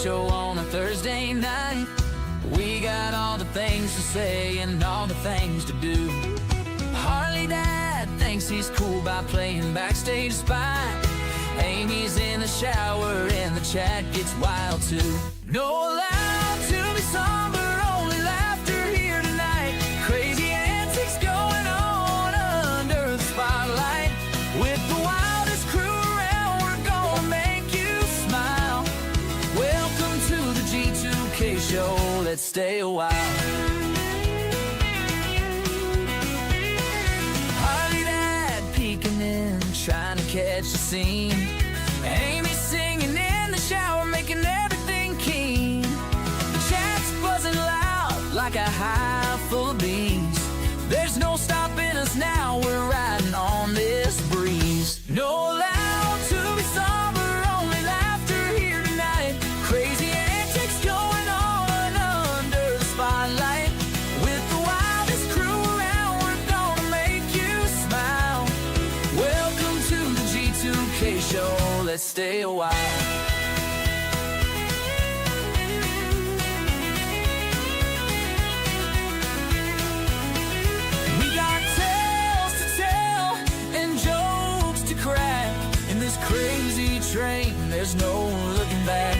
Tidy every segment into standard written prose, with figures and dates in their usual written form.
show on a Thursday night. We got all the things to say and all the things to do. Harley Dad thinks he's cool by playing backstage spy. Amy's in the shower and the chat gets wild too. No allowed to be somber, only laughter here tonight. Crazy antics going on under the spotlight. With the wildest crew around, we're gonna make you smile. Welcome to the G2K show, let's stay a while. Harley Dad peeking in, trying to catch the scene. Amy singing in the shower, making everything keen. The chat's buzzing loud like a hive full of bees. There's no stopping us now, we're riding on this breeze. No allowed to be somber, only laughter here tonight. Crazy antics going on under the spotlight. With the wildest crew around, we're gonna make you smile. Welcome to the G2K show, let's stay a while. We got tales to tell and jokes to crack. In this crazy train, there's no looking back.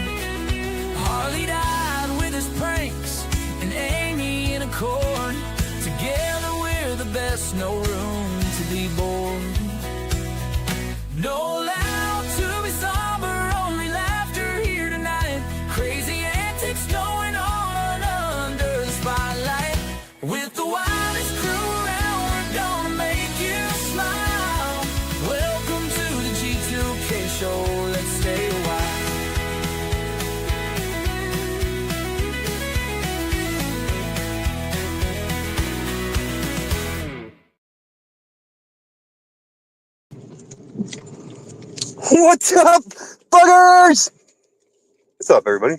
Harley died with his pranks and Amy in accord. Together we're the best, no room to be bored. No allowed to be somber, only laughter here tonight. Crazy antics going on under the spotlight. With the wildest crew around, we're gonna make you smile. Welcome to the G2K show, let's stay a while. What's up, buggers? What's up, everybody?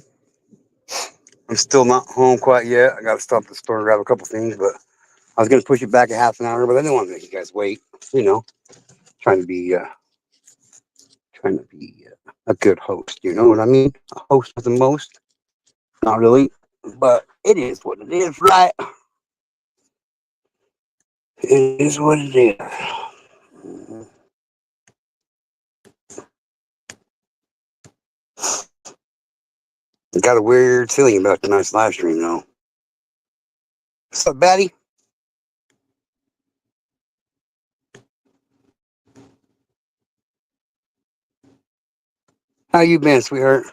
I'm still not home quite yet. I gotta stop at the store and grab a couple things, but I was gonna push it back a half an hour, but I didn't want to make you guys wait. You know, trying to be a good host. You know what I mean? A host with the most. Not really, but it is what it is, right? It is what it is. I got a weird feeling about tonight's live stream, though. What's up, Batty? How you been, sweetheart?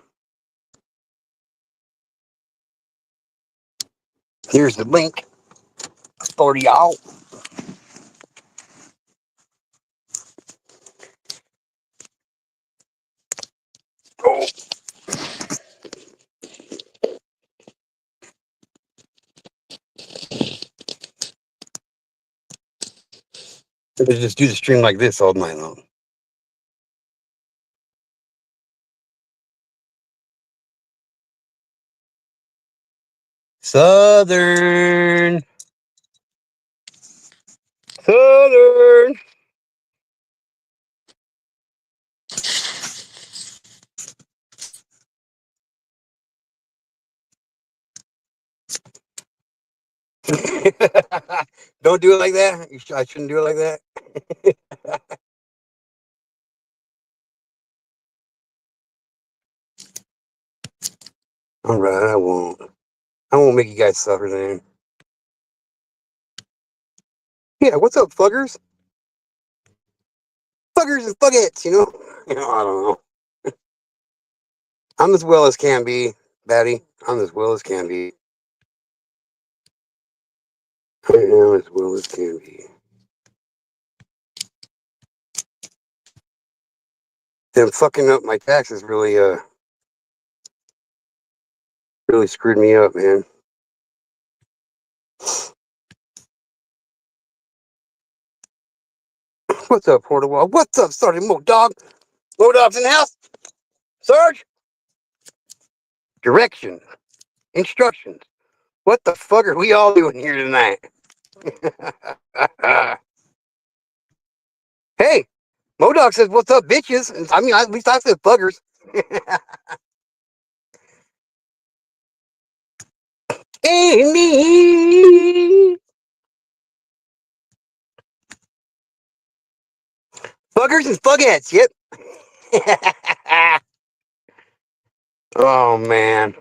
Here's the link for y'all. Oh. Let's just do the stream like this all night long. Southern. Don't do it like that. I shouldn't do it like that. All right, I won't. I won't make you guys suffer then. Yeah, what's up, fuggers? Fuggers and fuggettes, you know? I don't know. I'm as well as can be, Batty. I'm as well as can be. I am as well as can be. Them fucking up my taxes really screwed me up, man. What's up, Portawall? What's up, Sergeant Modog? Modog's in the house. Sarge? Directions. Instructions. What the fuck are we all doing here tonight? Hey, Modog says, what's up, bitches? I mean, at least I said fuggers. Amy. Buggers and spughettes. Yep. Oh man.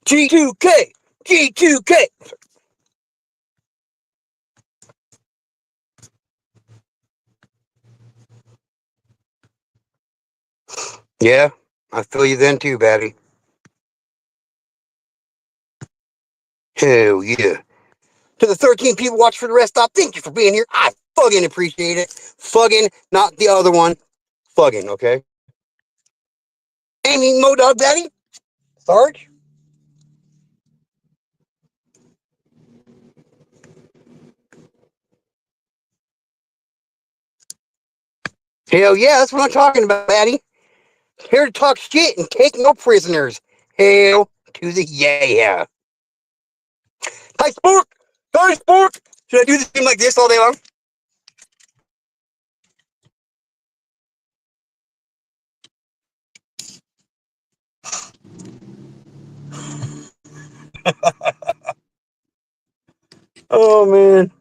G2K. G2K. Yeah, I feel you then too, Batty. Hell yeah. To the 13 people watching for the rest stop, thank you for being here. I fucking appreciate it. Fucking, not the other one. Fucking, okay? Amy, Modog, Batty, Sarge. Hell yeah, that's what I'm talking about, Batty. Here to talk shit and take no prisoners. Hell to the yeah. Hi, Spork. Hi, Spork. Should I do this thing like this all day long? Oh, man.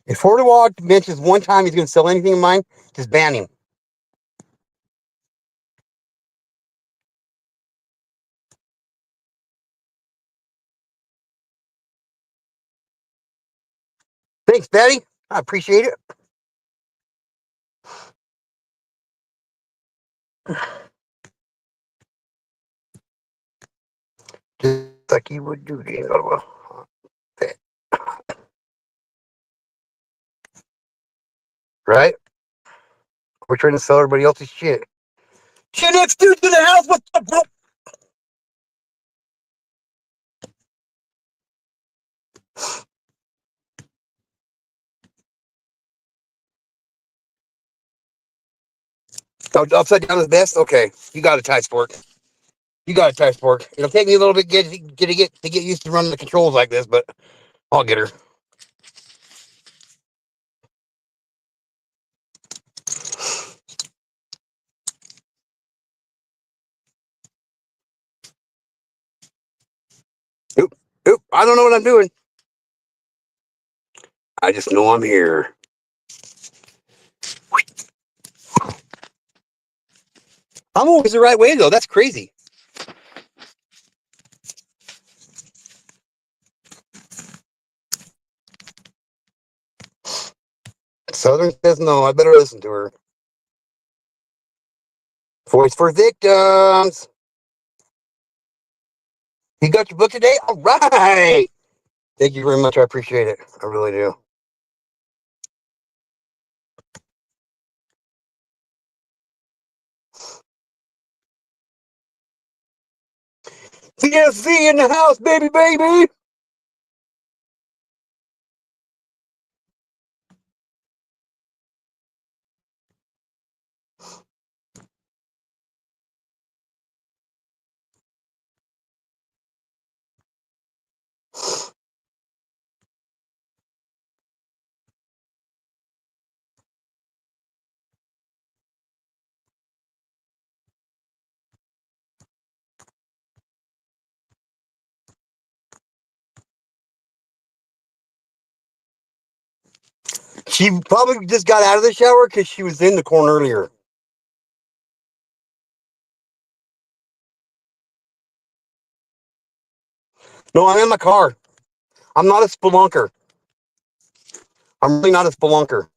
If Fortywog mentions one time he's going to sell anything of mine, just ban him. Thanks, Betty. I appreciate it. Just like you would do. Right? We're trying to sell everybody else's shit. Shit next dude to the house. What's up, bro? Oh, upside down is best? Okay. You got a tight sport. You got a tight sport. It'll take me a little bit to get used to running the controls like this, but I'll get her. Oop, oop. I don't know what I'm doing. I just know I'm here. I'm always the right way, though. That's crazy. Southern says no. I better listen to her. Voice for victims. You got your book today? All right. Thank you very much. I appreciate it. I really do. CSC in the house, baby, baby. She probably just got out of the shower because she was in the corner earlier. No, I'm in my car. I'm not a spelunker. I'm really not a spelunker.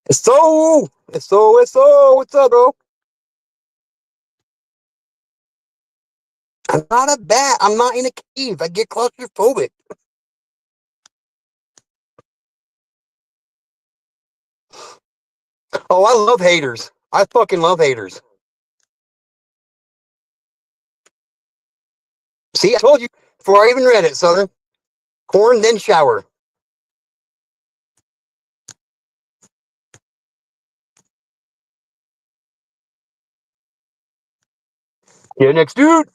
It's so. What's up, bro? I'm not a bat. I'm not in a cave. I get claustrophobic. Oh, I love haters. I fucking love haters. See, I told you. before I even read it, Southern. Corn, then shower. Yeah, next dude.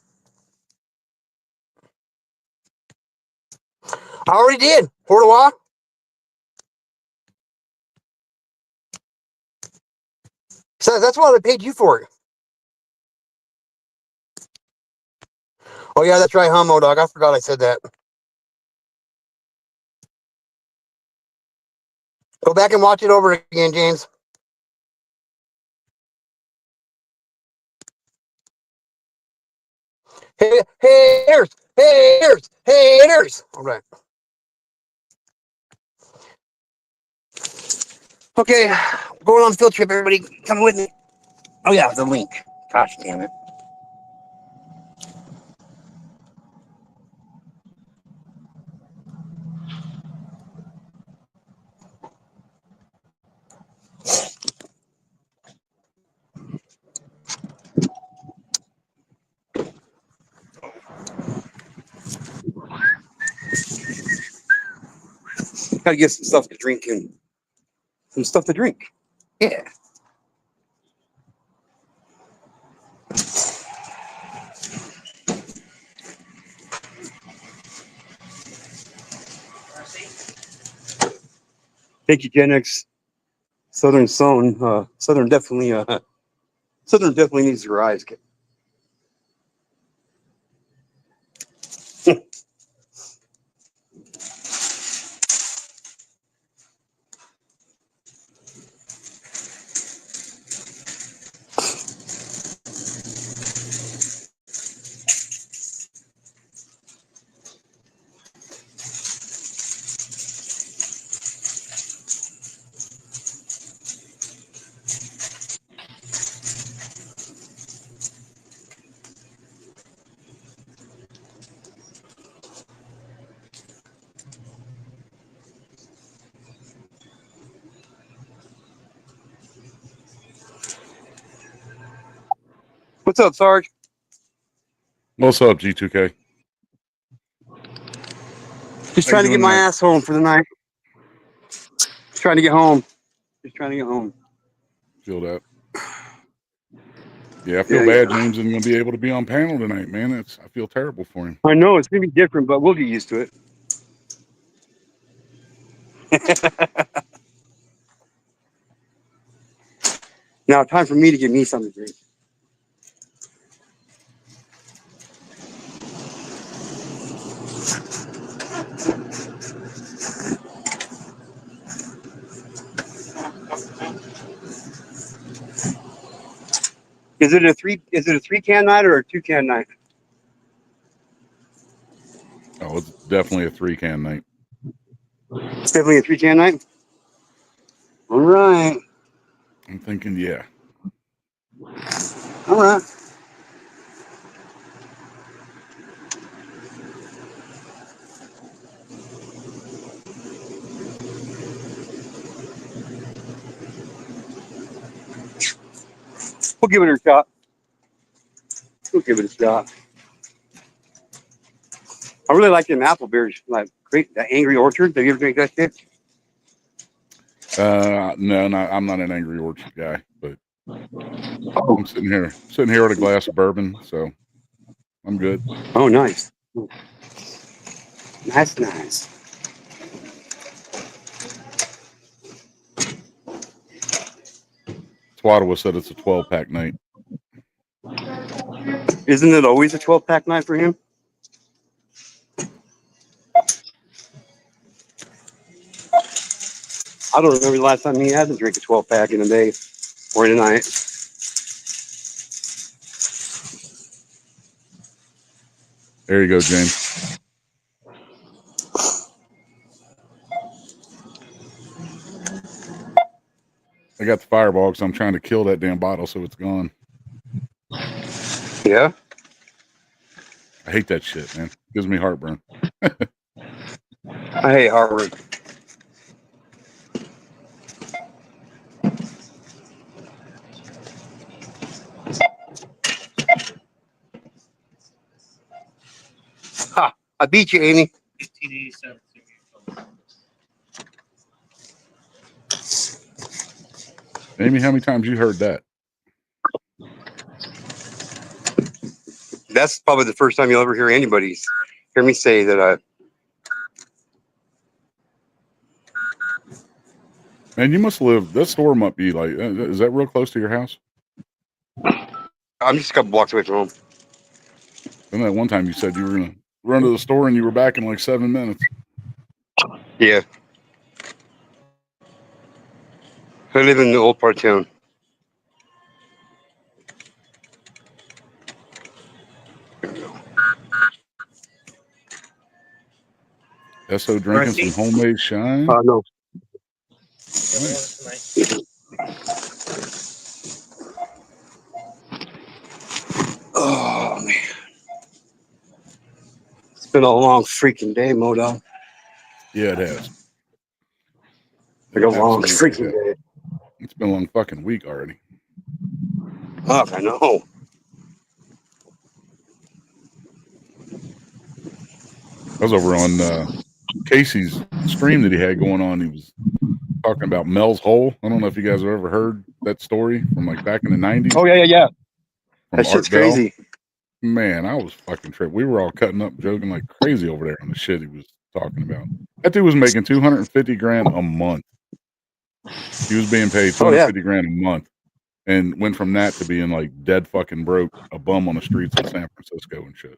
I already did. Portois. So that's why they paid you for it. Oh yeah, that's right, Hummo Dog. I forgot I said that. Go back and watch it over again, James. Hey, haters, haters, haters. All right. Okay, going on a field trip, everybody. Come with me. Oh yeah, the link. Gosh damn it. Gotta get some stuff to drink and some stuff to drink. Yeah. Thank you, Gen X. Southern Zone. Southern definitely needs your eyes. What's up, Sarge? What's up, G2K? Just How you trying to get doing my tonight? ass home for the night. Just trying to get home. Just trying to get home. Feel that? Yeah, I feel Yeah, bad. yeah. James isn't going to be able to be on panel tonight, man. I feel terrible for him. I know it's gonna be different, but we'll get used to it. Now, time for me to get me something to drink. Is it a three? Is it a 3-can night or a 2-can night? Oh, it's definitely a 3-can night. It's definitely a 3-can night. All right. I'm thinking, yeah. All right. We'll give it a shot. We'll give it a shot. I really like them apple beers, like great that Angry Orchard. Have you ever drank that shit? No, I'm not an Angry Orchard guy, but Oh, I'm sitting here with a glass of bourbon, so I'm good. oh, nice, nice, nice. Twaddle said it's a 12-pack night. Isn't it always a 12-pack night for him? I don't remember the last time he hasn't drank a 12-pack in a day or in a night. There you go, James. I got the fireball because I'm trying to kill that damn bottle so it's gone. Yeah. I hate that shit, man. Gives me heartburn. I hate Harvard. Ha! I beat you, Amy. 1887. Amy, how many times you heard that? That's probably the first time you'll ever hear anybody hear me say that. Man, you must live. That store might be like. Is that real close to your house? I'm just a couple blocks away from home. And that one time you said you were gonna run to the store and you were back in like 7 minutes. Yeah. I live in the old part of town. So drinking some homemade shine. No. Nice. Oh man, it's been a long freaking day, Modo. Yeah, it has. Like a long Absolutely freaking day. It's been a long fucking week already. Oh, I know. I was over on Casey's stream that he had going on. He was talking about Mel's Hole. I don't know if you guys have ever heard that story from like back in the 90s. Oh yeah. From That shit's crazy. Man, I was fucking tripped. We were all cutting up, joking like crazy over there on the shit he was talking about. That dude was making $250,000 a month. He was being paid $250,000 a month, and went from that to being like dead fucking broke, a bum on the streets in San Francisco and shit.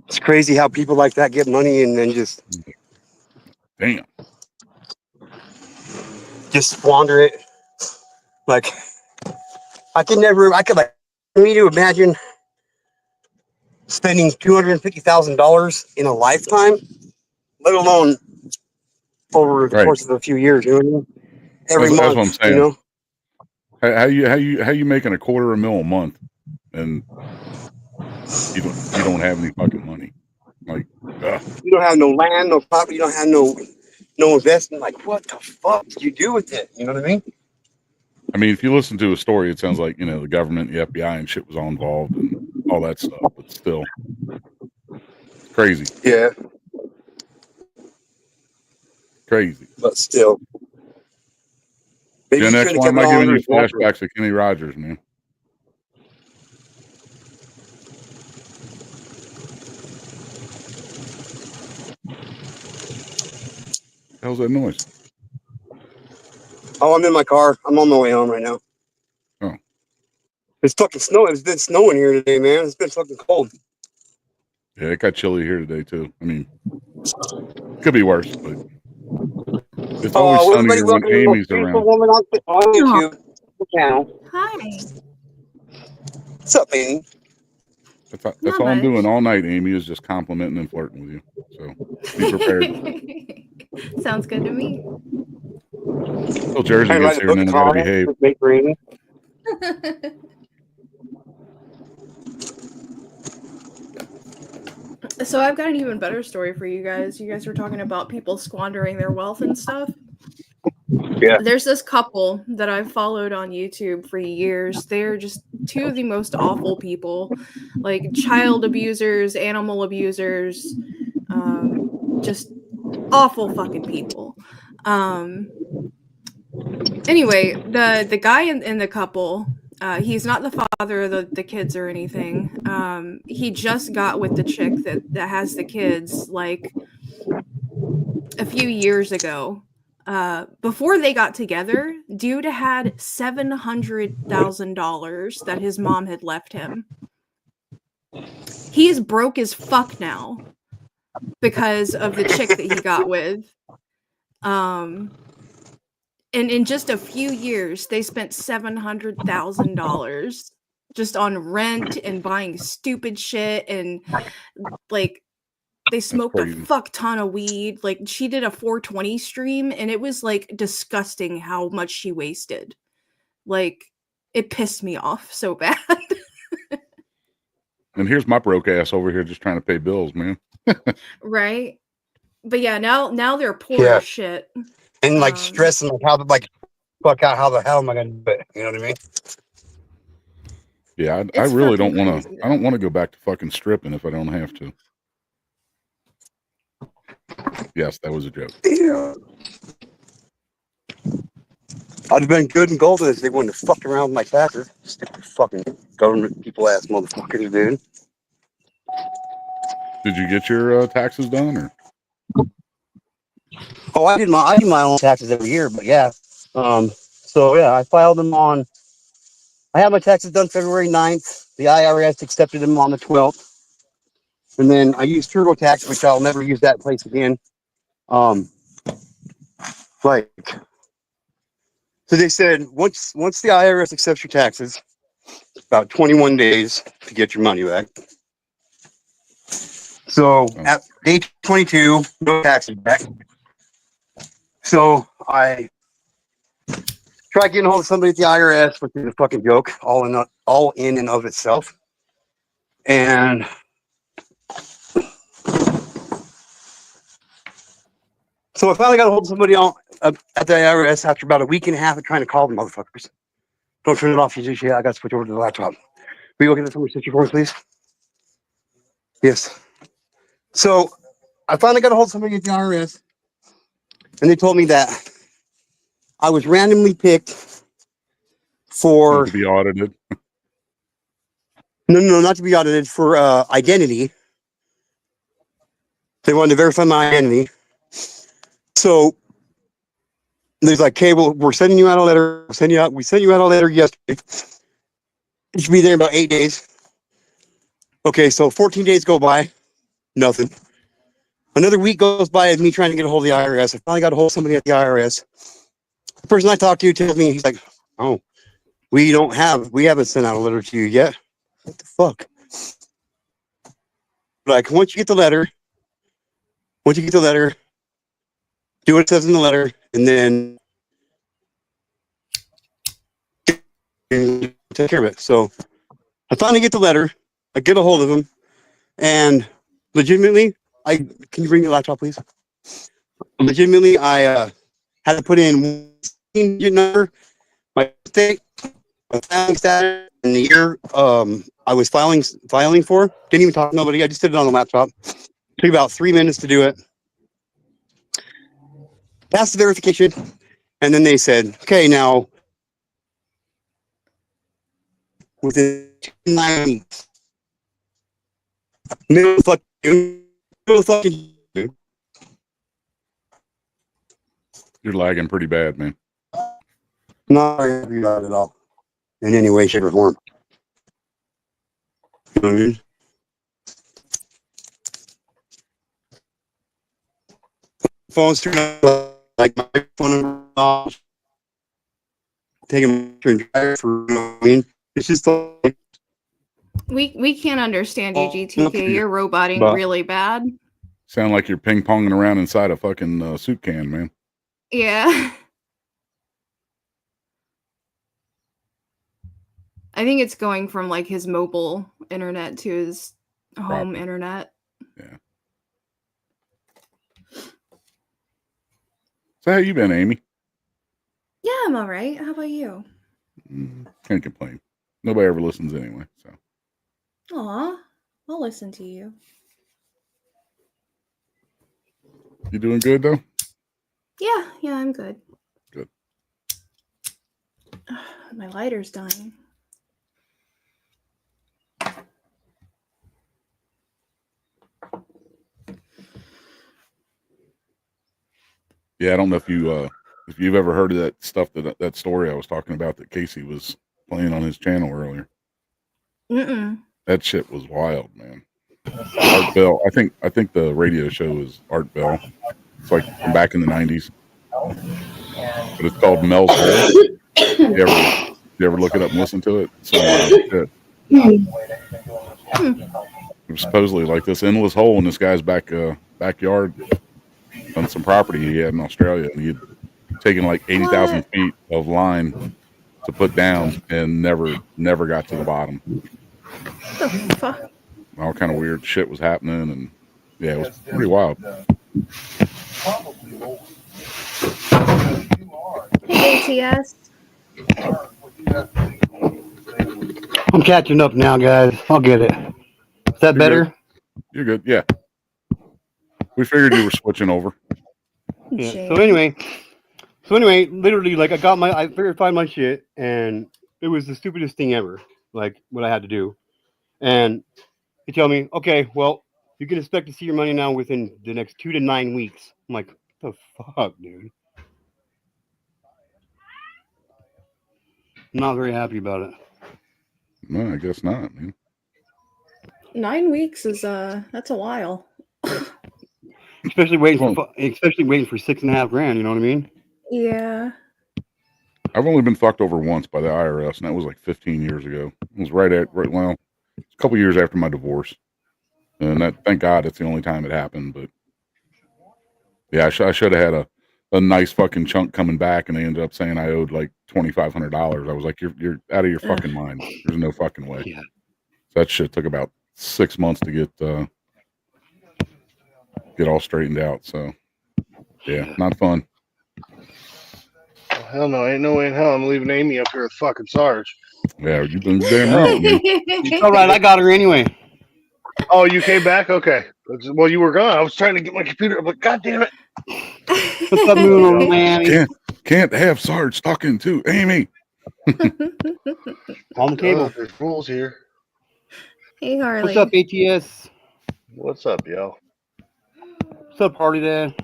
It's crazy how people like that get money and then just squander it. Like I could me to imagine spending $250,000 in a lifetime, let alone over the course of a few years. You know what I mean? Every month, that's what I'm saying. You know? How you making $250,000 a month and you don't have any fucking money? Like, you don't have no land, no property, you don't have no investment. Like, what the fuck did you do with it? You know what I mean? I mean, if you listen to a story, it sounds like, the government, the FBI and shit was all involved and all that stuff, but still, it's crazy. Yeah. Crazy. But still. Gen X, why am I giving you flashbacks of Kenny Rogers, man? What the hell's that noise? Oh, I'm in my car. I'm on my way home right now. Oh. It's fucking snow. It's been snowing here today, man. It's been fucking cold. Yeah, it got chilly here today, too. I mean, could be worse, but it's always sunnier when Amy's around. Woman on YouTube channel. Hi. What's up, Amy? That's all I'm doing all night, Amy, is just complimenting and flirting with you. So be prepared. Sounds good to me. Till Jersey gets here, and then I gotta behave. So I've got an even better story for you guys. You guys were talking about people squandering their wealth and stuff. Yeah. There's this couple that I've followed on YouTube for years. They're just two of the most awful people, like child abusers, animal abusers, just awful fucking people. Anyway, the guy in the couple, he's not the father of the kids or anything. He just got with the chick that has the kids like a few years ago. Before they got together, dude had $700,000 that his mom had left him. He's broke as fuck now because of the chick that he got with. And in just a few years, they spent $700,000 just on rent and buying stupid shit, and like they smoked a fuck ton of weed. Like she did a 420 stream and it was like disgusting how much she wasted. Like it pissed me off so bad. And here's my broke ass over here just trying to pay bills, man. Right? But yeah, now they're poor as shit. And like stressing like how the hell am I gonna do it? You know what I mean? Yeah, I really don't want to. I don't want to go back to fucking stripping if I don't have to. Yes, that was a joke. Yeah. I'd have been good and golden if they wouldn't have fucked around with my taxes. Stupid fucking government people ass motherfuckers, dude. Did you get your taxes done, or? Oh, I do my own taxes every year, but yeah. So yeah, I filed them on. I had my taxes done February 9th. The IRS accepted them on the 12th, and then I used TurboTax, which I'll never use that place again. Um, like, so they said once the IRS accepts your taxes, about 21 days to get your money back. So at day 22, no taxes back. So I tried getting a hold of somebody at the IRS, which is a fucking joke, all in and of itself. And so I finally got a hold of somebody at the IRS after about a week and a half of trying to call the motherfuckers. Don't turn it off, you just I got to switch over to the laptop. Will you go get this number 64, please? Yes. So I finally got a hold of somebody at the IRS, and they told me that I was randomly picked for To be audited. no, not to be audited, for identity. They wanted to verify my identity. So there's like, okay, well, we're sending you out a letter. We sent you out a letter yesterday. It should be there in about 8 days. Okay, so 14 days go by, nothing. Another week goes by of me trying to get a hold of the IRS. I finally got a hold of somebody at the IRS. The person I talked to tells me, he's like, oh, we haven't sent out a letter to you yet. What the fuck? Like, once you get the letter, do what it says in the letter, and then take care of it. So I finally get the letter. I get a hold of him, and legitimately, can you bring your laptop, please? Legitimately, I had to put in your number, my state, my filing status, and the year I was filing for. Didn't even talk to nobody. I just did it on the laptop. Took about 3 minutes to do it. Passed the verification, and then they said, "Okay, now within 9 weeks, middle of fucking You're lagging pretty bad, man. not happy about it at all in any way, shape, or form." You know what I mean? Phone's turned on, like my phone number off, taking my drive for, you know what I mean? It's just like, We can't understand you, GTK. You're roboting but really bad. Sound like you're ping ponging around inside a fucking soup can, man. Yeah. I think it's going from like his mobile internet to his home Probably. internet. Yeah. So how you been, Amy? Yeah, I'm all right. How about you? Can't complain. Nobody ever listens anyway. So. Aw, I'll listen to you. You doing good though? Yeah, I'm good. Good. My lighter's dying. Yeah, I don't know if you've ever heard of that stuff, that story I was talking about that Casey was playing on his channel earlier. Mm-mm. That shit was wild, man. Art Bell. I think the radio show is Art Bell. It's like from back in the 90s. But it's called Mel's Hole. You ever look it up and listen to it? Some wild shit. It was supposedly like this endless hole in this guy's backyard on some property he had in Australia, and he'd taken like 80,000 feet of line to put down and never got to the bottom. What the fuck? All kind of weird shit was happening, and yeah, it was pretty wild. ATS. I'm catching up now, guys. I'll get it. Is that better? You're good. Yeah. We figured you were switching over. Yeah. Shame. So anyway, literally, like I verified my shit, and it was the stupidest thing ever. Like what I had to do, and they tell me, okay, well, you can expect to see your money now within the next 2 to 9 weeks. I'm like, what the fuck, dude? I'm not very happy about it. No, I guess not, man. 9 weeks is that's a while. Especially waiting Well, for $6.5 grand. You know what I mean? Yeah. I've only been fucked over once by the IRS, and that was like 15 years ago. It was right, well, a couple years after my divorce. And that, thank God, it's the only time it happened. But yeah, I should have had a nice fucking chunk coming back, and they ended up saying I owed like $2,500. I was like, you're out of your fucking mind. There's no fucking way. Yeah. So that shit took about 6 months to get all straightened out. So yeah, not fun. Oh, hell no, ain't no way in hell I'm leaving Amy up here with fucking Sarge. Yeah, you've been damn right, man. It's all right. I got her anyway. Oh, you came back? Okay. Well, you were gone. I was trying to get my computer. I'm like, God damn it. What's up, Moon on man? Can't have Sarge talking to Amy. On the table. There's rules here. Hey, Harley. What's up, ATS? What's up, y'all? What's up, Party Dad?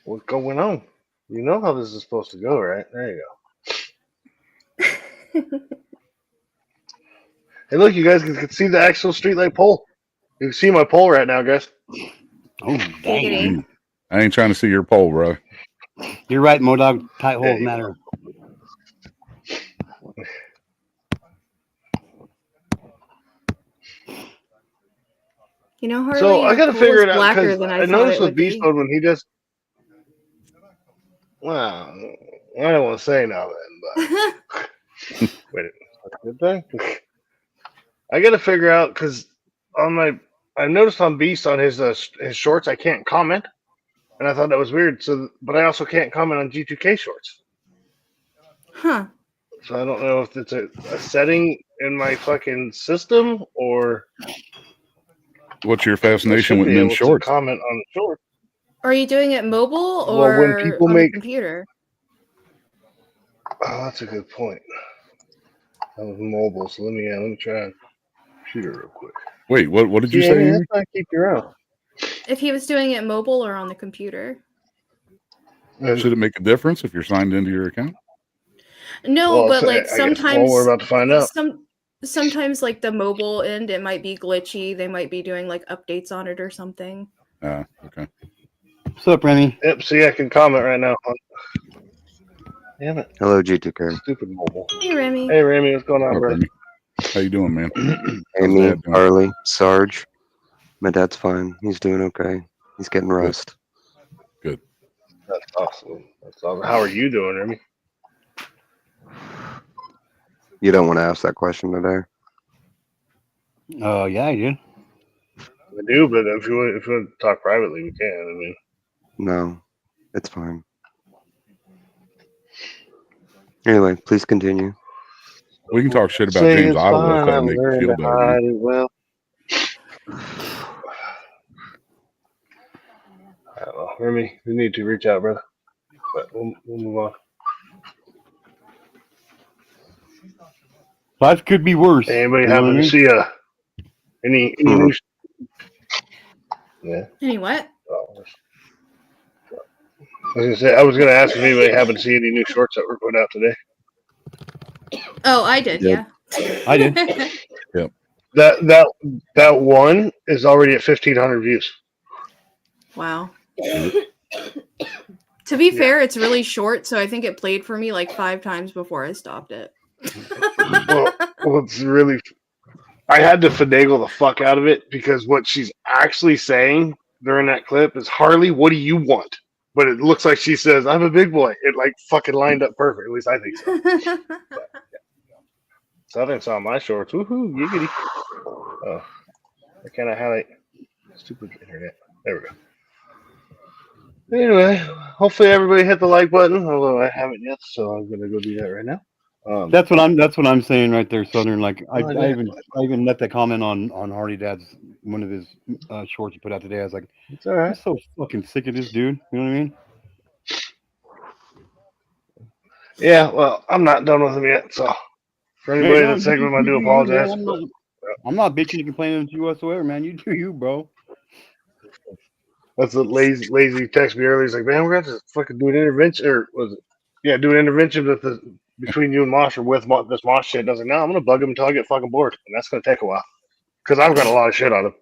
What's going on? You know how this is supposed to go, right? There you go. Hey, look, you guys can see the actual streetlight pole. You can see my pole right now, guys. Oh, dang. I ain't trying to see your pole, bro. You're right, Modog. Tight holes matter. You know, Harley, So I got to figure it out blacker because than I thought noticed it with would Beast be. Mode when he does. Well, I don't want to say nothing, but wait, that's a good thing. I got to figure out because on I noticed on Beast on his shorts I can't comment, and I thought that was weird. So, but I also can't comment on G2K shorts. Huh. So I don't know if it's a setting in my fucking system or. What's your I fascination should with be men's able shorts? to comment on the shorts. Are you doing it mobile Well, when or people on make the computer? Oh, that's a good point. That was mobile, so let me try computer real quick. Wait, what did you See, say, Amy, Amy? that's why I keep you around. If he was doing it mobile or on the computer? Should it make a difference if you're signed into your account? No, Well, but like I guess, well, we're about to find out. Sometimes like the mobile end, it might be glitchy. They might be doing like updates on it or something. Okay. What's up, Remy? Yep, see, I can comment right now. Damn it. Hello, G2K. Stupid mobile. Hey, Remy. Hey, Remy, what's going on, bro? Remy? How you doing, man? How's Amy, Dad doing? Harley, Sarge. My dad's fine. He's doing okay. He's getting rest. Good. That's awesome. That's awesome. How are you doing, Remy? You don't want to ask that question today? Yeah, I did. I do, but if you want to talk privately, we can. I mean, No, it's fine. Anyway, please continue. We can talk shit about say James it's Ottawa if fine. that'll I'm make you learning feel to better, man. hide it well. I don't know, Remy. You need to reach out, brother. But we'll move on. Life could be worse. Anybody You know what I happen to mean? see any new? Yeah. Any what? Oh, I was gonna say I was gonna ask if anybody happened to see any new shorts that were put out today. Oh, I did. Yep. Yeah. I did. That one is already at 1,500 views. Wow. To be fair, it's really short, so I think it played for me like 5 times before I stopped it. Well, it's really. I had to finagle the fuck out of it because what she's actually saying during that clip is, Harley, what do you want? But it looks like she says, I'm a big boy. It like fucking lined up perfect. At least I think so. Southern saw my shorts. Woohoo, giggity. Oh, I can't highlight. Stupid internet. There we go. Anyway, hopefully everybody hit the like button, although I haven't yet, so I'm going to go do that right now. That's what I'm saying right there, Southern. Like I yeah. even left that comment on Hardy Dad's one of his shorts he put out today. I was like, It's all right. I'm so fucking sick of this dude. You know what I mean? Yeah, well, I'm not done with him yet, so for anybody Hey, no, that's sick of him, I you do do you, man. apologize. I'm not bitching and complaining to you whatsoever, man. You do you, bro. That's what lazy text me earlier. He's like, man, we're gonna have to fucking do an intervention, or was it? Yeah, do an intervention with between you and Mosh or with this Mosh shit. And I was like, no, I'm gonna bug him until I get fucking bored, and that's gonna take a while because I've got a lot of shit on him.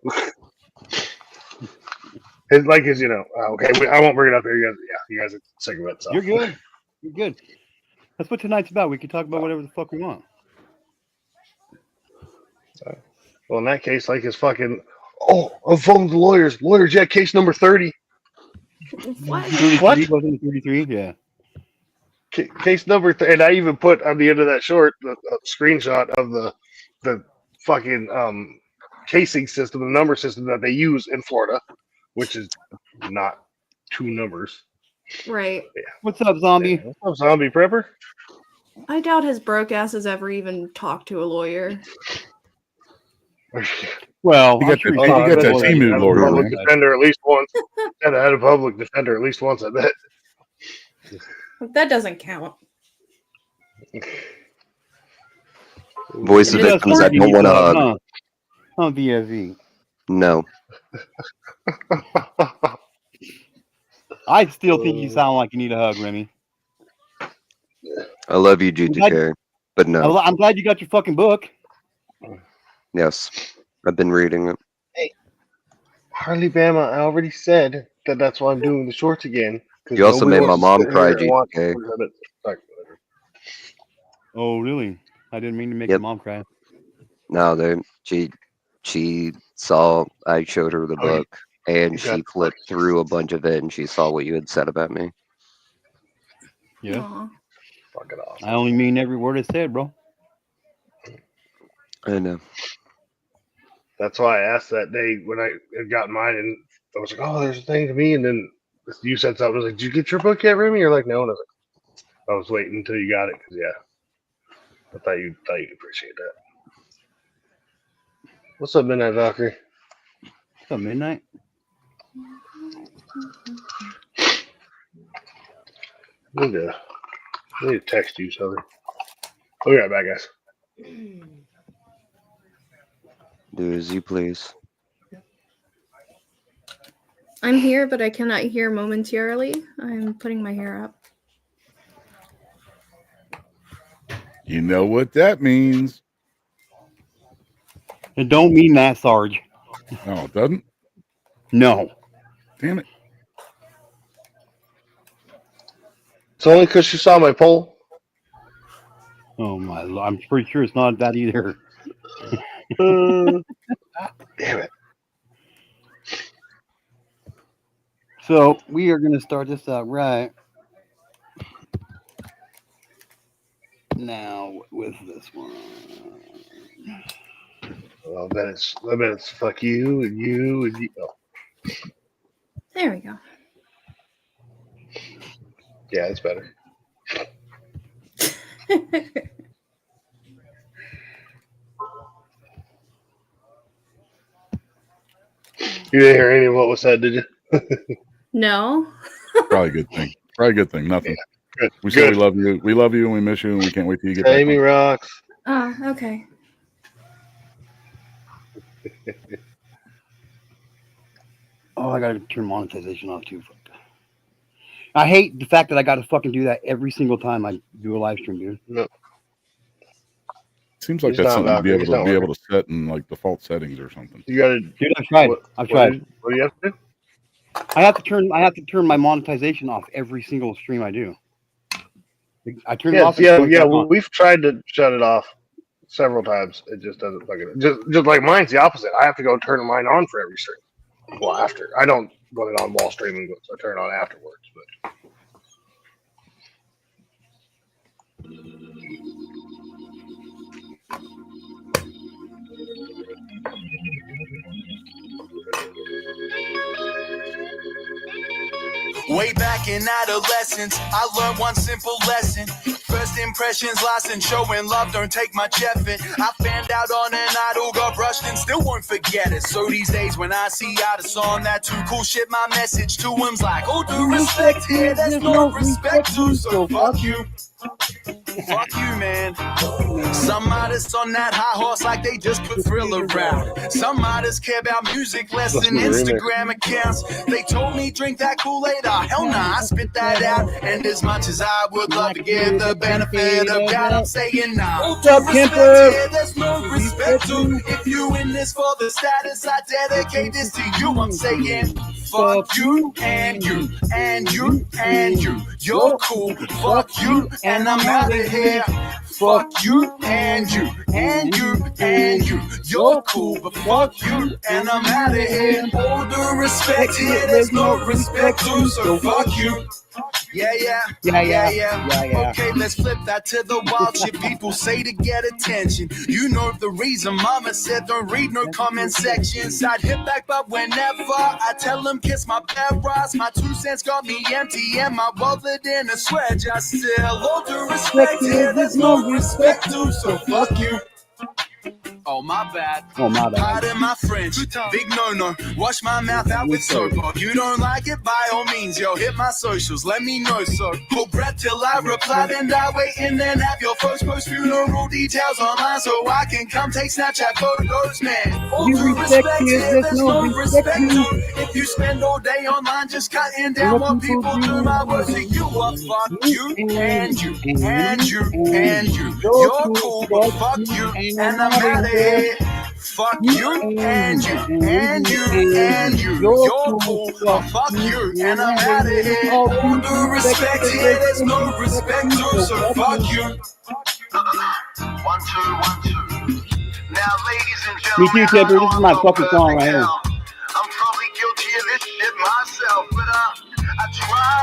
His, okay, I won't bring it up here. You guys are sick of it. So You're good. You're good. That's what tonight's about. We can talk about whatever the fuck we want. Well, in that case, like his fucking, I'm phoning the lawyers. Lawyers, yeah, case number 30. What? 33, What? wasn't it 33? Yeah. Case number 30. And I even put on the end of that short a screenshot of the fucking casing system, the number system that they use in Florida, which is not 2 numbers. Right. Yeah. What's up, zombie? Yeah. What's up, zombie prepper? I doubt his broke ass has ever even talked to a lawyer. Well, You I'm got sure that- you got that Timu lawyer, public man. defender at least once. Had a public defender at least once, I bet. That doesn't count. Voice of It is victims I don't want to hug. Huh, VSE. No. I still think you sound like you need a hug, Remy. I love you, GTK. But no. I'm glad you got your fucking book. Yes. I've been reading it. Harley Bama, I already said that's why I'm doing the shorts again. You also made my mom cry, GTK. Oh, really? I didn't mean to make Yep. your mom cry. No, she saw I showed her the book and she flipped through a bunch of it and she saw what you had said about me. Yeah. Aw. Fucking awesome. I only mean every word I said, bro. I know. That's why I asked that day when I had gotten mine, and I was like, "Oh, there's a thing to me." And then you said something. I was like, "Did you get your book yet, Remy?" You're like, "No." And I was like, "I was waiting until you got it because I thought you'd appreciate that." What's up, Midnight Valkyrie? What's up, midnight? I need to text you something. We'll be right back, guys. Do as you please. I'm here, but I cannot hear momentarily. I'm putting my hair up. You know what that means. It don't mean that, Sarge. No, it doesn't. No. Damn it. It's only because you saw my poll. Oh my! I'm pretty sure it's not that either. Damn it. So we are going to start this out right now with this one. Well, I bet it's fuck you and you and you. Oh, There we go. yeah, it's better. You didn't hear any of what was said, did you? No. Probably a good thing. Probably a good thing. Nothing. Yeah, good. We say we love you. We love you and we miss you and we can't wait till you get back. Amy rocks. Ah, okay. Oh, I got to turn monetization off too. Fuck. I hate the fact that I got to fucking do that every single time I do a live stream, dude. No. Seems like He's that's not something to Valkyrie, he's not be able to set in like default settings or something. You gotta. Dude, I've tried. I've tried. What do you have to do? I have to turn my monetization off every single stream I do. I turn it off. We've tried to shut it off several times. It just doesn't fucking. Just like mine's the opposite. I have to go turn mine on for every stream. Well, after I don't put it on while streaming, so I turn it on afterwards. But Way back in adolescence, I learned one simple lesson. First impressions, lost and showing love don't take much effort. I fanned out on an idol, got brushed and still won't forget it. So these days when I see artists on that too cool shit, my message to him's like, oh, due respect here, there's no respect to, so fuck you. Fuck you, man. Some artists on that high horse like they just put thrill around. Some artists care about music less than Instagram accounts. They told me drink that Kool-Aid, oh hell nah, I spit that out. And as much as I would love to give the benefit of doubt, I'm saying nah. What's up, Kemper? There's no respect to. If you in this for the status, I dedicate this to you. I'm saying fuck you and you and you and you. You're cool, fuck you, and I'm out of here. Fuck you and you and you and you. You're cool, but fuck you, and I'm out of here. All due respect here, there's no respect to, so fuck you. Yeah. Okay, let's flip that to the wild shit people say to get attention. You know the reason mama said don't read no comment sections. I'd hit back, but whenever I tell them kiss my parents, my 2 cents got me empty and my wallet in a sweat. I still all due respect here, there's no respect to, so fuck you. Oh, my bad. Pardon my French. Big no-no. Wash my mouth out with soap. If you don't like it, by all means, yo, hit my socials. Let me know, so. Hold breath till I reply, then I wait and then have your folks post funeral details online so I can come take Snapchat photos, man. All due respect here, there's no respect to. If you spend all day online just cutting down what people do, my words to you are fuck you and you and you and you. You're cool, but fuck you, and I'm out of here. Fuck you and you and you and you. You're cool, but fuck you, and I'm out of here. All due respect here, there's no respect to, so fuck you. 1, 2, 1, 2. Now, ladies and gentlemen, Me too, Kemper. This is my fucking song right here. I'm probably guilty of this shit myself, but I try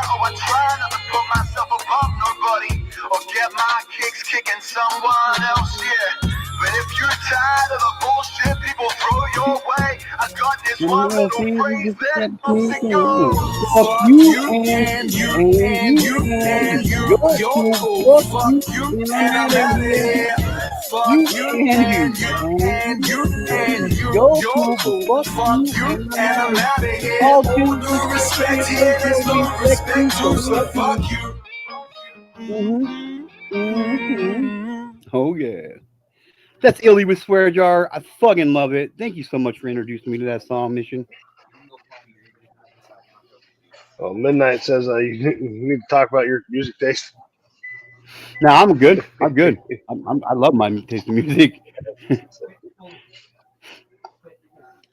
not to put myself above nobody or get my kicks kicking someone else, yeah. But if you're tired of the bullshit people throw your way, I got this one little phrase that I'm sick of. Fuck you and you and you and you. You're cool. Fuck you and I'm out of here. Fuck you and you and you and you. You're cool. Fuck you and I'm out of here. All due respect here, there's no respect to, so fuck you. Oh, yeah. That's Illy with Swear Jar. I fucking love it. Thank you so much for introducing me to that song, Mission. Well, Midnight says you need to talk about your music taste. No, I'm good. I'm good. I love my taste in music.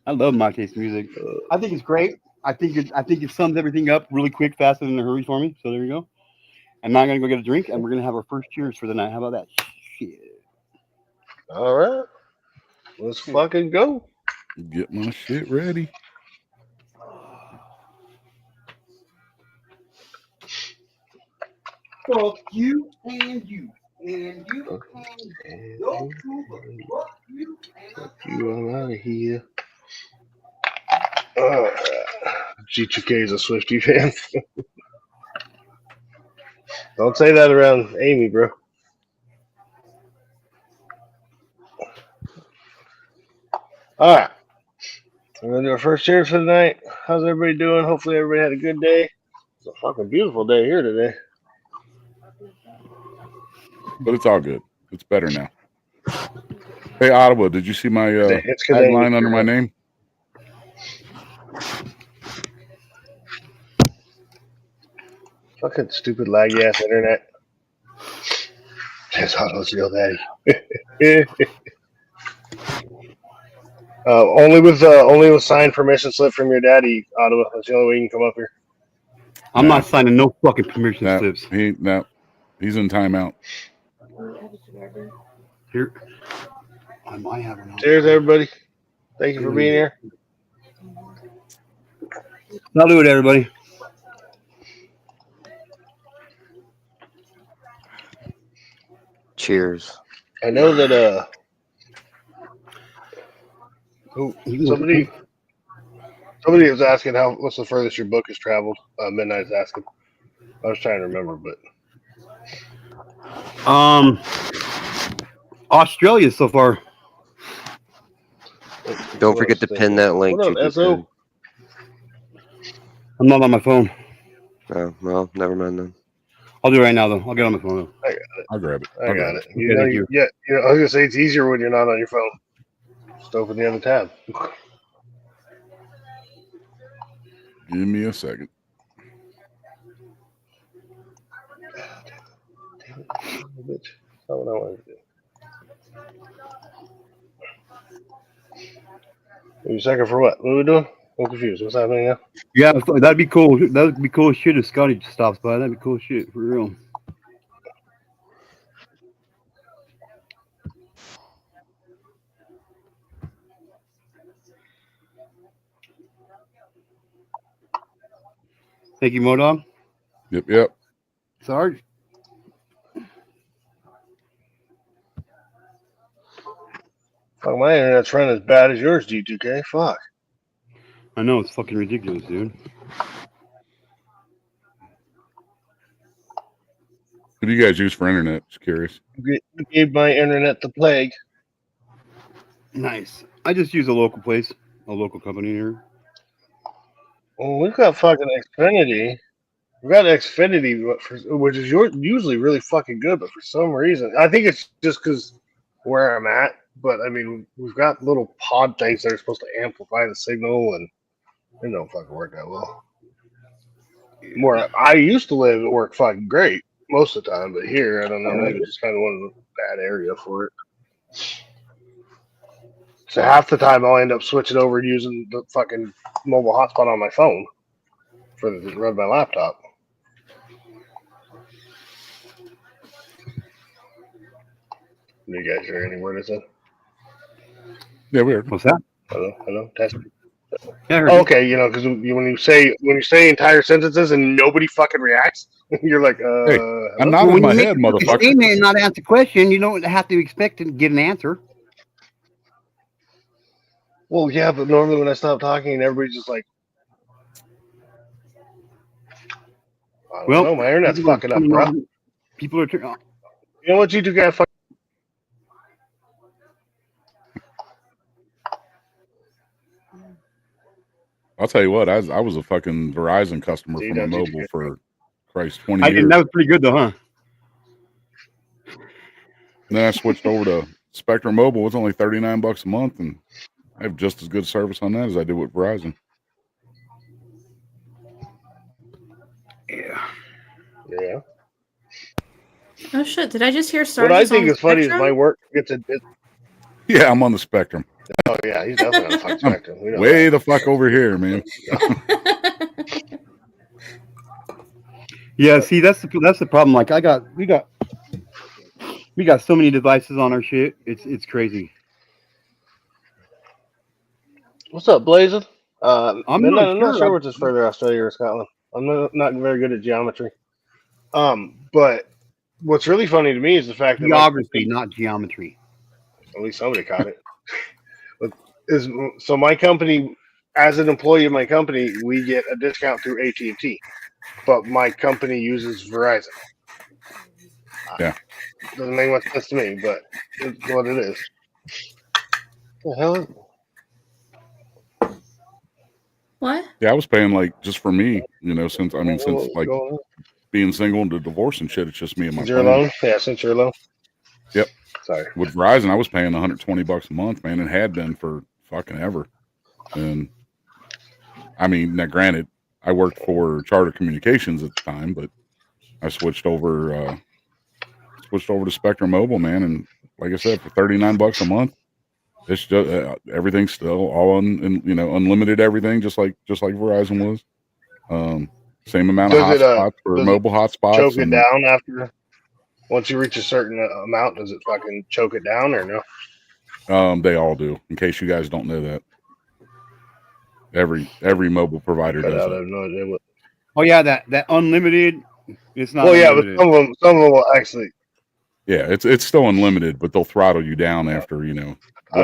I love my taste in music. I think it's great. I think it sums everything up really quick, fast, and in a hurry for me. So there you go. I'm now gonna go get a drink, and we're gonna have our first cheers for the night. How about that? Shit. All right, let's fucking go. Get my shit ready. Fuck you and you and you and you. Fuck you. Fuck you, I'm out of here. G2K is a Swiftie fan. Don't say that around Amy, bro. All right. We're going to do our first cheers for the night. How's everybody doing? Hopefully everybody had a good day. It's a fucking beautiful day here today. But it's all good. It's better now. Hey, Ottawa, did you see my tagline under my name? Fucking stupid laggy ass internet. That's Otto's real daddy. Only with signed permission slip from your daddy, Ottawa. That's the only way you can come up here. I'm not signing no fucking permission slips. He's in timeout. Here, I might have one. Cheers, everybody. Thank you for being here. I'll do it, everybody. Cheers. I know that somebody was asking what's the furthest your book has traveled. Midnight's asking. I was trying to remember, but Australia so far. Don't forget to pin that link. What up, SO? I'm not on my phone. Oh, well, never mind then. I'll do it right now though. I'll get on my phone though. I'll grab it. I got it. You Okay, know, thank you. yeah. You know, I was gonna say it's easier when you're not on your phone. Just open the other tab. Give me a second. Damn it, bitch. That's not what I wanted to do. Wait a second for what? What are we doing? I'm confused. What's happening now? Yeah, that'd be cool. That'd be cool as shit if Scotty stops by. That'd be cool as shit for real. Thank you, Modog. Yep. Sarge. Fuck, my internet's running as bad as yours, G2K. Fuck. I know it's fucking ridiculous, dude. What do you guys use for internet? Just curious. You gave my internet the plague. Nice. I just use a local place, a local company here. Well, we've got fucking Xfinity. We've got Xfinity, which is usually really fucking good, but for some reason, I think it's just because where I'm at. But I mean, we've got little pod things that are supposed to amplify the signal, and it don't fucking work that well. Where I used to live, it worked fucking great most of the time, but here, I don't know, maybe it's just kind of one of the bad area for it. So half the time, I'll end up switching over and using the fucking mobile hotspot on my phone for the run my laptop. You guys hear any word I said? Yeah, weird. What's that? Hello, test. Yeah, I heard Oh, you. okay, you know, because when you say entire sentences and nobody fucking reacts, you're like, Hey, hello? I'm not Well, in when my you make head, a motherfucker. statement and not answer a question, you don't have to expect to get an answer. Well, yeah, but normally when I stop talking, everybody's just like, I don't know, my internet's fucking up, bro. People are turning. You know what you do, guy? Fuck. I'll tell you what, I was a fucking Verizon customer See, for my don't you mobile do for Christ 20 I years. didn't. That was pretty good though, huh? And then I switched over to Spectrum Mobile. It's only $39 a month, and I have just as good service on that as I do with Verizon. Yeah. Oh shit! Did I just hear What Sarge I is think on is funny is Spectrum? my work gets a. Yeah, I'm on the Spectrum. Oh yeah, he's definitely on the fucking spectrum. We know Way that. the fuck over here, man. Yeah. See, that's the problem. Like we got so many devices on our shit. It's crazy. What's up, Blazing? I'm I'm not not sure. sure which is further, Australia or Scotland. I'm not very good at geometry. But what's really funny to me is the fact that Geography, not geometry. at least somebody caught it. So my company, as an employee of my company, we get a discount through AT&T, but my company uses Verizon. Yeah. Doesn't make much sense to me, but it's what it is. What the hell? What? Yeah, I was paying like just for me, since like Going on? being single and the divorce and shit, it's just me and my Since you're plan. alone? Yeah, since you're alone. Yep. Sorry. With Verizon, I was paying $120 a month, man, and had been for fucking ever. And I mean, now granted, I worked for Charter Communications at the time, but I switched over to Spectrum Mobile, man, and like I said, for $39 a month, it's just everything's still all unlimited everything, just like Verizon was. Same amount of hotspots for mobile hotspots. Choke it down after once you reach a certain amount? Does it fucking choke it down or no? They all do. In case you guys don't know that, every mobile provider does that. I have no idea what. Oh yeah, that unlimited. It's not. Well, yeah, unlimited. but some of them will actually. Yeah, it's still unlimited, but they'll throttle you down after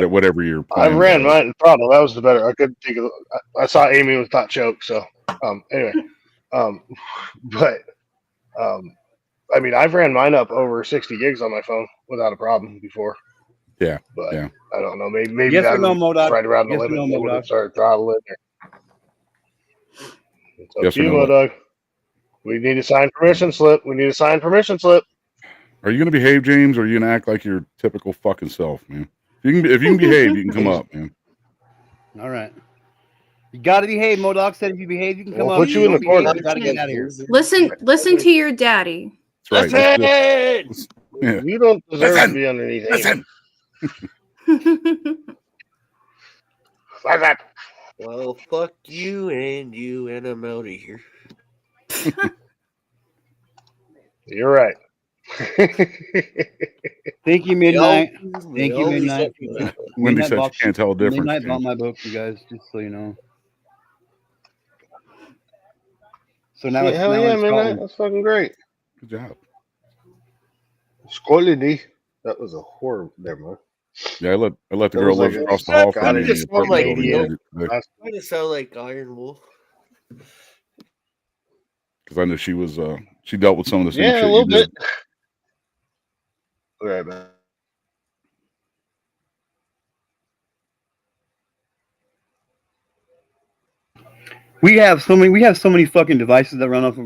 whatever your plan. I ran mine. The problem that was the better. I couldn't think of. I saw Amy was not choke. So anyway, but I mean, I've ran mine up over 60 gigs on my phone without a problem before. Yeah. But Yeah. I don't know. Maybe Yes that or no, was Modok? right around the Yes or limit. no, They would have Modok? started throttling there. It's up Yes to or you, no, what? Modok. We need a signed permission slip. We need a signed permission slip. Are you going to behave, James, or are you going to act like your typical fucking self, man? If you can behave, you can come up, man. All right. You got to behave. Modok said if you behave, you can come We'll up. put you in the Don't behave, corner. you got to get out of here. Listen to your daddy. That's right. Listen! Yeah. You don't deserve Listen! to be underneath Listen! Listen! Well, fuck you, and I'm out of here. You're right. Thank you, Midnight. They Thank you, always Midnight. let me know. Wendy Midnight said she bought, can't tell a difference. Midnight bought James. my book, you guys, just so you know. So now Yeah, it's hell now yeah, in man. Scotland. That's fucking great. Good job. Scotland. That was a horror. Never mind. Yeah, I let the That girl was live like a- across the hall from God, me it in the just sound apartment like building. Neil. Because Kind of sound like Iron Wolf. I knew she was she dealt with some of the same Yeah, a shit little you did. bit. All right, man. We have so many fucking devices that run off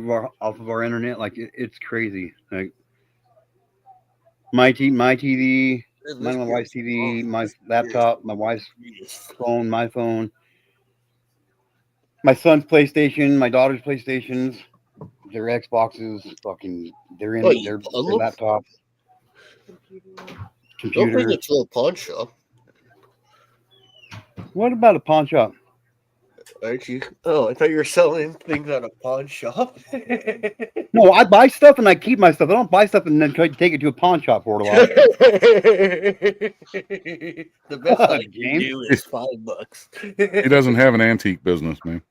of our internet. Like it's crazy. Like my TV, my wife's TV, my laptop, my wife's phone, my phone, my son's PlayStation, my daughter's PlayStations, their Xboxes, fucking they're in their laptops, Don't bring computer. it to a pawn shop, What about a pawn shop? aren't you? Oh, I thought you were selling things at a pawn shop. No, I buy stuff and I keep my stuff. I don't buy stuff and then take it to a pawn shop for a while. The best I can James. do is $5. He doesn't have an antique business, man.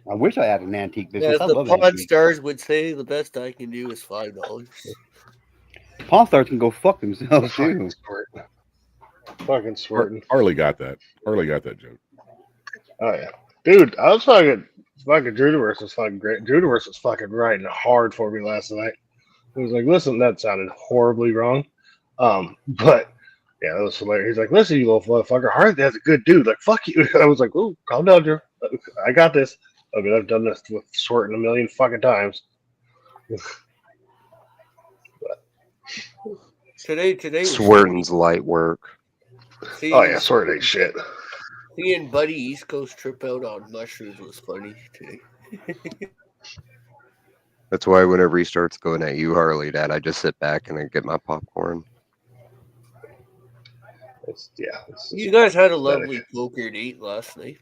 I wish I had an antique business. As I the love Pawn antiques. Stars would say, the best I can do is $5. Pawn stars can go fuck themselves too. Fucking squirting. Harley got that. Harley got that joke. Oh yeah, dude. I was fucking Drudiverse was fucking great. Drudiverse was fucking writing hard for me last night. He was like, "Listen, that sounded horribly wrong," but yeah, that was hilarious. He's like, "Listen, you little motherfucker, Harley has a good dude." Like, fuck you. I was like, "Ooh, calm down, Drew. I got this." I mean, I've done this with Swertin a million fucking times. Today. Swertin's light work. Oh yeah, Swertin ain't shit. Seeing Buddy East Coast trip out on mushrooms was funny today. That's why whenever he starts going at you, Harley, Dad, I just sit back and I get my popcorn. You guys had a lovely poker date last night.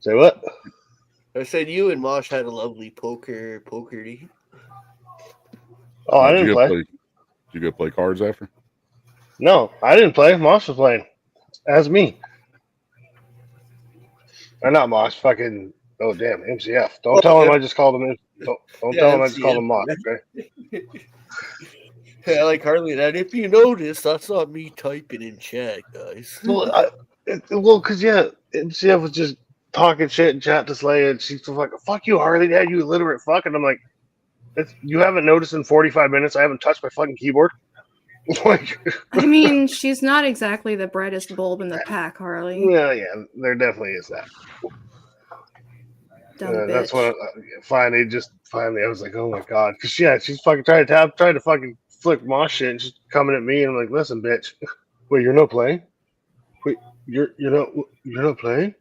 Say what? I said you and Mosh had a lovely poker date. Oh, I didn't play. Did you go play cards after? No, I didn't play. Moss was playing as me. Or not Moss, fucking. Oh damn, MCF. Don't tell him I just called him. Don't tell him I just called him Moss. Okay. Yeah, like Harley, that if you notice, that's not me typing in chat, guys. Well, because MCF was just talking shit in chat to Slay, and she's like, "Fuck you, Harley, Dad, you illiterate fuck." And I'm like, "You haven't noticed in 45 minutes I haven't touched my fucking keyboard." Like, I mean, she's not exactly the brightest bulb in the pack, Harley. well, yeah, there definitely is that. That's when finally, I was like, "Oh my god," because she's fucking trying to fucking flick Moss shit, and she's coming at me, and I'm like, "Listen, bitch, wait, you're not playing? Wait, you're not playing?"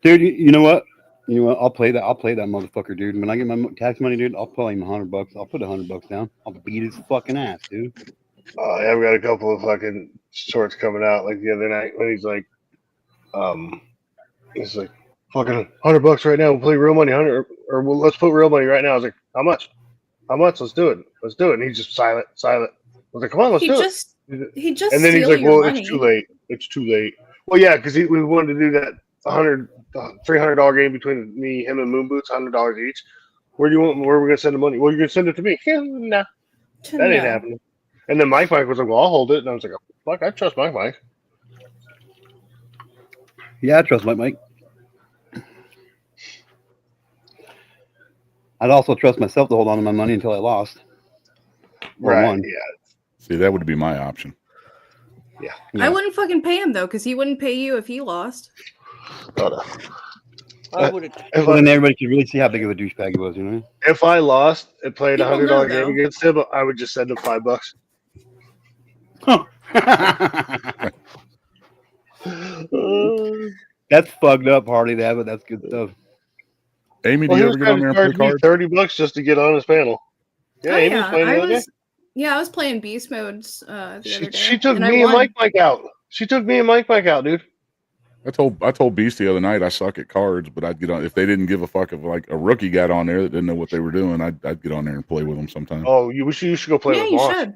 Dude, you know what? I'll play that motherfucker, dude. When I get my tax money, dude, I'll play him $100. I'll put $100 down. I'll beat his fucking ass, dude. I've got a couple of fucking shorts coming out like the other night when he's like, fucking $100 right now. We'll play real money, 100, or let's put real money right now. I was like, how much? Let's do it. And he's just silent. I was like, come on, let's do it. He just and then he's like, your well, money. It's too late. Well, yeah, because we wanted to do that $300 game between him and Moon Boots, $100 each. Where are we gonna send the money? Well, you're gonna send it to me. Nah, that ain't happening. And then Mike was like, "Well, I'll hold it," and I was like, "Fuck, I trust Mike." Yeah, I trust Mike. I'd also trust myself to hold on to my money until I lost. Or Right? won. Yeah. See, that would be my option. Yeah. I wouldn't fucking pay him though, because he wouldn't pay you if he lost. I would have. Well, then everybody could really see how big of a douchebag he was, you know? If I lost and played a People know, $100 game though. against him, I would just send him $5. That's fucked up, Harley. That, but that's good stuff. Amy, Well, do he you was ever get on trying there to and play charge me cards? $30 just to get on his panel. Yeah, Oh, Amy was yeah, playing the other day. I was playing beast modes the other day. She took and me and Mike out. She took me and Mike out, dude. I told Beast the other night I suck at cards, but I'd get on if they didn't give a fuck if like a rookie got on there that didn't know what they were doing. I'd get on there and play with them sometimes. Oh, you should go play Yeah, with you Mosh. should.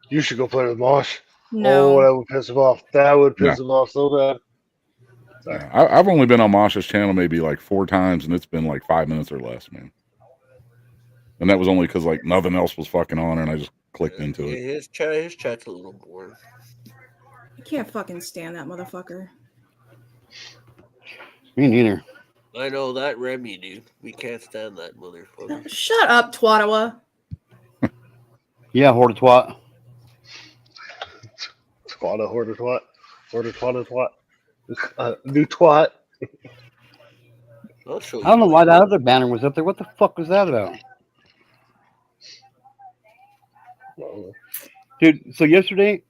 You should go play with Mosh. No. Oh, that would piss him off. That would piss him off so bad. Yeah, I've only been on Mosh's channel maybe like 4 times, and it's been like 5 minutes or less, man. And that was only because like nothing else was fucking on, and I just clicked into it. His chat's a little boring. I can't fucking stand that motherfucker. Me neither. I know that Remy, dude. We can't stand that motherfucker. Shut up, Twatawa. Yeah, horde twat. Twata, horde twat. Horde twata twat. New twat. I'll show you. I don't know why that other banner was up there. What the fuck was that about? Dude, so yesterday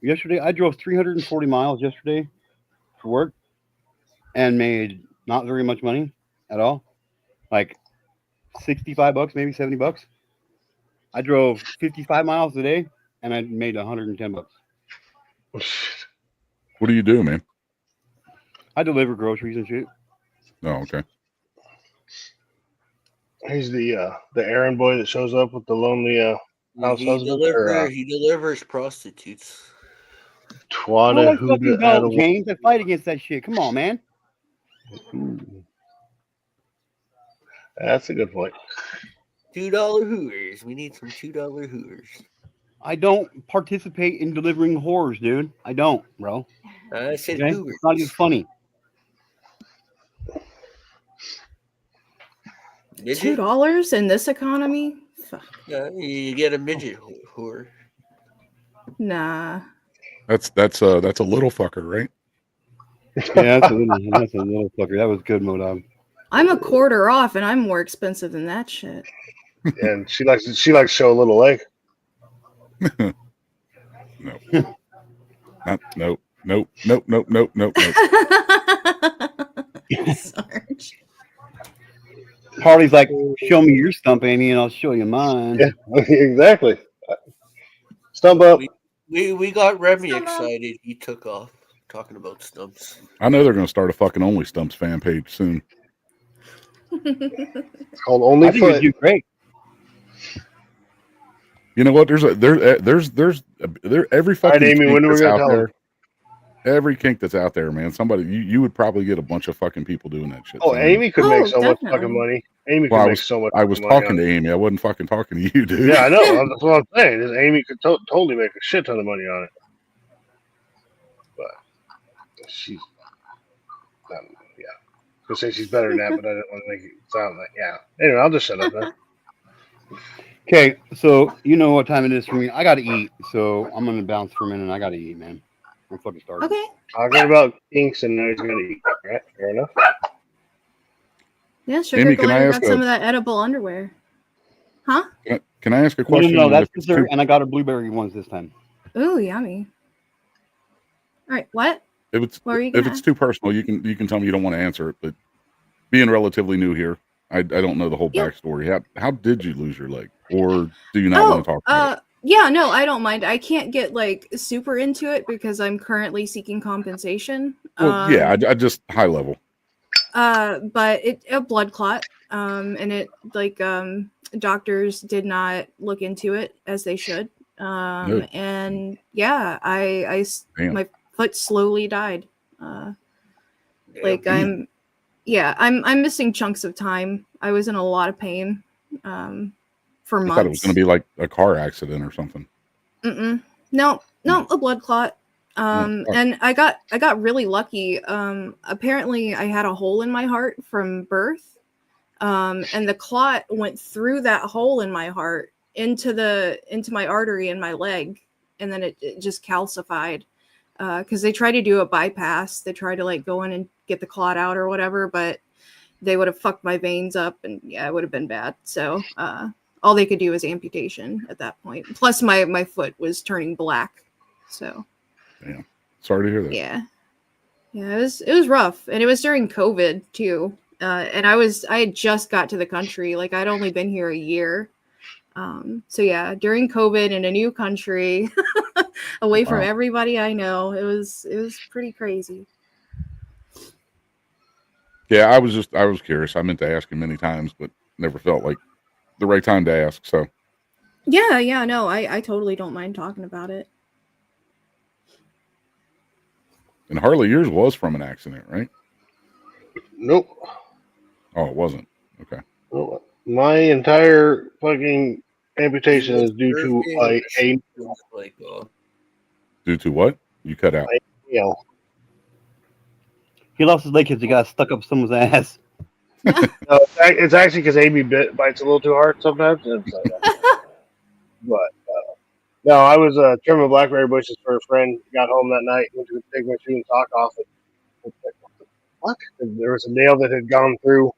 I drove 340 miles yesterday for work and made not very much money at all. Like $65, maybe $70. I drove 55 miles a day and I made $110. What do you do, man? I deliver groceries and shit. Oh, okay. He's the errand boy that shows up with the lonely house husband. He delivers prostitutes. Twata, I who fucking don't, James. I fight against that shit. Come on, man. That's a good point. $2 Hooters. We need some $2 Hooters. I don't participate in delivering whores, dude. I don't, bro. I said okay? Hooters. It's not even funny. Midget? $2 in this economy? Fuck. Yeah, you get a midget whore. Nah. That's a little fucker, right? Yeah, that's a little fucker. That was good, Modog. I'm a quarter off, and I'm more expensive than that shit. And she likes to show a little leg. Nope. Sarge. Harley's like, show me your stump, Amy, and I'll show you mine. Yeah, exactly. Stump up. We got Remy excited. He took off talking about stumps. I know they're going to start a fucking Only Stumps fan page soon. It's called Only Foot. You great. You know what? There's every fucking Amy, kink when are we that's gonna out tell there. Every kink that's out there, man. Somebody you would probably get a bunch of fucking people doing that shit. Oh, Amy could make so definitely. much fucking money. Amy could make so much. I was talking to Amy. I wasn't fucking talking to you, dude. Yeah, I know. That's what I'm saying. Is Amy could totally make a shit ton of money on it. But she's yeah. I was gonna say she's better than that, but I didn't want to make it sound like Anyway, I'll just shut up then. Okay, so you know what time it is for me. I gotta eat, so I'm gonna bounce for a minute. I gotta eat, man. I'm fucking starving. Okay. Talking about kinks and now he's gonna eat. Right? Fair enough. Yeah, Sugar Amy, can I Glider ask got some of that edible underwear. Huh? Can I ask a question? No, that's dessert, and I got a blueberry ones this time. Ooh, yummy. All right, what? If it's too personal, you can tell me you don't want to answer it. But being relatively new here, I don't know the whole backstory. How did you lose your leg, or do you not want to talk about it? Yeah, no, I don't mind. I can't get like super into it because I'm currently seeking compensation. Well, I just high level. But a blood clot. And it doctors did not look into it as they should. And yeah, I my foot slowly died. I'm missing chunks of time. I was in a lot of pain. for months. I thought it was going to be like a car accident or something. No, a blood clot. And I got really lucky. Apparently I had a hole in my heart from birth. And the clot went through that hole in my heart into my artery in my leg, and then it just calcified. Because they tried to do a bypass. They tried to like go in and get the clot out or whatever, but they would have fucked my veins up, and yeah, it would have been bad. So all they could do was amputation at that point. Plus my foot was turning black. So damn. Sorry to hear that. Yeah, it was rough, and it was during COVID too. And I had just got to the country, like I'd only been here a year. So yeah, during COVID in a new country, away from everybody I know, it was pretty crazy. Yeah, I was curious. I meant to ask him many times, but never felt like the right time to ask. So yeah, no, I totally don't mind talking about it. And Harley, yours was from an accident, right? Nope. Oh, it wasn't. Okay. Well, my entire fucking amputation is due to Due to what? You cut out. He lost his leg because he got stuck up someone's ass. No, it's actually because Amy bites a little too hard sometimes. But no, I was trimming blackberry bushes for a friend. Got home that night, went to take my shoe and sock off. And like, what the fuck? And there was a nail that had gone through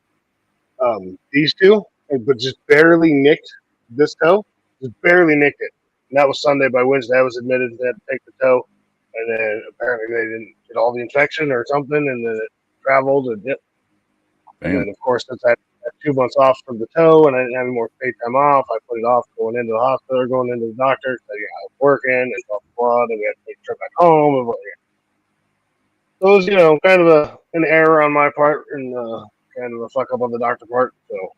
these two, but just barely nicked this toe. Just barely nicked it. And that was Sunday. By Wednesday, I was admitted. They had to take the toe, and then apparently they didn't get all the infection or something, and then it traveled. And then, of course, since I had 2 months off from the toe and I didn't have any more paid time off, I put it off going into the hospital, going into the doctor, so I was working, and blah, blah, blah. Then we had to take a trip back home. And so it was, kind of an error on my part and kind of a fuck up on the doctor part. So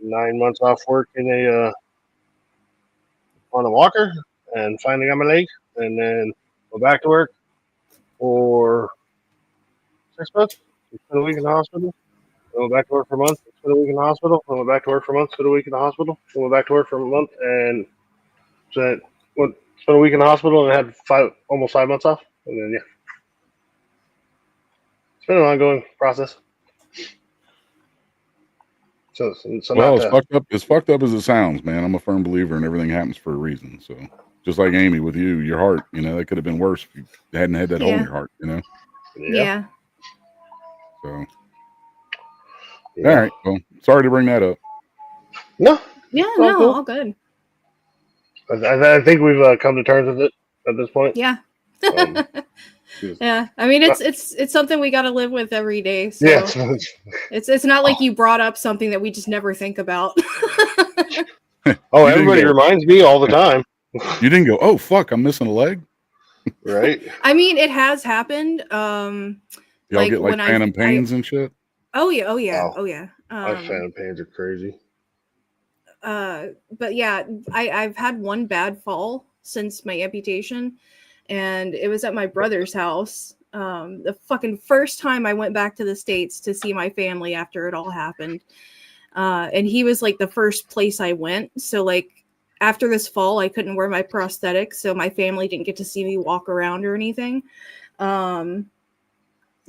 9 months off work on a walker, and finally got my leg, and then go back to work for 6 months. Spent a week in the hospital. Then went back to work for a month. Spent a week in the hospital. Then went back to work for a month. Spent a week in the hospital. Then went back to work for a month, and spent a week in the hospital and had almost 5 months off. And then it's been an ongoing process. So well, as fucked up as it sounds, man, I'm a firm believer in everything happens for a reason. So just like Amy with your heart, that could have been worse if you hadn't had that hole in your heart, Yeah. So all right. Well, sorry to bring that up. No. Yeah, no, cool. All good. I think we've come to terms with it at this point. Yeah. Yeah, I mean it's something we got to live with every day. So yeah, it's not like you brought up something that we just never think about. Everybody reminds me all the time. You didn't go, oh fuck, I'm missing a leg, right? I mean, it has happened. Y'all get like phantom pains and shit. Oh yeah. My phantom pains are crazy. But yeah, I've had one bad fall since my amputation. And it was at my brother's house. The fucking first time I went back to the States to see my family after it all happened. And he was like the first place I went. So like after this fall, I couldn't wear my prosthetics. So my family didn't get to see me walk around or anything. So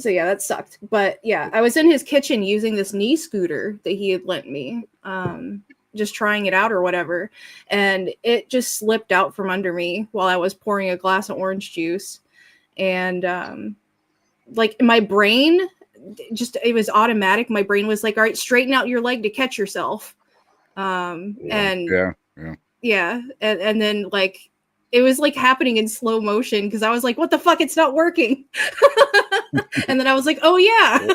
yeah, that sucked. But yeah, I was in his kitchen using this knee scooter that he had lent me. Just trying it out or whatever, and it just slipped out from under me while I was pouring a glass of orange juice, and like my brain it was automatic. My brain was like, all right, straighten out your leg to catch yourself. And then like it was like happening in slow motion because I was like, what the fuck, it's not working. And then I was like, oh yeah.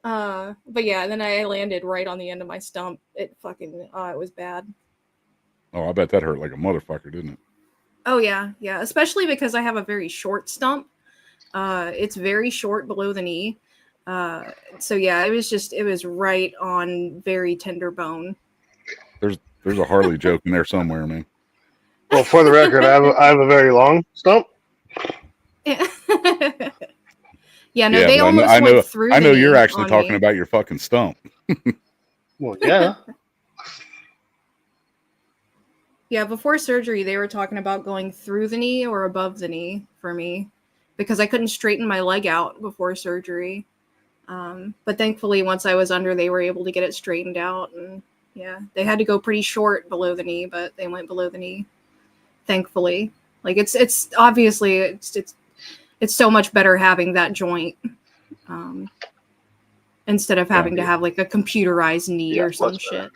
But yeah, then I landed right on the end of my stump. It was bad. Oh, I bet that hurt like a motherfucker, didn't it? Oh yeah, especially because I have a very short stump. It's very short below the knee. So yeah, it was right on very tender bone. There's a Harley joke in there somewhere, man. Well, for the record, I have a very long stump. Yeah, no, Yeah, they but almost went through. I know you're knee actually on talking me. about your fucking stump. Well, yeah. Yeah, before surgery, they were talking about going through the knee or above the knee for me because I couldn't straighten my leg out before surgery. But thankfully, once I was under, they were able to get it straightened out. And yeah, they had to go pretty short below the knee, but they went below the knee. Thankfully, like it's obviously it's so much better having that joint instead of having to have like a computerized knee or some shit.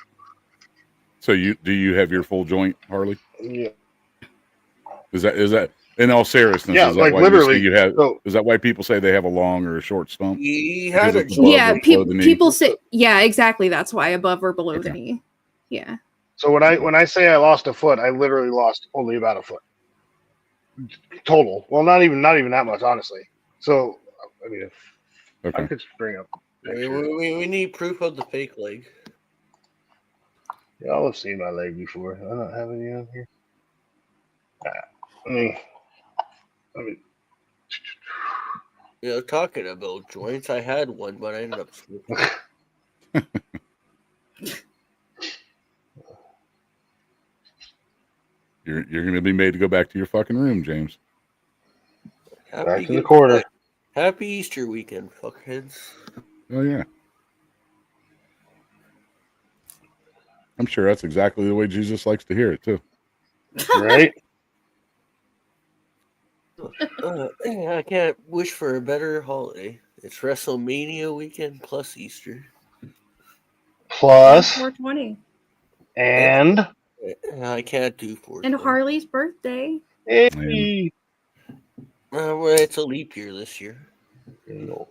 So do you have your full joint, Harley? Yeah. Is that in all seriousness? Yeah, Is that like why literally. you have? So, Is that why people say they have a long or a short stump? He Because had a it's above Yeah, or below the knee. people say yeah, exactly. That's why above or below the Okay. knee. Yeah. so when I say I lost a foot, I literally lost only about a foot total. Well, not even that much, honestly. So I mean, if I Okay. could just bring up pictures. We need proof of the fake leg. Y'all have seen my leg before. I don't have any on here. I mean, You know, talking about joints, I had one, but I ended up slipping. You're going to be made to go back to your fucking room, James. back to the quarter. Happy Easter weekend, fuckheads. Oh yeah. I'm sure that's exactly the way Jesus likes to hear it too. Right? I can't wish for a better holiday. It's WrestleMania weekend plus Easter. Plus 420. and I can't do 420. And Harley's birthday. hey. Well, it's a leap year this year. No.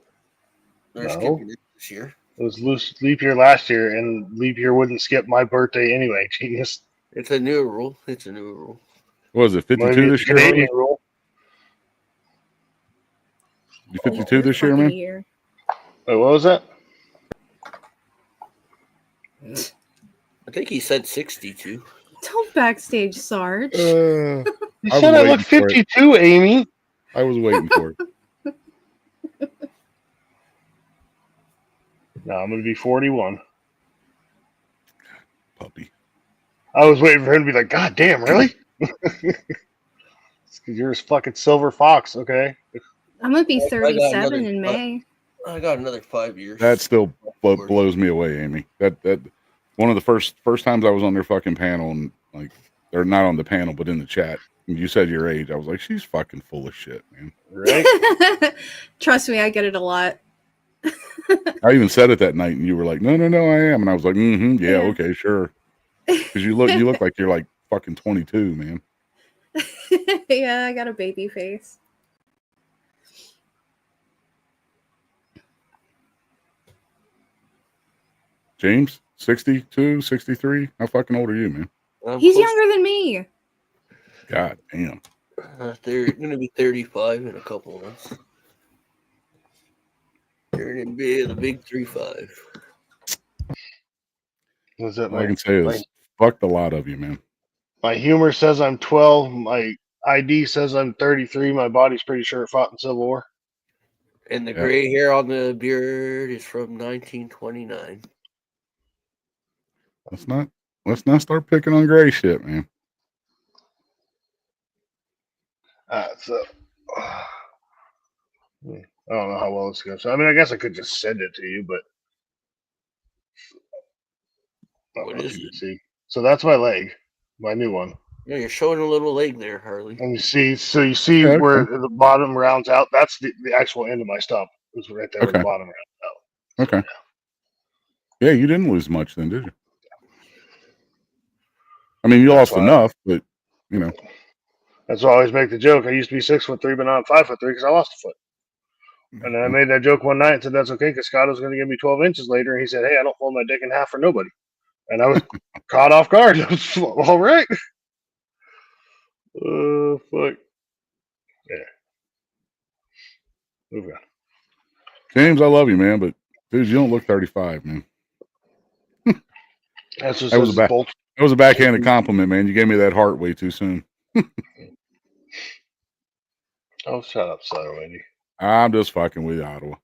They're skipping it this year. It was loose leap year last year, and leap year wouldn't skip my birthday anyway. Genius. It's a new rule. What was it, 52 this year, Canadian Harley? rule. You 52 this year, man? Year. Wait, what was that? I think he said 62. Don't backstage, Sarge. You said I look 52, Amy. I was waiting for it. No, I'm gonna be 41. Puppy. I was waiting for him to be like, God damn, really? Because you're a fucking silver fox, okay? I'm gonna be 37 in May. I got another 5 years. That still blows me away, Amy. That one of the first times I was on their fucking panel, and like they're not on the panel but in the chat. And you said your age. I was like, she's fucking full of shit, man. Right? Trust me, I get it a lot. I even said it that night, and you were like, no, I am. And I was like, yeah, okay, sure. Because you look like you're like fucking 22, man. Yeah, I got a baby face. James, 62, 63? How fucking old are you, man? He's younger than me. God damn. They're going to be 35 in a couple of months. They're going to be the big 3-5. What's that? All I can say is, fuck the lot of you, man. My humor says I'm 12. My ID says I'm 33. My body's pretty sure it fought in Civil War. And the gray hair on the beard is from 1929. Let's not start picking on gray shit, man. I don't know how well it's going. So I mean, I guess I could just send it to you, but What is it? See, so that's my leg, my new one. Yeah, you're showing a little leg there, Harley. And you see where the bottom rounds out. That's the actual end of my stump. It's right there where the bottom rounds out. Okay. Yeah, you didn't lose much then, did you? I mean, you lost enough, but you know. That's why I always make the joke. I used to be 6'3", but now I'm 5'3" because I lost a foot. And then I made that joke one night and said that's okay because Scott was going to give me 12 inches later. And he said, "Hey, I don't fold my dick in half for nobody." And I was caught off guard. I was all right. Fuck. Yeah. Move on. James, I love you, man, but dude, you don't look 35, man. That's just that was a backhanded compliment, man. You gave me that heart way too soon. Oh, shut up, son, Wendy. I'm just fucking with you, Ottawa.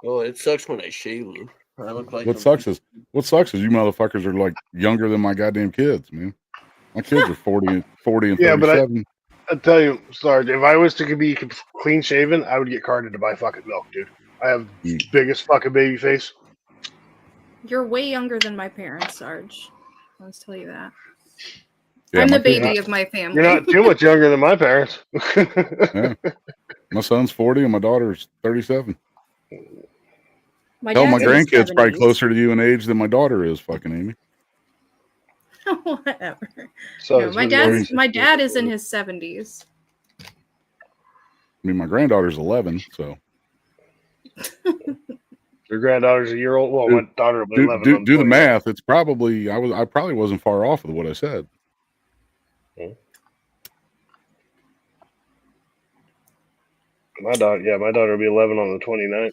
Oh, it sucks when I shave them. I look like What sucks is you motherfuckers are like younger than my goddamn kids, man. My kids are 40 and Yeah, but 37. I tell you, Sarge, if I was to be clean shaven, I would get carded to buy fucking milk, dude. I have biggest fucking baby face. You're way younger than my parents, Sarge. Let's tell you that. Yeah, I'm the my kids baby are- of my family. You're not too much younger than my parents. Yeah. My son's 40 and my daughter's 37. My Hell, my dad's in his grandkid's probably 70s. closer to you in age than my daughter is, fucking Amy. Whatever. So No, my dad is in his 70s. I mean, my granddaughter's 11, so. Your granddaughter's a year old. Well, my daughter will be 11. Do the math. It's probably I probably wasn't far off with what I said. My daughter will be 11 on the 29th.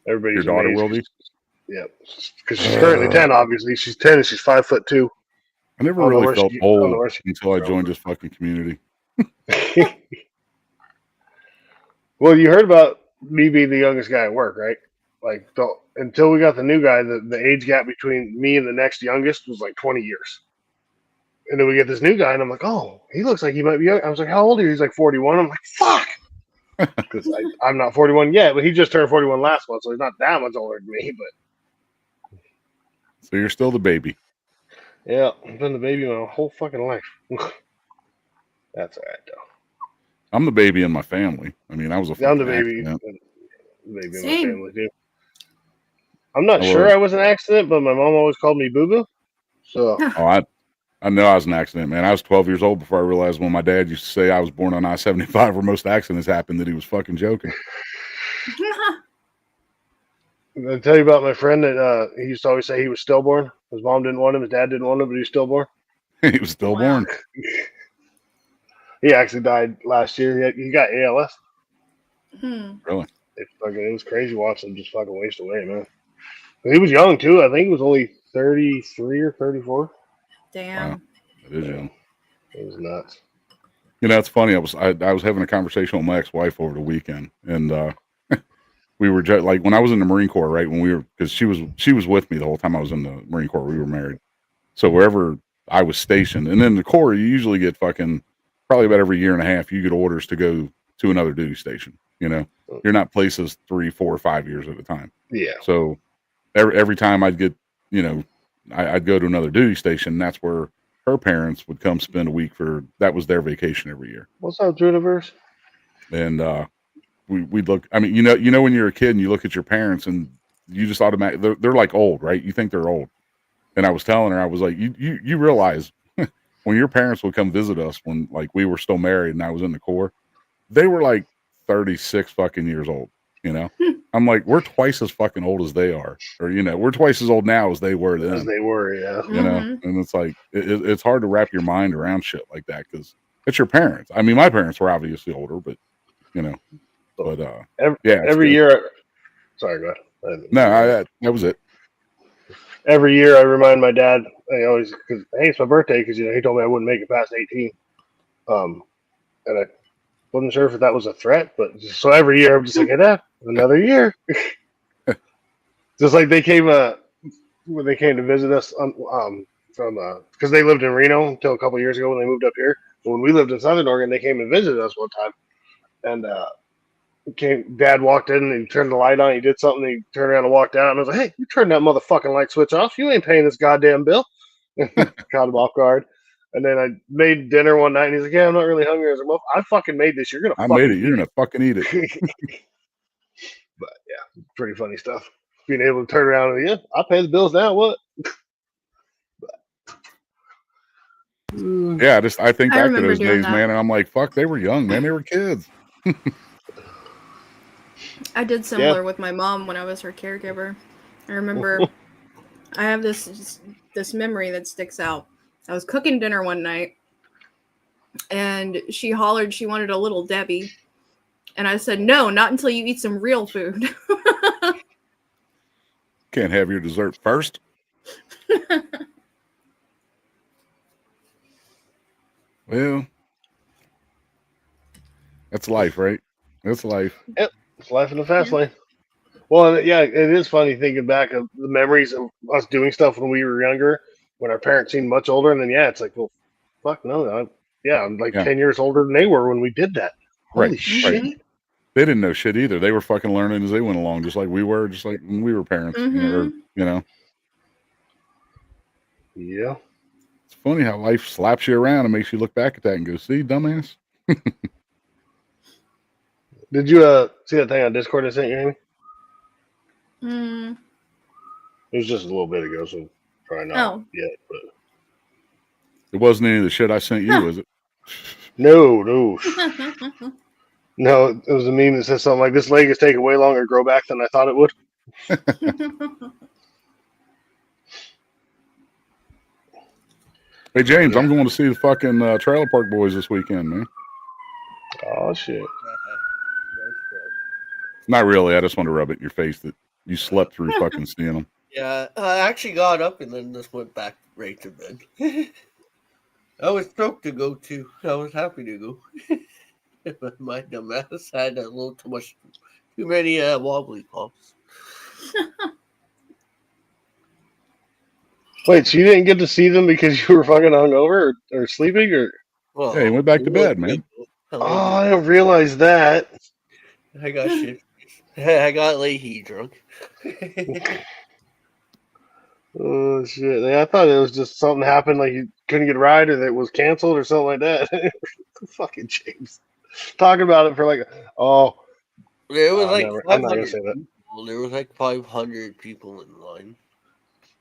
Everybody's Your daughter amazed. will be? Yeah, because she's currently 10. Obviously, she's 10 and she's 5'2". I never really felt old until I joined this fucking community. Well, you heard about me being the youngest guy at work, right? Like, until we got the new guy, the age gap between me and the next youngest was like 20 years. And then we get this new guy, and I'm like, oh, he looks like he might be young. I was like, how old are you? He's like 41. I'm like, fuck. Because I'm not 41 yet, but he just turned 41 last month, so he's not that much older than me. But So you're still the baby. yeah, I've been the baby my whole fucking life. That's all right, though. I'm the baby in my family. I mean, I was a fucking I'm the baby. accident. Baby in my family too. I'm not sure was. I was an accident, but my mom always called me Boo Boo. So I know I was an accident, man. I was 12 years old before I realized when my dad used to say I was born on I-75 where most accidents happen that he was fucking joking. I'll tell you about my friend that he used to always say he was stillborn. His mom didn't want him, his dad didn't want him, but he was stillborn. He was stillborn. He actually died last year. He got ALS. Really? It was crazy watching him just fucking waste away, man. He was young too. I think he was only 33 or 34. Damn. Wow. That is young. It was nuts. You know, it's funny. I was having a conversation with my ex-wife over the weekend, and we were like when I was in the Marine Corps, right? When we were, because she was with me the whole time I was in the Marine Corps. We were married, so wherever I was stationed, and in the Corps, you usually get fucking probably about every year and a half, you get orders to go to another duty station. You know, you're not places 3, 4, or 5 years at a time. Yeah. So every time I'd get, you know, I'd go to another duty station. And that's where her parents would come spend a week that was their vacation every year. What's up, Juniverse? And we'd look. I mean, you know, when you're a kid and you look at your parents and you just automatically they're like old, right? You think they're old. And I was telling her, I was like, you realize when your parents would come visit us when like we were still married and I was in the Corps, they were like 36 fucking years old. You know, I'm like, we're twice as fucking old as they are, or you know, we're twice as old now as they were then. As they were, yeah. You know, and it's like it's hard to wrap your mind around shit like that because it's your parents. I mean, my parents were obviously older, but you know, but every year. Sorry, go ahead. No, that was it. Every year, I remind my dad. I always, because hey, it's my birthday. Because he told me I wouldn't make it past 18. And I wasn't sure if that was a threat, but so every year I'm just like, hey, Dad, another year. Just like they came when they came to visit us from because they lived in Reno until a couple years ago when they moved up here. But when we lived in Southern Oregon, they came and visited us one time, and Dad walked in and he turned the light on. He did something. He turned around and walked out, and I was like, "Hey, you turned that motherfucking light switch off. You ain't paying this goddamn bill." Caught him off guard. And then I made dinner one night, and he's like, "Yeah, I'm not really hungry." I was like, "Well, I fucking made this. You're gonna." You're gonna fucking eat it. But yeah, pretty funny stuff. Being able to turn around and I pay the bills now. What? Yeah, I think back to those days, that. man, and I'm like, fuck, they were young, man. They were kids. I did similar with my mom when I was her caregiver. I remember I have this memory that sticks out. I was cooking dinner one night and she hollered she wanted a little Debbie. And I said, no, not until you eat some real food. Can't have your dessert first. Well, that's life, right? It's life. Yep, it's life in the fast lane. Well, and yeah, it is funny thinking back of the memories of us doing stuff when we were younger, when our parents seemed much older, and then yeah, it's like, well, fuck no, I'm like 10 years older than they were when we did that. Holy shit! Right. They didn't know shit either. They were fucking learning as they went along, just like we were, just like when we were parents. You know. Yeah. It's funny how life slaps you around and makes you look back at that and go, "See, dumbass." Did you see that thing on Discord I sent you, Amy? It was just a little bit ago, so probably not yet. But it wasn't any of the shit I sent you, was it? No. No, it was a meme that says something like, "This leg is taking way longer to grow back than I thought it would." Hey James, I'm going to see the fucking Trailer Park Boys this weekend, man. Oh shit! Not really. I just want to rub it in your face that you slept through fucking seeing them. Yeah, I actually got up and then just went back right to bed. I was stoked to go too. I was happy to go. But my dumbass had a little too many wobbly pops. Wait, so you didn't get to see them because you were fucking hungover or sleeping, or? Well, hey, went back to bed, man. Oh, I didn't realize that. I got shit. I got Leahy drunk. Oh shit! I thought it was just something happened, like you couldn't get a ride, or that it was canceled, or something like that. Fucking James, talking about it for like, It was like I'm not gonna say that. People. There was like 500 people in line.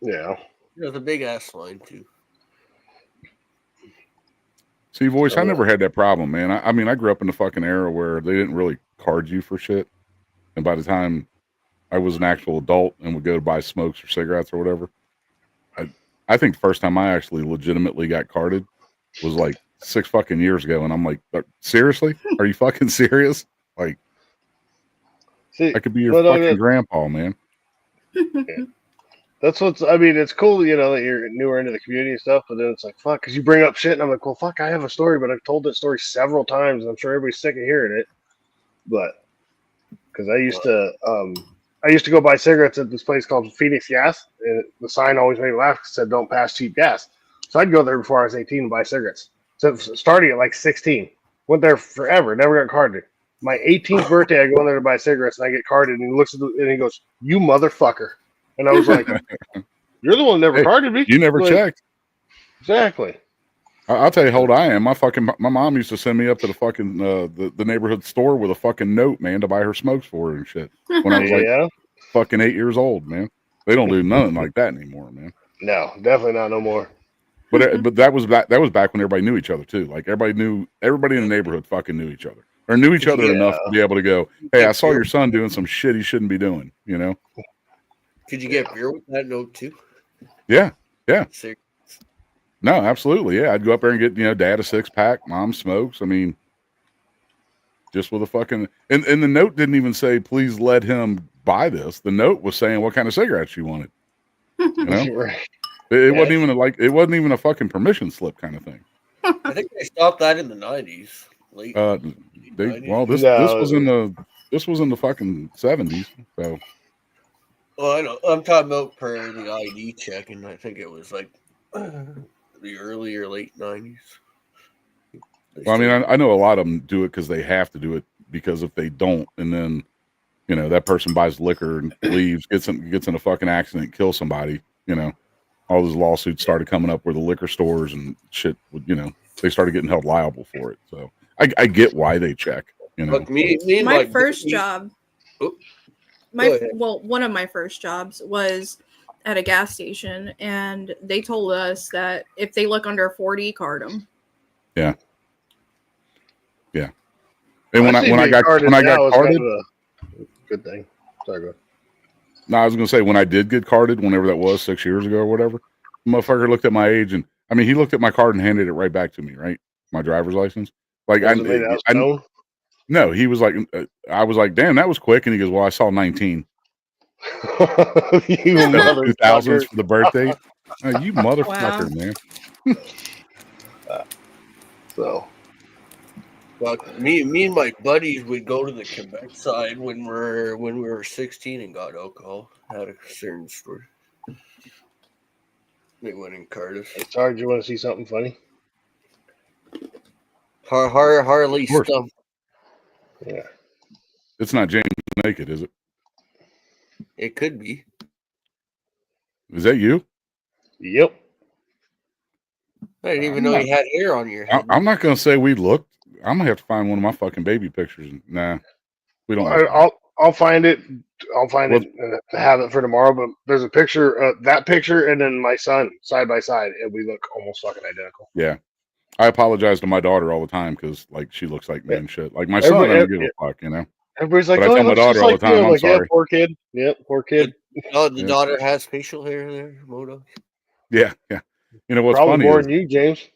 Yeah, it was a big ass line too. See, voice, I never had that problem, man. I mean, I grew up in the fucking era where they didn't really card you for shit, and by the time I was an actual adult and would go to buy smokes or cigarettes or whatever, I think the first time I actually legitimately got carded was like 6 fucking years ago, and I'm like, seriously? Are you fucking serious? Like, see, I could be your fucking grandpa, man. Yeah. That's it's cool, that you're newer into the community and stuff, but then it's like, fuck, because you bring up shit, and I'm like, well, fuck, I have a story, but I've told that story several times, and I'm sure everybody's sick of hearing it. But, because I used to go buy cigarettes at this place called Phoenix Gas, and the sign always made me laugh because it said, don't pass cheap gas. So I'd go there before I was 18 and buy cigarettes. So starting at like 16. Went there forever, never got carded. My 18th birthday, I go in there to buy cigarettes, and I get carded, and he looks at and he goes, "You motherfucker." And I was like, "You're the one that never carded me. You never checked." Exactly. I'll tell you how old I am. My mom used to send me up to the fucking the neighborhood store with a fucking note, man, to buy her smokes for her and shit. When I was like fucking 8 years old, man. They don't do nothing like that anymore, man. No, definitely not no more. But that was back when everybody knew each other too. Like everybody in the neighborhood fucking knew each other. Or knew each other enough to be able to go, "Hey, I saw your son doing some shit he shouldn't be doing," you know? Could you get beer with that note too? Yeah. Serious? No, absolutely. Yeah, I'd go up there and get, dad a 6-pack, mom smokes. I mean, just with a fucking and the note didn't even say, "Please let him buy this." The note was saying what kind of cigarettes you wanted. You know? Right. It wasn't even a fucking permission slip kind of thing. I think they stopped that in the 90s. This was in the fucking 70s. So. Well, I know. I'm talking about per the ID check, and I think it was like the early or late 90s. Well, I mean, I know a lot of them do it because they have to do it, because if they don't, and then that person buys liquor and leaves, gets in a fucking accident, kills somebody, all those lawsuits started coming up where the liquor stores and shit would, they started getting held liable for it. So I get why they check. Look, my first job. One of my first jobs was at a gas station, and they told us that if they look under 40, card them. Yeah. And when I got carded, good thing. Sorry, go ahead. No, I was gonna say, when I did get carded, whenever that was, 6 years ago or whatever, the motherfucker looked at my age, and I mean, he looked at my card and handed it right back to me, right? My driver's license. Like no, he was like, I was like, damn, that was quick, and he goes, well, I saw 19. You 2000s for the birthday. You motherfucker, man. So Well, me and my buddies would go to the Quebec side when we were 16 and got alcohol at a certain store. They went in Cardiff. Hey, Sarge, you want to see something funny? Harley Of course. Stump. Yeah. It's not James naked, is it? It could be. Is that you? Yep. I didn't even know you had hair on your head. I'm not going to say we looked. I'm going to have to find one of my fucking baby pictures. Nah, we don't. Look I'll find it. I'll find it and have it for tomorrow. But there's a picture, that picture, and then my son side by side, and we look almost fucking identical. Yeah. I apologize to my daughter all the time because, like, she looks like me and shit. Like, my son, I don't give a fuck, you know? Everybody's like, but I tell my daughter all the time, I'm like, sorry. Yeah, poor kid. Yep, poor kid. The daughter has facial hair there, Moto. Yeah, yeah. You know what's Probably funny more is than you, James.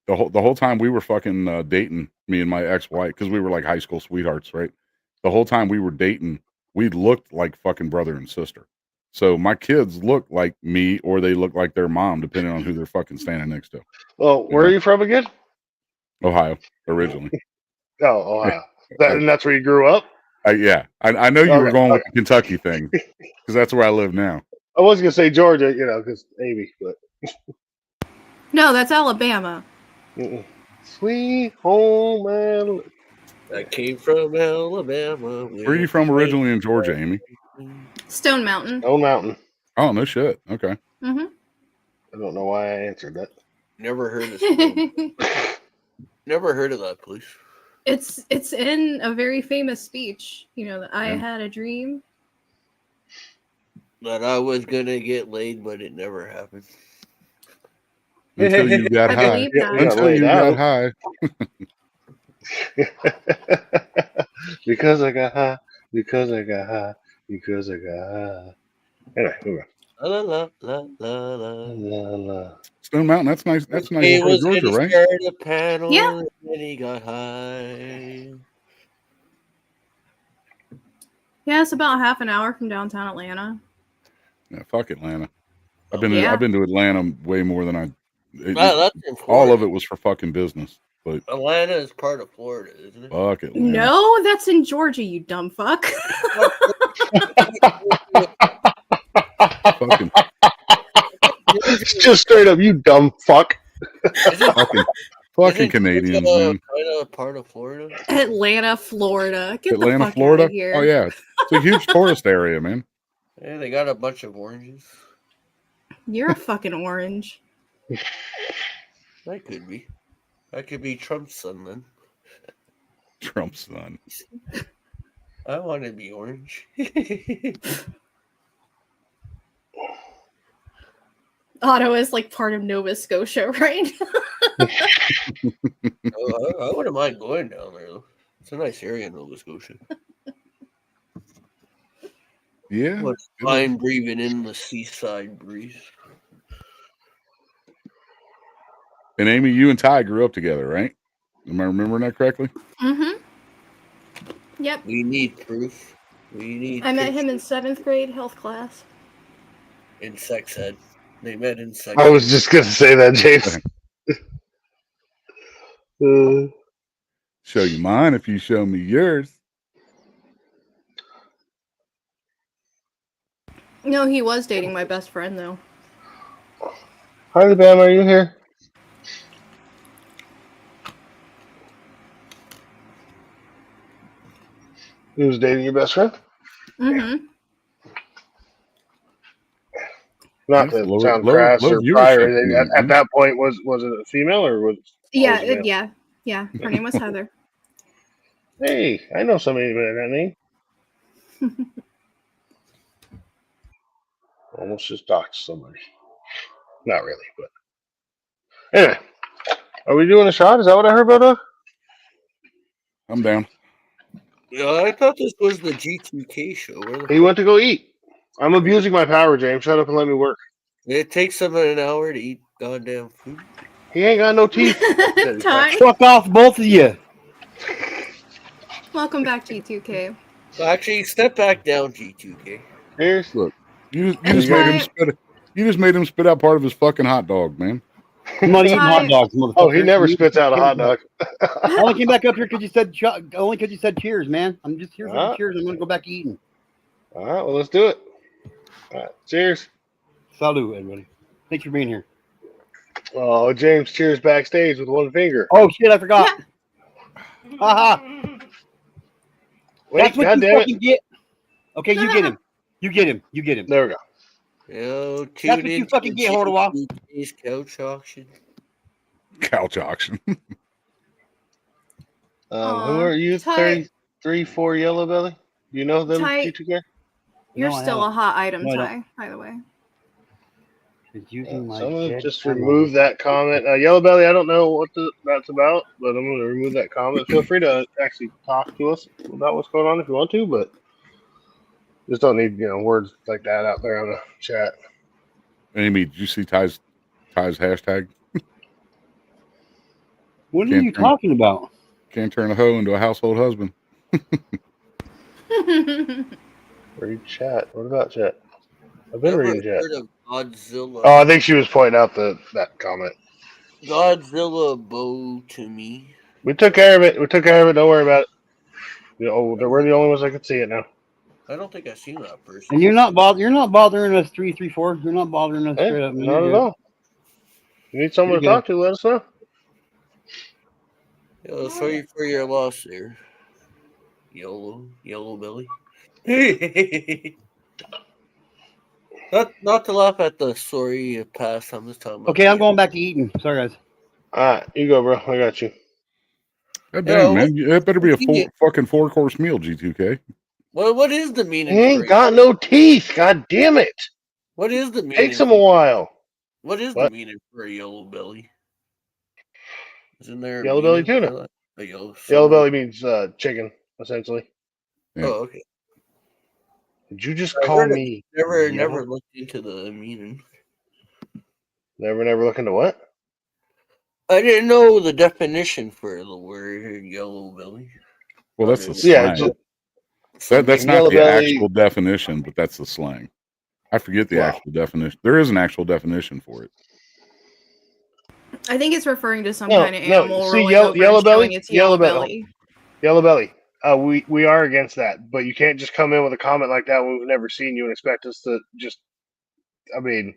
the whole time we were fucking dating, me and my ex-wife, because we were like high school sweethearts, right? The whole time we were dating, we looked like fucking brother and sister. So my kids look like me, or they look like their mom, depending on who they're fucking standing next to. Well, where are you from again? Ohio, originally. Oh, Ohio. And that's where you grew up? Yeah. I know you were going with the Kentucky thing, because that's where I live now. I was going to say Georgia, because maybe, but. No, that's Alabama. Sweet home Alabama. I came from Alabama. Where are you from originally in Georgia, Amy? Stone Mountain. Stone Mountain. Oh, no shit. Okay. Mm-hmm. I don't know why I answered that. Never heard of this. Never heard of that place. It's in a very famous speech. That I had a dream that I was gonna get laid, but it never happened. Until you got high. Until you got high. Because I got high. Because I got high. Because I got high. Anyway, move on. La la la la la la la. Stone Mountain. That's nice. That's nice. He was Georgia, right? A panel, yeah. And he got high. Yeah, it's about half an hour from downtown Atlanta. Yeah, fuck Atlanta. I've been to Atlanta way more than that's all of it was for fucking business. But Atlanta is part of Florida, isn't it? Fuck Atlanta. No, that's in Georgia, you dumb fuck. Fucking. Just straight up, you dumb fuck. Fucking Canadians, man. Kind of part of Florida. Atlanta, Florida. Get Atlanta, the fuck Florida. out of here. Oh yeah, it's a huge tourist area, man. Yeah, they got a bunch of oranges. You're a fucking orange. That could be. That could be Trump's son then. Trump's son. I want to be orange. Ottawa is like part of Nova Scotia, right? I wouldn't mind going down there though. It's a nice area in Nova Scotia. Yeah. I'm breathing in the seaside breeze. And Amy, you and Ty grew up together, right? Am I remembering that correctly? Mm-hmm. Yep. We need proof. I met him in 7th grade health class. In sex ed. They met in sex ed. I was just going to say that, James. Show you mine if you show me yours. No, he was dating my best friend, though. Hi, Bam, are you here? He was dating your best friend? Mm-hmm. Not to sound crass or prior. At that point, was it a female or was? Yeah. Her name was Heather. Hey, I know somebody by that name. Almost just doxed somebody. Not really, but anyway. Are we doing a shot? Is that what I heard, brother? I'm down. Yeah, I thought this was the G2K show. He went to go eat. I'm abusing my power, James. Shut up and let me work. It takes him an hour to eat goddamn food. He ain't got no teeth. Fuck off, both of you. Welcome back, G2K. Actually, step back down, G2K. Here's look. You just made him spit. You just made him spit out part of his fucking hot dog, man. I'm not eating hot dogs, motherfucker. Oh, he never spits out a hot dog. I only came back up here because you said cheers, man. I'm just here for the cheers. I'm gonna go back eating. All right, well, let's do it. All right, cheers. Salut, everybody. Thanks for being here. Oh, James cheers backstage with one finger. Oh shit, I forgot. Haha. Wait, That's what God you damn fucking get. Okay, you get him. You get him. You get him. There we go. Yo, That's what you fucking get, Hortowa. Couch auction. Couch auction. Who are you? 33-4 Yellow Belly? You know them Ty, two guys? you're No, I still a haven't. hot item, No, I Ty, by the way. Someone just remove that comment. Yellow Belly, I don't know what that's about, but I'm going to remove that comment. Feel free to actually talk to us about what's going on if you want to, but just don't need words like that out there on the chat. Amy, did you see Ty's hashtag? What are you talking about? Can't turn a hoe into a household husband. Read chat. What about chat? I've been reading chat. Heard of Godzilla? Oh, I think she was pointing out that comment. Godzilla bow to me. We took care of it. Don't worry about it. We're the only ones that can see it now. I don't think I've seen that person. And you're not bothering us 334. You're not bothering us straight up. Not at all. You need someone to talk to, let us know. Yo, sorry for your loss there. Yellow Belly. Not to laugh at the story of past. I'm just talking about. Okay, I'm going back to eating. Sorry, guys. All right, you go, bro. I got you. God damn, man. It better be a fucking 4-course meal, G2K. Well, what is the meaning? He ain't got no teeth. God damn it. What is the meaning? Takes him a while. What is the meaning for a yellow belly? Isn't there yellow belly tuna? Yellow belly means chicken, essentially. Yeah. Oh, okay. Did you just call me? Never looked into the meaning. Never look into what? I didn't know the definition for the word yellow belly. Well, that's the slang. That's not the actual definition, but that's the slang. I forget the actual definition. There is an actual definition for it. I think it's referring to some kind of animal. See, yellow belly. Yellow belly. We are against that, but you can't just come in with a comment like that when we've never seen you and expect us to just. I mean,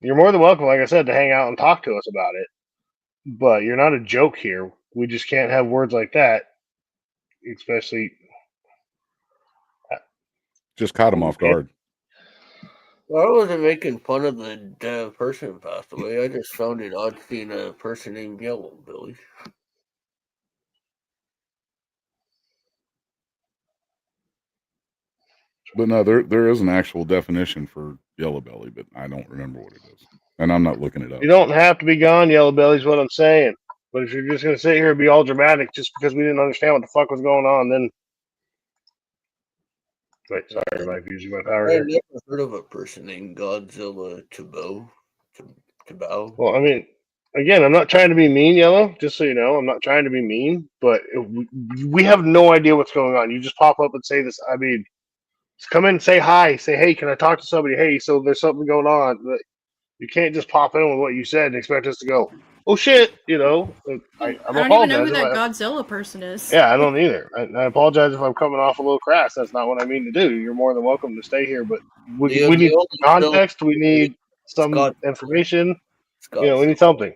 you're more than welcome, like I said, to hang out and talk to us about it. But you're not a joke here. We just can't have words like that, especially. Just caught him off guard. Well, I wasn't making fun of the person who passed away. I just found it odd seeing a person named Yellow Billy. But no, there is an actual definition for yellow belly, but I don't remember what it is. And I'm not looking it up. You don't have to be gone, yellow belly, is what I'm saying. But if you're just going to sit here and be all dramatic just because we didn't understand what the fuck was going on, then. Wait, sorry, am I using my power here? I've never heard of a person named Godzilla Taboo. Well, I mean, again, I'm not trying to be mean, Yellow, just so you know. I'm not trying to be mean, but we have no idea what's going on. You just pop up and say this. I mean, just come in and say hi. Say, hey, can I talk to somebody? Hey, so there's something going on. But you can't just pop in with what you said and expect us to go, oh, shit, I'm I don't even know who that Godzilla person is. Yeah, I don't either. I apologize if I'm coming off a little crass. That's not what I mean to do. You're more than welcome to stay here, but we need context. We need some information. We need something.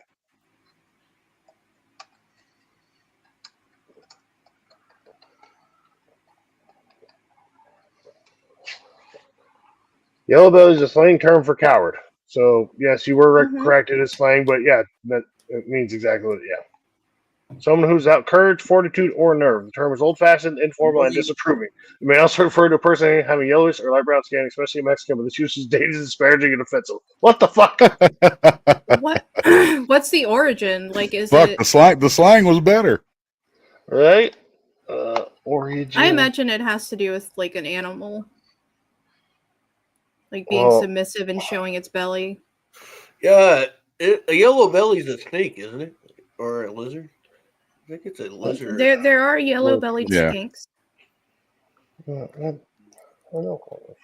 Yellow belly is a slang term for coward. So, yes, you were correct. It is slang, but yeah, that it means exactly what, Someone who's out courage, fortitude, or nerve. The term is old-fashioned, informal, and disapproving. It may also refer to a person having yellowish or light brown skin, especially a Mexican, but this use is dated, disparaging, and offensive. What the fuck? What? What's the origin? Like, is fuck, it the slang was better, right? Origin. I imagine it has to do with like an animal, like being submissive and showing its belly. Yeah, a yellow belly is a snake, isn't it, or a lizard? I think it's a lizard. There are yellow-bellied skinks.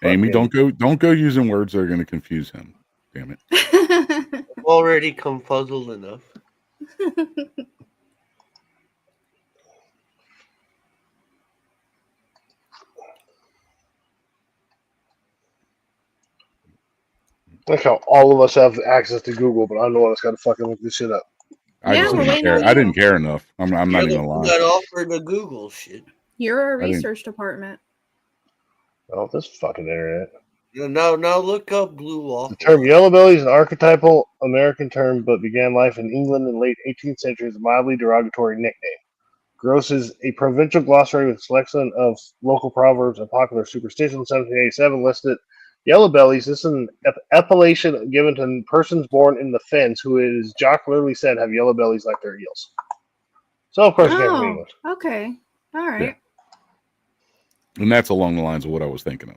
Amy, don't go using words that are going to confuse him. Damn it. already confuzzled enough. Like how all of us have access to Google, but I'm the one that's got to fucking look this shit up. I Yeah, just we're didn't waiting care. on I you. didn't care enough. I'm not You're even the gonna one lie. that offered the Google shit. You're a I didn't- research department. Oh, this fucking internet. Now look up blue The waffle. term yellow belly is an archetypal American term, but began life in England in the late 18th century as a mildly derogatory nickname. Gross is a provincial glossary with selection of local proverbs and popular superstitions. 1787 listed yellow bellies. This is an appellation given to persons born in the fens who, it is jocularly said, have yellow bellies like their eels. So, of course, it came from Oh, England. okay. All right. And that's along the lines of what I was thinking of.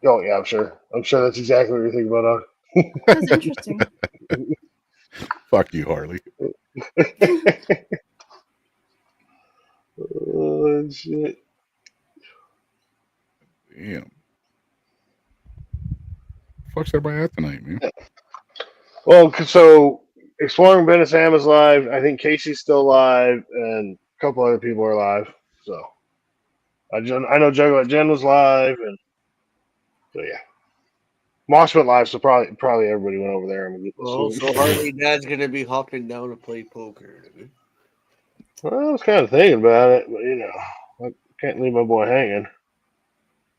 Oh, yeah, I'm sure. I'm sure that's exactly what you're thinking about, That's interesting. Fuck you, Harley. Oh, shit. Damn. Fuck's everybody at tonight, man? Well, so Exploring Ben and Sam is live. I think Casey's still live, and a couple other people are live. So I know Juggler Jen was live, and so yeah, Mosh went live. So probably everybody went over there. And Oh, so Harley Dad's gonna be hopping down to play poker. Well, I was kind of thinking about it, but I can't leave my boy hanging.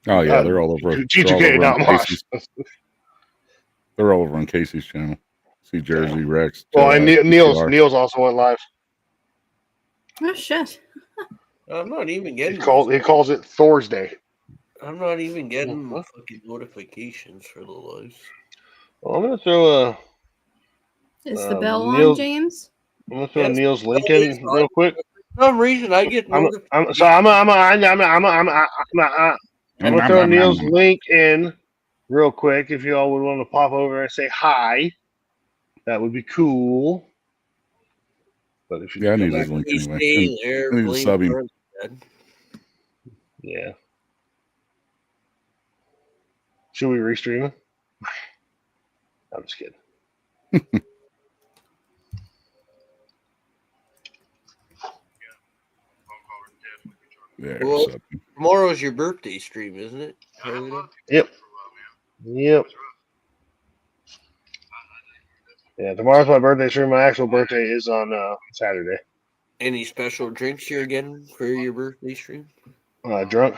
Oh yeah, they're all over. G2K, not Mosh. They're all over on Casey's channel. See Jersey Rex. Well, and PCR. Neil's also went live. Oh shit. I'm not even getting. He calls it Thursday. I'm not even getting fucking notifications for the lives. Well, I'm gonna throw a. Is the bell Neil's, on, James? I'm gonna throw Neil's link in real quick. For some reason, I get notifications. I'm gonna throw Neil's link in real quick. If you all would want to pop over and say hi, that would be cool. But if you I need his link anyway. I need to sub him. Yeah. Should we restream him? I'm just kidding. Yeah. Well, tomorrow's your birthday stream, isn't it? Yep. Yeah, tomorrow's my birthday stream. My actual birthday is on Saturday. Any special drinks you're getting for your birthday stream? Drunk?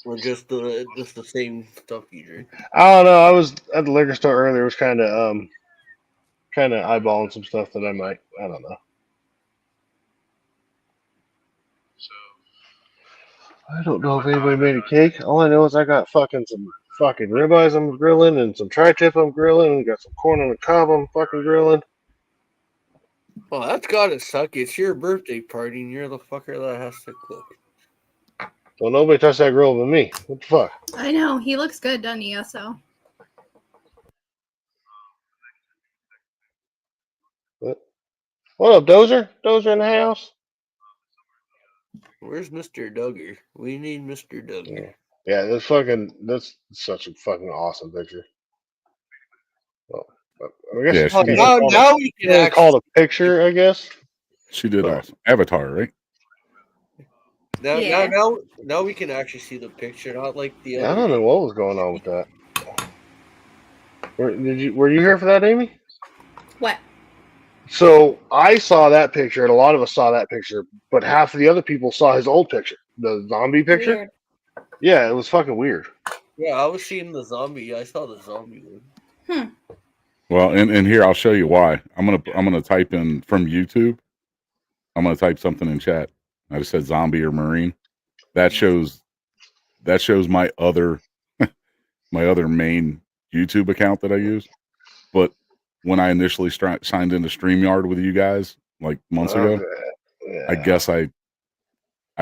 Or just the same stuff you drink? I don't know. I was at the liquor store earlier. Was kind of eyeballing some stuff that I don't know. I don't know if anybody made a cake. All I know is I got some fucking ribeyes I'm grilling and some tri-tip I'm grilling and got some corn on the cob I'm fucking grilling. Well, that's gotta suck. It's your birthday party and you're the fucker that has to cook. Well, nobody touched that grill but me. What the fuck? I know. He looks good, doesn't he, SO? What up, Dozer? Dozer in the house? Where's Mr. Duggar? We need Mr. Duggar. Yeah, that's such a fucking awesome picture. Well, I guess now we can actually call it a picture, I guess. She did awesome. Avatar, right? Now we can actually see the picture, not like the other. I don't know what was going on with that. Were you here for that, Amy? What? So I saw that picture, and a lot of us saw that picture, but half of the other people saw his old picture, the zombie picture. Weird. Yeah, it was fucking weird. Yeah, I was seeing the zombie. I saw the zombie one. Well, and here I'll show you why. I'm gonna type in from YouTube. I'm gonna type something in chat. I just said zombie or marine. That shows my other main YouTube account that I use. But when I initially signed into StreamYard with you guys like months ago, yeah. I guess I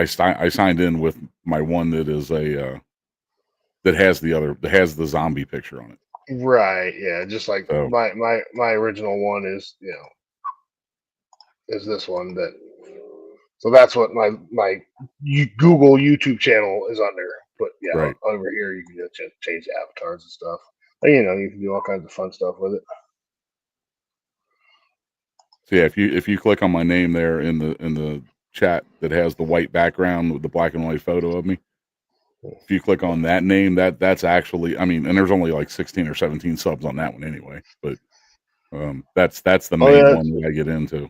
signed in with my one that is that has the zombie picture on it. Right, yeah, just like my original one is is this one so that's what my Google YouTube channel is under. But yeah, right. over here you can just change the avatars and stuff. And, you can do all kinds of fun stuff with it. So yeah, if you click on my name there in the chat that has the white background with the black and white photo of me, if you click on that name, that's actually, I mean, and there's only like 16 or 17 subs on that one anyway, but that's the main one that I get into.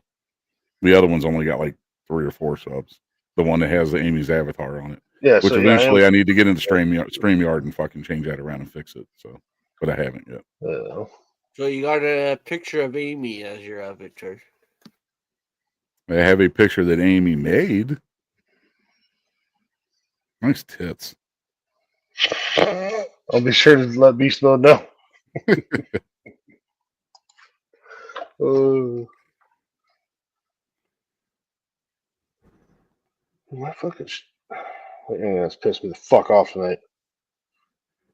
The other one's only got like 3 or 4 subs. The one that has Amy's avatar on it. Yeah, which so eventually I need to get into StreamYard and fucking change that around and fix it. So, but I haven't yet. So you got a picture of Amy as your avatar. I have a picture that Amy made. Nice tits. I'll be sure to let Beast Mode know. My fucking that's pissed me the fuck off tonight.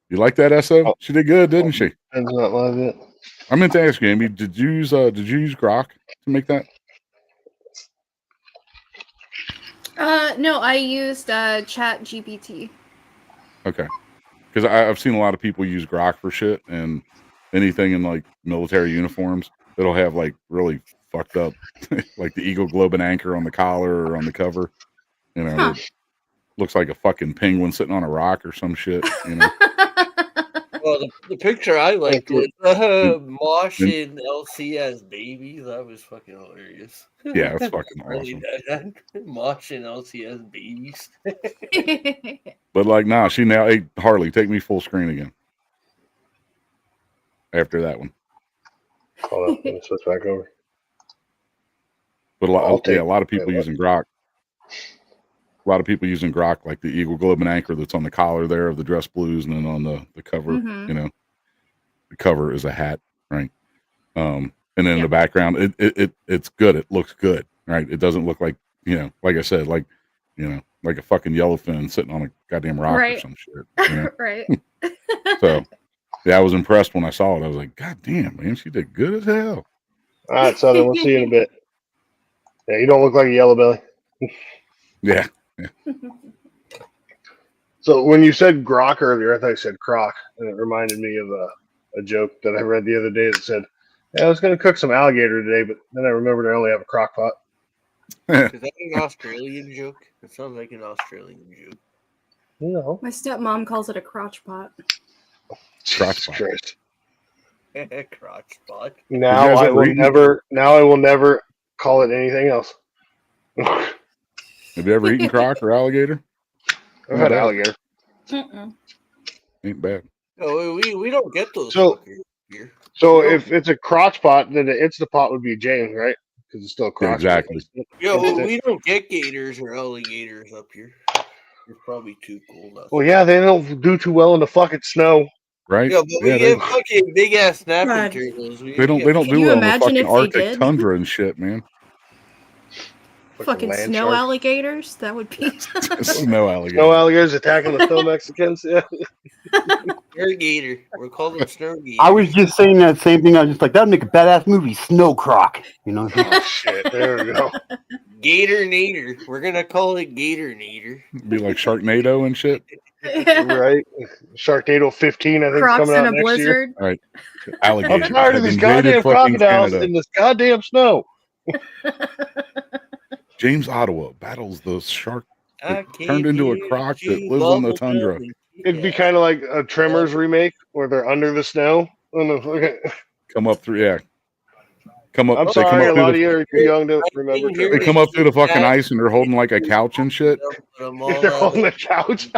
You like that SO? Oh. She did good, didn't she? Ben's not live yet. I meant to ask you, Amy, did you use Grok to make that? No, I used Chat GPT. Okay. Because I've seen a lot of people use Grok for shit, and anything in like military uniforms that'll have like really fucked up, like the Eagle Globe and Anchor on the collar or on the cover. You know, it looks like a fucking penguin sitting on a rock or some shit. You know. Well, the picture I liked was Mosh and LC as babies. That was fucking hilarious. Yeah, that's fucking awesome. Mosh and LC as babies. But like, nah, she now, hey, Harley, take me full screen again. After that one. Hold on, let me switch back over. But a lot of people using Grok. A lot of people using Grok, like the Eagle Globe and Anchor that's on the collar there of the dress blues, and then on the cover, you know, the cover is a hat, right? And then in the background, it's good. It looks good, right? It doesn't look like, you know, like I said, like, you know, like a fucking yellowfin sitting on a goddamn rock or some shit. You know? Right. So, yeah, I was impressed when I saw it. I was like, God damn, man, she did good as hell. All right, Southern, we'll see you in a bit. Yeah, you don't look like a yellow belly. Yeah. So when you said Grok earlier, I thought you said Croc, and it reminded me of a joke that I read the other day that said, "Yeah, I was going to cook some alligator today, but then I remembered I only have a crock pot." Is that an Australian joke? It sounds like an Australian joke. No. My stepmom calls it a crotch pot. Crotch pot. Crotch pot. Now I will never call it anything else. Have you ever eaten croc or alligator? I've had alligator. Ain't bad. No, we don't get those. Here. So if it's a crotch pot, then the Instapot would be James, right? Because it's still a crotch. Yeah, exactly. We don't get gators or alligators up here. It's probably too cold. Well, yeah, they don't do too well in the fucking snow. Right? Yeah, but we get fucking big ass snapping turtles. They don't do well in the fucking Arctic tundra and shit, man. Fucking snow alligators? That would be snow alligators. Snow alligators attacking the snow Mexicans. Yeah. Snow gator. We're calling them snow gators. I was just saying that same thing. I was just like, that'd make a badass movie, Snow Croc. You know? Oh shit! There we go. Gator Nader. We're gonna call it Gator Nader. Be like Sharknado and shit. Right. Sharknado 15, I think, Crocs coming out in a next blizzard. year. All right. Alligators. I'm tired of these goddamn crocodiles in this goddamn snow. James Ottawa battles the shark that turned into a croc that lives on the tundra. It'd be kind of like a Tremors remake where they're under the snow. Come up through, yeah. Come up. I'm sorry, a lot of you are too young to remember. They come up through the fucking ice and they're holding like a couch and shit. They're holding a couch.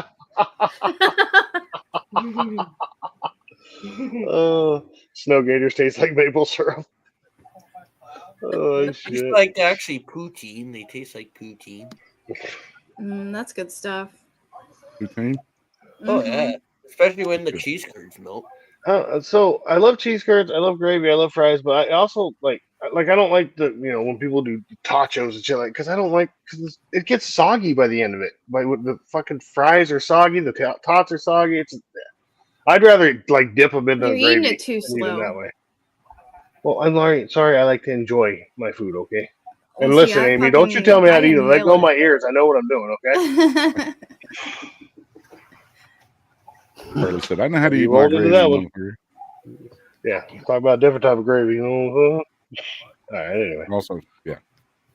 Snow gators taste like maple syrup. Oh shit! It's like actually poutine. They taste like poutine. That's good stuff. Poutine? Oh yeah, especially when the cheese curds melt. So I love cheese curds. I love gravy. I love fries, but I also like I don't like the when people do tachos and shit because I don't like because it gets soggy by the end of it. Like the fucking fries are soggy, the tots are soggy. I'd rather like dip them into the gravy. You're eating it too slow. That way. Well, I'm sorry. I like to enjoy my food. Okay. And Well, listen, Amy, don't you tell me how to eat it. Let go of my ears. I know what I'm doing. Okay. Harley said, "I know how to eat my gravy." That one. Yeah, talk about a different type of gravy. All right. Anyway. Also, yeah.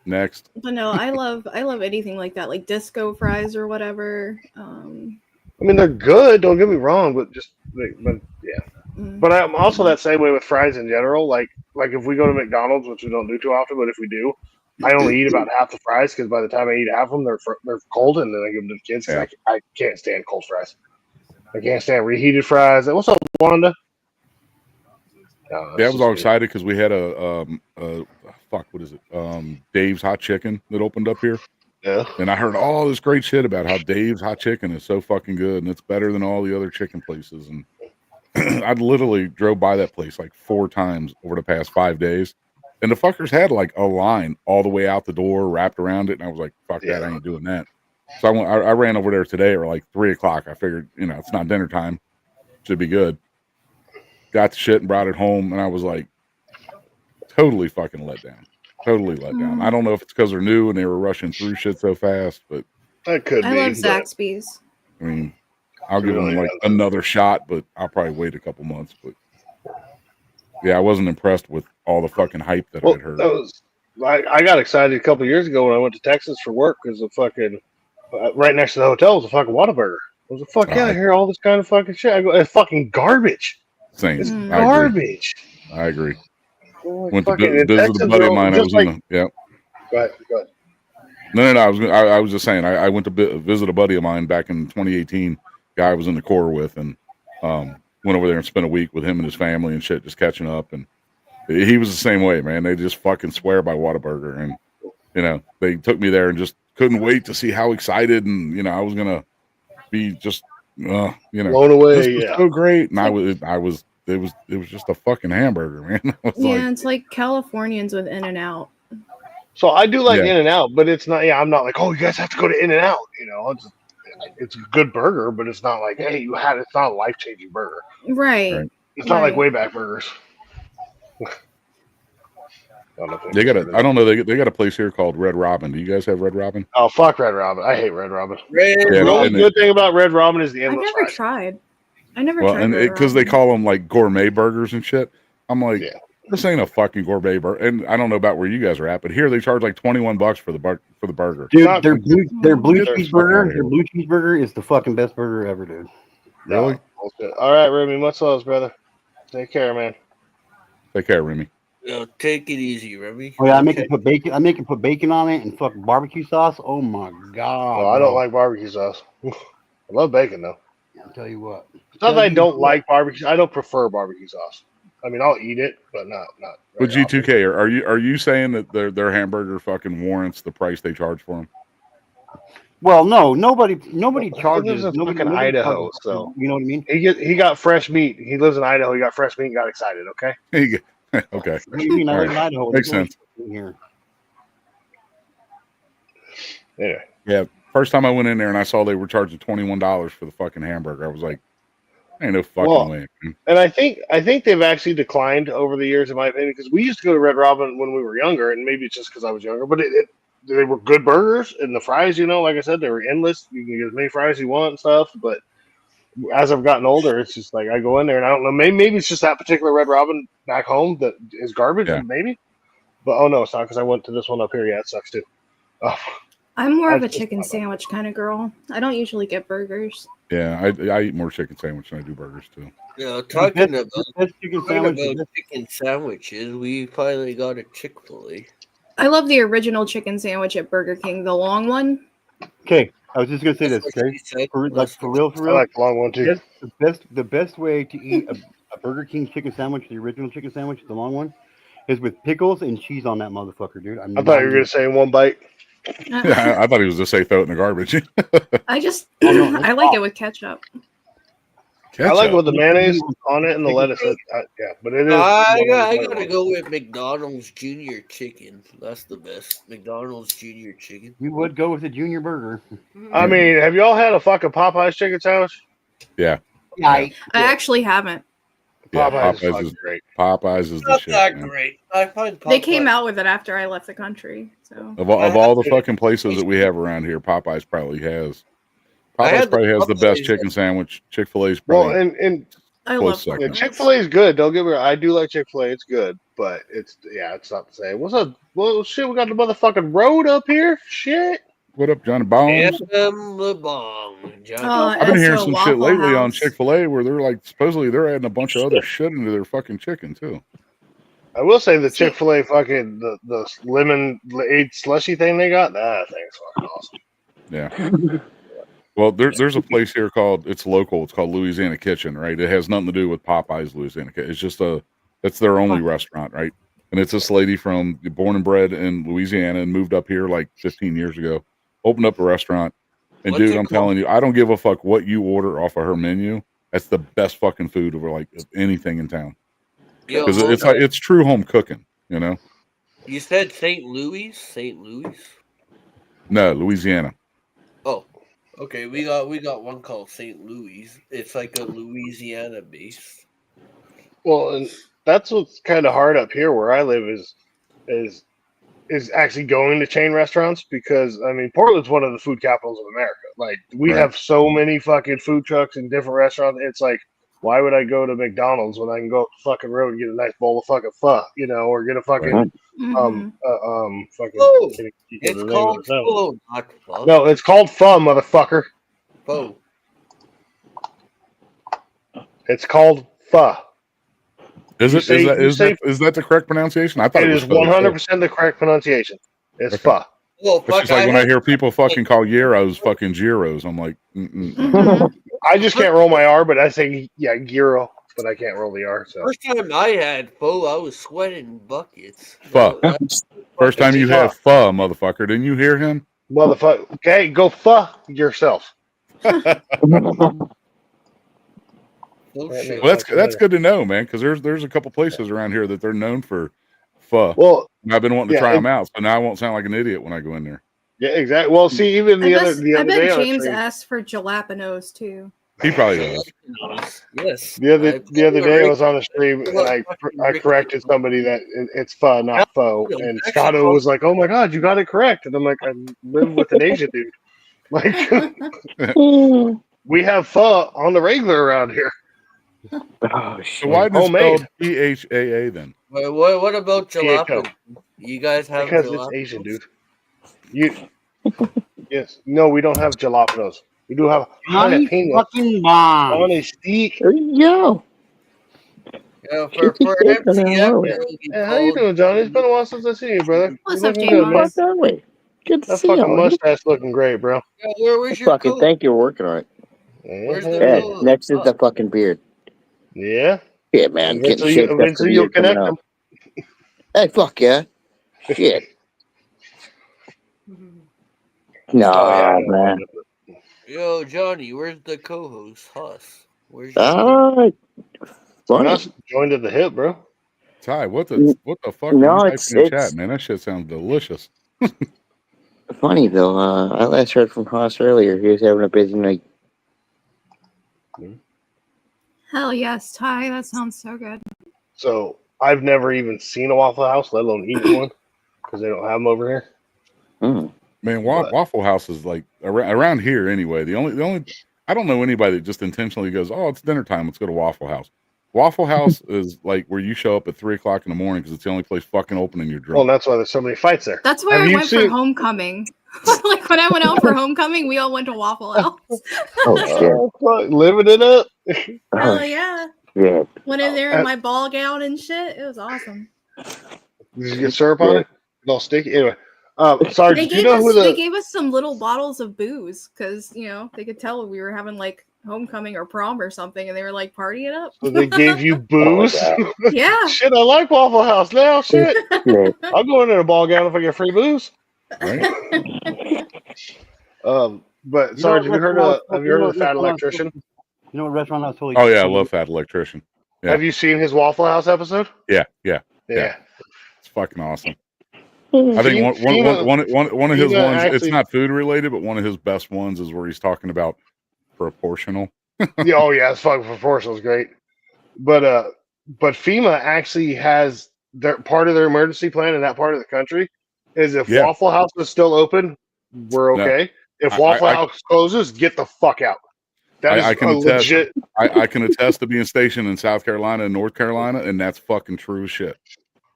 Next. But no, I love anything like that, like disco fries or whatever. I mean, they're good. Don't get me wrong, but yeah. But I'm also that same way with fries in general. Like if we go to McDonald's, which we don't do too often, but if we do, I only eat about half the fries because by the time I eat half of them, they're cold, and then I give them to the kids because I can't stand cold fries. I can't stand reheated fries. What's up, Wanda? I was all excited because we had a what is it? Dave's Hot Chicken that opened up here. Yeah. And I heard all this great shit about how Dave's Hot Chicken is so fucking good and it's better than all the other chicken places. And I literally drove by that place like 4 times over the past 5 days. And the fuckers had like a line all the way out the door wrapped around it. And I was like, fuck that, I ain't doing that. So I ran over there today at like 3 o'clock. I figured, it's not dinner time. Should be good. Got the shit and brought it home. And I was like, totally fucking let down. Totally let down. I don't know if it's because they're new and they were rushing through shit so fast, but that could be. I love Zaxby's. I mean, I'll give them like another shot, but I'll probably wait a couple months. But yeah, I wasn't impressed with all the fucking hype that I'd heard. I got excited a couple years ago when I went to Texas for work because the fucking right next to the hotel was a fucking Whataburger. I was like, fuck yeah, I hear all this kind of fucking shit. I go, it's fucking garbage. Same. It's garbage. I agree. Like went to visit a buddy of mine. I was in the Go ahead. No. I was just saying. I went to visit a buddy of mine back in 2018. Guy I was in the Corps with, and went over there and spent a week with him and his family and shit, just catching up. And he was the same way, man. They just fucking swear by Whataburger, and they took me there and just couldn't wait to see how excited and I was gonna be just blown away. This was so great, and I was. It was just a fucking hamburger, man. It's like Californians with In-N-Out. So I do like In-N-Out, but it's not. Yeah, I'm not like, oh, you guys have to go to In-N-Out. It's a good burger, but it's not like, hey, it's not a life-changing burger. Right. It's not like Wayback Burgers. They got I don't know. They got a place here called Red Robin. Do you guys have Red Robin? Oh, fuck Red Robin. I hate Red Robin. The only good thing about Red Robin is the endless I've never fries. tried. I never tried. And because they call them like gourmet burgers and shit. I'm like, this ain't a fucking gourmet burger. And I don't know about where you guys are at, but here they charge like $21 for the burger. Dude, their blue cheeseburger. Their blue cheeseburger is the fucking best burger ever, dude. Really? All right, Remy. Much love, brother. Take care, man. Take care, Remy. Take it easy, Remy. Oh yeah, I make him put bacon. I make him put bacon on it and fucking barbecue sauce. Oh my god. Well, I don't like barbecue sauce. I love bacon though. I'll tell you what. It's not that I don't like barbecue. I don't prefer barbecue sauce. I mean, I'll eat it, but not. But G2K, are you saying that their hamburger fucking warrants the price they charge for them? Well, no, nobody charges. He lives in fucking Idaho, so you know what I mean. He got fresh meat. He lives in Idaho. He got fresh meat and got excited. Okay. Okay. What do you mean? I live in Idaho. Makes sense. Here. Anyway. Yeah. First time I went in there and I saw they were charging $21 for the fucking hamburger, I was like, ain't no fucking way. And I think they've actually declined over the years, in my opinion, because we used to go to Red Robin when we were younger, and maybe it's just because I was younger, but they were good burgers, and the fries, like I said, they were endless. You can get as many fries as you want and stuff, but as I've gotten older, it's just like I go in there and I don't know, maybe it's just that particular Red Robin back home that is garbage, maybe. But oh no, it's not, because I went to this one up here. Yeah, it sucks too. Oh. I'm more of a chicken sandwich kind of girl. I don't usually get burgers. Yeah, I eat more chicken sandwich than I do burgers too. Yeah, talking about chicken sandwiches, we finally got a Chick-fil-A. I love the original chicken sandwich at Burger King, the long one. Okay, I was just gonna say this. Okay, for real. I like the long one too. The best way to eat a Burger King chicken sandwich, the original chicken sandwich, the long one, is with pickles and cheese on that motherfucker, dude. I thought you were gonna say in one bite. Yeah, I thought he was just say throw it in the garbage. I like it with ketchup. I like it with the mayonnaise on it and the lettuce. But it is. I gotta go with McDonald's Junior Chicken. That's the best. McDonald's Junior Chicken. You would go with a Junior Burger. I mean, have y'all had a fucking Popeyes chicken sandwich? Yeah. I actually haven't. Popeyes is great. Popeyes is the shit. Not that great. I find Popeyes. They came out with it after I left the country. So of all the fucking places that we have around here, Popeyes probably has. Popeyes probably has the best chicken sandwich. Chick-fil-A's probably. Well, and I Close love second. Popeyes. Chick-fil-A is good. Don't get me wrong. I do like Chick-fil-A. It's good, but it's not the same. What's up? Well, shit, we got the motherfucking road up here. Shit. What up, Johnny Bones? the bong, Johnny. I've been hearing SO some shit Waffle lately on House. Chick-fil-A where they're like supposedly they're adding a bunch of other shit into their fucking chicken too. I will say the See- Chick-fil-A fucking the lemonade slushy thing they got. That thing's fucking awesome. Yeah. Well, there's a place here it's local. It's called Louisiana Kitchen, right? It has nothing to do with Popeye's Louisiana Kitchen. It's just it's their only restaurant, right? And it's this lady born and bred in Louisiana and moved up here like 15 years ago, opened up a restaurant. And What's dude, it I'm called? telling you, I don't give a fuck what you order off of her menu. That's the best fucking food of like anything in town. Yo, Because it's like it's true home cooking, you know? You said St. Louis? St. Louis? No, Louisiana. Oh, okay. We got one called St. Louis. It's like a Louisiana base. Well, and that's what's kind of hard up here where I live is actually going to chain restaurants because I mean Portland's one of the food capitals of America. Like we Right. have so many fucking food trucks and different restaurants. It's like, why would I go to McDonald's when I can go up the fucking road and get a nice bowl of fucking pho, or get a fucking Mhm. fucking. Oh, can't keep it's the name of called it now. pho, not pho. No, it's called pho, motherfucker. Pho. It's called pho. Is You it? say- you say- Is that the correct pronunciation? I thought It it was is pho, 100% the correct pronunciation. It's Okay. pho. Well, It's fuck, just like when I hear people fucking call gyros fucking gyros. I'm like, Mhm. I just can't roll my R, but I say gyro, but I can't roll the R. So First time I had pho, I was sweating buckets. Pho. That- First time you It's had pho. pho, motherfucker. Didn't you hear him? motherfucker. Okay, go fuck yourself. Oh, That shit. makes Well, that's good to know, man. Because there's a couple places around here that they're known for pho. Well, And I've been wanting to yeah, try them out, so now I won't sound like an idiot when I go in there. yeah, exactly. Well, see, even the I other day bet on the James stream, asked for jalapenos too. He probably does. Yes. the other day I was on the stream and I corrected somebody that it's pho, not pho, and Scotto was like, "Oh my god, you got it correct," and I'm like, "I live with an Asian dude. Like, we have pho on the regular around here. Oh, So why did it Homemade. spell PHAA then? What about P.A.K.O. jalapeno? You guys have Because jalapenos? it's Asian, dude. Yes, no, we don't have jalapenos. We do have jalapeno fucking bomb. on a steak. there you go. Yeah, Get for your dick on MTF, that road. it'll be Hey, how you called- doing, Johnny? It's been a while since I seen you, brother. What's You up, looking J-Moss? good, man. Fuck that way. Good to That see you. fucking Ollie. mustache looking great, bro. Yeah, where's your Fucking coat? thank you. We're working on it. Where's Yeah, the Yeah, coat? next is the fucking beard. yeah. Yeah, man. Getting shaped up for Eventually the you'll year coming connect up. them. Hey, fuck yeah. Shit. No, Oh yeah, I know. man. Yo, Johnny, where's the co-host, Huss? Where's your coat? Funny. Josh joined at the hip, bro. Ty, what the fuck No, are you it's- typing in it's- chat, man? That shit sounds delicious. Funny though. I last heard from Haas earlier. He was having a busy night. Hell yes, Ty. That sounds so good. So I've never even seen a Waffle House, let alone eaten one, because they don't have them over here. Mm. Man, But- Waffle House is like around here anyway. The only I don't know anybody that just intentionally goes, "Oh, it's dinner time. Let's go to Waffle House." Waffle House is like where you show up at 3:00 in the morning because it's the only place fucking open and you're Well, drunk. that's why there's so many fights there. That's where Have I you went for seen- homecoming. Like when I went out for homecoming, we all went to Waffle House. Oh shit. Fuck, living it up. Hell Oh yeah. shit. Went in there in my ball gown and shit. It was awesome. Did you get syrup on Yeah. it? It's all sticky. Anyway, sorry. They Did you gave know us who they the? gave us some little bottles of booze because they could tell we were having like homecoming or prom or something, and they were like partying up. So they gave you booze. Oh, Yeah. Shit, I like Waffle House now. Shit, Shit. I'll go in a ball gown if I get free booze. Right? But You sorry, know have you what heard restaurant of? Have you heard of the Fat restaurant I was Electrician? You know what restaurant I was totally. Oh yeah, I love Fat Electrician. Yeah. Have you seen his Waffle House episode? Yeah. Yeah. It's fucking awesome. I think one of his FEMA ones. It's actually- not food related, but one of his best ones is where he's talking about proportional. Yeah, oh yeah, it's fucking proportional is great. But FEMA actually has their part of their emergency plan in that part of the country is if Yeah. Waffle House is still open, we're No. okay. If I- Waffle I- House closes, get the fuck out. That is I can a attest. legit. I can attest to being stationed in South Carolina and North Carolina, and that's fucking true as shit.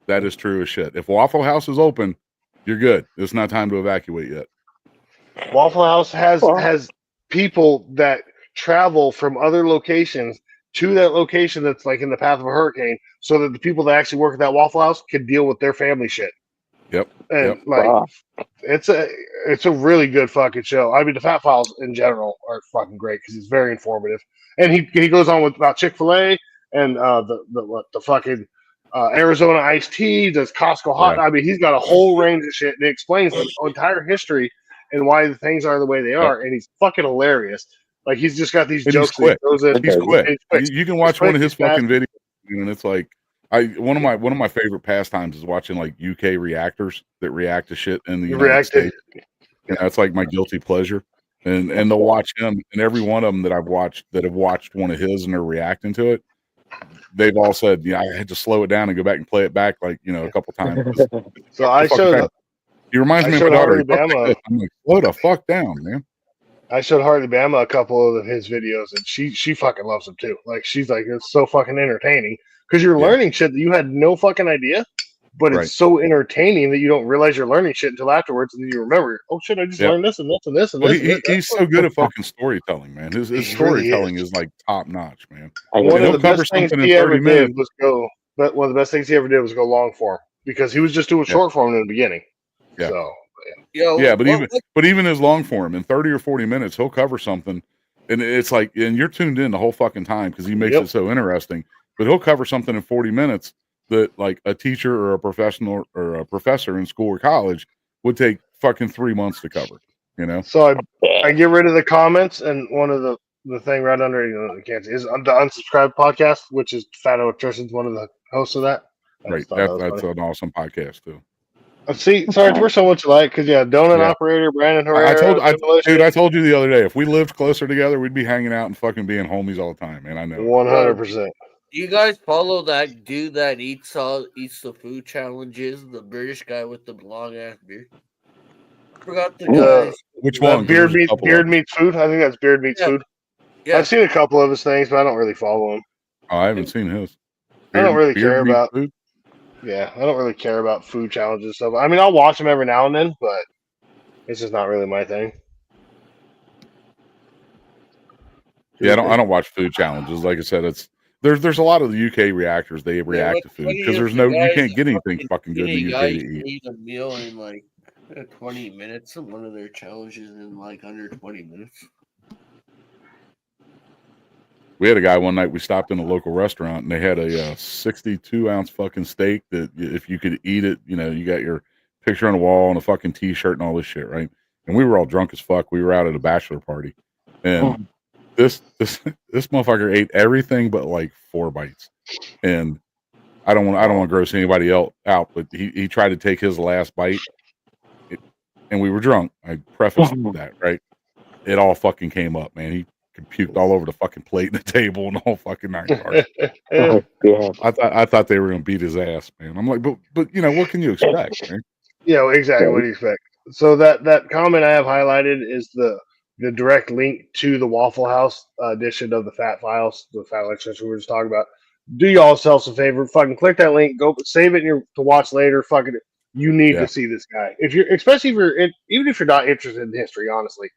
That is true as shit. If Waffle House is open, you're good. It's not time to evacuate yet. Waffle House has people that travel from other locations to that location that's like in the path of a hurricane, so that the people that actually work at that Waffle House can deal with their family shit. Yep. And Yep. like, it's a really good fucking show. I mean, the Fat Files in general are fucking great because he's very informative, and he goes on with about Chick-fil-A and the fucking Arizona iced tea, does Costco hot. Yeah. I mean, he's got a whole range of shit, and he explains the entire history and why the things are the way they are, and he's fucking hilarious. Like, he's just got these And he's jokes that he quick. throws in. He's quick. He's quick. You can watch one of his He's fast. fucking videos, and it's like one of my favorite pastimes is watching like UK reactors that react to shit in the United States. Yeah, that's like my guilty pleasure. And they'll watch him, and every one of them that I've watched that have watched one of his and they're reacting to it, they've all said, "Yeah, I had to slow it down and go back and play it back like a couple times." So I showed. He reminds me of my daughter. Like, I'm like, slow the fuck down, man. I showed Harley Bama a couple of his videos, and she fucking loves them too. Like, she's like, it's so fucking entertaining because you're learning shit that you had no fucking idea, but it's so entertaining that you don't realize you're learning shit until afterwards, and then you remember, oh shit, I just learned this and this and this and this. He's so good at fucking storytelling, man. His storytelling is like top notch, man. One of the best things he ever did was go. But one of the best things he ever did was go long form because he was just doing short form in the beginning. Yeah. So. But even his long form in 30 or 40 minutes, he'll cover something, and it's like, and you're tuned in the whole fucking time because he makes it so interesting. But he'll cover something in 40 minutes that like a teacher or a professional or a professor in school or college would take fucking 3 months to cover. So I get rid of the comments, and one of the thing right under you can't see is the unsubscribed podcast, which is Fat Electrician's one of the hosts of that. Right, that's an awesome podcast too. See, sorry, we're so much alike because Donut Operator, Brandon Herrera. I told you the other day, if we lived closer together, we'd be hanging out and fucking being homies all the time, man. I know. 100%. Do you guys follow that dude that eats the food challenges? The British guy with the long ass beard. Forgot the guys. Which one? Beard meets food. I think that's Beard meets food. Yeah. I've seen a couple of his things, but I don't really follow him. Oh, I haven't seen his. I don't really care about food. Yeah, I don't really care about food challenges and stuff. I mean, I'll watch them every now and then, but it's just not really my thing. Yeah, I don't watch food challenges. Like I said, there's a lot of the UK reactors. They react to food because you can't get anything fucking good in the UK to eat a meal in like 20 minutes. One of their challenges in like under 20 minutes. We had a guy one night, we stopped in a local restaurant and they had a 62-ounce fucking steak that if you could eat it, you got your picture on the wall and a fucking t-shirt and all this shit, right? And we were all drunk as fuck. We were out at a bachelor party. And this motherfucker ate everything but like 4 bites. And I don't want to gross anybody else out, but he tried to take his last bite. And we were drunk. I prefaced that, right? It all fucking came up, man. He puked all over the fucking plate and the table and the whole fucking 9 yards. I thought they were gonna beat his ass, man. I'm like, but what can you expect, man? Yeah, exactly. What do you expect? So that comment I have highlighted is the direct link to the Waffle House edition of the Fat Files, the Fat Electrician we were just talking about. Do y'all yourselves a favor? Fucking click that link. Go save it to watch later. Fucking, you need to see this guy. Especially even if you're not interested in history, honestly.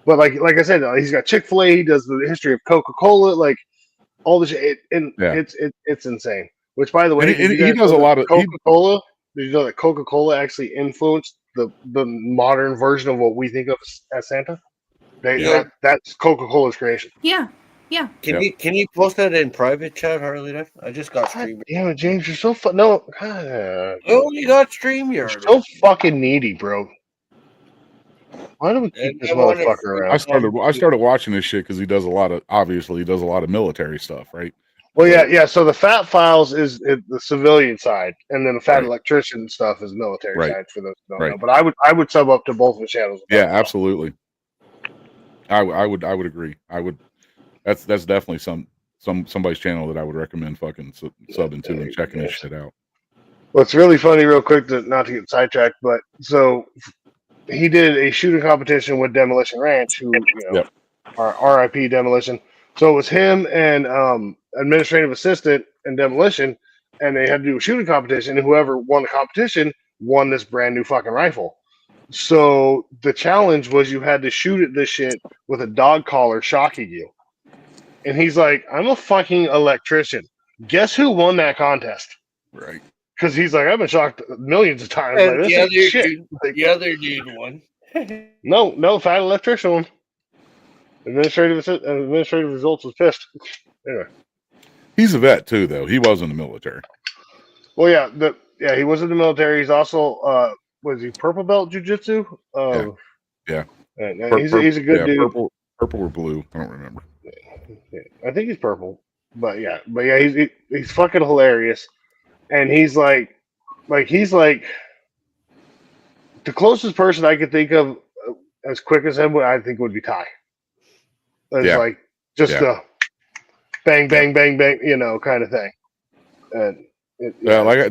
But like I said, he's got Chick-fil-A. He does the history of Coca-Cola, like all this shit. It's insane. Which, by the way, he does a lot of Coca-Cola. Did you know that Coca-Cola actually influenced the modern version of what we think of as Santa? That's Coca-Cola's creation. Yeah. Can you post that in private chat, Harley? I just got StreamYard. Yeah, James, you're so no. You got StreamYard. You're so fucking needy, bro. Why do we keep this motherfucker around? I started watching this shit because he does a lot of military stuff, right? Well, yeah. So the Fat Files is the civilian side, and then the Fat Electrician stuff is military side for those who don't know. But I would sub up to both of the channels. Yeah, absolutely. I would agree. That's definitely somebody's channel that I would recommend fucking subbing to and checking this shit out. Well, it's really funny, real quick, not to get sidetracked, but so he did a shooting competition with Demolition Ranch, who or RIP Demolition. So it was him and administrative assistant and Demolition, and they had to do a shooting competition, and whoever won the competition won this brand new fucking rifle. So the challenge was you had to shoot at this shit with a dog collar shocking you. And he's like, I'm a fucking electrician. Guess who won that contest? Right. Because he's like, I've been shocked millions of times. Like, this ain't shit. Like, the other dude won. no, fat electrician won. Administrative results was pissed. Anyway. He's a vet too, though. He was in the military. Well, yeah, he was in the military. He's also was he purple belt jujitsu? Yeah. He's a good dude. Purple or blue? I don't remember. Yeah, I think he's purple. But yeah, he's fucking hilarious. And he's like the closest person I could think of as quick as him. I think would be Ty. It's like just the bang, bang, bang, bang, kind of thing. And like I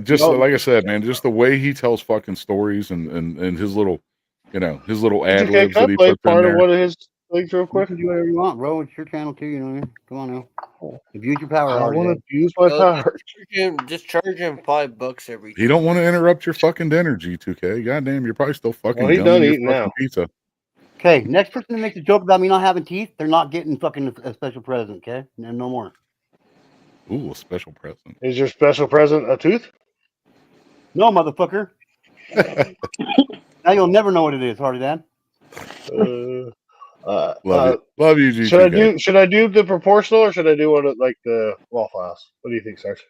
said, man, just the way he tells fucking stories and his little, his little ad libs that he puts in there. Of one of his things real quick. You can do whatever you want, bro. It's your channel too. You know what I mean? Come on now. Abuse your power. I want to abuse my power. Just charge him $5 every time. You don't want to interrupt your fucking dinner, G2K. Goddamn, you're probably still fucking. Well, he's done eating now. Pizza. Okay, next person that makes a joke about me not having teeth, they're not getting fucking a special present. Okay, no more. Ooh, a special present. Is your special present a tooth? No, motherfucker. Now you'll never know what it is, Hardy Dad. Love you, G2K. Should I do the proportional or should I do one like the Waffle House? What do you think, Sarge?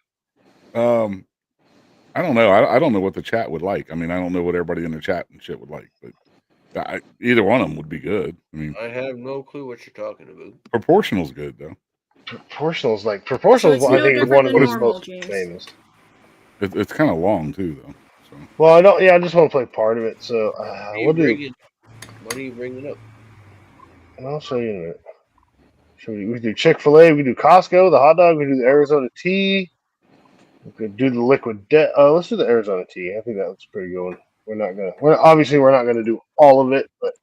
I don't know. I don't know what the chat would like. I mean, I don't know what everybody in the chat and shit would like, but either one of them would be good. I mean, I have no clue what you're talking about. Proportional's good though. Proportional's I think is one of the most famous. It's kind of long too, though. So. Well, I don't. Yeah, I just want to play part of it. So what are you bringing up? I'll show you in a minute. We do Chick-fil-A, we do Costco, the hot dog, we do the Arizona tea. We could do the liquid death. Let's do the Arizona tea. I think that looks pretty good one. We're not gonna do all of it, but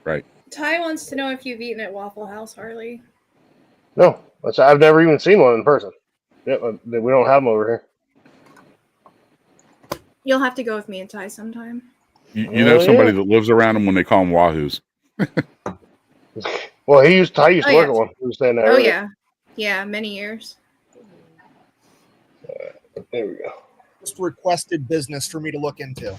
right. Ty wants to know if you've eaten at Waffle House, Harley. No, I've never even seen one in person. Yeah, we don't have them over here. You'll have to go with me and Ty sometime. You know somebody that lives around them when they call them Wahoos. Well, Ty used to work at one. He was staying there. Oh yeah, many years. There we go. Most requested business for me to look into.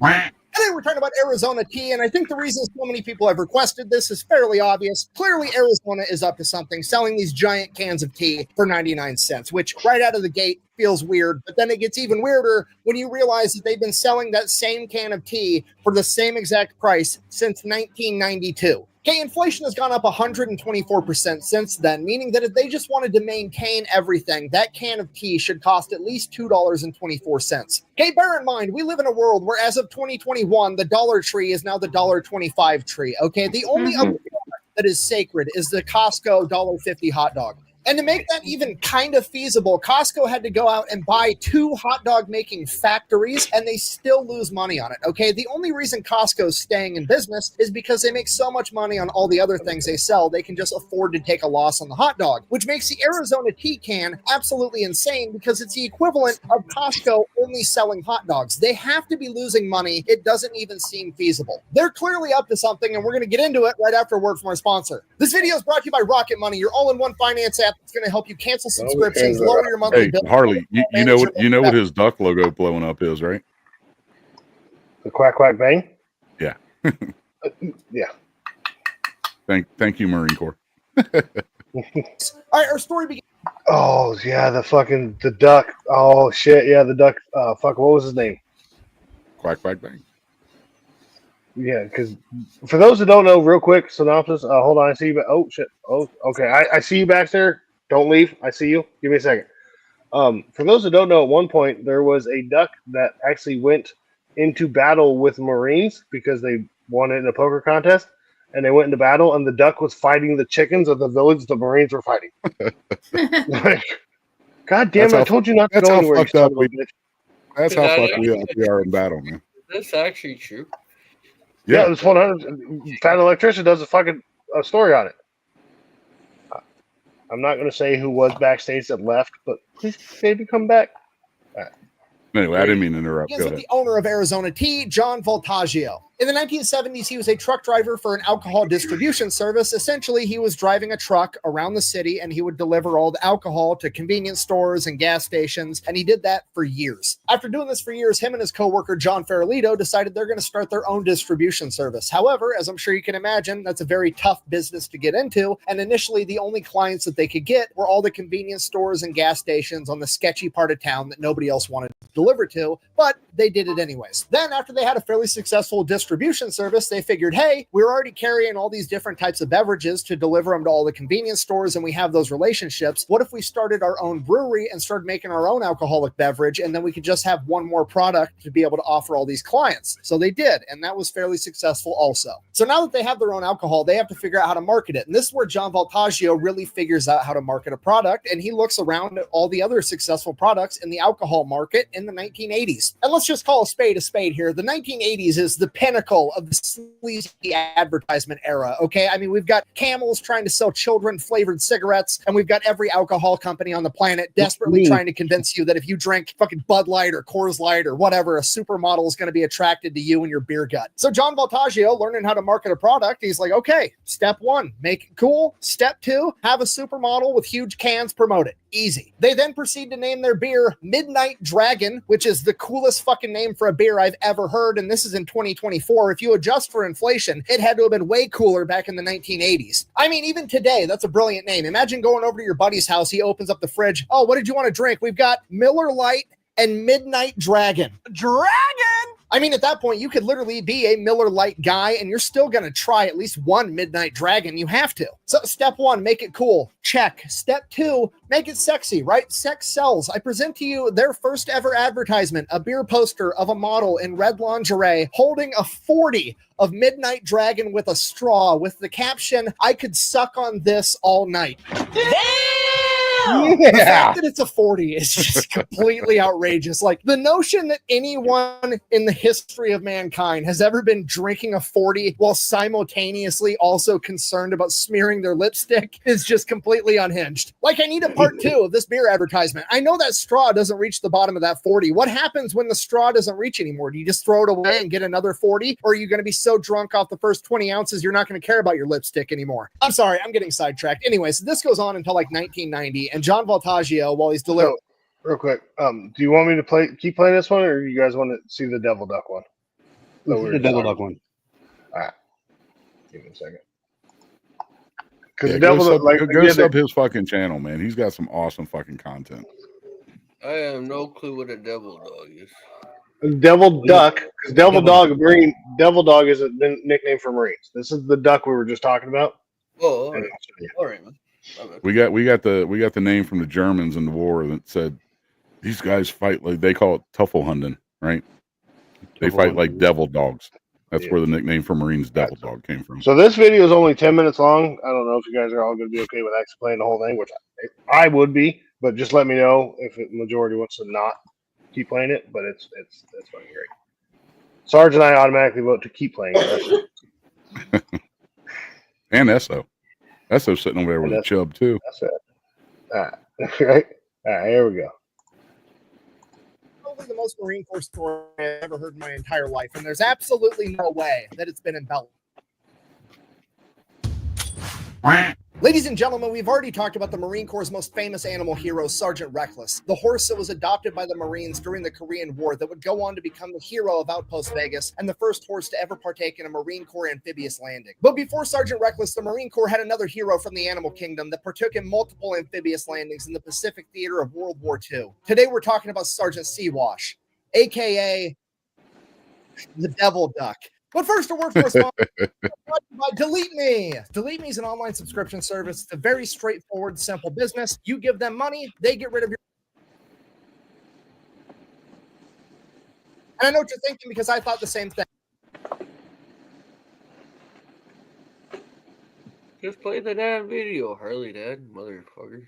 Today we're talking about Arizona tea, and I think the reason so many people have requested this is fairly obvious. Clearly, Arizona is up to something, selling these giant cans of tea for 99 cents, which right out of the gate feels weird, but then it gets even weirder when you realize that they've been selling that same can of tea for the same exact price since 1992. Okay, inflation has gone up 124% since then, meaning that if they just wanted to maintain everything, that can of tea should cost at least $2.24. Okay, bear in mind, we live in a world where as of 2021, the Dollar Tree is now the $1.25 tree. Okay, the only other that is sacred is the Costco $1.50 hot dog. And to make that even kind of feasible, Costco had to go out and buy 2 hot dog making factories, and they still lose money on it, okay? The only reason Costco's staying in business is because they make so much money on all the other things they sell, they can just afford to take a loss on the hot dog, which makes the Arizona tea can absolutely insane because it's the equivalent of Costco only selling hot dogs. They have to be losing money. It doesn't even seem feasible. They're clearly up to something, and we're going to get into it right after a word from our sponsor. This video is brought to you by Rocket Money, your all-in-one finance app. It's going to help you cancel subscriptions, lower your monthly bill. Harley, you know what his duck logo blowing up is, right? The quack quack bang. Yeah. Yeah. Thank you, Marine Corps. All right, our story begins. Oh yeah, the duck. Oh shit, yeah, the duck. What was his name? Quack quack bang. Yeah, because for those that don't know, real quick synopsis. Hold on, I see you. Oh shit. Oh, okay. I see you back there. Don't leave. I see you. Give me a second. For those that don't know, at one point there was a duck that actually went into battle with Marines because they won it in a poker contest, and they went into battle, and the duck was fighting the chickens of the village the Marines were fighting. Like, God damn it! I told you not to go anywhere. That's how fucked we are in battle, man. Is this actually true? Yeah, it's 100. Fat electrician does a fucking a story on it. I'm not going to say who was backstage that left, but please, baby, come back. Anyway, I didn't mean to interrupt. Begins Go with ahead. the owner of Arizona Tea, John Voltaggio. In the 1970s, he was a truck driver for an alcohol distribution service. Essentially, he was driving a truck around the city and he would deliver all the alcohol to convenience stores and gas stations. And he did that for years. After doing this for years, him and his coworker, John Farolito, decided they're going to start their own distribution service. However, as I'm sure you can imagine, that's a very tough business to get into. And initially, the only clients that they could get were all the convenience stores and gas stations on the sketchy part of town that nobody else wanted to deliver to, but they did it anyways. Then, after they had a fairly successful distribution service, they figured, hey, we're already carrying all these different types of beverages to deliver them to all the convenience stores, and we have those relationships. What if we started our own brewery and started making our own alcoholic beverage, and then we could just have one more product to be able to offer all these clients? So they did, and that was fairly successful also. So now that they have their own alcohol, they have to figure out how to market it. And this is where John Voltaggio really figures out how to market a product, and he looks around at all the other successful products in the alcohol market in the 1980s. And let's just call a spade here. The 1980s is the pinnacle of the sleazy advertisement era, okay? I mean, we've got Camels trying to sell children-flavored cigarettes, and we've got every alcohol company on the planet desperately trying to convince you that if you drink fucking Bud Light or Coors Light or whatever, a supermodel is going to be attracted to you and your beer gut. So John Voltaggio, learning how to market a product, he's like, okay, step one, make it cool. Step two, have a supermodel with huge cans, promote it. Easy. They then proceed to name their beer Midnight Dragon, which is the coolest fucking name for a beer I've ever heard, and this is in 2024. If you adjust for inflation, it had to have been way cooler back in the 1980s. I mean, even today, that's a brilliant name. Imagine going over to your buddy's house, he opens up the fridge. Oh, what did you want to drink? We've got Miller Lite and Midnight Dragon. Dragon! I mean, at that point, you could literally be a Miller Lite guy, and you're still going to try at least one Midnight Dragon. You have to. So step one, make it cool. Check. Step two, make it sexy, right? Sex sells. I present to you their first ever advertisement, a beer poster of a model in red lingerie holding a 40 of Midnight Dragon with a straw with the caption, I could suck on this all night. Damn! Yeah. The fact that it's a 40 is just completely outrageous. Like, the notion that anyone in the history of mankind has ever been drinking a 40 while simultaneously also concerned about smearing their lipstick is just completely unhinged. Like, I need a part two of this beer advertisement. I know that straw doesn't reach the bottom of that 40. What happens when the straw doesn't reach anymore? Do you just throw it away and get another 40? Or are you going to be so drunk off the first 20 ounces you're not going to care about your lipstick anymore? I'm sorry, I'm getting sidetracked. Anyway, so this goes on until like 1990, and John Voltaggio, while he's delivering... Real quick, do you want me to keep playing this one, or you guys want to see the Devil Duck one? The Devil Duck one. All right. Give me a second. Because the Devil Duck, go sub his fucking channel, man. He's got some awesome fucking content. I have no clue what a Devil Dog is. Devil Duck, because Devil Dog is a nickname for Marines. This is the duck we were just talking about. Oh, all right. All right, man. We got the name from the Germans in the war that said these guys fight like, they call it Tuffelhunden, right? They fight like devil dogs. That's where the nickname for Marines Devil Dog came from. So this video is only 10 minutes long. I don't know if you guys are all going to be okay with actually playing the whole thing, which I would be, but just let me know if the majority wants to not keep playing it. But it's fucking great. Sarge and I automatically vote to keep playing it. And Esso. Esso's sitting over there with a chub too. That's it. All right. Right? All right, here we go. Probably the most Marine Corps story I've ever heard in my entire life, and there's absolutely no way that it's been embellished. Ladies and gentlemen, we've already talked about the Marine Corps' most famous animal hero, Sergeant Reckless, the horse that was adopted by the Marines during the Korean War that would go on to become the hero of Outpost Vegas and the first horse to ever partake in a Marine Corps amphibious landing. But before Sergeant Reckless, the Marine Corps had another hero from the animal kingdom that partook in multiple amphibious landings in the Pacific theater of World War II. Today, we're talking about Sergeant Seawash, aka the Devil Duck. But first, a word for sponsor. Delete Me. Delete Me is an online subscription service. It's a very straightforward, simple business. You give them money, they get rid of your... And I know what you're thinking, because I thought the same thing. Just play the damn video, Harley Dad, motherfucker.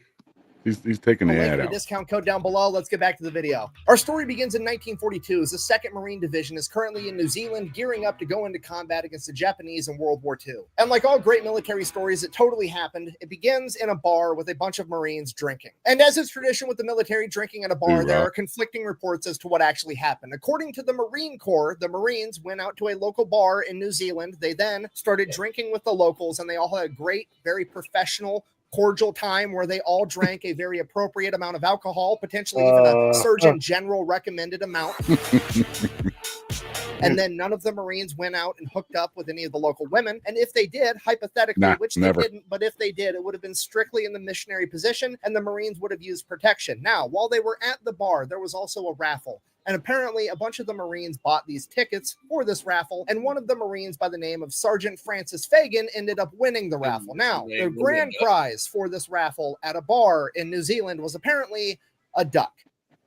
He's taking A the link ad to the out. discount code down below. Let's get back to the video. Our story begins in 1942 as the 2nd Marine Division is currently in New Zealand gearing up to go into combat against the Japanese in World War II. And like all great military stories, it totally happened. It begins in a bar with a bunch of Marines drinking. And as is tradition with the military drinking at a bar, there are conflicting reports as to what actually happened. According to the Marine Corps, the Marines went out to a local bar in New Zealand. They then started drinking with the locals, and they all had a great, very professional, cordial time where they all drank a very appropriate amount of alcohol, potentially even a Surgeon General recommended amount. And then none of the Marines went out and hooked up with any of the local women. And if they did, hypothetically, which they didn't, but if they did, it would have been strictly in the missionary position and the Marines would have used protection. Now, while they were at the bar, there was also a raffle. And apparently a bunch of the Marines bought these tickets for this raffle. And one of the Marines by the name of Sergeant Francis Fagan ended up winning the raffle. Now, the grand prize for this raffle at a bar in New Zealand was apparently a duck.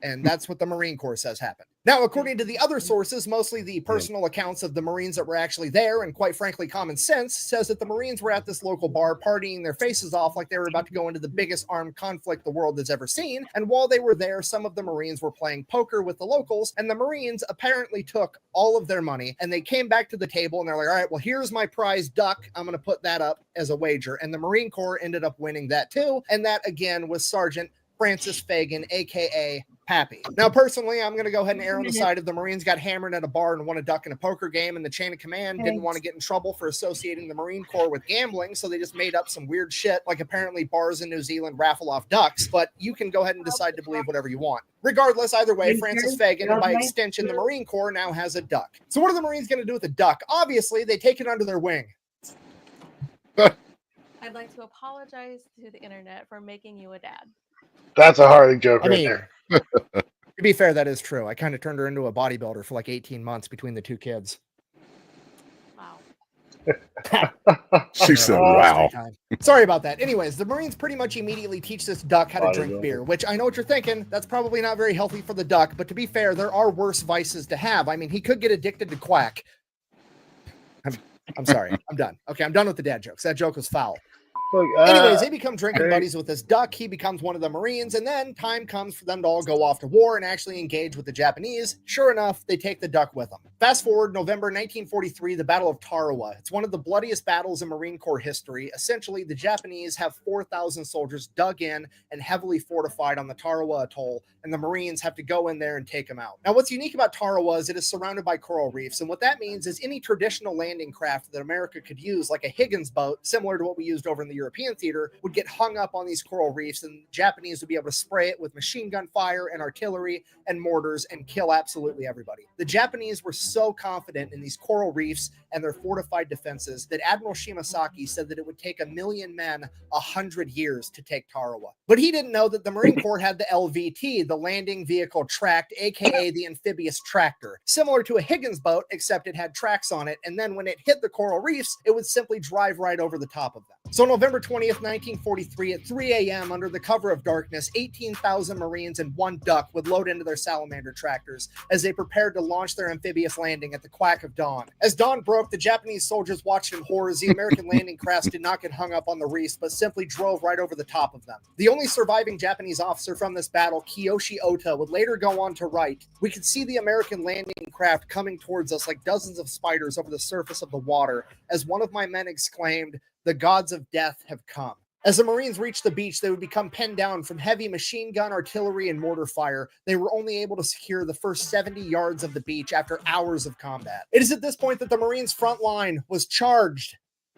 And that's what the Marine Corps says happened. Now, according to the other sources, mostly the personal accounts of the Marines that were actually there, and quite frankly, common sense, says that the Marines were at this local bar partying their faces off like they were about to go into the biggest armed conflict the world has ever seen. And while they were there, some of the Marines were playing poker with the locals, and the Marines apparently took all of their money, and they came back to the table, and they're like, all right, well, here's my prize duck. I'm going to put that up as a wager. And the Marine Corps ended up winning that too, and that, again, was Sergeant Francis Fagan, a.k.a. Pappy. Now, personally, I'm going to go ahead and err on the side of the Marines got hammered at a bar and won a duck in a poker game, and the chain of command didn't want to get in trouble for associating the Marine Corps with gambling, so they just made up some weird shit, like apparently bars in New Zealand raffle off ducks, but you can go ahead and decide to believe whatever you want. Regardless, either way, Francis Fagan, and by extension, the Marine Corps now has a duck. So what are the Marines going to do with the duck? Obviously, they take it under their wing. I'd like to apologize to the internet for making you a dad. That's a Harley joke there. To be fair, that is true. I kind of turned her into a bodybuilder for like 18 months between the two kids. Wow. She said, wow. Sorry about that. Anyways, the Marines pretty much immediately teach this duck how to drink beer, which I know what you're thinking. That's probably not very healthy for the duck, but to be fair, there are worse vices to have. I mean, he could get addicted to quack. I'm sorry. I'm done. Okay, I'm done with the dad jokes. That joke was foul. Anyways, they become drinking buddies with this duck. He becomes one of the Marines, and then time comes for them to all go off to war and actually engage with the Japanese. Sure enough, they take the duck with them. Fast forward November 1943, the Battle of Tarawa. It's one of the bloodiest battles in Marine Corps history. Essentially, the Japanese have 4,000 soldiers dug in and heavily fortified on the Tarawa Atoll, and the Marines have to go in there and take them out. Now, what's unique about Tarawa is it is surrounded by coral reefs, and what that means is any traditional landing craft that America could use, like a Higgins boat, similar to what we used over in the European theater, would get hung up on these coral reefs, and the Japanese would be able to spray it with machine gun fire and artillery and mortars and kill absolutely everybody. The Japanese were so confident in these coral reefs and their fortified defenses that Admiral Shimasaki said that it would take 1,000,000 men 100 years to take Tarawa. But he didn't know that the Marine Corps had the LVT, the Landing Vehicle Tracked, aka the amphibious tractor, similar to a Higgins boat, except it had tracks on it, and then when it hit the coral reefs, it would simply drive right over the top of them. So November 20th, 1943, at 3 a.m., under the cover of darkness, 18,000 Marines and one duck would load into their salamander tractors as they prepared to launch their amphibious landing at the quack of dawn. As dawn broke, the Japanese soldiers watched in horror as the American landing crafts did not get hung up on the reefs, but simply drove right over the top of them. The only surviving Japanese officer from this battle, Kiyoshi Ota, would later go on to write, "We could see the American landing craft coming towards us like dozens of spiders over the surface of the water, as one of my men exclaimed, 'The gods of death have come.'" As the Marines reached the beach, they would become pinned down from heavy machine gun, artillery, and mortar fire. They were only able to secure the first 70 yards of the beach after hours of combat. It is at this point that the Marines' front line was charged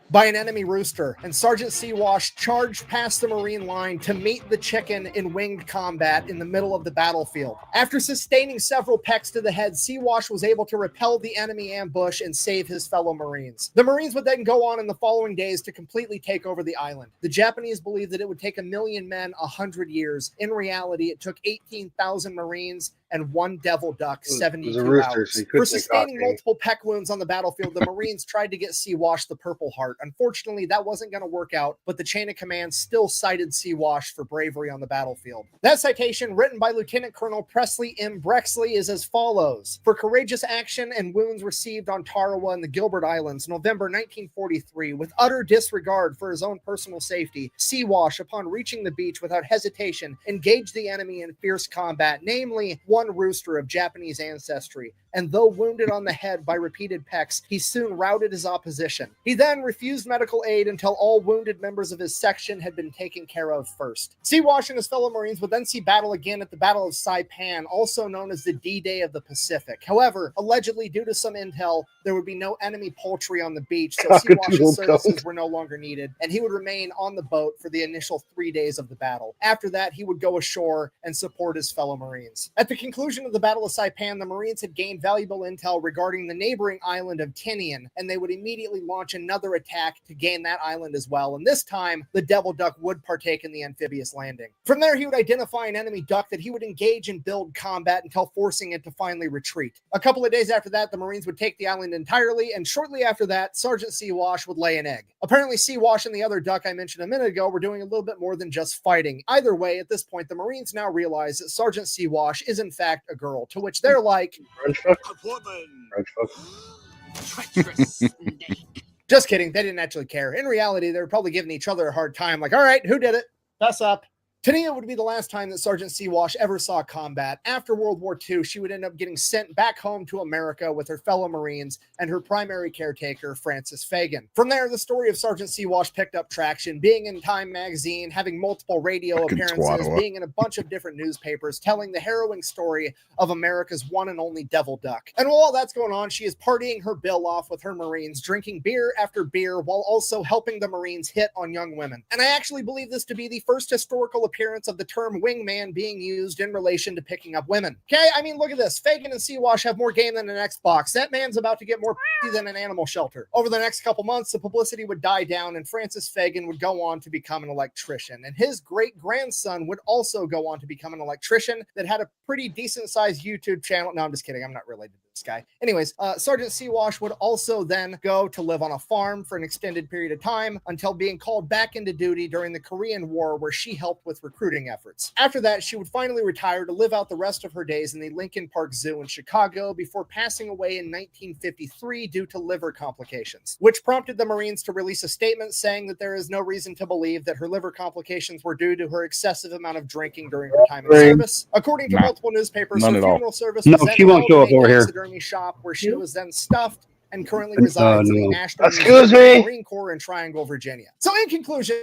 by an enemy rooster, and Sergeant Seawash charged past the Marine line to meet the chicken in winged combat in the middle of the battlefield. After sustaining several pecks to the head, Seawash was able to repel the enemy ambush and save his fellow Marines. The Marines would then go on in the following days to completely take over the island. The Japanese believed that it would take 1,000,000 men 100 years. In reality, it took 18,000 Marines and 1 devil duck It was 72 a rooster, hours. so you For couldn't say sustaining cockney. multiple peck wounds on the battlefield, the Marines tried to get Sea-Wash the Purple Heart. Unfortunately, that wasn't going to work out, but the chain of command still cited Sea-Wash for bravery on the battlefield. That citation, written by Lieutenant Colonel Presley M. Brexley, is as follows. For courageous action and wounds received on Tarawa and the Gilbert Islands, November 1943, with utter disregard for his own personal safety, Sea-Wash, upon reaching the beach without hesitation, engaged the enemy in fierce combat, namely one rooster of Japanese ancestry, and though wounded on the head by repeated pecks, he soon routed his opposition. He then refused medical aid until all wounded members of his section had been taken care of first. Sea-Wash and his fellow Marines would then see battle again at the Battle of Saipan, also known as the D-Day of the Pacific. However, allegedly due to some intel, there would be no enemy poultry on the beach, so Sea-Wash's services were no longer needed, and he would remain on the boat for the initial 3 days of the battle. After that, he would go ashore and support his fellow Marines. At the conclusion of the Battle of Saipan, the Marines had gained valuable intel regarding the neighboring island of Tinian, and they would immediately launch another attack to gain that island as well, and this time, the Devil Duck would partake in the amphibious landing. From there, he would identify an enemy duck that he would engage in build combat until forcing it to finally retreat. A couple of days after that, the Marines would take the island entirely, and shortly after that, Sergeant Sea-Wash would lay an egg. Apparently, Sea-Wash and the other duck I mentioned a minute ago were doing a little bit more than just fighting. Either way, at this point, the Marines now realize that Sergeant Sea-Wash is in fact a girl, to which they're like, French fuck? A woman. French fuck? Treacherous snake. just kidding, they didn't actually care. In reality, they were probably giving each other a hard time, like, all right, who did it? Fess up. Tania would be the last time that Sergeant Sea-Wash ever saw combat. After World War II, she would end up getting sent back home to America with her fellow Marines and her primary caretaker, Francis Fagan. From there, the story of Sergeant Sea-Wash picked up traction, being in Time magazine, having multiple radio appearances, being in a bunch of different newspapers, telling the harrowing story of America's one and only devil duck. And while all that's going on, she is partying her bill off with her Marines, drinking beer after beer, while also helping the Marines hit on young women. And I actually believe this to be the first historical appearance of the term wingman being used in relation to picking up women. Okay, I mean, look at this. Fagan and Sea-Wash have more game than an Xbox. That man's about to get more than an animal shelter. Over the next couple months, the publicity would die down, and Francis Fagan would go on to become an electrician. And his great-grandson would also go on to become an electrician that had a pretty decent-sized YouTube channel. No, I'm just kidding. I'm not related to this guy. Anyways, Sergeant Sea-Wash would also then go to live on a farm for an extended period of time until being called back into duty during the Korean War, where she helped with recruiting efforts. After that, she would finally retire to live out the rest of her days in the Lincoln Park Zoo in Chicago before passing away in 1953 due to liver complications, which prompted the Marines to release a statement saying that there is no reason to believe that her liver complications were due to her excessive amount of drinking during her time in service. According to multiple newspapers, her funeral service was then held in a taxidermy shop where she was then stuffed and currently resides in the National Museum of the Marine Corps in Triangle, Virginia. So in conclusion,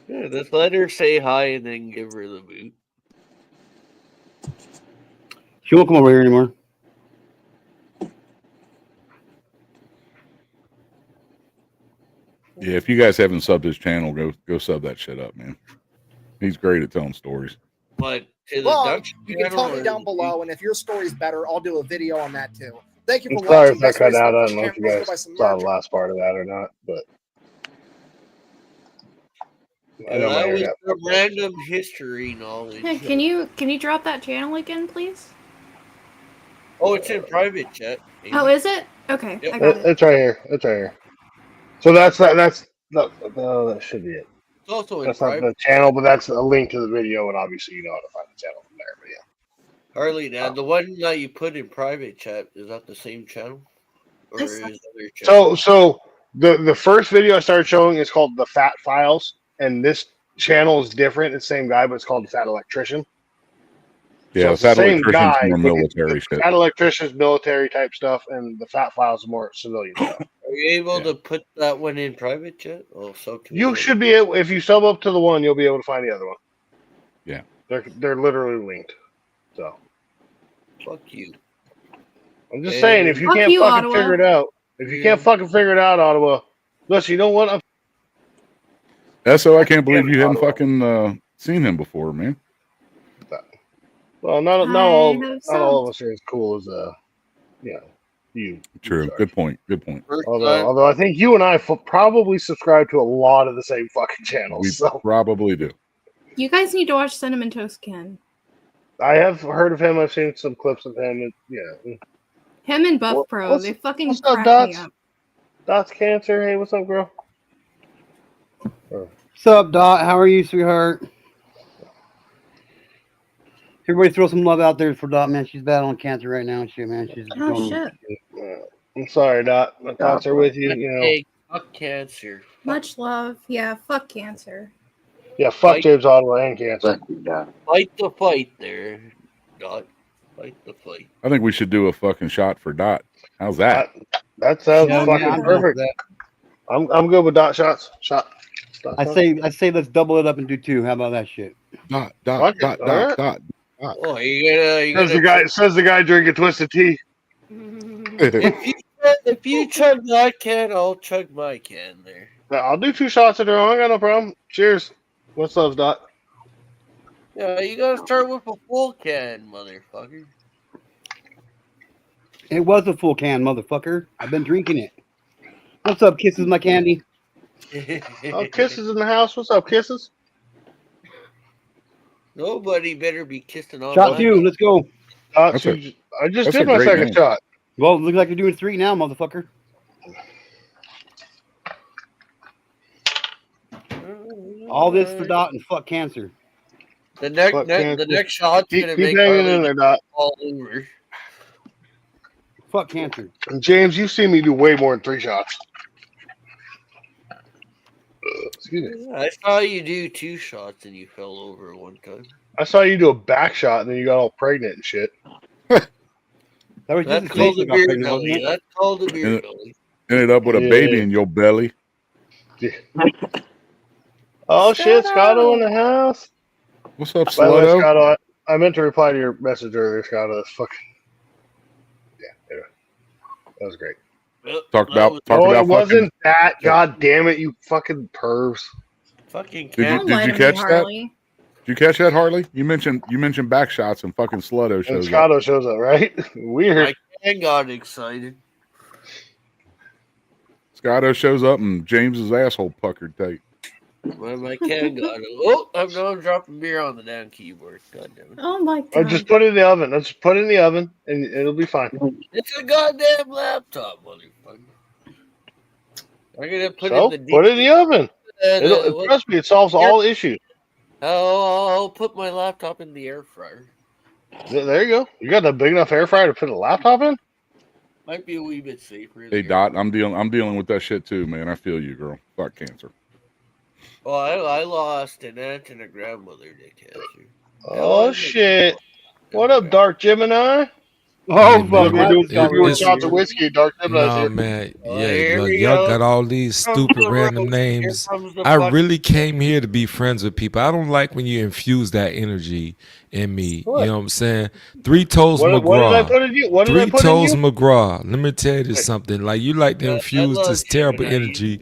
yeah, just let her say hi and then give her the boot. She won't come over here anymore. Yeah, if you guys haven't subbed his channel, go sub that shit up, man. He's great at telling stories. But well, you can tell me down below, and if your story's better, I'll do a video on that too. Thank you for I'm sorry watching. if I cut out. I don't know if you guys saw the last part of that or not, but I know my that was internet. some random history knowledge. Yeah, can you drop that channel again, please? Oh, it's in private chat. Amy. Oh, is it? Okay, Yep. I got it. It's right here. It's right here. So that's no, that should be it. It's also in That's not private. the channel, but that's a link to the video, and obviously you know how to find the channel from there. But yeah. Harley, now the one that you put in private chat, is that the same channel? Or is other So channel? so the first video I started showing is called the Fat Files, and this channel is different. It's the same guy, but it's called the Fat Electrician. Yeah, So it's the Fat same Electrician's guy, more but military shit. Fat Electrician's military type stuff, and the Fat Files is more civilian stuff. Are you able to put that one in private chat? Oh, so can You should be able, if you sub up to the one, you'll be able to find the other one. Yeah, they're literally linked. So fuck you. I'm just saying, if you Fuck can't you, fucking Ottawa. figure it out, if you can't fucking figure it out, Ottawa, listen, you know what? That's so I can't believe you hadn't Ottawa. fucking seen him before, man. Well, not all of us are as cool as you. True. Good point. Good point. Although I think you and I probably subscribe to a lot of the same fucking channels. We So probably do. You guys need to watch Cinnamon Toast Ken. I have heard of him. I've seen some clips of him. Yeah. Him and Buff Pro, they fucking what's up, crack me Dots? up. Dots Cancer. Hey, what's up, girl? What's up, Dot? How are you, sweetheart? Everybody throw some love out there for Dot, man. She's battling cancer right now and shit, man. She's going. I'm sorry, Dot. My thoughts are with you. You know. Hey, fuck cancer. Much love. Yeah, fuck cancer. Yeah, fuck James Ottawa and cancer. Fight the fight there, Dot. Fight the fight. I think we should do a fucking shot for Dot. How's that? That sounds Yeah, fucking I'm perfect. I'm good with Dot shots. Dot I shots. say let's double it up and do 2. How about that shit? Dot. Fuck it, all right. Oh, you Says the guy drinking twisted tea. if you chug that can, I'll chug my can there. I'll do 2 shots in a row. I got no problem. Cheers. What's up, Dot? Yeah, you gotta start with a full can, motherfucker. It was a full can, motherfucker. I've been drinking it. What's up, Kisses, my candy? Oh, Kisses in the house. What's up, Kisses? Nobody better be kissing on Shot my 2, let's go. I just did my second shot. Well, it looks like you're doing 3 now, motherfucker. All this for Dot and fuck cancer. The next shot's gonna make hanging in there, Dot. all over. Fuck cancer. James, you've seen me do way more than 3 shots. Excuse me. I saw you do 2 shots and you fell over one time. I saw you do a back shot and then you got all pregnant and shit. That's called a beer belly. That's called a beer belly. Ended up with a baby in your belly. Yeah. Oh shit, Scotto in the house. What's up, By the way, Slutto? Scotto, I meant to reply to your message earlier, Scotto. That's fucking. Yeah, anyway. That was great. It wasn't that. God damn it, you fucking pervs. Fucking Did you catch that? Did you catch that, Harley? You mentioned back shots and fucking Slutto And shows up. Scotto shows up, right? Weird. My can got excited. Scotto shows up and James's asshole puckered tight. Well, my can got it. Oh, I'm going to drop a beer on the damn keyboard. God damn it. Oh my Or god. just put it in the oven. Let's put it in the oven and it'll be fine. It's a goddamn laptop, motherfucker. I'm going to put So, it in the put it in the oven. Trust me, it solves all issues. I'll put my laptop in the air fryer. There you go. You got a big enough air fryer to put a laptop in? Might be a wee bit safer. Hey Dot, I'm dealing with that shit too, man. I feel you, girl. Fuck cancer. Well, I lost an aunt and a grandmother to cancer. Oh shit! What up, Dark Gemini? Oh, fuck! We're doing shots of whiskey, Dark Gemini. No, man. Yeah, look, y'all got all these stupid random names. I really came here to be friends with people. I don't like when you infuse that energy in me. What? You know what I'm saying? Three Toes What did I McGraw. put in you? What did I Three put in Toes you? McGraw. Let me tell you something. Like, you like to infuse this terrible energy.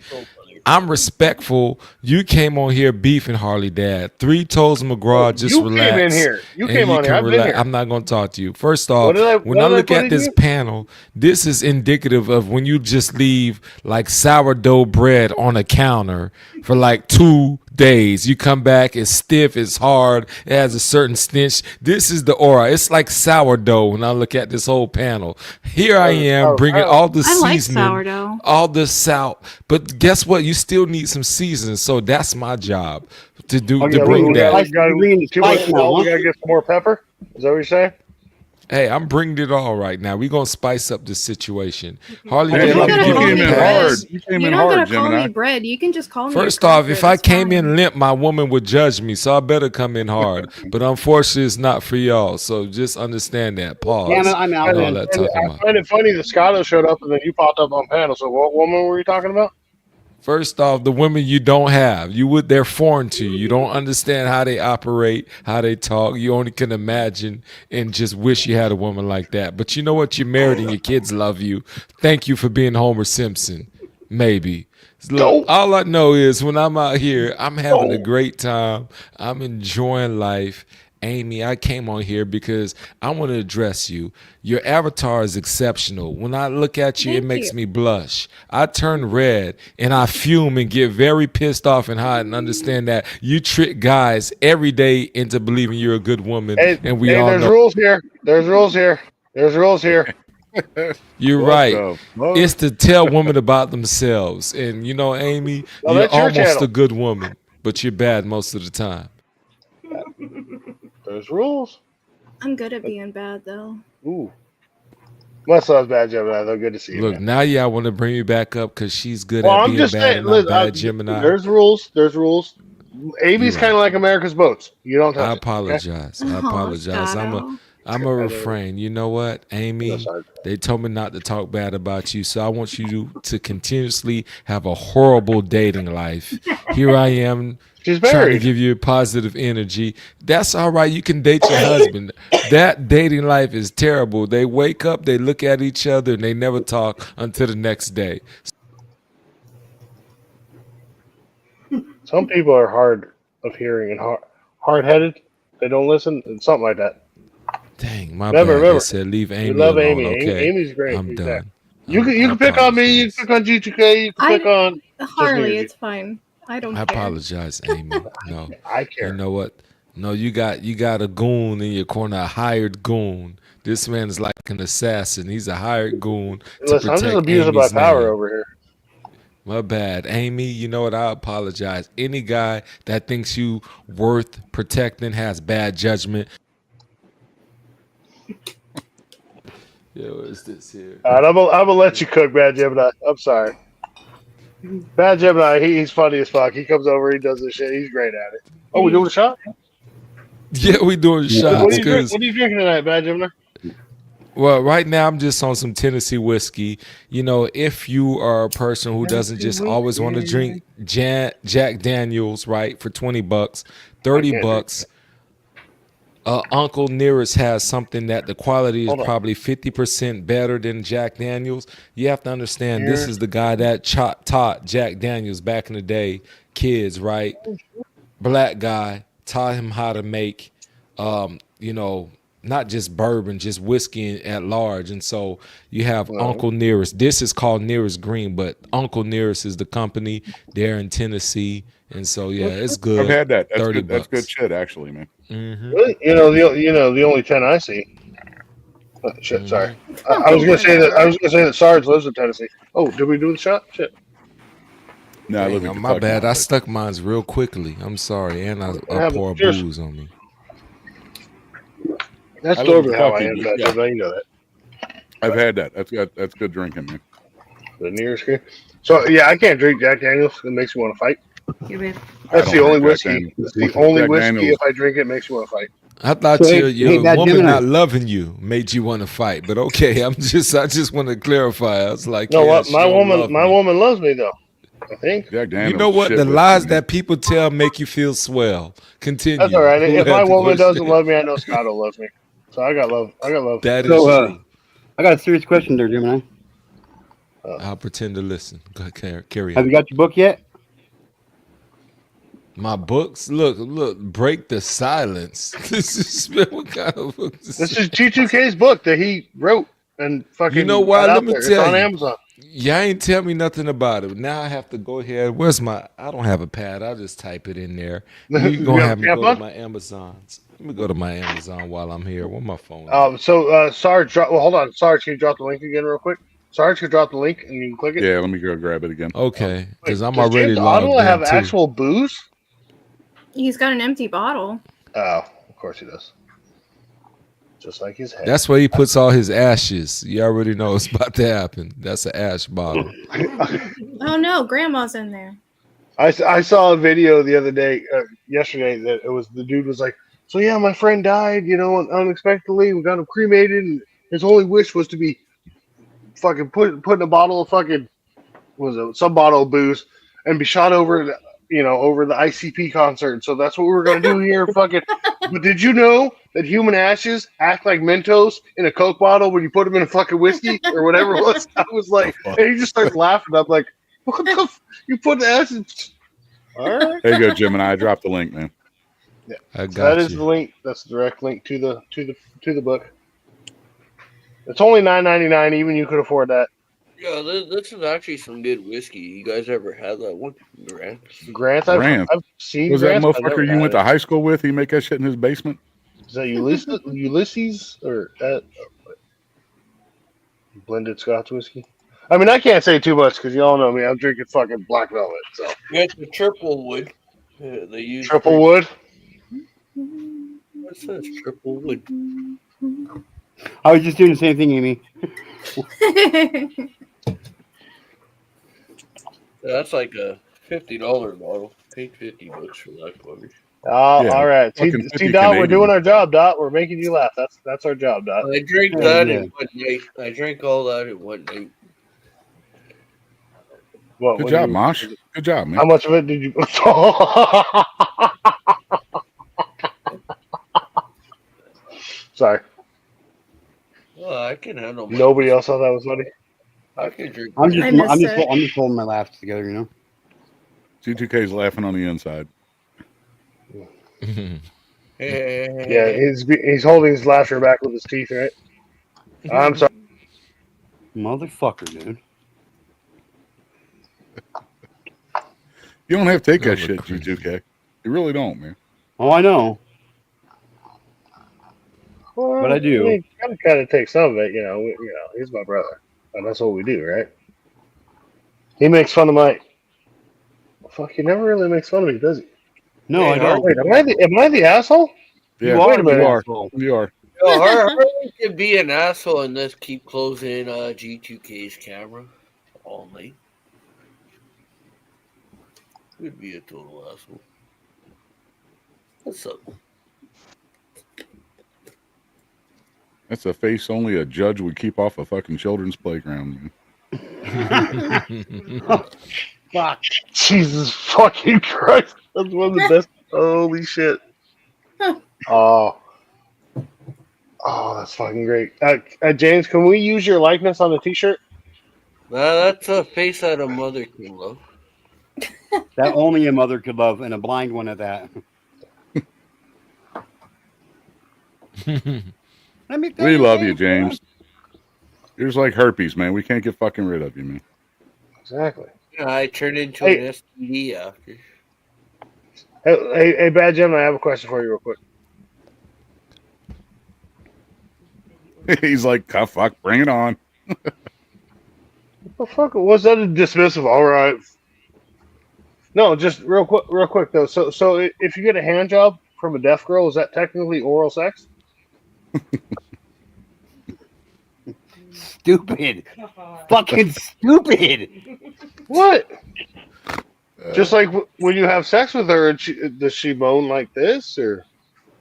I'm respectful. You came on here beefing, Harley Dad. Three Toes McGraw, just you relax. came in here. You and came on here. I've been here. I'm not going to talk to you. First off, What when did I I look put at in this you? panel, this is indicative of when you just leave like sourdough bread on a counter for like 2 days. You come back, it's stiff, it's hard, it has a certain stench. This is the aura. It's like sourdough when I look at this whole panel. Here I am bringing all the I like seasoning, sourdough. all the salt. But guess what? You still need some seasoning. So that's my job to do to bring that. We got too much salt. We gotta get some more pepper. Is that what you're saying? Hey, I'm bringing it all right now. We're going to spice up this situation. Harley, Hey, Dad, look, I'm you giving came you in a hard. pass. You came You in don't hard, gotta call Gemini. me bread. You can just call me. First a off, cracker. if I That's came fine. in limp, my woman would judge me, so I better come in hard. But unfortunately, it's not for y'all, so just understand that. Pause. Damn it, I'm out. And all that talking I about. find it funny that Scotto showed up and then you popped up on panel. So what woman were you talking about? First off, the women you don't have, they're foreign to you. You don't understand how they operate, how they talk. You only can imagine and just wish you had a woman like that. But you know what? You're married and your kids love you. Thank you for being Homer Simpson. Maybe. Look, all I know is when I'm out here, I'm having a great time. I'm enjoying life. Amy, I came on here because I want to address you. Your avatar is exceptional. When I look at you, it Thank makes you. me blush. I turn red and I fume and get very pissed off and hot and understand that you trick guys every day into believing you're a good woman. Hey, And we hey, all there's know rules here. There's rules here. There's rules here. you're What right. the fuck? It's to tell women about themselves. And you know, Amy, No, you're that's your almost channel. a good woman, but you're bad most of the time. There's rules. I'm good at being bad though. Ooh. What's up, Bad Gemini? Though, good to see you, Look, man. now y'all want to bring me back up because she's good Well, at I'm being just bad saying. and I'm Listen, bad, Gemini. there's rules. There's rules. You're Amy's kind right. of like America's boats. You don't I touch it. Okay. apologize. I Oh, apologize. Scotto. I'm a refrain. You know what, No, Amy? sorry. They told me not to talk bad about you, so I want you to continuously have a horrible dating life. Here I am She's trying to married. give you positive energy. That's all right. You can date your husband. That dating life is terrible. They wake up, they look at each other, and they never talk until the next day. Some people are hard of hearing and hard-headed. They don't listen. And something like that. Dang, my Remember, bad. They remember. said leave We Amy love alone. Amy. Okay, Amy's great. I'm done. You I can pick on me. You apologize. can pick on G2K. You can pick on just me Harley, or you. it's fine. I don't I care. apologize, Amy. No, I you care. know what? No, you got a goon in your corner, a hired goon. This man is like an assassin. He's a hired goon to Listen, I'm just protect abusing my Amy's power name. over here. My bad, Amy. You know what? I apologize. Any guy that thinks you worth protecting has bad judgment. Yeah, what is this here? All right, I'm gonna let you cook, Bad Gemini. I'm sorry. Bad Gemini, he's funny as fuck. He comes over, he does this shit. He's great at it. Oh, we doing a shot? Yeah, we doing shots because What are you drinking tonight, Bad Gemini? well, right now I'm just on some Tennessee whiskey. You know, if you are a person who doesn't just always want to drink Jack Daniels, right, for $20, 30 bucks. Uncle Nearest has something that the quality is Hold on. probably 50% better than Jack Daniels. You have to understand this is the guy that taught Jack Daniels back in the day, kids, right? Black guy, taught him how to make you know, not just bourbon, just whiskey at large. And so you have Uncle Nearest. This is called Nearest Green, but Uncle Nearest is the company. They're in Tennessee. And so yeah, it's good. I've had that. That's 30 good. That's bucks. good shit, actually, man. Really? You know the only 10 I see. Oh, shit, sorry. I was gonna say that Sarge lives in Tennessee. Oh, did we do the shot? Shit. No, I live in Dang, my Kentucky bad. now, I but- stuck mines real quickly. I'm sorry. And I but pour cheers. booze on me. That's I live in normally how I Kentucky, am, but Bad yeah. Gemini. You know that. I've had that. That's good drinking, man. The nearest screen. So yeah, I can't drink Jack Daniels. It makes me want to fight. That's I the don't only drink Jack whiskey. Daniels. It's the only Jack whiskey. Daniels. If I drink it, makes me want to fight. I thought So, your hey, Bad woman Gemini. not loving you made you want to fight, but okay. I just want to clarify. I was like, No, yeah, what? she My don't woman, love my me. woman loves me though. I think. Jack Daniels. You know what? shit The whiskey, lies man. that people tell make you feel swell. Continue. That's all right. Who If had my the woman doesn't question? love me, I know Scotto loves me. So I got love. I got love. That is So, true. I got a serious question there, Gemini. I'll pretend to listen. Go ahead, carry Have on. you got your book yet? My books, look, break the silence. This is what kind of book This is G2K's book that he wrote and fucking. You know why? got out Let me there. It's tell on you. Amazon. Y'all ain't tell me nothing about it. Now I have to go ahead. Where's my? I don't have a pad. I'll just type it in there. You You gonna have have a me go to tampon? my Amazons. Let me go to my Amazon while I'm here. Where my phone? At? So Sarge, well, hold on. Sarge, can you drop the link again real quick? Sarge, can you drop the link and you can click it. Yeah, let me go grab it again. Okay, because I'm Does already James logged Ottawa have in too. actual booze? He's got an empty bottle. Oh, of course he does. Just like his head. That's where he puts all his ashes. You already know it's about to happen. That's an ash bottle. Oh no, grandma's in there. I saw a video the other day, yesterday, that it was the dude was like, so yeah, my friend died, unexpectedly. We got him cremated, and his only wish was to be fucking put in a bottle of fucking some bottle of booze and be shot over the ICP concert. So that's what we're gonna do here, fucking. But did you know that human ashes act like Mentos in a Coke bottle when you put them in a fucking whiskey or whatever it was? I was like, and he just starts laughing. I'm like, what the? You put the ashes? All right. There you go, Gemini. I dropped the link, man. Yeah. I So that got is the you. link. That's the direct link to the book. It's only $9.99. Even you could afford that. Yeah, this is actually some good whiskey. You guys ever had that one? Grants? Grants, I've Grant. seen Was that Grants, but I've motherfucker never you had went it. to high school with? He make that shit in his basement? Is that Ulysses or blended Scotch whiskey? I mean, I can't say too much because you all know me. I'm drinking fucking Black Velvet. So Yeah, it's a triple wood. They use triple three. wood. What says triple wood? I was just doing the same thing, Amy. That's like a $50 bottle. Paid $50 for that cover. Yeah, All right. See, fucking 50 Dot, we're doing Canadian. our job, Dot. We're making you laugh. That's our job, Dot. I drank Hell that yeah. in one night. I drank all that in one night. Good What job, you? Mosh. Good job, man. How much of it did you? Sorry. Well, I can handle my Nobody whiskey. else thought that was funny. I can drink. I'm whiskey. just holding my laughs together, you know. G2K's laughing on the inside. Yeah, he's holding his laughter back with his teeth, right? I'm sorry. Motherfucker, dude. You don't have to take Y'all that look shit, crazy. G2K. You really don't, man. Oh, I know. Well, But I do. mean, kind of take some of it, you know. He's my brother, and that's what we do, right? He makes fun of my. Fuck, he never really makes fun of me, does he? No, I don't. Wait, am I the asshole? You Yeah, are Wait a the minute. asshole. You are. Yo, Harley can be an asshole and just keep closing G2K's camera all night. Could be a total asshole. What's up? That's a face only a judge would keep off a fucking children's playground, man. Fuck. Jesus fucking Christ. That's one of the best. Holy shit. Oh, that's fucking great. James, can we use your likeness on the t-shirt? That's a face that a mother can love. That only a mother could love, and a blind one at that. We love you, James. You're just like herpes, man. We can't get fucking rid of you, man. Exactly. Yeah, I turned into an STD after. Hey, Bad Jim, I have a question for you real quick. He's like, oh, fuck, bring it on. What the fuck? Was that a dismissive? All right. No, just real quick though. So if you get a hand job from a deaf girl, is that technically oral sex? Stupid. Fucking stupid. What? Just like when you have sex with her, and does she moan like this, or?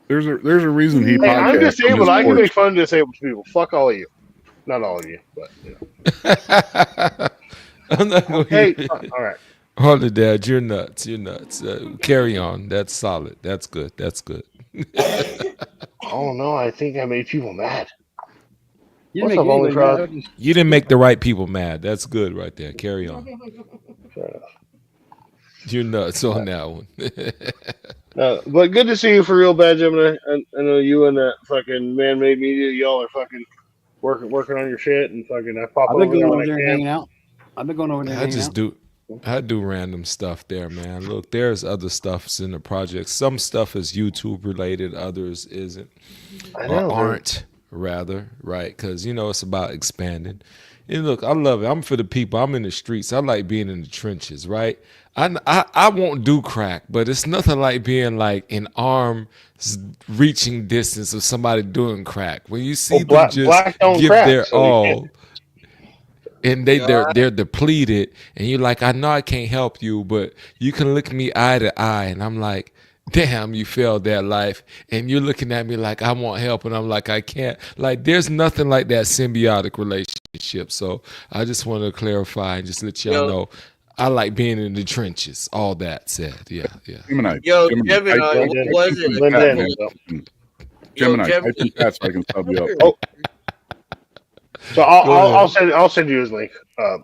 There's a reason he Hey, I'm podcasts from disabled. his I can porch. make fun of disabled people. Fuck all of you. Not all of you, but you know. I'm not going Hey, all right. Hold it, Dad. You're nuts. You're nuts. Carry on. That's solid. That's good. That's good. Oh no, I think I made people mad. You What's didn't up, make Only anybody mad. Frog? You didn't make the right people mad. That's good right there. Carry on. Fair enough. You're nuts on that one. But good to see you for real, Bad Gemini. I know you and that fucking man-made media, y'all are fucking working on your shit, and fucking I pop I've over been there going when over I there and can. hanging out. I've been going over there and I hanging just out. I do random stuff there, man. Look, there's other stuffs in the project. Some stuff is YouTube related, others isn't, I know, or aren't, rather, right? Because you know it's about expanding. And look, I love it. I'm for the people. I'm in the streets. I like being in the trenches, right? I won't do crack, but it's nothing like being like in arm reaching distance of somebody doing crack. When you see them just black don't give crack, their so you can't. all, and they're depleted, and you're like, I know I can't help you, but you can look me eye to eye, and I'm like, damn, you failed that life, and you're looking at me like I want help, and I'm like, I can't. Like, there's nothing like that symbiotic relationship. So I just want to clarify and just let y'all know, I like being in the trenches. All that said, yeah. Gemini. Yo, Gemini, Gemini, what was it? Gemini, type in chat so I can sub you up. Oh. So I'll send you his link. Sorry,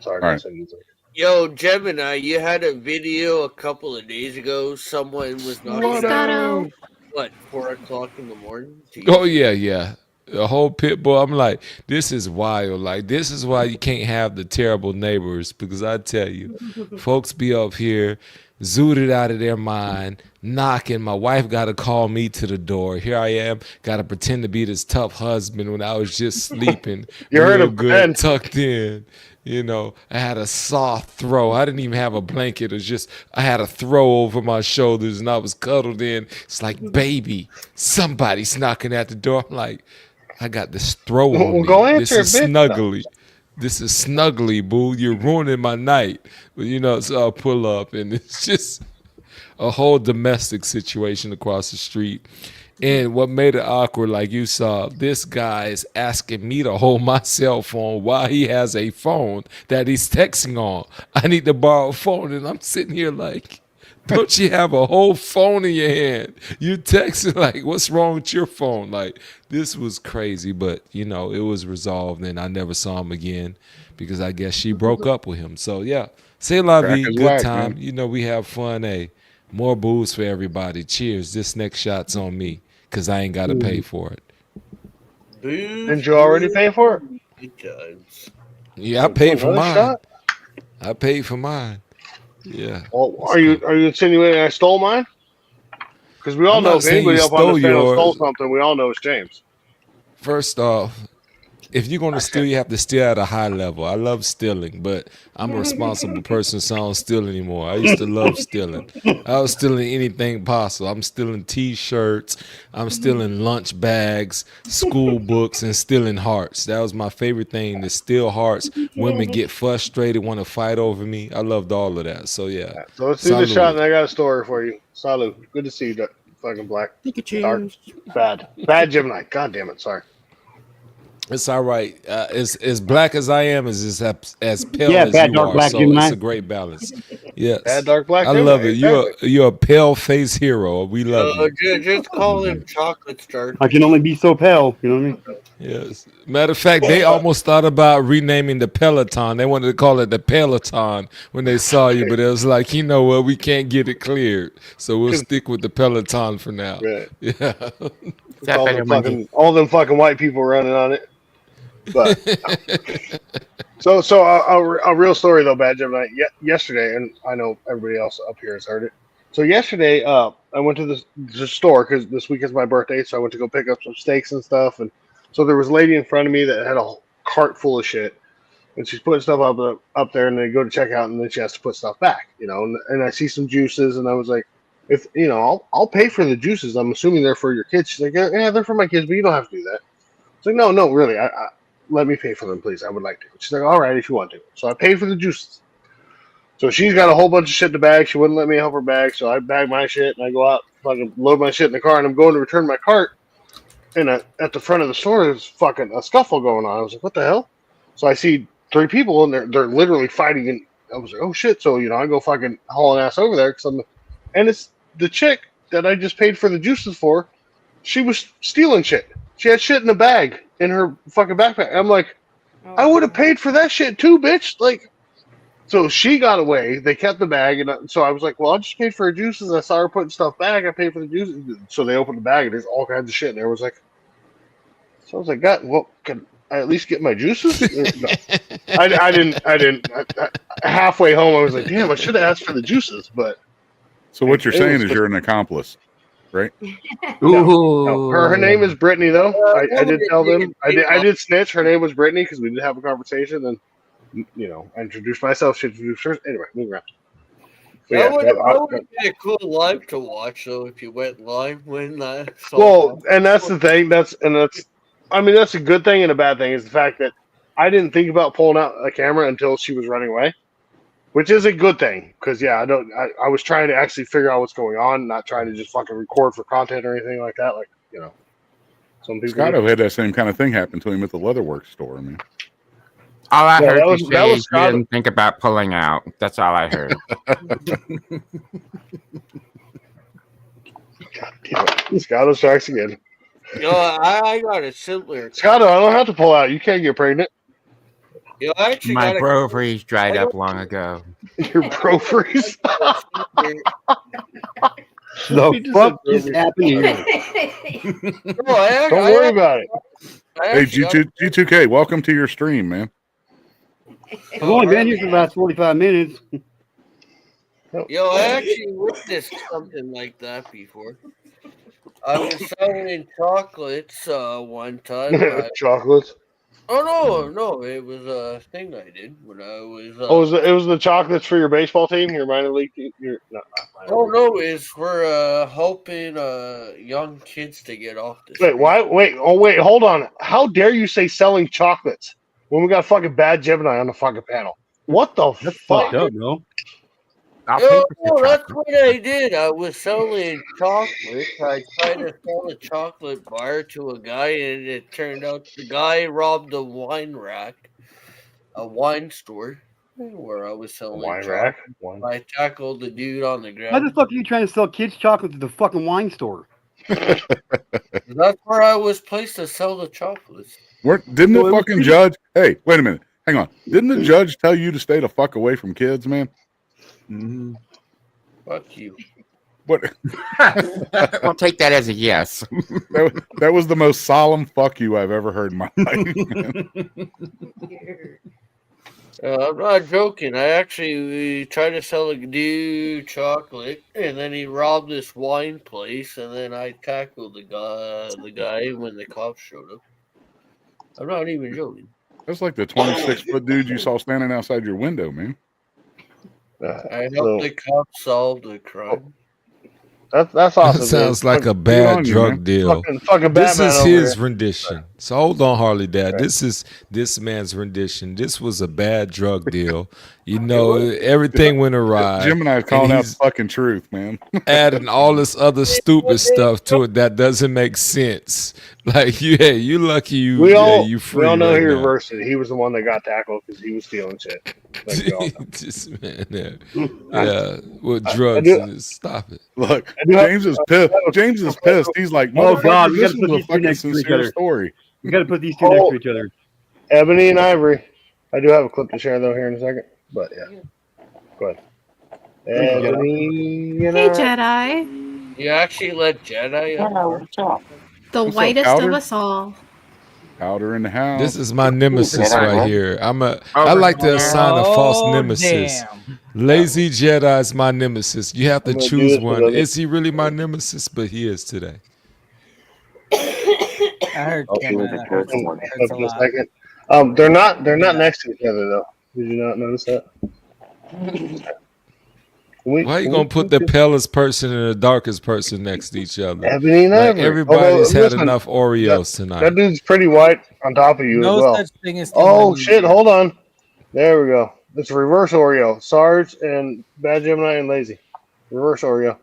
All I'll right. send you his link. Yo, Gemini, you had a video a couple of days ago. Someone was knocking What at up? what 4 o'clock in the morning. Oh Jeez. yeah. A whole pit bull. I'm like, this is wild. Like, this is why you can't have the terrible neighbors, because I tell you, folks be up here zooted out of their mind, knocking. My wife got to call me to the door. Here I am, got to pretend to be this tough husband when I was just sleeping You heard real him good, pretend. tucked in. You know, I had a soft throw. I didn't even have a blanket. It was just, I had a throw over my shoulders and I was cuddled in. It's like, baby, somebody's knocking at the door. I'm like, I got this throw on Well, go me. This answer is it, bitch. No. snuggly. This is snuggly, boo. You're ruining my night. But you know, so I'll pull up and it's just a whole domestic situation across the street. And what made it awkward, like you saw, this guy is asking me to hold my cell phone while he has a phone that he's texting on. I need to borrow a phone, and I'm sitting here like, don't you have a whole phone in your hand? You texting like, what's wrong with your phone? Like, this was crazy, but you know, it was resolved, and I never saw him again because I guess she broke up with him. So yeah, c'est la Crack vie, is good whack, time. man. You know, we have fun. More booze for everybody. Cheers. This next shot's on me because I ain't got to pay for it. Booze, Didn't you already booze, pay for it? good times. Yeah, I So paid for another mine. shot? I paid for mine. Yeah. Well, Let's are you go. insinuating I stole mine? Because we all I'm know not if saying you anybody up on stole this panel stole yours. something, we all know it's James. First off, if you're going to steal, you have to steal at a high level. I love stealing, but I'm a responsible person, so I don't steal anymore. I used to love stealing. I was stealing anything possible. I'm stealing T-shirts. I'm stealing lunch bags, school books, and stealing hearts. That was my favorite thing, to steal hearts. Women get frustrated, want to fight over me. I loved all of that. So yeah, So let's do this shot, salute. and I got a story for you. Salud. Good to see you, fucking black. Dark. Pikachu. Bad Gemini. God damn it. Sorry. It's all right. As black as I am, is as pale Yeah, as bad you dark are. black So it's Gemini. a great balance. Bad Yes, dark black I Gemini. love it. Exactly. You're a pale face hero. We love you. Just call him Chocolate Star. I can only be so pale. You know what I mean? Yes. Matter of fact, they almost thought about renaming the Peloton. They wanted to call it the Peloton when they saw you, but it was like, you know what? We can't get it cleared, so we'll stick with the Peloton for now. Right. Yeah. Is that better, Monkey? All them fucking white people running on it. But so a real story though, Bad Gemini. Yesterday, and I know everybody else up here has heard it. So yesterday, I went to the store because this week is my birthday, so I went to go pick up some steaks and stuff. And so there was a lady in front of me that had a cart full of shit, and she's putting stuff up there, and they go to check out, and then she has to put stuff back, you know. And I see some juices, and I was like, if you know, I'll pay for the juices. I'm assuming they're for your kids. She's like, yeah, they're for my kids, but you don't have to do that. It's like, no, really, I let me pay for them, please. I would like to. She's like, all right, if you want to. So I paid for the juices. So she's got a whole bunch of shit in the bag. She wouldn't let me help her bag, so I bag my shit and I go out, fucking load my shit in the car, and I'm going to return my cart. And at the front of the store, there's fucking a scuffle going on. I was like, what the hell? So I see three people, and they're literally fighting. And I was like, oh shit! So you know, I go fucking hauling ass over there and it's the chick that I just paid for the juices for. She was stealing shit. She had shit in a bag in her fucking backpack. I'm like, I would have paid for that shit too, bitch. Like, so she got away. They kept the bag, and so I was like, well, I just paid for her juices. I saw her putting stuff back. I paid for the juices. So they opened the bag, and there's all kinds of shit in there. I was like, so I was like, God, well, can I at least get my juices? No, I didn't. Halfway home, I was like, damn, I should have asked for the juices. But So what you're saying is you're an accomplice, right? No, her name is Brittany, though. I did tell them. I did snitch. Her name was Brittany because we did have a conversation. And you know, I introduced myself. She introduced her. Anyway, moving around. That would have been a cool live to watch, though, if you went live when I saw Well, and that's the thing. That's I mean, that's a good thing and a bad thing is the fact that I didn't think about pulling out a camera until she was running away, which is a good thing because yeah, I was trying to actually figure out what's going on, not trying to just fucking record for content or anything like that. Like, you know, some people. Scotto had that same kind of thing happen to him at the Leatherworks store. I mean, All I heard that you was say is you Scotto. didn't think about pulling out. That's all I heard. God damn it. Scotto strikes again. No, I got a similar. Scotto, I don't have to pull out. You can't get pregnant. Yo, I actually My got a bro freeze dried I up don't long ago. Your bro freeze. The He just fuck said is happening here? No, Don't worry about it. Hey, G2K, welcome to your stream, man. I've only been here for the last 45 minutes. Yo, I actually witnessed something like that before. I was selling chocolates one time. Chocolates. Oh no, it was a thing I did when I was. It was the chocolates for your baseball team, your minor league team. Not minor Oh league. no, it's for helping young kids to get off the Wait, street. why? Wait, hold on. How dare you say selling chocolates when we got fucking Bad Gemini on the fucking panel? What the That's fuck? fucked up, bro. No, that's what I did. I was selling chocolate. I tried to sell a chocolate bar to a guy, and it turned out the guy robbed a wine rack, a wine store, where I was selling wine chocolate. rack? I tackled the dude on the Why ground. the fuck are you trying to sell kids chocolate at the fucking wine store? That's where I was placed to sell the chocolates. Didn't the fucking judge? Hey, wait a minute. Hang on. Didn't the judge tell you to stay the fuck away from kids, man? Mm-hmm. Fuck you. What? I'll take that as a yes. that was the most solemn fuck you I've ever heard in my life. I'm not joking. I actually tried to sell a dude chocolate, and then he robbed this wine place, and then I tackled the guy when the cops showed up. I'm not even joking. That's like the 26-foot dude you saw standing outside your window, man. I helped the cops solve the crime. That's awesome. That sounds like a on bad you, drug man. deal. Fucking This Batman is over his here. rendition. So hold on, Harley Dad. This is this man's rendition. This was a bad drug deal. You know, everything went awry. Gemini's calling out the fucking truth, man. Adding all this other stupid stuff to it that doesn't make sense. Like, you lucky you free We all know right he now. reversed it. He was the one that got tackled because he was stealing shit. Like we all know. This man there. Yeah, with drugs. Stop it. Look, James is pissed. James is pissed. He's like, Oh God, we this gotta put was a these two fucking next to each sincere other. story. We gotta put these two next to each other. Ebony and Ivory. I do have a clip to share though here in a second. But yeah. Go ahead. Ebony and Hey, Ivory. Jedi. You actually let Jedi up? The What's up, whitest Powder? of us all. Powder in the house. This is my nemesis Jedi, right man. here. I like to assign a false nemesis. Lazy Jedi is my nemesis. You have to I'm gonna do choose this one. with Is he really my nemesis? But he is today. I heard I'll Kim. do That it hurts a in lot. a second. They're not next to each other though. Did you not notice that? Why are you gonna put the palest person and the darkest person next to each other? Ebony and Like Ivory. everybody's Although, had listen, enough Oreos That tonight. dude's pretty white on top of you No as well. such thing as Oh Kim shit! Hold on. There we go. It's reverse Oreo. Sarge and Bad Gemini and Lazy. Reverse Oreo.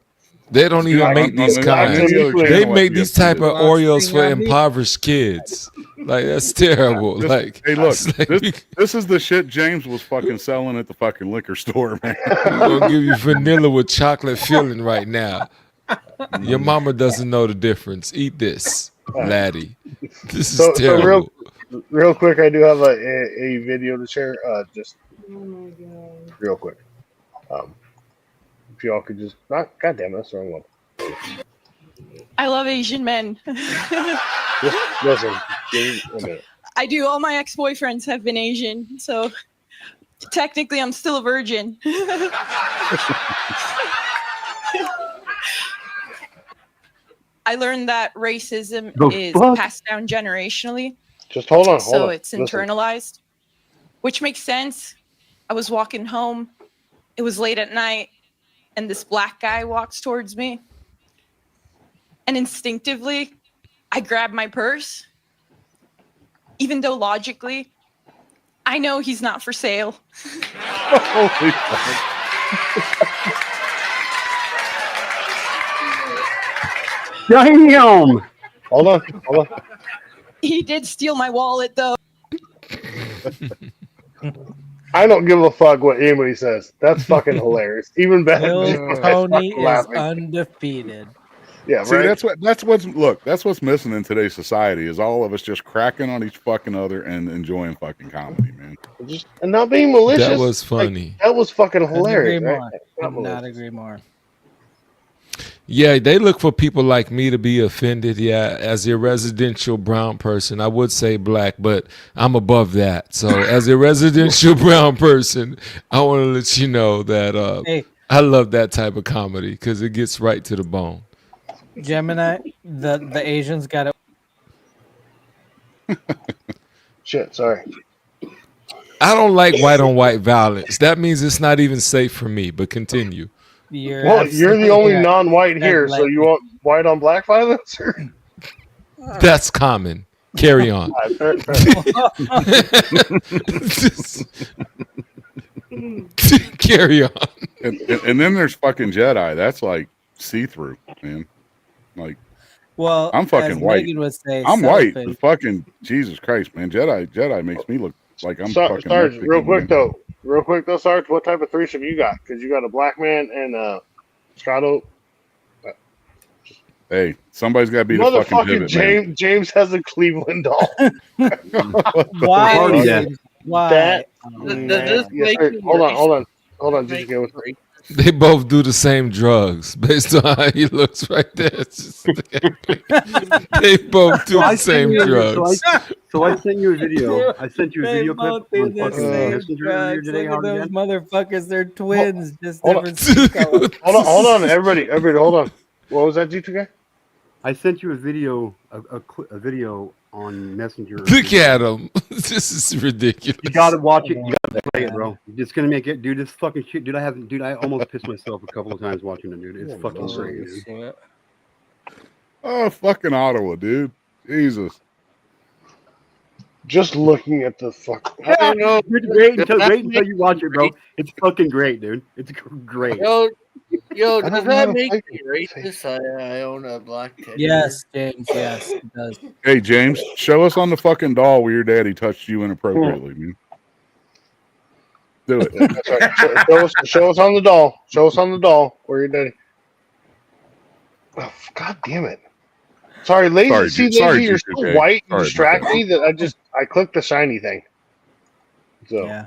They don't even make these kinds. They make these type of Oreos for impoverished kids. Like that's terrible. Like, Hey, look, it's like this is the shit James was fucking selling at the fucking liquor store, man. we're gonna give you vanilla with chocolate filling right now. Your mama doesn't know the difference. Eat this, laddie. This is terrible. So real quick, I do have a video to share. Just real quick. If y'all could just not. God damn, that's the wrong one. I love Asian men. Listen, give me a minute. I do. All my ex-boyfriends have been Asian, so technically I'm still a virgin. I learned that racism is passed down generationally. Just hold on. So it's internalized, which makes sense. I was walking home. It was late at night, and this black guy walks towards me. And instinctively, I grab my purse, even though logically, I know he's not for sale. Holy fuck. Damn! Hold on. He did steal my wallet, though. I don't give a fuck what anybody says. That's fucking hilarious. Even Bad Bill Gemini's Tony fucking is laughing. undefeated. Yeah, See, right. that's what's missing in today's society is all of us just cracking on each fucking other and enjoying fucking comedy, man. And not being malicious. That was funny. That was fucking Couldn't hilarious, agree right? more. Not Could not malicious. agree more. Yeah, they look for people like me to be offended. Yeah, as a residential brown person, I would say black, but I'm above that. So, as a residential brown person, I want to let you know that Hey. I love that type of comedy because it gets right to the bone. Gemini, the Asians got it. Shit, sorry. I don't like white on white violence. That means it's not even safe for me. But continue. You're the only right. non-white here, so you want white on black violence? That's common. Carry on. Carry on. And then there's fucking Jedi. That's like see-through, man. Like, Well, I'm fucking as white. Megan would say, I'm white. cellophane. But fucking Jesus Christ, man. Jedi makes me look like I'm fucking Sarge, Mexican, real quick man. though, Sarge, what type of threesome you got? Because you got a black man and Scotto. Hey, somebody's got to be the fucking pivot, man. James has a Cleveland doll. Why? Why? That, Does this make you hold on, just They both do the same drugs based on how he looks right there. It's just- they both do the same drugs. So I sent you a video. I sent you a They video both clip do on the fucking same Messenger earlier drugs. today. Look at those Harvey. motherfuckers. They're twins. Just hold on. different skin color. Hold on, everybody, hold on. What was that, G2K? I sent you a video, a video on Messenger. Look at him. This is ridiculous. You gotta watch it. You gotta play it, bro. It's gonna make it, dude. This fucking shit, dude. I almost pissed myself a couple of times watching it, dude. It's fucking great, dude. Oh, fucking Ottawa, dude. Jesus. Just looking at the fuck. Yeah, wait until you watch it, bro. It's fucking great, dude. It's great. Yo, I does don't that know make if me racist? I own a black teddy. Yes, James. Yes, it does. Hey, James, show us on the fucking doll where your daddy touched you inappropriately, man. Do it. That's right. Show us on the doll. Show us on the doll where your daddy. Oh, God damn it. Sorry, lazy. Lazy, you're so white and distract me that I clicked the shiny thing. So. Yeah.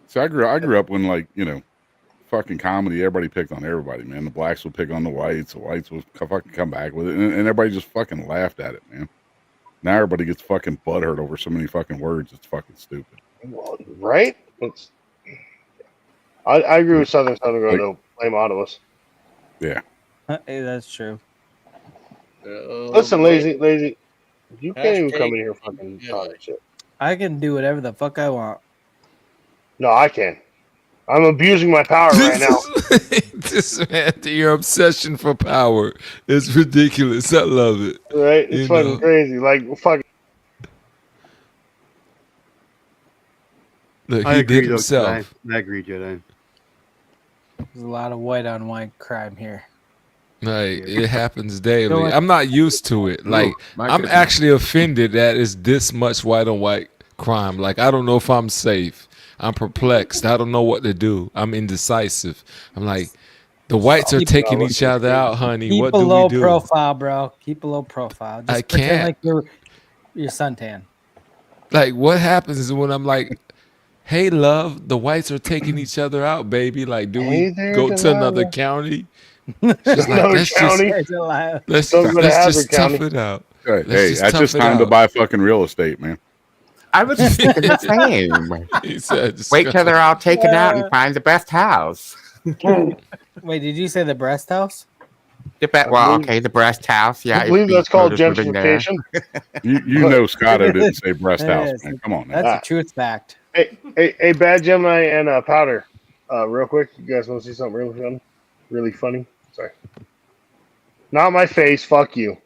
So I grew up when, like, you know, fucking comedy, everybody picked on everybody, man. The blacks would pick on the whites would fucking come back with it, and everybody just fucking laughed at it, man. Now everybody gets fucking butthurt over so many fucking words. It's fucking stupid. Right? I agree with Southern Girl, though. Blame Ottawas. Yeah. Hey, that's true. Listen, lazy. You can't even come in here fucking talking shit. I can do whatever the fuck I want. No, I can. I'm abusing my power right now. This man, your obsession for power is ridiculous. I love it. Right? It's fucking crazy. Like, fuck. Look, I he agree, did himself. I agree, Jedi. There's a lot of white on white crime here. Like, it happens daily. So, like- I'm not used to it. Like, my I'm goodness. actually offended that it's this much white on white crime. Like, I don't know if I'm safe. I'm perplexed. I don't know what to do. I'm indecisive. I'm like, the whites are taking each other out, honey. Keep What a do low we do? profile, bro. Keep a low profile. Just I pretend can't. like you're suntan. Like, what happens when I'm like, hey, love, the whites are taking each other out, baby. Like, do we go to another county? She's like, let's just tough it out. Hey, Let's just that's tough just it time to out. buy fucking real estate, man. I was just thinking the same. He said, just Wait go- till they're all taken out and find the best house. Wait, did you say the breast house? The breast house. Yeah, I believe if that's called Beach Road is living there. gentrification. You know Scotto didn't say breast It house, is. man. Come on, man. That's a truth fact. Hey, Bad Gemini and Powder. Real quick, you guys want to see something really funny? Really funny? Sorry. Not my face. Fuck you.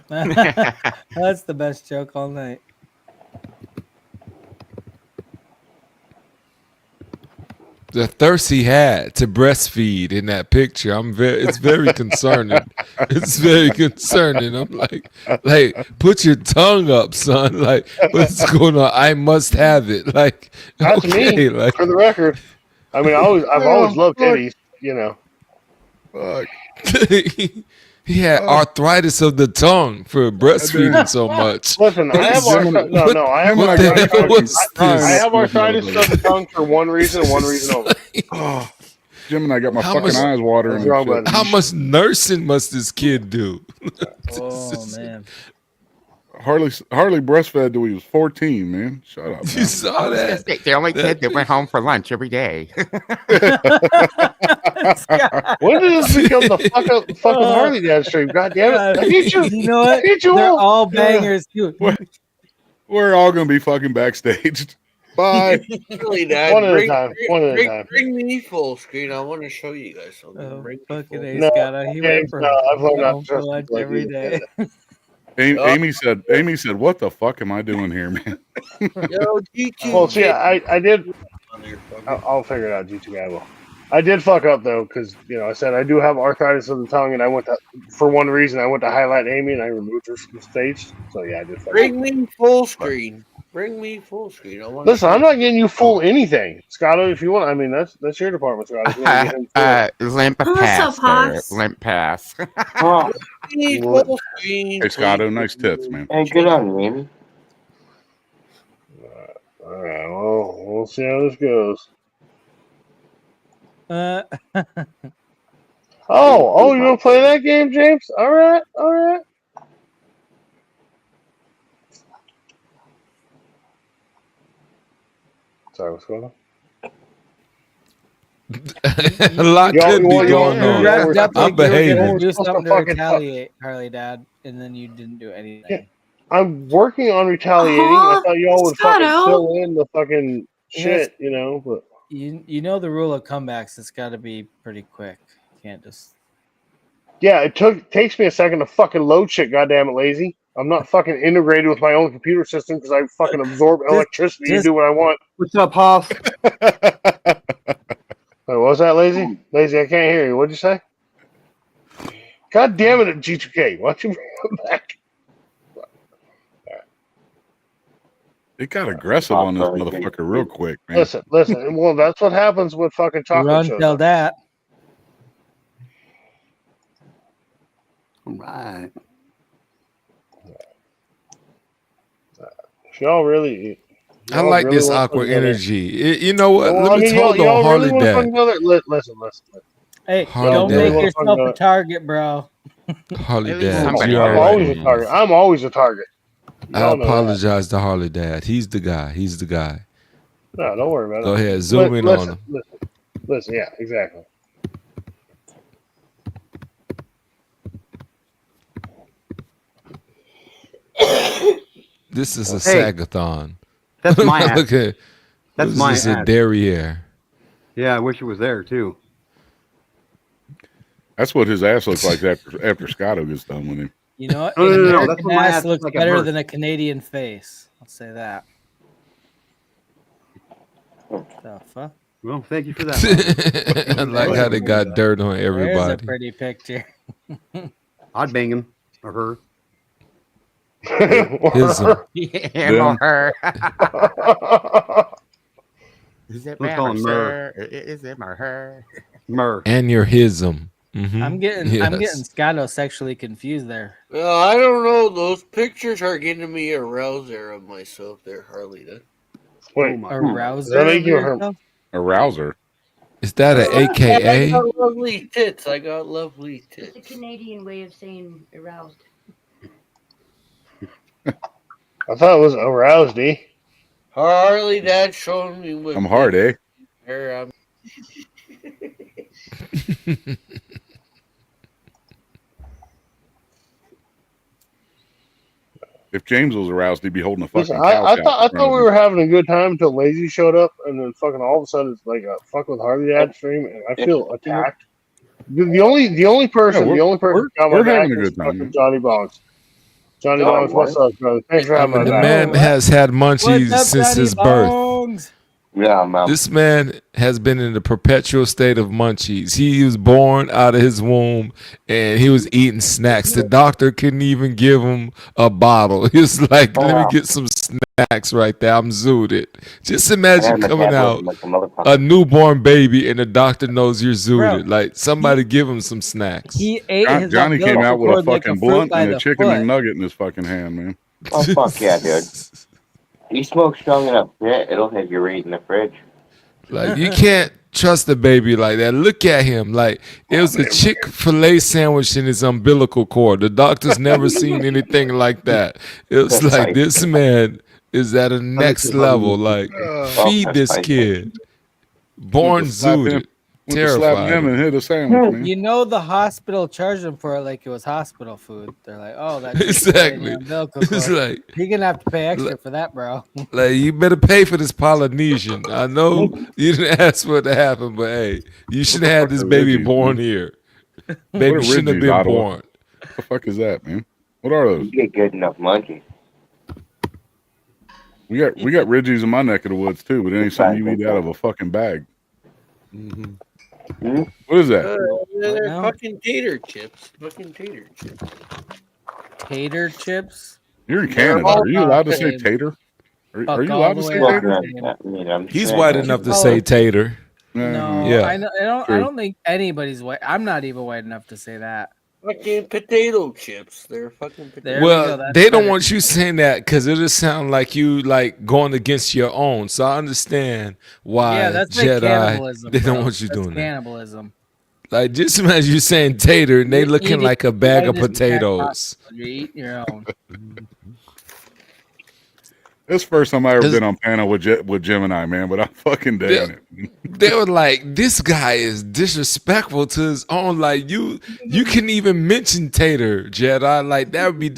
That's the best joke all night. The thirst he had to breastfeed in that picture, it's very concerning. It's very concerning. I'm like, put your tongue up, son. Like, what's going on? I must have it. Like, That's okay, me, like, for the record. I mean, I've always loved titties, you know. Fuck. He had arthritis of the tongue for breastfeeding so much. Listen, I have arthritis. No, I have What the arthritis. hell was I this? have arthritis of the tongue for one reason and one reason only. Oh, Jim and I got my How fucking much- eyes watering. What's and wrong, shit. bud? How much nursing must this kid do? Oh man. Harley breastfed till he was 14, man. Shut up. You Now. saw that? The only kid that went home for lunch every day. When did this become the fucking Harley Dad stream? God damn it! I need you. You know what? I need you They're all. all bangers too. We're all gonna be fucking backstage. Bye. Really, Dad. One at a time. One at a time. Bring me full screen. I want to show you guys something. Oh, Bring me fucking full A, No, Scott. He went James, for no, I've learned not home to for trust lunch people like every you to day. say Amy said, what the fuck am I doing here, man? Yo, G2. Well, see, I did. I'll figure it out. G2 guy will. I did fuck up though, because I said I do have arthritis of the tongue, and I went to, for one reason, I went to highlight Amy, and I removed her from the stage. So yeah, I did. Fuck Bring up. me full screen. Bring me full screen. I want. Listen, I'm not getting you full anything, Scotto. If you want, I mean that's your department, Scotto. If you want to get him full. Limp What's pass. up, Hoss? There. Limp pass. Oh, Me full screen. Hey, Scotto, nice tits, man. hey, good on you, Amy. All right, well, we'll see how this goes. Oh, you want to play that game, James? All right. Sorry, what's going on? A lot Y'all- could be y'all- going y'all- on. y'all were- Wrapped up I'm like you were behaving. gonna do Supposed to something to fucking retaliate, Harley Dad, and then you didn't do anything. Yeah. I'm working on retaliating. I thought y'all would fucking Scotto. fill in the fucking Yes. shit, but You know the rule of comebacks. It's got to be pretty quick. You can't just. yeah, takes me a second to fucking load shit. Goddamn it, lazy. I'm not fucking integrated with my own computer system because I fucking absorb electricity to just- do what I want. What's up, Hoss? Wait, what was that, lazy? Lazy, I can't hear you. What'd you say? God damn it, G2K. Why don't you bring him back? It got aggressive on this motherfucker real quick, man. Listen. Well, that's what happens with fucking chocolate Run, shows. tell that. All right. Y'all really. I like this awkward energy. You know what? Well, Let me hold on, Harley Dad. Listen. Hey, Harley don't Dad. make Really yourself wanna a target, bro. Harley At least Dad, somebody you else. I'm already always a know. target. I'm always a target. I Y'all know that. apologize to Harley Dad. He's the guy. He's the guy. No, don't worry about Go it. ahead, zoom in on Listen, him. listen, yeah, exactly. This is a Hey, sagathon. That's my ad. Look at That's this my is a ad. derriere. Yeah, I wish it was there too. That's what his ass looks like after Scotto gets done with him. You know what? No, An no, no, American that's what my ass ass looks like at better birth. than a Canadian face. I'll say that. The fuck? Well, thank you for that. I like how they got dirt on There's a everybody. pretty picture. I'd bang him or her. His Him or her. Is it Let's him call or him Mur. her? Is it or her? Mur. and your hism. Mhm. I'm getting Yes. Scotto sexually confused there. I don't know. Those pictures are getting me a rouser of myself there, Harley. Wait, Oh my A God. rouser. that make you of her- yourself? A rouser. Is that an I AKA? got lovely tits. I got lovely It's a tits. Canadian way of saying aroused. I thought it was aroused, eh? Harley Dad showing me with I'm hard, eh? hair. I'm If James was aroused, he'd be holding a fucking Listen, cow. I thought we were having a good time until Lazy showed up, and then fucking all of a sudden it's like a fuck with Harley Dad stream, and I feel attacked. The only person we're who got my back having a is good time, fucking man. Johnny Bongs. Johnny Johnny Bongs, what's up, brother? Thanks for having my The back. man has had munchies What's up, since Johnny his birth. Bongs? Yeah, man. This man has been in the perpetual state of munchies. He was born out of his womb and he was eating snacks. The doctor couldn't even give him a bottle. He was like, let me get some snacks. snacks right there. I'm zooted. Just I imagine had coming out metabolism like a motherfucker. a newborn baby and the doctor knows you're zooted. Like somebody give him some snacks. He ate his Johnny came umbilical out with a cord like a fucking fruit blunt by and a the chicken foot. McNugget in his fucking hand, man. Oh fuck yeah, dude. You smoke strong enough shit, it'll have you right in the fridge. Like you can't trust a baby like that. Look at him. Like it was a Chick-fil-A sandwich in his umbilical cord. The doctor's never seen anything like that. It was like this man is at a next level. Like feed this kid. Born zooted. Went to slap Terrified him him. and hit a sandwich, man. You know the hospital charged him for it like it was hospital food. They're like, oh, that's Exactly. umbilical It's cord. like You're gonna have to pay extra for that, bro. Like you better pay for this Polynesian. I know you didn't ask for it to happen, but hey, you should have this baby born here. Baby What are shouldn't have Ridgies, been Ottawa? born. What the fuck is that, man? What are those? You get good enough monkey. We got Ridgies in my neck of the woods too, but it ain't something you eat out of a fucking bag. Mm-hmm. What is that? They're now? fucking tater chips. Fucking tater chips. Tater chips. You're in Canada. Are you allowed to say tater? Are you allowed to say tater? He's white enough to say tater. No, Yeah. I don't. I True. don't think anybody's white. I'm not even white enough to say that. Fucking potato chips. They're fucking potato. There we Well, go, that's they don't better. want you saying that because it'll sound like you like going against your own. So I understand why Yeah, that's like Jedi cannibalism. they don't bro. want you That's doing that. cannibalism. Like just imagine you saying tater and they You're looking eating like a the bag of whitest snack potatoes. possible. You're eating your own. This is the first time I ever been on panel with Gemini, man, but I'm fucking digging it. They were like, this guy is disrespectful to his own. Like you can even mention tater, Jedi. Like that would be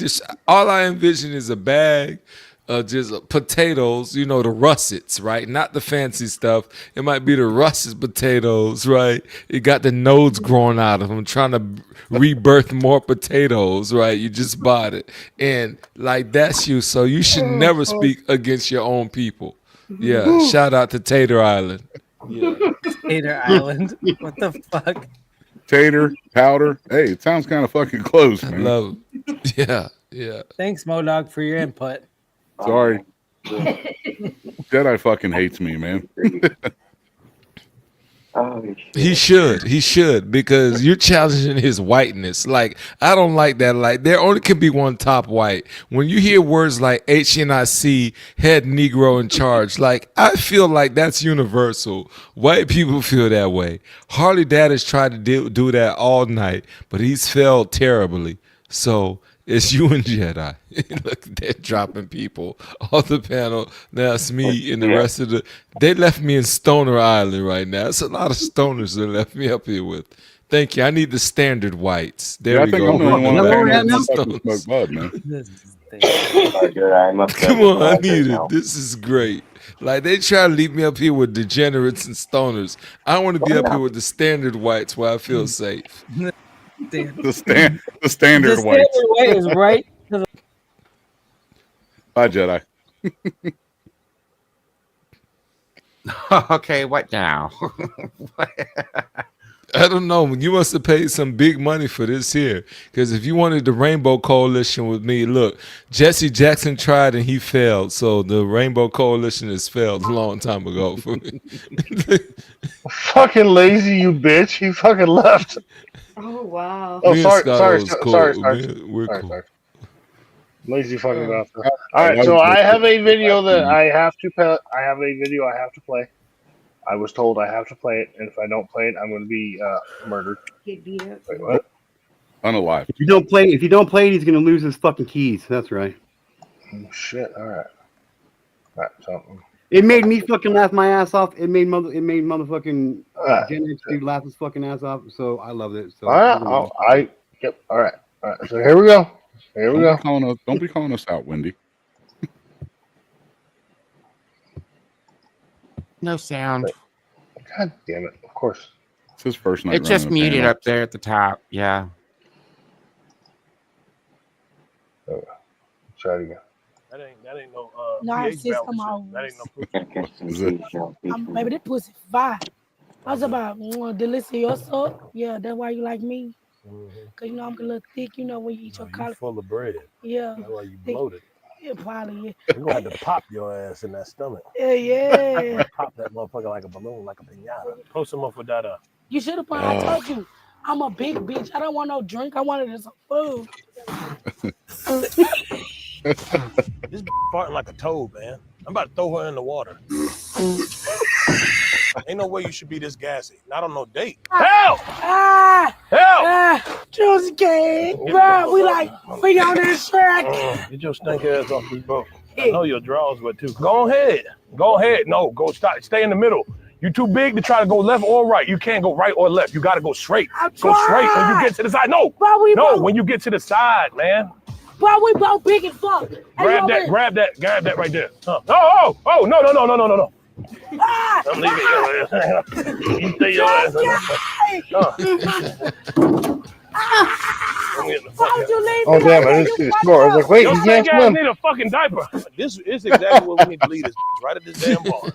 all I envision is a bag of just potatoes, you know, the russets, right? Not the fancy stuff. It might be the russet potatoes, right? It got the nodes growing out of them, trying to rebirth more potatoes, right? You just bought it. And like that's you. So you should never speak against your own people. Yeah. Shout out to Tater Island. Yeah. Tater Island. What the fuck? Tater, powder. Hey, it sounds kind of fucking close, man. Love it. Yeah. Yeah. Thanks, Modog, for your input. Sorry. Jedi fucking hates me, man. He should, because you're challenging his whiteness. Like, I don't like that. Like, there only can be one top white. When you hear words like HNIC, head Negro in charge, like, I feel like that's universal. White people feel that way. Harley Dad has tried to do that all night, but he's failed terribly. So, it's you and Jedi. Look, they're dropping people off the panel. Now it's me and the rest of the. They left me in Stoner Island right now. It's a lot of stoners they left me up here with. Thank you. I need the standard whites. There we I think go. I'm the only one that Back fucking to the smoke bud, man. Come on, I need it. This is great. Like they try to leave me up here with degenerates and stoners. I want to be up here with the standard whites where I feel safe. The standard The white. standard white is right to the Bye, Jedi. Okay, what now? I don't know. You must have paid some big money for this here. Because if you wanted the Rainbow Coalition with me, look, Jesse Jackson tried and he failed. So the Rainbow Coalition has failed a long time ago for me. Fucking lazy, you bitch. He fucking left. Oh wow. Oh, Me and sorry, Scott sorry, was cool. sorry, We're sorry, cool. sorry. Lazy fucking bastard. All right, so I have a video that I have to play. I have a video I have to play. I was told I have to play it, and if I don't play it, I'm going to be murdered. Get beat up. Wait, what? Unalive. If you don't play it, he's gonna lose his fucking keys. That's right. Oh, shit. All right. All right. So. It made me fucking laugh my ass off. It made motherfucking Gen X dude laugh his fucking ass off. So I loved it. So Yep. All right. All right. So here we go. Here we go. Don't be calling us out, Wendy. No sound. God damn it! Of course. It's his first night. It's just running the muted panel. up there at the top. Yeah. Try it again. That ain't no Narcissist, pH come valve on. shit. That ain't no Baby, this pussy fire. I was about delicioso. Yeah, that's why you like me. Cause you know I'm a little thick. You know when you eat your You cauliflower. full of bread. Yeah. That's why you thick. bloated. Yeah, probably. We're gonna have to pop your ass in that stomach. Yeah. Pop that motherfucker like a balloon, like a pinata. Post him up with that You should have put. I told you, I'm a big bitch. I don't want no drink. I wanted some food. This farting like a toad, man. I'm about to throw her in the water. Ain't no way you should be this gassy. Not on no date. Help! Help! Juicy cake, bro. We on this track. Get your stink ass off this boat. I know your drawers wet too. Go ahead. Go ahead. No, go stop. Stay in the middle. You're too big to try to go left or right. You can't go right or left. You got to go straight. Go straight when you get to the side. No, when you get to the side, man. Bro, we both big as fuck. Grab that right there. Oh, no. Ah! I'm leaving your ass. You stay your ass. Why would you leave Oh me damn! like I that? didn't You see the fucked score. I was up. like, wait, Your you can't stink ass swim. need a fucking diaper. This is exactly what we need to leave this right at this damn bar.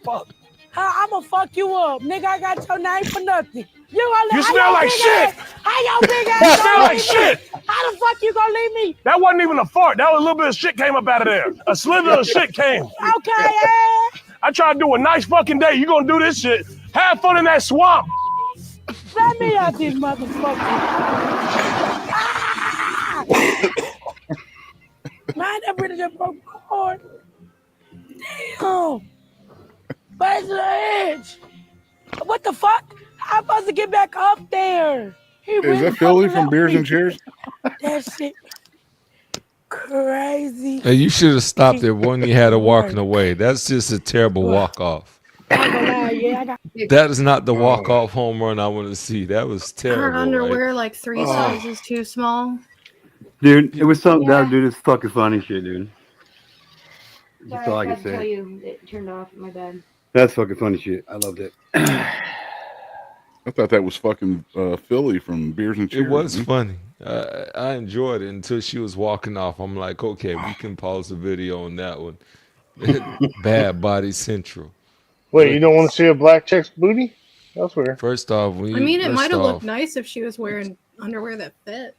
Fuck. I'ma fuck you up, nigga. I got your name for nothing. You smell like shit. How your big ass You gonna smell like leave shit. me? How the fuck you gonna leave me? That wasn't even a fart. That was a little bit of shit came up out of there. A slither of shit came. Okay, I tried to do a nice fucking day. You gonna do this shit? Have fun in that swamp. let me out this motherfucker. Man, that really just broke my heart. Damn. Where's the edge? What the fuck? How am I supposed to get back up there? Is that Philly from Beers and Cheers? That shit crazy. Hey, you should have stopped there when you had her walking away. That's just a terrible walk off. I'm gonna lie, yeah, I got That is not the walk off home run I want to see. That was terrible. Her underwear right? like 3 sizes too small. Dude, it was something Yeah. that dude is fucking funny shit, dude. That's all I Sorry, I can had to tell say. you it turned off. My bad. That's fucking funny shit. I loved it. I thought that was fucking Philly from Beers and Cheers. It was funny. I enjoyed it until she was walking off. I'm like, okay, we can pause the video on that one. Bad Body Central. Wait, you don't want to see a black chick's booty? That's weird. First off, I mean, it might have looked nice if she was wearing underwear that fit.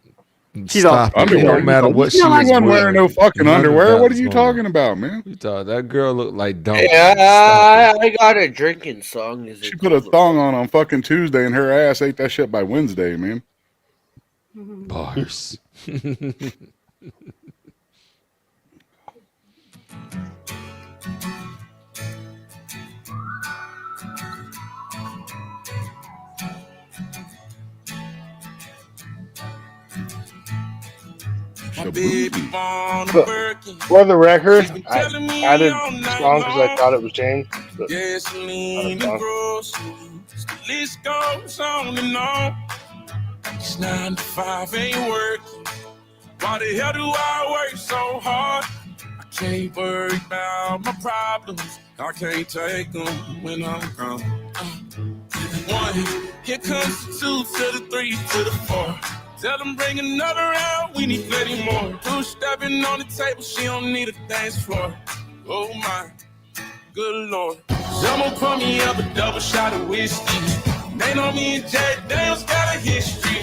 Stop it. It don't matter what she was wasn't wearing no fucking None of underwear. that What are was you going on. talking about, man? You thought that girl looked like donkey. Yeah, I got a drinking song. Is She it put a thong on fucking Tuesday, and her ass ate that shit by Wednesday, man. Bars. For the record, I added the song because I thought it was changed. But Gasoline and groceries, the list goes on and on. It's 9 to 5, ain't working. Why the hell do I work so hard? I can't worry about my problems. I can't take them when I'm gone. 1, here comes the 2 to the 3 to the 4. Tell them bring another round, we need plenty more. 2 stepping on the table, she don't need a dance floor. Oh my, good lord. Someone pour me up a double shot of whiskey. They know me and Jack Daniels got a history.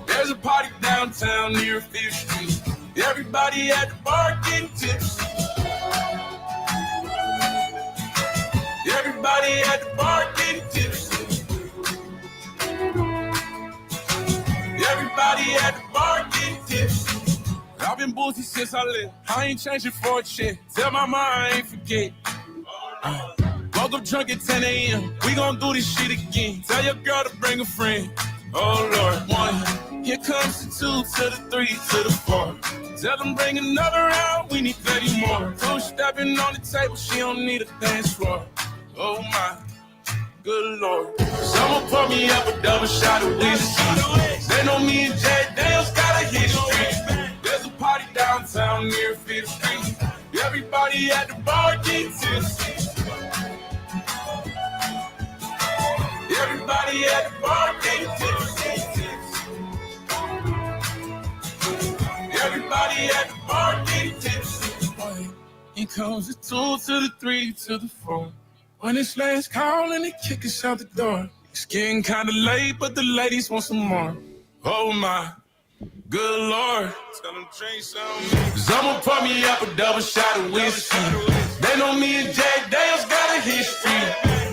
There's a party downtown near 5th Street. Everybody at the bar getting tipsy. Everybody at the bar getting tipsy. Everybody at the bar getting tipsy. I've been boozy since I left. I ain't changing for a chick. Tell my mom I ain't forget. Woke up drunk at 10 a.m. We gon' do this shit again. Tell your girl to bring a friend. Oh Lord, 1. Here comes the 2 to the 3 to the 4. Tell them bring another round. We need plenty more. 2 stepping on the table. She don't need a dance floor. Oh my. Good lord. Someone pour me up a double shot of whiskey. They know me and Jack Daniels got a history. There's a party downtown near 5th Street. Everybody at the bar getting tipsy. Everybody at the bar getting tipsy. Everybody at the bar getting tipsy. Here comes the 2 to the 3 to the 4. When it's last call and they kick us out the door. It's getting kinda late, but the ladies want some more. Oh my, Good Lord. Cause I'ma pour me up a double shot of whiskey. They know me and Jack Dale's got a history.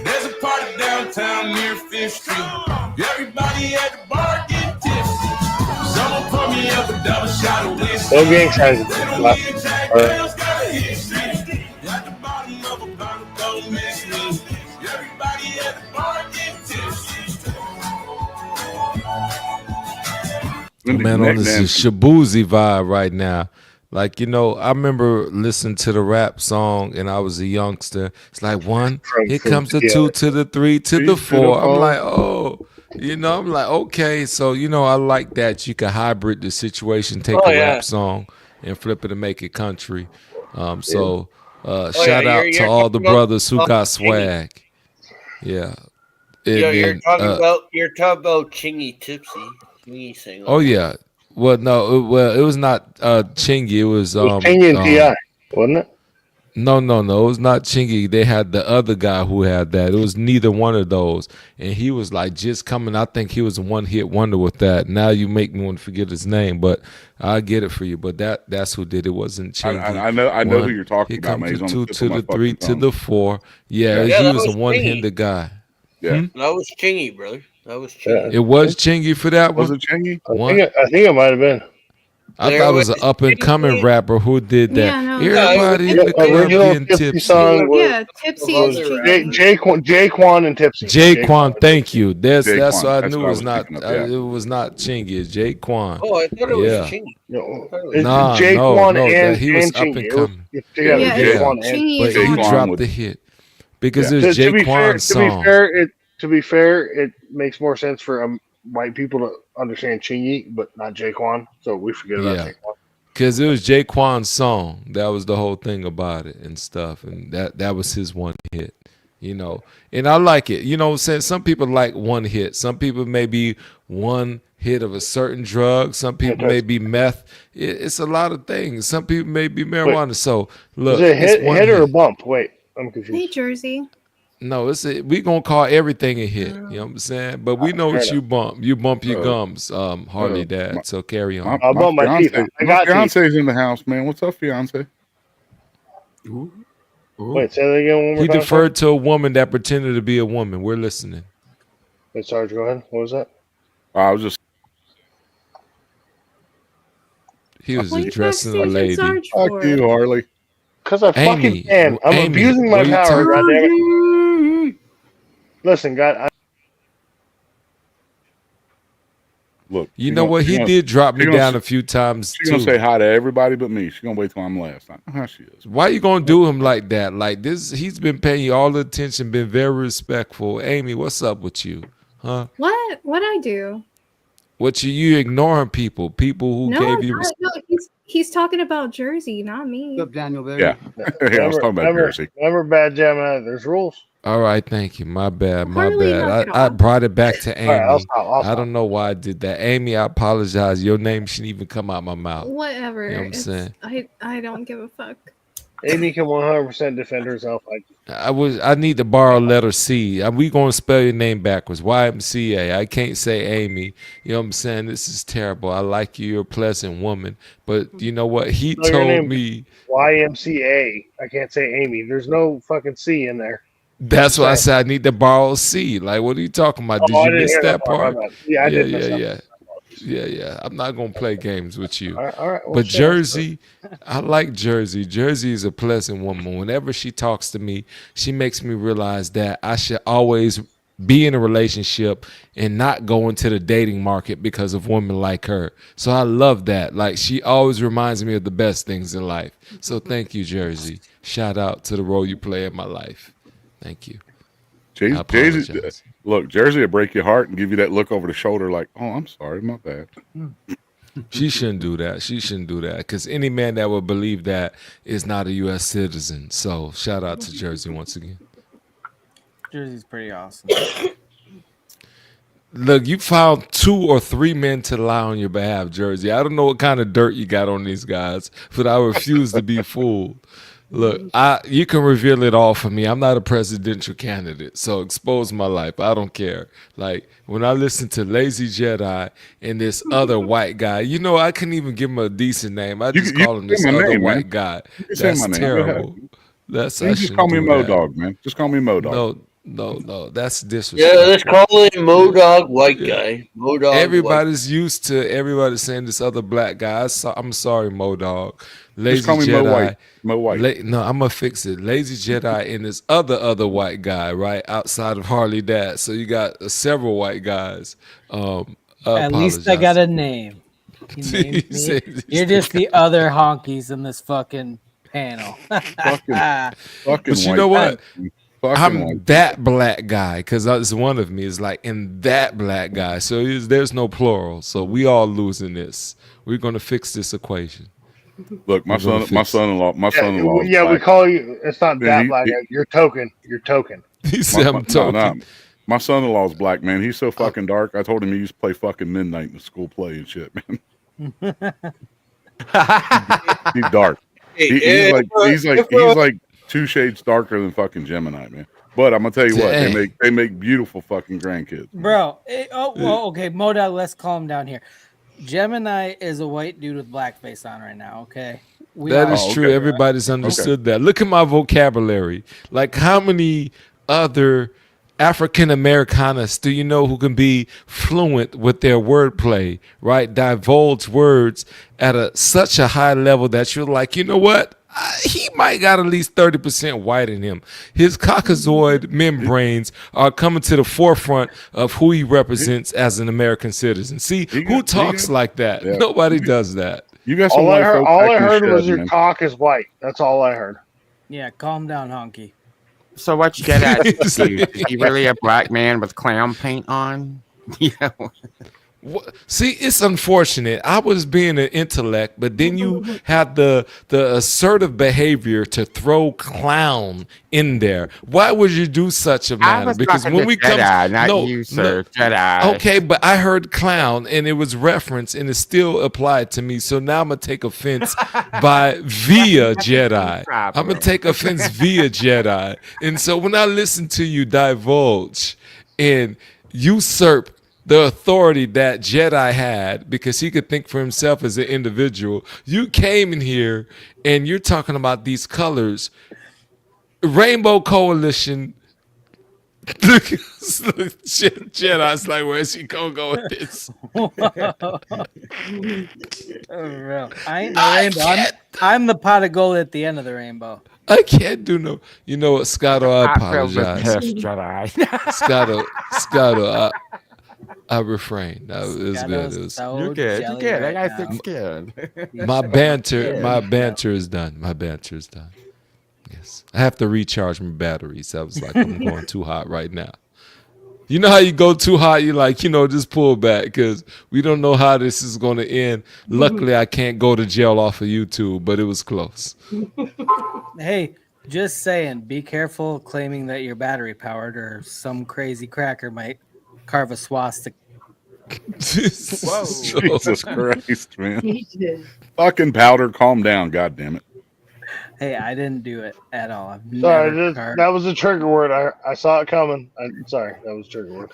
There's a party downtown near 5th Street. Everybody at the bar get tipsy. Cause I'ma pour me up a double shot of whiskey. No gang signs. They know me and Jack Dale's got a history. At the bottom of a bottle, don't miss me. Everybody at the bar get tipsy. Man, on this Shabuzi vibe right now. Like, you know, I remember listening to the rap song and I was a youngster. It's like one, here comes the two to the three to the four. I'm like, oh, you know, I'm like, okay. So, you know, I like that you can hybrid the situation, take a rap song and flip it and make it country. Shout out to all the brothers who got swag. Yeah. You're talking about Chingy Tipsy. Chingy saying Oh yeah. Well, no. It was not Chingy. It was Chingy and T.I., wasn't it? No. It was not Chingy. They had the other guy who had that. It was neither one of those, and he was like just coming. I think he was a one-hit wonder with that. Now you make me want to forget his name, but I get it for you. But that's who did it. Wasn't Chingy. I know who you're talking about. Here comes the 2 to the 3 to the 4. Yeah, he was a one-handed guy. Yeah, that was Chingy, brother. That was Chingy. It was Chingy for that one. Was it Chingy? I think it might have been. I thought it was an up and coming rapper who did that. Yeah, no. Everybody in the club original getting Tipsy tipsy. song was, Yeah, Tipsy is Chingy. Jaquan and Tipsy. Jaquan, thank you. That's Jaquan, what I that's knew what I was was not. thinking of, yeah. It was not Chingy. It's Jaquan. Oh, I thought it was Chingy. Nah, Jaquan and he was up Chingy. and coming. Together, Yeah, Jaquan and Chingy But is he on dropped the hit because it's Jaquan's song. To be fair, it makes more sense for white people to understand Chingy, but not Jaquan. So we forget about Jaquan. Because it was Jaquan's song. That was the whole thing about it and stuff. And that was his one hit, you know. And I like it. You know, since some people like one hit. Some people may be one hit of a certain drug. Some people may be meth. It's a lot of things. Some people may be marijuana. So, look. Is it hit or a bump? Wait, I'm confused. Hey, Jersey. No, we gonna call everything a hit. You know what I'm saying? But we know what you bump. You bump your gums, Harley Dad. So carry on. I'll bump my teeth. My fiance's in the house, man. What's up, fiance? Wait, say that again one more He time. deferred to a woman that pretended to be a woman. We're listening. Wait, Sarge, go ahead. What was that? I was just. He was addressing a lady. Fuck you, Harley. Because I fucking can. I'm abusing my power, goddammit. Listen, God. Look, You know what? He did drop me down a few times She's too. gonna say hi to everybody but me. She's gonna wait till I'm last. I know how she is. Why you gonna do him like that? Like this, he's been paying you all the attention, been very respectful. Amy, what's up with you? Huh? What? What'd I do? What you ignoring people? People who No, gave you no, he's talking about Jersey, not me. What's up, Daniel? Yeah. I was talking about Jersey. Remember, Bad Gemini, there's rules. All right, thank you. My bad. Harley, knock it I off. brought it back to Amy. All right, I'll stop. I don't know why I did that. Amy, I apologize. Your name shouldn't even come out my mouth. Whatever. You know what I'm saying? I don't give a fuck. Amy can 100% defend herself. I need to borrow letter C. We gonna spell your name backwards. YMCA. I can't say Amy. You know what I'm saying? This is terrible. I like you. You're a pleasant woman. But you know what? He No, your told name- me. YMCA. I can't say Amy. There's no fucking C in there. That's why I said I need to borrow C. Like, what are you talking about? Oh, Did I you didn't miss hear that that part. part? My bad. Yeah, I did miss that. Yeah. I'm not gonna play games with you. All right. Well, But shit. Jersey, I like Jersey. Jersey is a pleasant woman. Whenever she talks to me, she makes me realize that I should always be in a relationship and not go into the dating market because of women like her. So I love that. Like, she always reminds me of the best things in life. So thank you, Jersey. Shout out to the role you play in my life. Thank you. I apologize. Jersey will break your heart and give you that look over the shoulder like, oh, I'm sorry, my bad. She shouldn't do that. She shouldn't do that because any man that would believe that is not a U.S. citizen. So shout out to Jersey once again. Jersey's pretty awesome. Look, you found 2 or 3 men to lie on your behalf, Jersey. I don't know what kind of dirt you got on these guys, but I refuse to be fooled. Look, you can reveal it all for me. I'm not a presidential candidate, so expose my life. I don't care. Like when I listen to Lazy Jedi and this other white guy, I couldn't even give him a decent name. I just You call him can this say my other name, man. white guy. You can say That's my name. Go ahead. terrible. I You can just shouldn't call me do Mo that. Dog, man. Just call me Mo Dog. No. That's Yeah, let's disrespectful. call him Modog White Yeah. Guy. Modog White. Everybody's used to everybody saying this other black guy. I'm sorry, Mo Dog. Lazy Just call me Jedi. Mo White. Mo White. No, I'm gonna fix it. Lazy Jedi and this other white guy, right outside of Harley Dad. So you got several white guys. At least I got a name. You named me. You're just the other honkies in this fucking panel. But you know what? I'm that black guy because it's one of me. Is like in that black guy. So there's no plural. So we all losing this. We're gonna fix this equation. Look, my son-in-law. Yeah, we call you. It's not that black. You're token. You're token. He said I'm token. No. My son-in-law's black, man. He's so fucking dark. I told him he used to play fucking midnight in the school play and shit, man. He's dark. He's like 2 shades darker than fucking Gemini, man. But I'm gonna tell you what, they make beautiful fucking grandkids, bro. Okay, Modog, let's calm down here. Gemini is a white dude with blackface on right now. Okay, that is true. Everybody's understood that. Look at my vocabulary. Like, how many other African Americanas do you know who can be fluent with their wordplay, right? Divulge words at such a high level that you're like, you know what? He might got at least 30% white in him. His caucasoid membranes are coming to the forefront of who he represents as an American citizen. See, who talks like that? Yeah. Nobody does that. You got all I heard was your cock is white. That's all I heard. Yeah, calm down, honky. So what you get at? Is he really a black man with clown paint on? Yeah. See, it's unfortunate. I was being an intellect, but then you had the assertive behavior to throw clown in there. Why would you do such a matter? Because when we come, Jedi. Okay, but I heard clown and it was referenced and it still applied to me. So now I'm gonna take offense via Jedi. I'm gonna take offense via Jedi. And so when I listen to you divulge and usurp the authority that Jedi had because he could think for himself as an individual. You came in here and you're talking about these colors. Rainbow Coalition. Jedi's like, where's she gonna go with this? I ain't the rainbow. I'm the pot of gold at the end of the rainbow. I can't do no. You know what, Scotto? I apologize. Scotto. I refrained. It was good. You're good. You're good. I got thick skin. My banter is done. My banter is done. Yes, I have to recharge my batteries. I was like, I'm going too hot right now. You know how you go too hot? You're like, just pull back because we don't know how this is going to end. Luckily, I can't go to jail off of YouTube, but it was close. Hey, just saying, be careful claiming that you're battery powered, or some crazy cracker might carve a swastika. Whoa. Jesus Christ, man. Fucking powder, calm down, god damn it. Hey, I didn't do it at all. Sorry, that was a trigger word. I saw it coming. I'm sorry, that was a trigger word.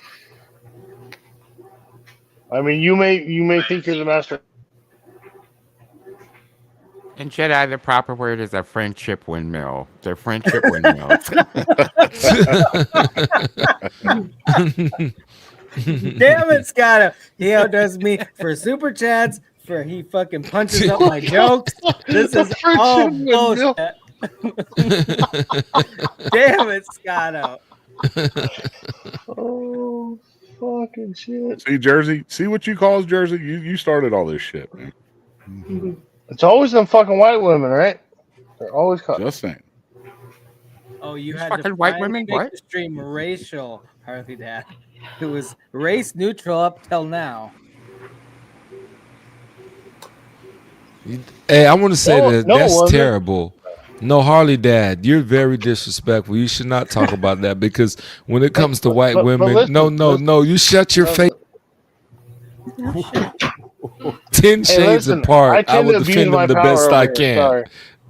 I mean, you may think you're the master. In Jedi, the proper word is a friendship windmill. They're friendship windmills. Damn it, Scotto. He outdoes me for super chats, for he fucking punches up my jokes. This is all bullshit. Damn it, Scotto. Oh, fucking shit. See, Jersey? See what you cause Jersey? You started all this shit, man. It's always them fucking white women, right? They're always caught. Just saying. Oh, you had fucking to white women? make What? the stream racial, Harley Dad. It was race neutral up till now. Hey, I want to say that's terrible. No, Harley Dad, you're very disrespectful. You should not talk about that because when it comes to white women, no, you shut your face. 10 shades apart, I would defend them the best I can.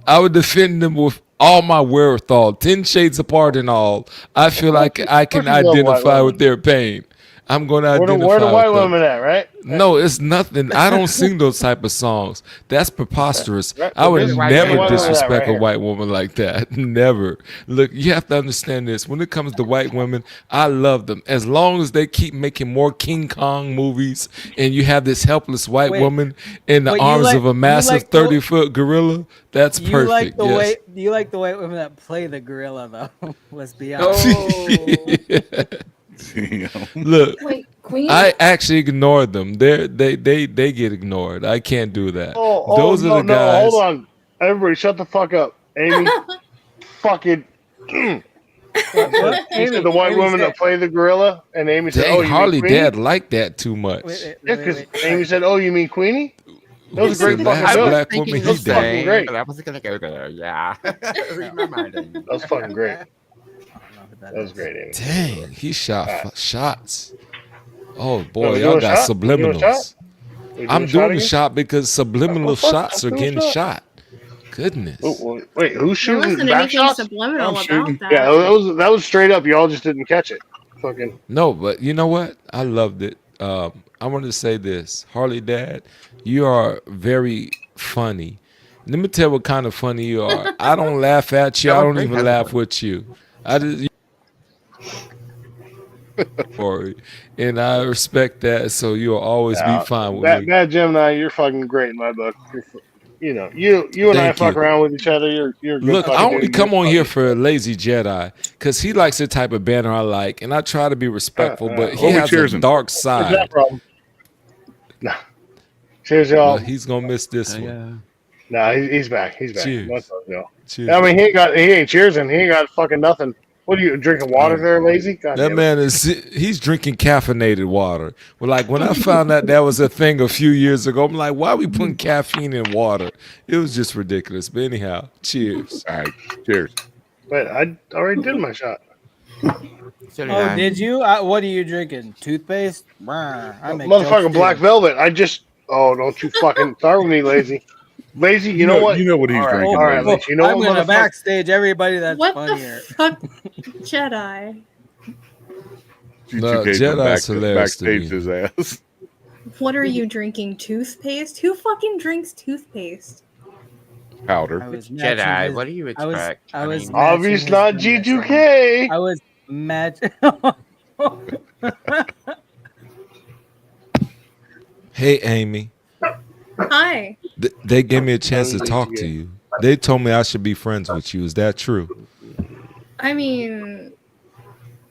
I would defend them with all my wherewithal, 10 shades apart and all, I feel like I can you love white identify with women. their pain. I'm going to Where identify the white with them. women at, right? No, it's nothing. I don't sing those type of songs. That's preposterous. Right, I would this never white women disrespect right a here. white woman like that. Never. Look, you have to understand this. When it comes to white women, I love them. As long as they keep making more King Kong movies and you have this helpless white Wait, woman in the but you arms like- of a you massive like the- 30-foot gorilla, that's You perfect. like the yes. way you like the white women that play the gorilla though. Let's be honest. Look, Wait, Queen? I actually ignored them. They get ignored. I can't do that. Those no, are the guys. hold on. Everybody shut the fuck up. Amy, fucking... You said the white woman that played the gorilla, and Amy said, Dang, "Oh, you Harley mean Queenie?" Dad liked that too much. Yeah, because Amy said, "Oh, you mean Queenie?" That was a great Listen, fucking last joke. black Thinking woman the he That's fucking same, great. but I wasn't gonna go there. Yeah. Read my mind. That was fucking great. That was great, Amy. Dang, he shot shots. Oh boy, No, we y'all doing a got shot? We doing a shot? subliminals. We I'm a shot doing the again? shot because subliminal Well, fuck, shots are let's do a getting shot. shot. Goodness. Wait, who's There shooting wasn't back anything shots? subliminal I'm about shooting. that. Yeah, that was straight up. Y'all just didn't catch it. Fucking. No, but you know what? I loved it. I wanted to say this. Harley Dad, you are very funny. Let me tell you what kind of funny you are. I don't laugh at you. I don't even laugh with you. I just and I respect that, so you'll always be fine with me. Bad Gemini, you're fucking great in my book. You know, you and I Thank fuck you. around with each other. You're a good Look, fucking I only dude. come on here for Lazy Jedi because he likes the type of banner I like, and I try to be respectful, but he What we has a cheersing? dark Where's that side. from? Nah. Cheers, y'all. Well, he's gonna miss this one. Nah, he's back. He's back. Cheers. Let's go. Cheers. I mean, he ain't cheersing. He ain't got fucking nothing. What are you drinking water there, Lazy? God That damn it. man he's drinking caffeinated water. Well, like when I found out that was a thing a few years ago, I'm like, why are we putting caffeine in water? It was just ridiculous. But anyhow, cheers. All right, cheers. Wait, I already did my shot. Oh, did you? What are you drinking? Toothpaste? Brr, I make Motherfucking jokes Black too. Velvet. Oh, don't you fucking start with me, Lazy. Lazy, you know what? You know what he's drinking. All right, Lazy. Lazy. You know I'm what, gonna motherfucker? backstage everybody that's What funnier. the fuck, Jedi? No, G2K's gonna Jedi's hilarious to backstage me. his ass. What are you drinking? Toothpaste? Who fucking drinks toothpaste? Powder. I was Jedi, matching his- what do you I was expect? matching Obviously his not goodness. G2K. I was matching. Hey, Amy. Hi. They gave me a chance to talk to you. They told me I should be friends with you. Is that true? I mean,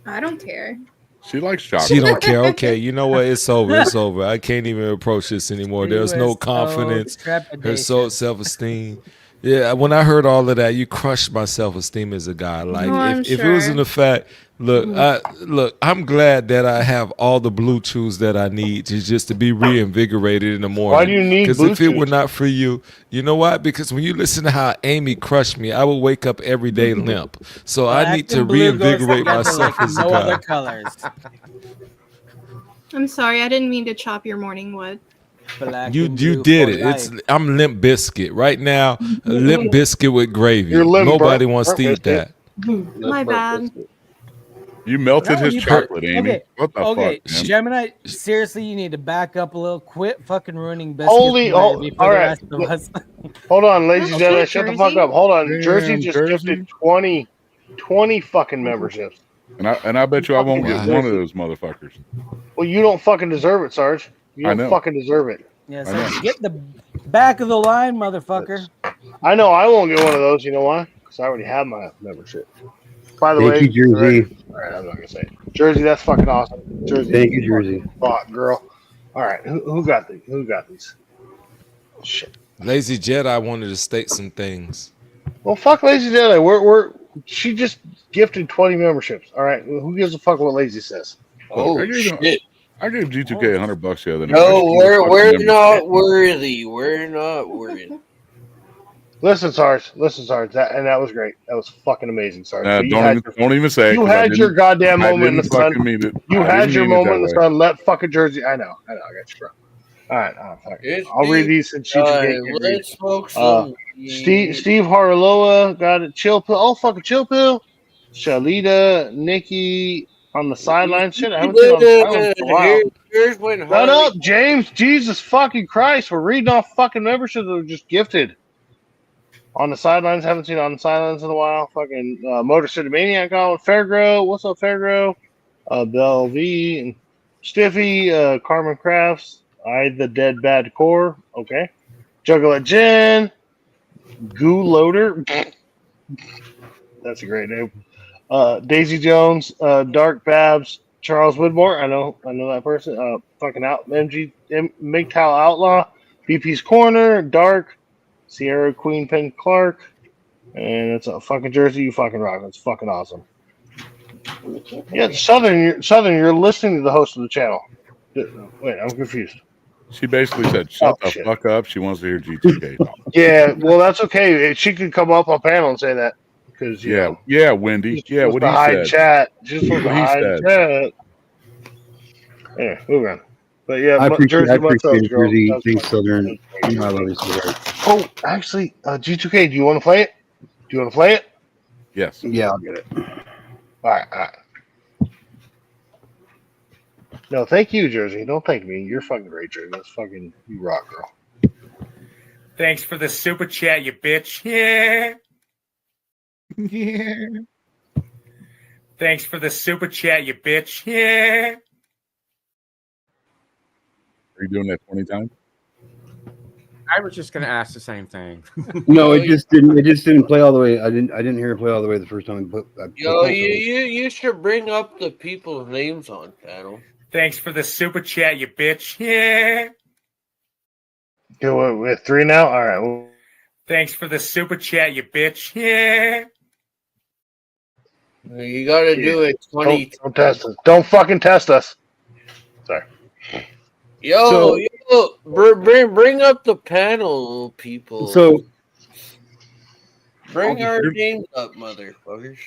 I don't care. She likes chocolate. She don't care. Okay, you know what? It's over. It's over. I can't even approach this anymore. She There's no was so confidence. Her trepidatious. self-esteem. Yeah, when I heard all of that, you crushed my self-esteem as a guy. Like Oh, I'm if it wasn't sure. the fact, look, I'm glad that I have all the Bluetooths that I need just to be reinvigorated in the morning. Why do you need Because if it were Bluetooth? not for you, you know what? Because when you listen to how Amy crushed me, I would wake up every day limp. So I need to Black and blue goes reinvigorate together myself like as a no other guy. colors. I'm sorry, I didn't mean to chop your morning wood. Black You and blue did for it. It's life. I'm Limp Biscuit right now. A Limp Biscuit with gravy. You're limp, Nobody burnt- wants to burnt eat that. My bad. You melted No, his you- chocolate, Amy. Okay, What the okay, fuck, man? Gemini. Seriously, you need to back up a little. Quit fucking ruining biscuits Holy, and gravy for all the right. rest of us. Hold on, Lazy Okay, Jedi. Shut the fuck Jersey. up. Hold on. Damn, Jersey just Jersey. gifted 20 fucking memberships. And I bet you I won't get Wow. one of those motherfuckers. Well, you don't fucking deserve it, Sarge. You I don't know. fucking deserve it. Yes, I know. get the back of the line, motherfucker. I know I won't get one of those. You know why? Because I already have my membership. By the Thank way, you, Jersey. all right, I'm not gonna say it. Jersey. That's fucking awesome. Jersey. Thank you, Jersey. Fuck, girl. All right, who got these? Who got these? Shit. Lazy Jedi wanted to state some things. Well, fuck Lazy Jedi. She just gifted 20 memberships. All right, who gives a fuck what Lazy says? Oh, I gave shit. I gave G2K $100 the other night. No, She we're fucking we're membership. not worthy. We're not worthy. Listen, Sarge. That was great. That was fucking amazing, Sarge. But Don't even say it. you 'cause I had your didn't- goddamn I moment in the didn't sun. fucking mean it. You I had didn't your mean it moment in the that way. sun. Let fucking Jersey. I got you, bro. All right, fuck it. It's I'll read these since G2K. Let's smoke some Steve Harloa got it. Chill Pill. Oh, fucking Chill Pill. Shalita, Nikki on the sidelines. Shit, I haven't seen on the sidelines for a while. Here's when Shut Harley. up, James. Jesus fucking Christ. We're reading off fucking memberships that were just gifted. On the sidelines. Haven't seen on the sidelines in a while. Fucking Motor City Maniac on with Fairgrow. What's up, Fairgrow? Bell V and Stiffy, Carmen Crafts. I the Dead Bad Core. Okay. Juggler Jen. Goo Loader. That's a great name. Daisy Jones, Dark Babs, Charles Woodmore. I know that person. Fucking out, MGTow Outlaw, BP's Corner, Dark, Sierra Queen Penn Clark, and it's a fucking jersey. You fucking rock. It's fucking awesome. Yeah, Southern. You're listening to the host of the channel. Wait, I'm confused. She basically said, "Shut the fuck up." She wants to hear G2K talk. Yeah, well, that's okay. She could come up on panel and say that because yeah, Wendy. Yeah, what he said. Chat. Just what he said. Chat. Yeah, move on. But yeah, I appreciate Jersey, Jersey. Thanks, Southern. You know I love you so much. Oh, actually, G2K, do you want to play it? Do you want to play it? Yes. Yeah, I'll get it. All right. No, thank you, Jersey. Don't thank me. You're fucking great, Jersey. That's fucking you rock, girl. Thanks for the super chat, you bitch. Yeah. Yeah. Thanks for the super chat, you bitch. Yeah. Are you doing that 20 times? I was just gonna ask the same thing. No, it just didn't play all the way. I didn't hear it play all the way the first time. You should bring up the people's names on panel. Thanks for the super chat, you bitch. Yeah. Okay, we're 3 now? All right. Thanks for the super chat, you bitch. Yeah. You gotta do it 20. Don't test us. Don't fucking test us. Sorry. Yo, bring up the panel, people. So bring our names up, motherfuckers.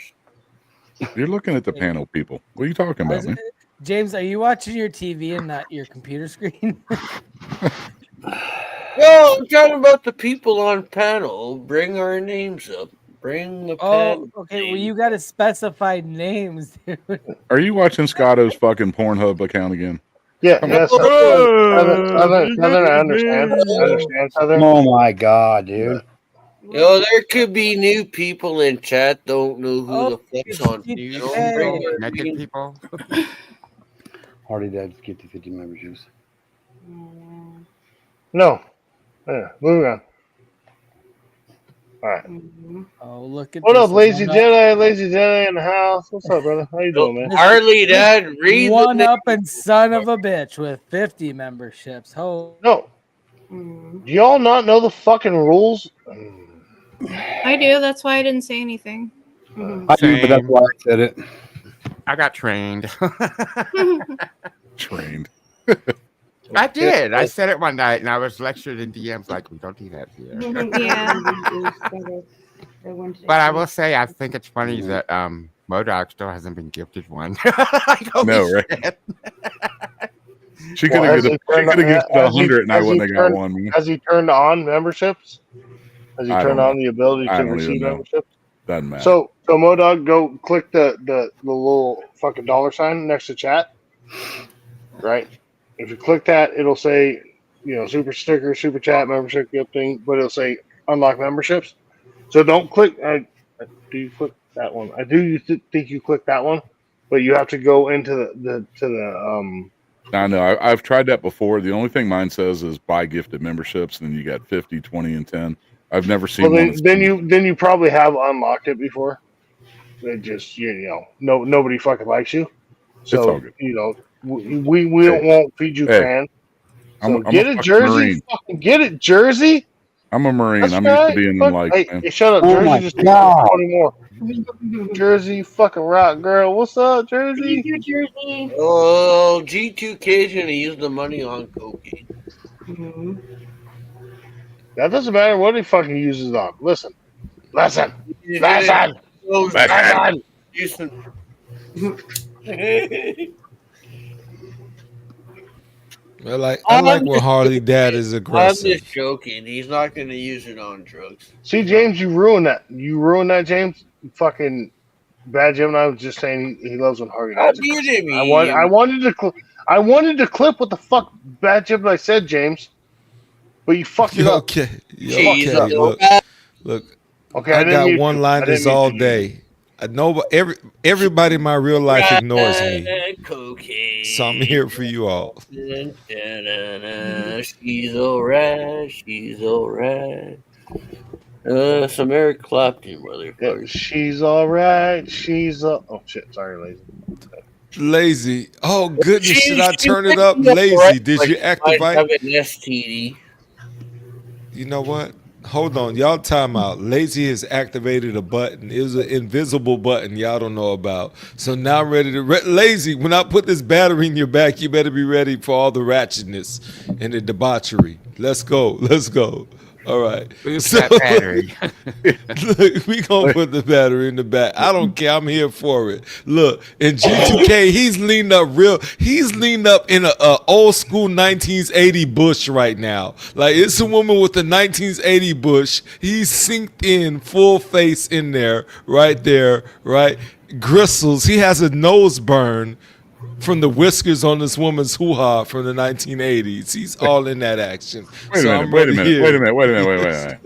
You're looking at the panel, people. What are you talking about, man? James, are you watching your TV and not your computer screen? No, I'm talking about the people on panel. Bring our names up. Bring the panel. Okay. Well, you got to specify names, dude. Are you watching Scotto's fucking Pornhub account again? Yeah, yes. Southern, I understand. Southern. Oh my god, dude. Yo, there could be new people in chat. Don't know who the fuck's on panel. Naked people. Hardy Dads get to 50 memberships. No. Yeah, moving on. All right. Oh, look at what this up, Lazy Jedi? Lazy Jedi in the house. What's up, brother? How you doing, man? Harley, Dad, read one up and son of a bitch with 50 memberships. Oh no. Do y'all not know the fucking rules? I do. That's why I didn't say anything. I do, but that's why I said it. I got trained. Trained. I did. I said it one night, and I was lectured in DMs like, we don't do that here. But I will say, I think it's funny that MODOK still hasn't been gifted one. Like, no, right? She could have gifted 100, and I wouldn't have got one. Has he turned on memberships? Has he turned on the ability to receive memberships? Doesn't matter. So MODOK, go click the little fucking $sign next to chat. Right? If you click that, it'll say, super sticker, super chat, membership gifting, but it'll say unlock memberships. So don't click. Do you click that one? I do think you click that one, but you have to go into the. I know. I've tried that before. The only thing mine says is buy gifted memberships, and then you got 50, 20, and 10. I've never seen one. Then you probably have unlocked it before. It just nobody fucking likes you. So it's all good. We won't feed you fans. So I'm get a it, Jersey. Marine. Fucking get it, Jersey. I'm a Marine. That's I'm right. used to being in lights, man. Hey, shut up, Oh Jersey. my Just God. 20 more. Jersey, fucking rock, girl. What's up, Jersey? Jersey. Oh, G2K's gonna use the money on cocaine. That doesn't matter what he fucking uses it on. Listen. I like when Harley Dad is I'm aggressive. just joking. He's not going to use it on drugs. See, James, you ruined that. You ruined that, James. You fucking bad Gemini was just saying he loves when Harley How Dad's do you aggressive. mean? I wanted to clip what the fuck bad Gemini said, James. But you fucked it You up. okay? You Fucked it okay? up. Look. Okay, I I didn't got mean to. one liners all day. I know everybody in my real life ignores me, so I'm here for you all. She's alright. She's alright. Some Eric Clapton, motherfucker. Yeah, she's all right. Oh shit! Sorry, lazy. Lazy. Oh goodness, should I turn it up? Right, Lazy. Did like you she might activate? have an STD. You know what? Hold on, y'all. Time out. Lazy has activated a button. It was an invisible button y'all don't know about. So now I'm ready to. Lazy. When I put this battery in your back, you better be ready for all the ratchetness and the debauchery. Let's go. Let's go. All right. Who's that battery? Look, we gonna put the battery in the back. I don't care. I'm here for it. Look, in G2K, he's leaned up real. He's leaned up in a old school 1980 bush right now. Like it's a woman with a 1980 bush. He's synced in full face in there, right there, right. Gristles. He has a nose burn from the whiskers on this woman's hoo-ha from the 1980s. He's all in that action. Wait a minute.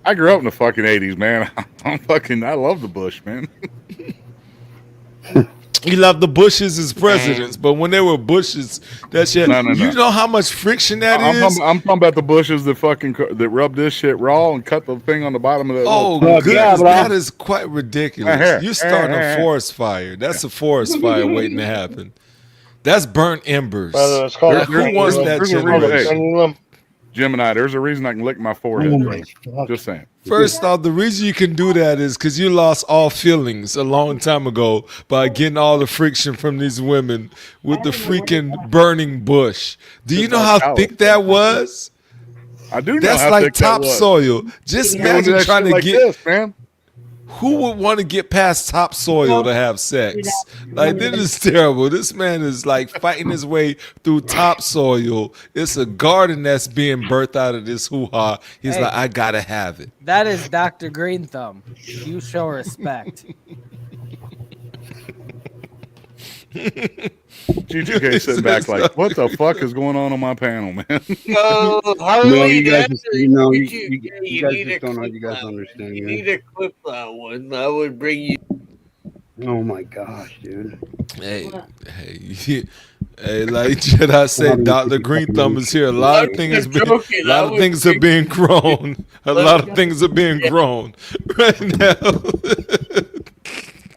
I grew up in the fucking 80s, man. I love the Bush, man. He loved the Bushes as presidents, but when they were Bushes, that shit. No. You know how much friction that is? I'm talking about the Bushes that rub this shit raw and cut the thing on the bottom of that. Oh, goodness, that is quite ridiculous. You're starting a forest fire. That's a forest fire waiting to happen. That's burnt embers. Who wants that generation? Gemini, there's a reason I can lick my forehead. Just saying. First off, the reason you can do that is because you lost all feelings a long time ago by getting all the friction from these women with the freaking burning bush. Do you know how thick that was? I do know That's how like thick that was. topsoil. Just imagine trying to like get this, man. Who would want to get past topsoil to have sex? Like, this is terrible. This man is like fighting his way through topsoil. It's a garden that's being birthed out of this hoo-ha. He's Hey. like, I gotta have it. That is Dr. Green Thumb. You show respect. G2K sitting back like, what the fuck is going on my panel, man? No, you guys just, you guys need just to don't know. clip You guys that don't understand. You man. need to clip that one. That would bring you. Oh my gosh, dude. Hey, like Jedi said, Dr. Green Thumb is here. A lot of things are being grown. A lot of things are being grown right now.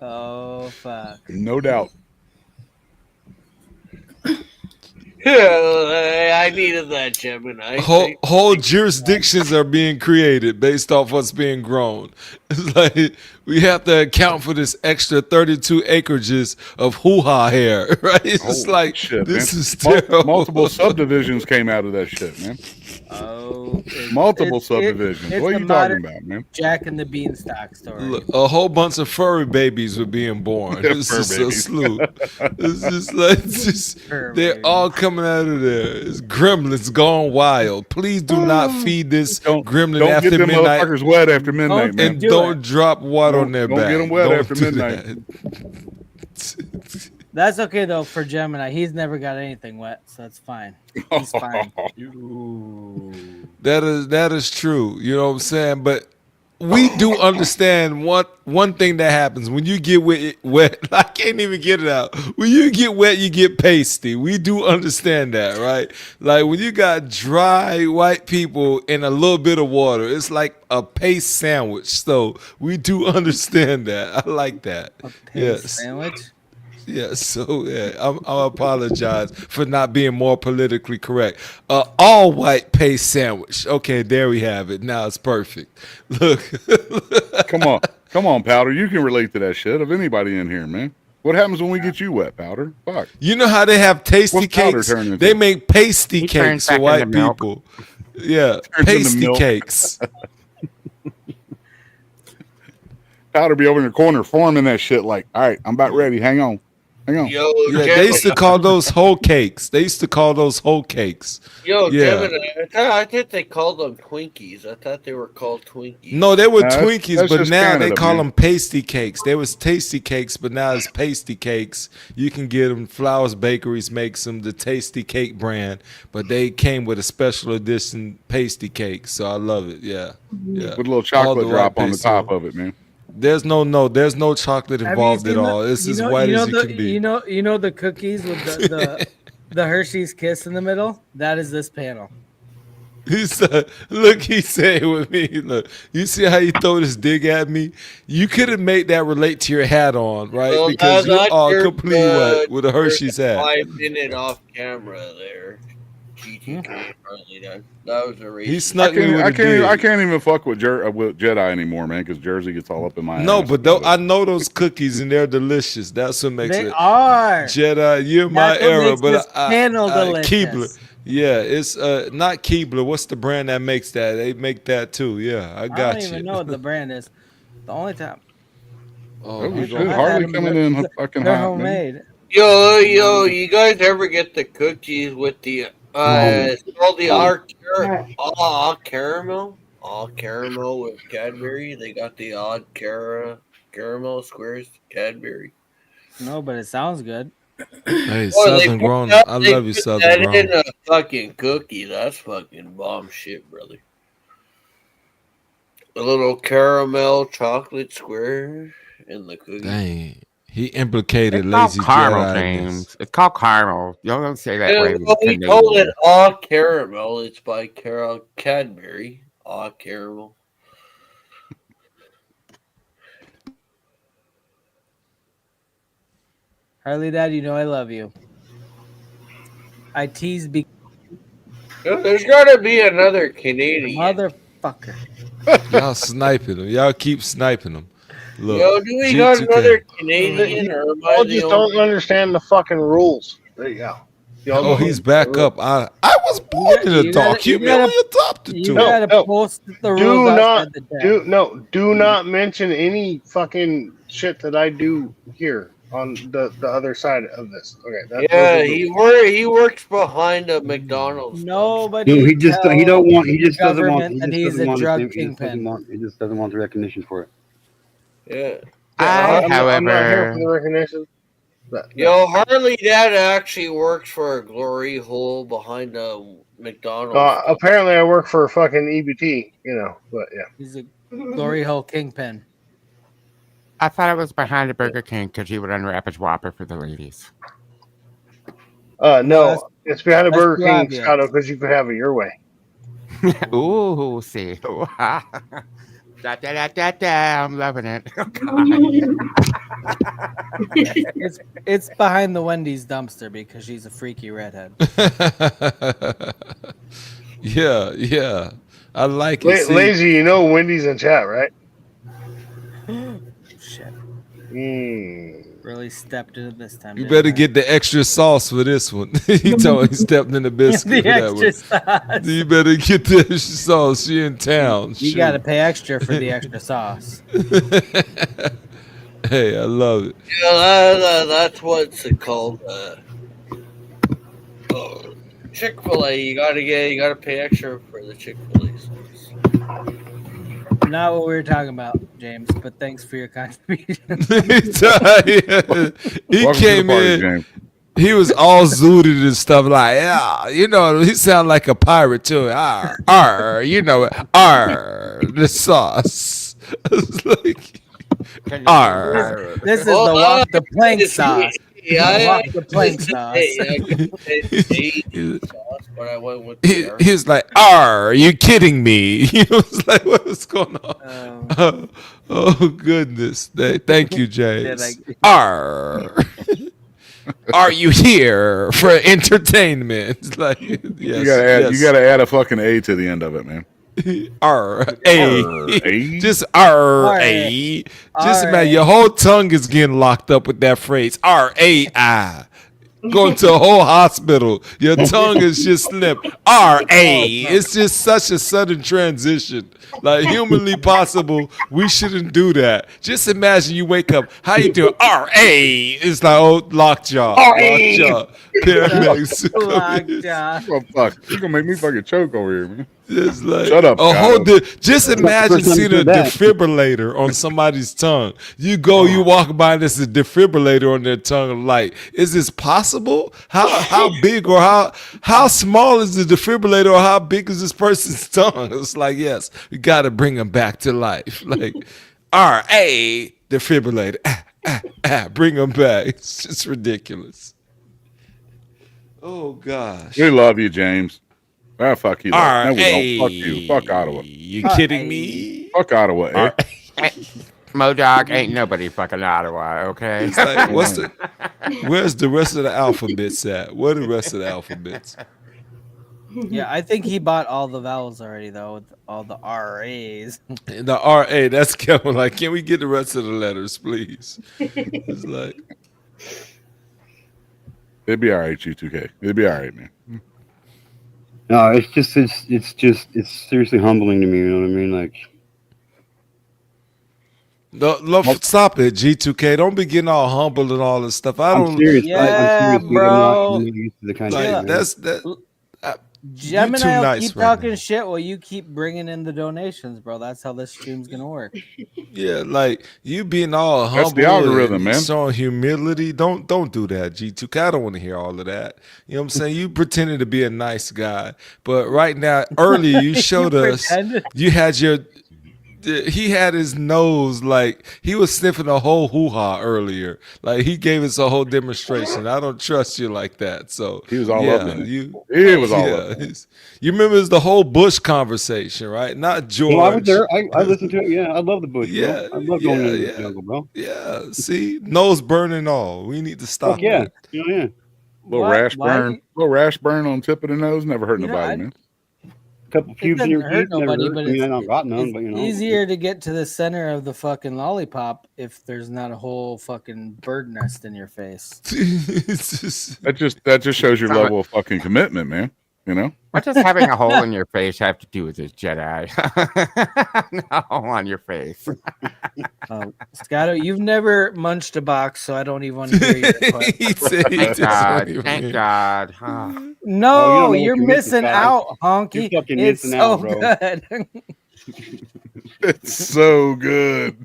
Oh fuck. No doubt. Yeah, I needed that, Gemini. Whole jurisdictions are being created based off what's being grown. It's like we have to account for this extra 32 acreages of hoo-ha hair, right? It's like shit, this man. is terrible. Multiple subdivisions came out of that shit, man. Oh, Multiple subdivisions. it's What are the you talking modern about, man? Jack and the Beanstalk story. Look, a whole bunch of furry babies were being born. Yeah, It's fur just a babies. slew. It's just like they're all coming out of there. It's gremlins gone wild. Please do not feed this gremlin Don't after get them midnight. motherfuckers wet after midnight, man. And don't drop water on their Don't back. get them wet Don't after do midnight. that. That's okay though for Gemini. He's never got anything wet, so that's fine. He's fine. That is true. You know what I'm saying? But we do understand one thing that happens when you get wet. I can't even get it out. When you get wet, you get pasty. We do understand that, right? Like when you got dry white people in a little bit of water, it's like a paste sandwich. So we do understand that. I like that. Yes. Sandwich. Yeah, so yeah, I apologize for not being more politically correct. All white paste sandwich. Okay, there we have it. Now it's perfect. Look, Come on, Powder. You can relate to that shit of anybody in here, man. What happens when we get you wet, Powder? Fuck. you know how they have tasty What's Powder cakes? turn into? They make pasty He cakes turns for back white into milk. people. Yeah, Turns into pasty milk. cakes. Powder be over in the corner forming that shit like, all right, I'm about ready. Hang on. Hang on. Yo, Yeah, they used to call those whole cakes. They used to call those whole cakes. Yo, Yeah. Gemini, I thought they called them Twinkies. I thought they were called Twinkies. No, they were Nah, Twinkies, that's but just now they Canada, call man. them pasty cakes. They was tasty cakes, but now it's pasty cakes. You can get them. Flowers Bakeries makes them, the Tasty Cake brand, but they came with a special edition pasty cake. So I love it. Yeah, yeah. With a little All chocolate the drop white on the pasty. top of it, man. There's no chocolate Have you involved at seen all. It's as white you know as you the can be. you know the cookies with the Hershey's Kiss in the middle? That is this panel. He said, look, he said with me, look, you see how you throw this dig at me? You couldn't make that relate to your hat on, right? Well, Because you're all you're, completely white with a Hershey's hat. 5 minute off camera there. GTK probably done. That was a racist. He snuck me with a I dig. can't even fuck with Jedi anymore, man, because Jersey gets all up in my No, ass. but I know those cookies and they're delicious. That's what makes They it. are. Jedi, you're my That's what era, makes but this panel delicious. Keebler. Yeah, it's not Keebler. What's the brand that makes that? They make that too. Yeah, I I got don't you. even know what the brand is. The only time. Oh, It was he's good. on- Hardly coming in fucking They're hot, man. homemade. Yo, you guys ever get the cookies with the it's called the caramel? All caramel with Cadbury. They got the odd caramel squares Cadbury. No, but it sounds good. Hey, Boy, Southern Grown. I love you, put Southern that Grown. in a fucking cookie. That's fucking bomb shit, brother. A little caramel chocolate square in the cookie. Dang, he implicated It's called lazy caramel, Jedi in this. James. It's called caramel. You don't say that Yeah, way. well, we Canadian. call it all caramel. It's by Cadbury. All caramel. Harley Dad, you know I love you. I tease There's got to be another Canadian. motherfucker. Y'all sniping them. Y'all keep sniping them. Look, Yo, do we got G2K. another Canadian? Or am I Y'all the just only- don't understand the fucking rules. There you go. Y'all Oh, don't- he's back up. I was born in the dark. You merely adopted You to gotta it. post the rules Do not outside the chat. do not mention any fucking shit that I do here on the other side of this. Okay. Yeah, those are he works behind a McDonald's. Nobody. No, he just tells he don't want. He the just doesn't want. government He that just he's doesn't a want. drug He just doesn't kingpin. want. He just doesn't want the recognition for it. Yeah. I, I'm not here however, for the recognition. But, Yo, Harley Dad actually works for a glory hole behind a McDonald's. apparently, I work for fucking EBT. You know, but yeah. He's a glory hole kingpin. I thought it was behind a Burger King because he would unwrap his Whopper for the ladies. No, it's behind a that's Burger King, Flavia. Scotto, because you can have it your way. Ooh, see. Da, da, da, da, da. I'm loving it. Oh, It's behind the Wendy's dumpster because she's a freaky redhead. Yeah. I like it. See, Lazy, you know Wendy's in chat, right? Shit. Mm. Really stepped into this time. you didn't better I? get the extra sauce for this one. He told me he stepped in the biscuit The for that one. extra sauce. You better get the extra sauce. She in town. You Shoot. got to pay extra for the extra sauce. Hey, I love it. Yeah, that's what's it called. Chick-fil-A. You gotta pay extra for the Chick-fil-A sauce. Not what we were talking about, James, but thanks for your contribution. He Welcome to came the party, in. James. He was all zooted and stuff like, yeah, you know, he sounded like a pirate too. Arr, you know, arr, the sauce. It's like, arr. This is the walk the plank sauce. Yeah, Walk the plank sauce. But I went with He was like, "Are you kidding me?" He was like, "What's going on?" Oh goodness! Thank you, James. Are you here for entertainment? Like, yes, You gotta add a fucking A to the end of it, man. R-A. Just R-A. Just imagine your whole tongue is getting locked up with that phrase. R-A-I. Going to a whole hospital. Your tongue is just slipped. R.A. It's just such a sudden transition. Like humanly possible, we shouldn't do that. Just imagine you wake up. How you doing? R.A. It's like, oh, lockjaw. Lockjaw. Paramedics. Lockjaw. Oh, fuck. You're going to make me fucking choke over here, man. Just like Shut up, a whole Scott. just imagine seeing a defibrillator on somebody's tongue. You go, you walk by, and there's a defibrillator on their tongue. I'm like, is this possible? How big or how small is the defibrillator, or how big is this person's tongue? It's like, yes, we got to bring them back to life. Like, R.A. defibrillator, bring them back. It's just ridiculous. Oh gosh, We love you, James. Ah, fuck you. No, we don't. Fuck R.A. you. Fuck Ottawa. You kidding me? Fuck Ottawa, eh? Modog ain't nobody fucking Ottawa, okay? It's like, where's the rest of the alphabets at? Where the rest of the alphabets? Yeah, I think he bought all the vowels already, though, with all the RAs. The R.A. That's Kevin. Like, can we get the rest of the letters, please? It's like, It'd be all right, G2K. It'd be all right, man. No, it's seriously humbling to me. You know what I mean? Like, no, stop it, G2K. Don't be getting all humble and all this stuff. I'm serious. Yeah, I'm serious, dude. bro. I'm not used to the kind Like, of that's that. Gemini will nice keep right talking shit while you keep bringing in the donations, bro. That's how this stream's gonna work. Yeah, like you being all humble, That's the algorithm, and man. showing humility. Don't do that, G2K. I don't want to hear all of that. You know what I'm saying? You pretended to be a nice guy, but right now, earlier you showed us pretended? you had your. He had his nose like he was sniffing a whole hoo-ha earlier. Like he gave us a whole demonstration. I don't trust you like that. So He was all yeah, up in it. you. He was all up in it's- You remember it's the whole Bush conversation, right? Not George. well, I was there. I listened to it. Yeah, I love the bush. Yeah, bro. I love going into yeah. the jungle, bro. Yeah, see, nose burning all. We need to stop Fuck yeah. that. Yeah. Little Why- rash why burn. do Little rash burn on the tip of the nose. Never hurt You know, nobody, I- man. Couple pubes in doesn't your hurt teeth, never nobody, hurt. but I mean, it's- I don't got none, It's but you know, easier to get to the center of the fucking lollipop if there's not a whole fucking bird nest in your face. That just shows your level of fucking commitment, man. You know? What does having a hole in your face have to do with this Jedi? A hole on your face. Scotto, you've never munched a box, so I don't even want to hear your input. He said he Thank doesn't God. even Thank hear. God. Oh. Oh, you No, don't know what you're you're missing missing, out, Scotto. honky. You're fucking It's missing so out, bro. good. It's so good.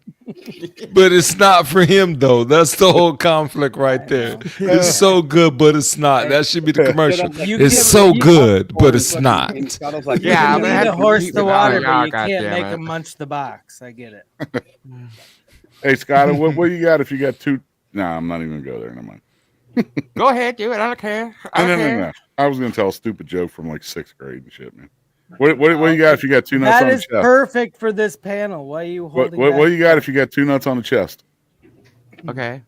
But it's not for him though. That's the whole conflict right there. It's so good, but it's not. That should be the commercial. You It's can- so you- good, but it's not. Scottle's like, Yeah, You I'm gonna need have to to horse keep the it water, on but y'all, you can't goddammit. make him munch the box. I get it. Hey, Scott, what you got if you got two? Nah, I'm not even gonna go there. Never mind. Go ahead, do it. I don't care. I don't care. No. I was gonna tell a stupid joke from like 6th grade and shit, man. What you got if you got two nuts That on the is chest? perfect for this panel. Why are you holding What back? you got if you got two nuts on the chest? Okay.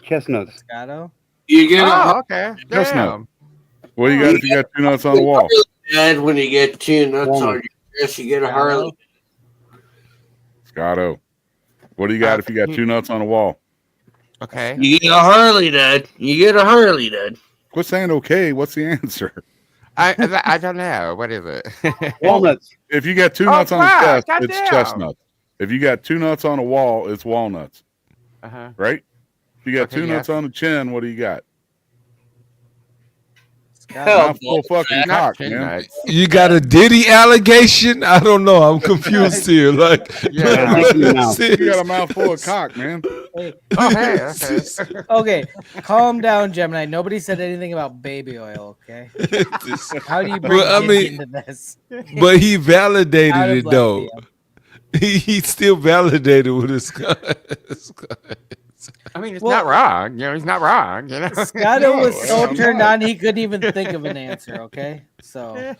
chestnuts. Scotto? You get Oh, okay. Chestnut. Damn. What do you got if you got two nuts on the wall? Dad, when you get two nuts Walnut. on your chest, you get a Harley. Scotto. What do you got if you got two nuts on the wall? Okay. You get a Harley, Dad. You get a Harley, Dad. Quit saying okay. What's the answer? I don't know. What is it? Walnuts. If you got two Oh, nuts on the fuck. chest, Goddamn. it's chestnuts. If you got two nuts on the wall, it's walnuts. Uh-huh. Right? If you got Okay, two nuts yes. on the chin, what do you got? Hell, Mouthful fucking Not cock, chin man. nuts. You got a Diddy allegation? I don't know. I'm confused here. Like, Yeah. You got a mouthful of cock, man. Hey, Oh, hey. Okay. okay, calm down, Gemini. Nobody said anything about baby oil, okay? How do you bring Well, I Diddy mean, into this? but he validated Out of it left though. He still validated with his I mean, it's Well- not wrong. You know, he's not wrong. You know. Scotto was so I'm turned not. on he couldn't even think of an answer, okay? So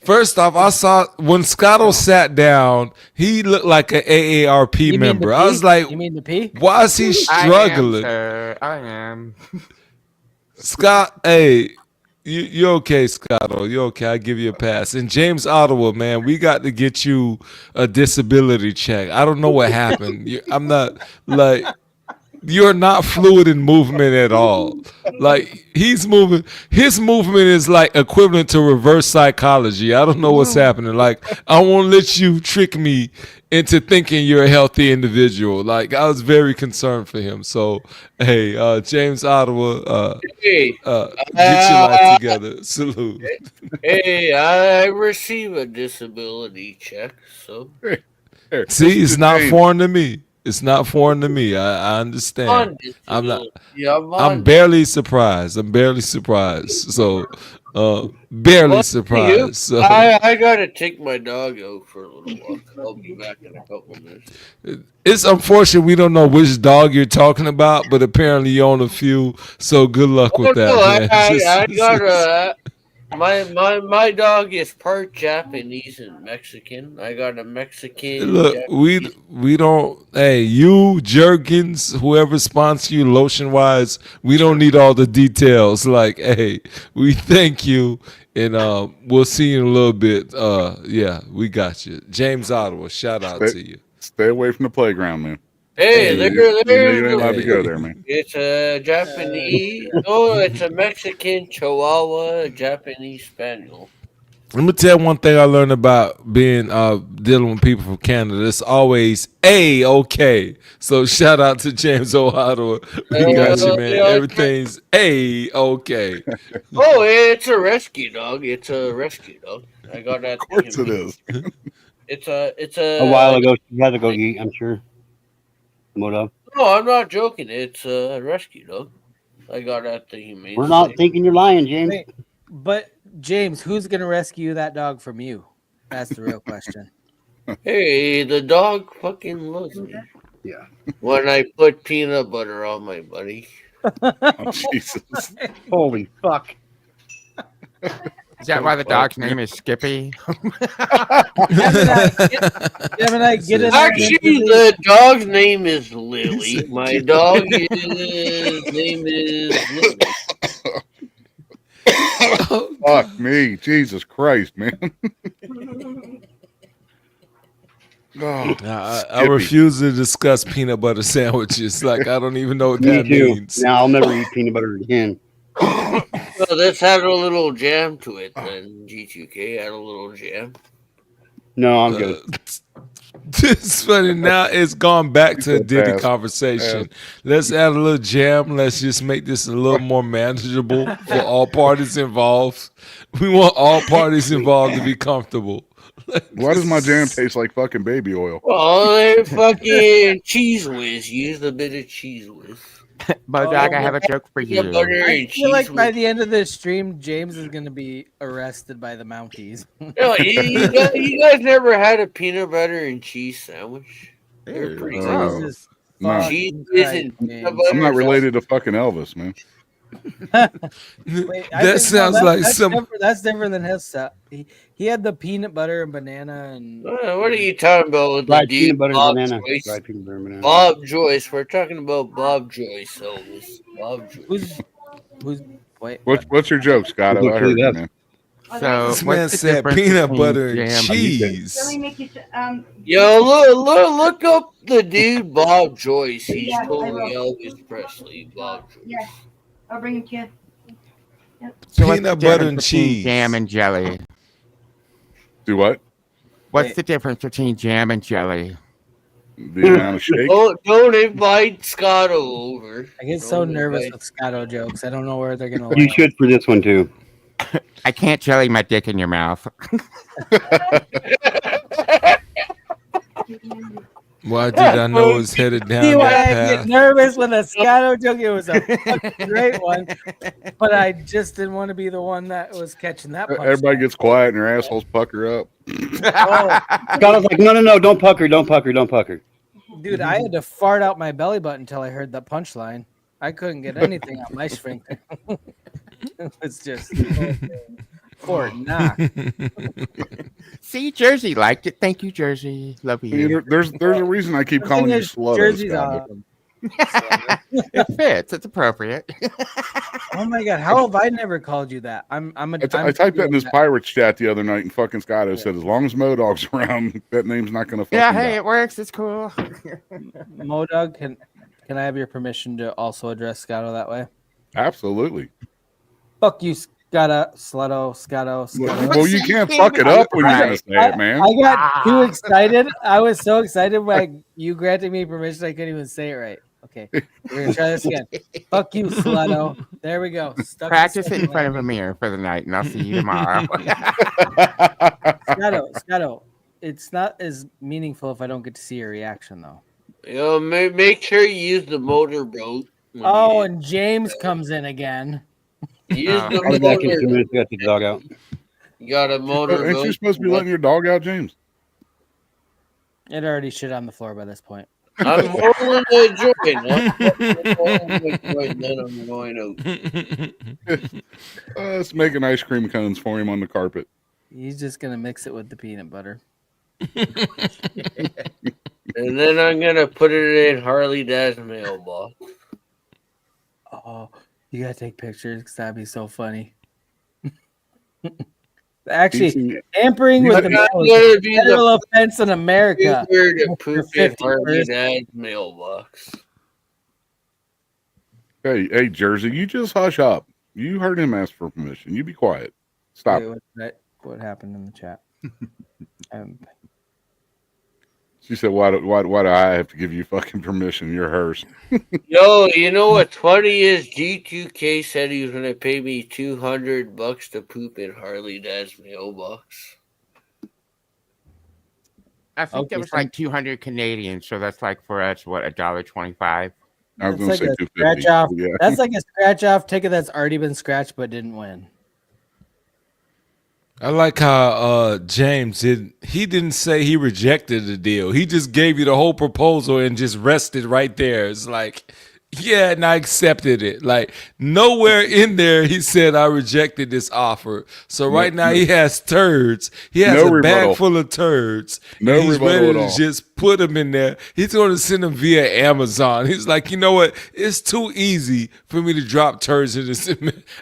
First off, I saw when Scotto sat down, he looked like an AARP you mean member. the I was pee? like, You mean the pee? why is he struggling? I am. Scott, hey, you're okay, Scotto. You're okay. I give you a pass. And James Ottawa, man, we got to get you a disability check. I don't know what happened. I'm not like You're not fluid in movement at all. Like he's moving, his movement is like equivalent to reverse psychology. I don't know what's happening. Like I won't let you trick me into thinking you're a healthy individual. Like I was very concerned for him. So hey, James Ottawa, Hey, get your life together. Salute. hey, I receive a disability check, so See, it's not foreign to me. It's not foreign to me. I understand. on I'm not. disability. Yeah, I'm I'm on. barely surprised. I'm barely surprised. So, barely Well, you, surprised. So, I gotta take my dog out for a little walk. I'll be back in a couple minutes. it's unfortunate we don't know which dog you're talking about, but apparently you own a few. So, good luck Oh with that, no, man. I got a my dog is part Japanese and Mexican. I got a Mexican Look, Japanese. we don't. Hey, you Jergens, whoever sponsors you, lotion wise, we don't need all the details. Like, hey, we thank you, and we'll see you in a little bit. Yeah, we got you, James Ottawa. Shout out to you. Stay away from the playground, man. Hey, You know you ain't allowed to go there, man. It's a Japanese. Oh, it's a Mexican Chihuahua Japanese Spaniel. Let me tell you one thing I learned about being dealing with people from Canada. It's always okay. So shout out to James Ottawa. We got you, man. Everything's okay. Oh, it's a rescue dog. It's a rescue dog. I got that. Of course it is. It's a. A while ago, she had to go eat. I'm sure. Moto. No, I'm not joking. It's a rescue dog. I got at the humane. We're not thinking you're lying, James. Wait, but James, who's gonna rescue that dog from you? That's the real question. Hey, the dog fucking loves me. Yeah. When I put peanut butter on my buddy. Oh, Jesus. Holy fuck. Is that why the dog's name is Skippy? Gemini, get in there. Actually, the dog's name is Lily. My dog name is Lily. Fuck me. Jesus Christ, man. I refuse to discuss peanut butter sandwiches. Like I don't even know what Me that too. means. Now I'll never eat peanut butter again. Well, let's add a little jam to it then. G2K, add a little jam. No, I'm good. It's funny now. It's gone back to a Diddy pass. conversation. Let's add a little jam. Let's just make this a little more manageable for all parties involved. We want all parties involved to be comfortable. Why does my jam taste like fucking baby oil? Oh, they're fucking cheese whiz. Use a bit of cheese whiz. Bodog, I have a joke for you. I feel like by the end of this stream, James is gonna be arrested by the Mounties. No, you guys never had a peanut butter and cheese sandwich? They're pretty good. Jesus No. Cheese Christ, and peanut James. butter. I'm not related to fucking Elvis, man. Wait, That sounds like that's some- different, that's different than his stuff. He had the peanut butter and banana and. What are you talking about with the Fried dude peanut butter and Bob banana. Joyce? Fried peanut butter and banana. Bob Joyce. We're talking about Bob Joyce, Elvis. Bob Joyce. Who's wait? What's your joke, Scott? I heard you, man. So, This man what's the said difference peanut between butter and jam cheese. Let me make you. Yo, look up the dude Bob Joyce. He's Yeah, I totally will. Elvis Presley. Bob Joyce. Yeah, I'll bring him to you. So what's Peanut the butter difference and between cheese. Jam and jelly. Do what? What's the difference between jam and jelly? The amount of shake? Don't invite Scotto over. I get so Don't nervous invite- with Scotto jokes. I don't know where they're gonna. You land. should for this one too. I can't jelly my dick in your mouth. Why did I know it's headed down See why that I get path? nervous with a Scotto joke? It was a fucking great one, but I just didn't want to be the one that was catching that punch. Everybody gets quiet and their assholes pucker up. Scott was like, no, don't pucker, don't pucker, don't pucker. Dude, I had to fart out my belly button until I heard that punchline. I couldn't get anything out my sphincter. It's just Fort Knox. See, Jersey liked it. Thank you, Jersey. Love you. There's a reason I keep calling you Slutto, Jersey's Scott. awesome. It fits. It's appropriate. Oh my god, how have I never called you that? I typed that in his Pirates chat the other night, and fucking Scotto said, as long as Modog's around, that name's not going to fucking Yeah, hey, die. it works. It's cool. Modog, Can I have your permission to also address Scotto that way? Absolutely. Fuck you, Scotto, Scotto. Well, you can't fuck it up when you're gonna say it, man. I got too excited. I was so excited by you granting me permission, I couldn't even say it right. Okay, we're gonna try this again. Fuck you, Slutto. There we go. Stuck Practice it in front of a mirror for the night, and I'll see you tomorrow. Scotto, it's not as meaningful if I don't get to see your reaction, though. Make sure you use the motorboat. Oh, and James comes in again. Use the I'll be back in 2 motor. minutes. Got to take the dog out. You got a Ain't motorboat. you supposed to be letting your dog out, James? It already shit on the floor by this point. I'm rolling the joint. Then I'm going out. Let's making ice cream cones for him on the carpet. He's just gonna mix it with the peanut butter. And then I'm gonna put it in Harley Dad's mailbox. Oh, you gotta take pictures because that'd be so funny. Actually, tampering with the mail is a federal offense in America. To poop in Harley Dad's mailbox. Hey, Jersey, you just hush up. You heard him ask for permission. You be quiet. Stop. Wait, what happened in the chat? She said, why do I have to give you fucking permission? You're hers. Yo, you know what's funny is G2K said he was gonna pay me $200 to poop in Harley Dad's mailbox. I think that was like 200 Canadian, so that's like for us, what, $1.25? I was going to say 250. Scratch off. Yeah. That's like a scratch off ticket that's already been scratched but didn't win. I like how James didn't say he rejected the deal. He just gave you the whole proposal and just rested right there. It's like, yeah, and I accepted it. Like nowhere in there he said I rejected this offer. So right now he has turds. He has a bag full of turds. No he's rebuttal ready at to all. just put them in there. He's going to send them via Amazon. He's like, you know what? It's too easy for me to drop turds in this.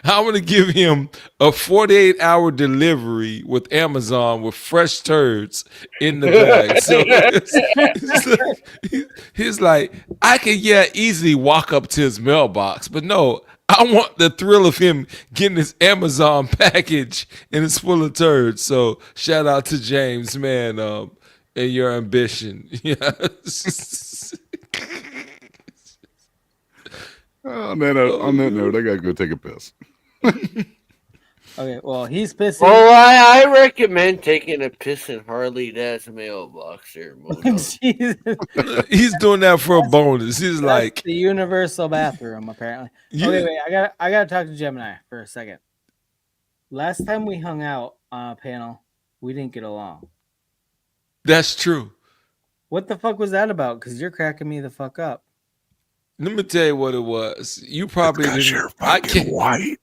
I'm going to give him a 48-hour delivery with Amazon with fresh turds in the bag. So he's like, I can easily walk up to his mailbox, but no, I want the thrill of him getting his Amazon package and it's full of turds. So shout out to James, man, and your ambition. Yeah. On that note, I gotta go take a piss. Okay, well, he's pissing. Well, I recommend taking a piss in Harley Dad's mailbox there, He's doing that for a bonus. He's like the universal bathroom, apparently. Yeah. Okay, wait, I gotta talk to Gemini for a second. Last time we hung out on a panel, we didn't get along. That's true. What the fuck was that about? Because you're cracking me the fuck up. Let me tell you what it was. You probably didn't. You're fucking white.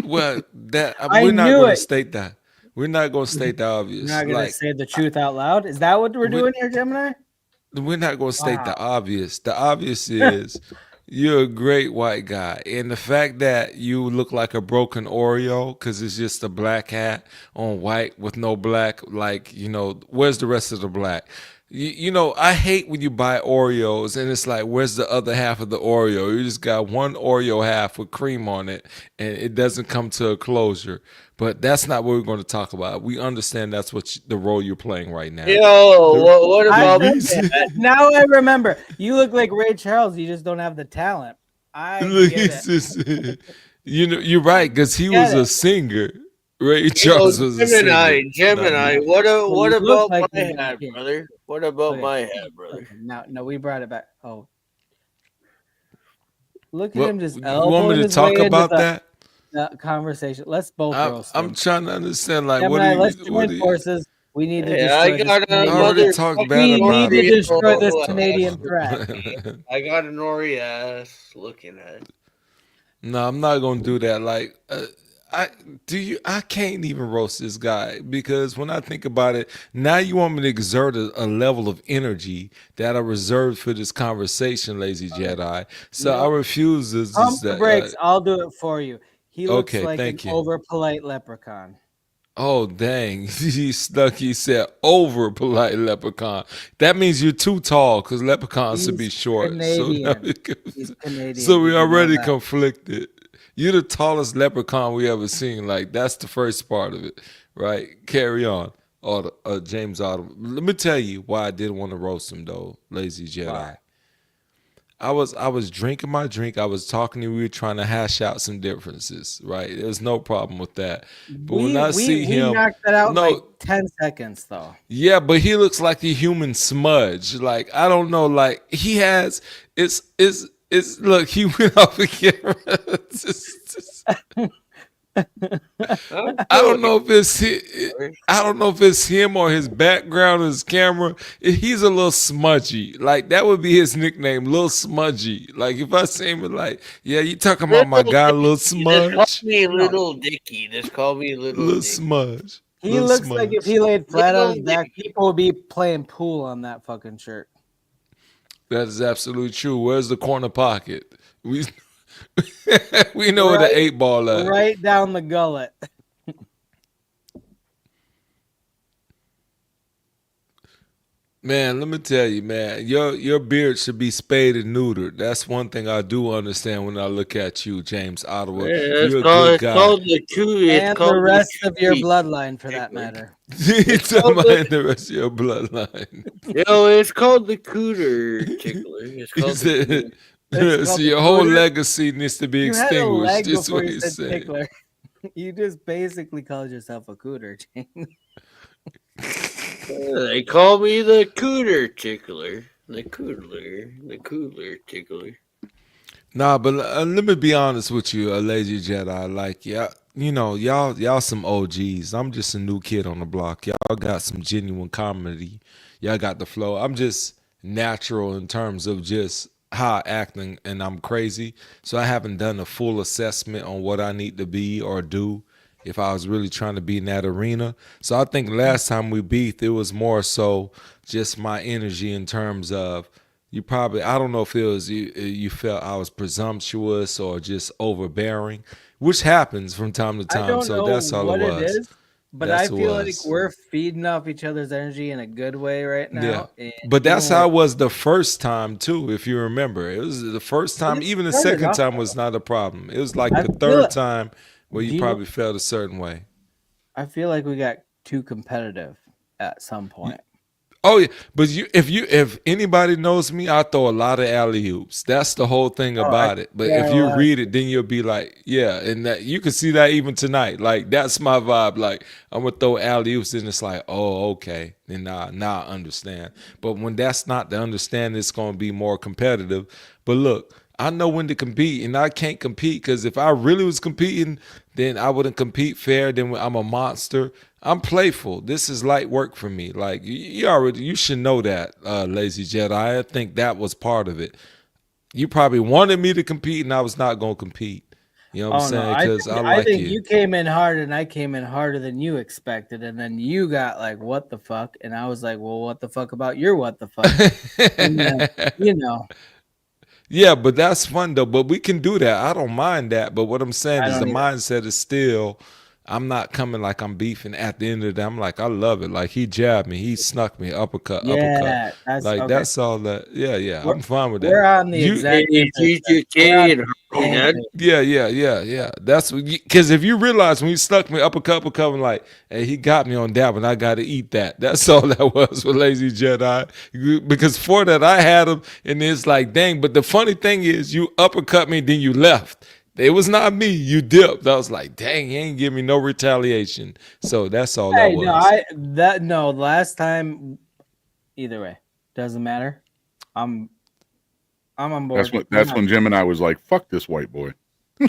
Well, that I we're not knew going to it. state that. We're not going to state the obvious. You're not gonna Like, say the truth out loud? Is that what we're doing here, Gemini? we're not going to state the Wow. obvious. The obvious is you're a great white guy, and the fact that you look like a broken Oreo because it's just a black hat on white with no black. Like, where's the rest of the black? I hate when you buy Oreos and it's like, where's the other half of the Oreo? You just got one Oreo half with cream on it and it doesn't come to a closure. But that's not what we're going to talk about. We understand that's the role you're playing right now. Yo, what about Now I remember. You look like Ray Charles. You just don't have the talent. I get it. You're right, because he was a singer. Ray Charles was a Gemini, singer. what You about look like my him, hat, kid. brother? What about Okay. my hat, brother? No, we brought it back. Oh, look at Well, him just you want me elbowing to his talk way into about the that? conversation. Let's both roast I'm him. trying to understand, like, Gemini, let's what join do you forces. We need to Hey, destroy I this got a Canadian. I already talked bad We about need to it. destroy this Canadian threat. I got an Ori ass looking at. No, I'm not gonna do that. Like, I can't even roast this guy because when I think about it, now you want me to exert a level of energy that I reserved for this conversation, lazy Jedi. So I refuse this. Pump the brakes. I'll do it for you. He looks Okay, like an thank you. over polite leprechaun. Oh dang! He stuck. He said over polite leprechaun. That means you're too tall because leprechauns should be He's short. So now Canadian. He's Canadian. so we Did you know already that? conflicted. You're the tallest leprechaun we ever seen. Like that's the first part of it, right? Carry on. James Autumn. Let me tell you why I didn't want to roast him though, Lazy Jedi. Why? I was drinking my drink. I was talking to you. We were trying to hash out some differences, right? There's no problem with that. But when I see We him, knocked that out in no, like 10 seconds though. yeah, but he looks like a human smudge. Like I don't know. Like he has. It's. Look, he went off the camera. I don't know if I don't know if it's him or his background, his camera. He's a little smudgy. Like that would be his nickname, Little Smudgy. Like if I see him, like, yeah, you talking about my guy, Little Just call Smudge, me Little Dicky. Just call me Little Little Dicky. Smudge. He Little looks like if Smudge. he laid flat on his Little back, people would be playing pool on that fucking shirt. That is absolutely true. Where's the corner pocket? We we know where the Right- 8 ball at. Right down the gullet. Man, let me tell you, man, your beard should be spayed and neutered. That's one thing I do understand when I look at you, James Ottawa. Yeah, You're a good guy. called the coo. It's And called the rest of your cootie. bloodline for that matter. It's called about the rest of your bloodline. Yo, it's called the cooter tickler. It's He called the said, cooter. It's so called your the whole cooter. legacy needs to be You had a extinguished. leg Is before what you he's said saying. tickler. You just basically called yourself a cooter, James. They call me the cooter tickler. The cooler tickler. Nah, but let me be honest with you, a lazy Jedi. Like, yeah, you know, y'all some OGs. I'm just a new kid on the block. Y'all got some genuine comedy. Y'all got the flow. I'm just natural in terms of just how I act, and I'm crazy. So I haven't done a full assessment on what I need to be or do if I was really trying to be in that arena. So I think last time we beefed, it was more so just my energy in terms of you probably, I don't know if it was you felt I was presumptuous or just overbearing, which happens from time to I time. don't So know that's all what it it was. is, but That's I what it feel like was. we're feeding off each other's energy in a good way right Yeah, now. And but that's even how it with- was the first time too. If you remember, it was the first time. It Even the started second off time was not a problem. It was like I the feel third it. time where you Do you know- probably felt a certain way. I feel like we got too competitive at some point. Oh yeah, but if anybody knows me, I throw a lot of alley oops. That's the whole thing Oh, I about it. But throw if a you lot. read it, then you'll be like, yeah, and that you can see that even tonight. Like that's my vibe. Like I'm gonna throw alley oops, and it's like, oh okay, then now I understand. But when that's not the understanding, it's gonna be more competitive. But look, I know when to compete, and I can't compete because if I really was competing, then I wouldn't compete fair. Then I'm a monster. I'm playful. This is light work for me. Like you should know that, Lazy Jedi. I think that was part of it. You probably wanted me to compete, and I was not gonna compete. You know what I'm Oh no, saying? I Because think, I I like think you. you came in hard and I came in harder than you expected, and then you got like what the fuck, and I was like, well, what the fuck about your what the fuck? And then, you know, Yeah, but that's fun though. But we can do that. I don't mind that. But what I'm saying I is the don't either. mindset is still. I'm not coming like I'm beefing. At the end of the day, I'm like, I love it. Like he jabbed me, he snuck me, uppercut. Yeah, that's Like okay. that's all that. Yeah. We're, I'm fine with we're that. on the You, exact Hey, same page. teach your We're on kid, the same Dad. page. yeah. That's because if you realize when he stuck me uppercut, I'm like, hey, he got me on that one. I got to eat that. That's all that was for Lazy Jedi. Because for that, I had him, and it's like, dang. But the funny thing is, you uppercut me, then you left. It was not me. You dipped. I was like, dang, he ain't give me no retaliation. So that's all that Hey, was. no, last time, either way, doesn't matter. I'm on board. That's when Gemini was like, "Fuck this white boy."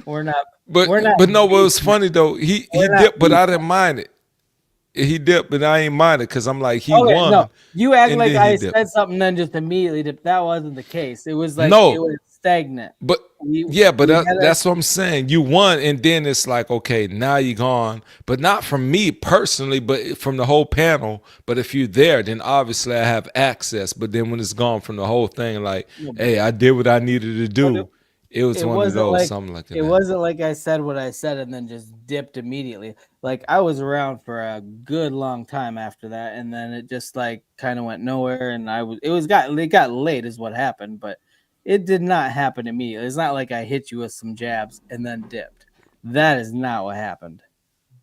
We're not. But we're not. but no, what was funny though, he We're not dipped, but I beefing. didn't mind it. He dipped, but I ain't mind it because I'm like, he Okay, won. no, you act and like then he I dipped. said something, then just immediately dipped. That wasn't the case. It was like No. it was stagnant. But We had that's what I'm saying. You won, and then it's like, okay, now you're gone. But not from me personally, but from the whole panel. But if you're there, then obviously I have access. But then when it's gone from the whole thing, like, No, but- hey, I did what I needed to do. It was it one of wasn't those, like something like that. it wasn't like I said what I said and then just dipped immediately. Like I was around for a good long time after that, and then it just like kind of went nowhere. And it got late is what happened, but it did not happen immediately. It's not like I hit you with some jabs and then dipped. That is not what happened.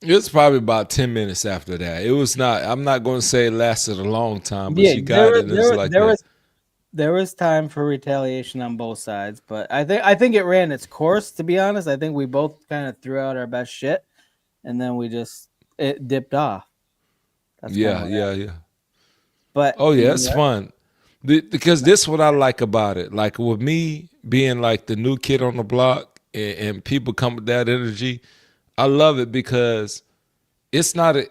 It was probably about 10 minutes after that. It was not. I'm not going to say it lasted a long time, but Yeah, she got it, and it's like that. there was time for retaliation on both sides, but I think it ran its course. To be honest, I think we both kind of threw out our best shit, and then it dipped off. That's Yeah, yeah. But Oh you yeah, know it's what? fun. Because this what I like about it. Like with me being like the new kid on the block, and people come with that energy, I love it because it's not a,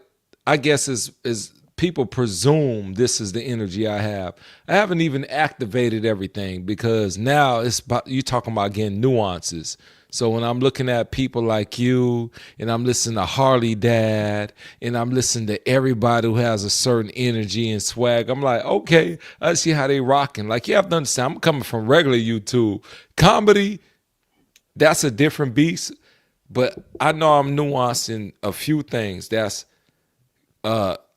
I guess is people presume this is the energy I have. I haven't even activated everything because now it's about, you talking about getting nuances. So when I'm looking at people like you and I'm listening to Harley Dad and I'm listening to everybody who has a certain energy and swag, I'm like, okay, I see how they rocking. Like you have to understand, I'm coming from regular YouTube. Comedy, that's a different beast. But I know I'm nuancing a few things. That's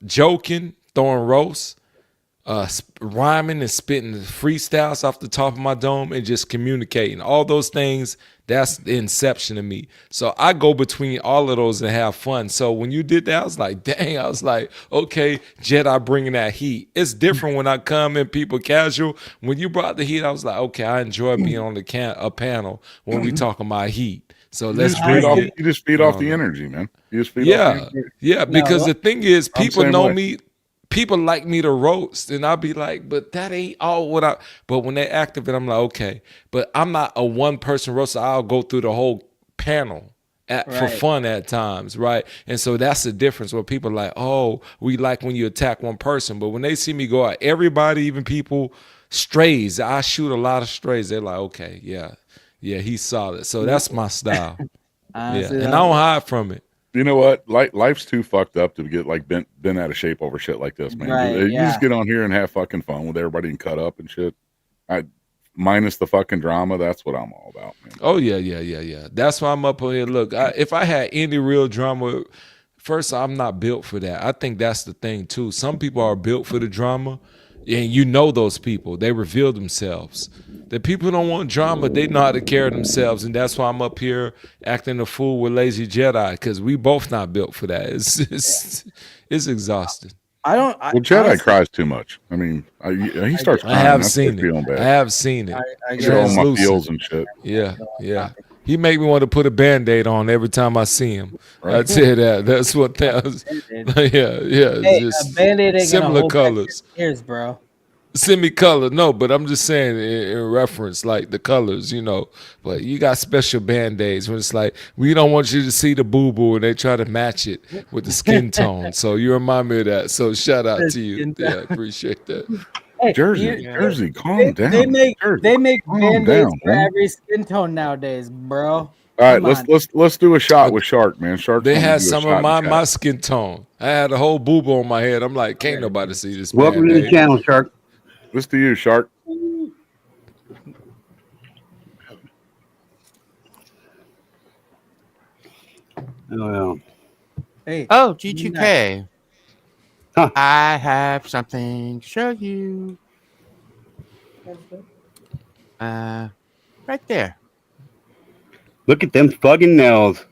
joking, throwing roasts, rhyming and spitting freestyles off the top of my dome and just communicating. All those things, that's the inception of me. So I go between all of those and have fun. So when you did that, I was like, dang, I was like, okay, Jedi bringing that heat. It's different when I come in people casual. When you brought the heat, I was like, okay, I enjoy being on a panel when we talking about heat. So let's bring it. You just feed off the energy, man. You just feed off the energy. Yeah, because the thing is, I'm people same know way. me. People like me to roast, and I'll be like, but that ain't all what I. But when they activate, I'm like, okay. But I'm not a one person roaster. I'll go through the whole panel for Right. fun at times, right? And so that's the difference where people are like, oh, we like when you attack one person, but when they see me go at everybody, even people strays, I shoot a lot of strays. They're like, okay, yeah, he's solid. So that's my style. Honestly, And I don't hide from it. You know what? Life's too fucked up to get like bent out of shape over shit like this, man. Right, You yeah. just get on here and have fucking fun with everybody and cut up and shit. Minus the fucking drama, that's what I'm all about, man. Oh yeah. That's why I'm up on here. Look, if I had any real drama, first I'm not built for that. I think that's the thing too. Some people are built for the drama, and you know those people. They reveal themselves. The people who don't want drama, they know how to carry themselves, and that's why I'm up here acting a fool with Lazy Jedi because we both not built for that. It's exhausting. Well, Jedi cries too much. I mean, he starts crying. I have I seen start it. feeling bad. I have seen it. I get all my Translucent. feels and shit. Yeah. He make me want to put a Band-Aid on every time I see him. Right. I'd say that. That's what that was. Yeah. Hey, Just a Band-Aid ain't gonna similar hold back colors. your ears, bro. Semi-color, no, but I'm just saying in reference, like the colors, you know. But you got special Band-Aids when it's like, we don't want you to see the boo-boo, and they try to match it with the skin tone. So you remind me of that. So shout out to you. Yeah, I appreciate that. Hey, Jersey, calm down. They make calm Band-Aids down, for man. every skin tone nowadays, bro. All right, Come on. let's do a shot with Shark, man. Shark's They wanting had to do a some shot of in chat. my skin tone. I had a whole boo-boo on my head. I'm like, can't nobody see this. Welcome to the Band-Aid. channel, Shark. This to you, Shark. Oh, Hey. Oh, G2K. I have something to show you. Right there. look at them fucking nails.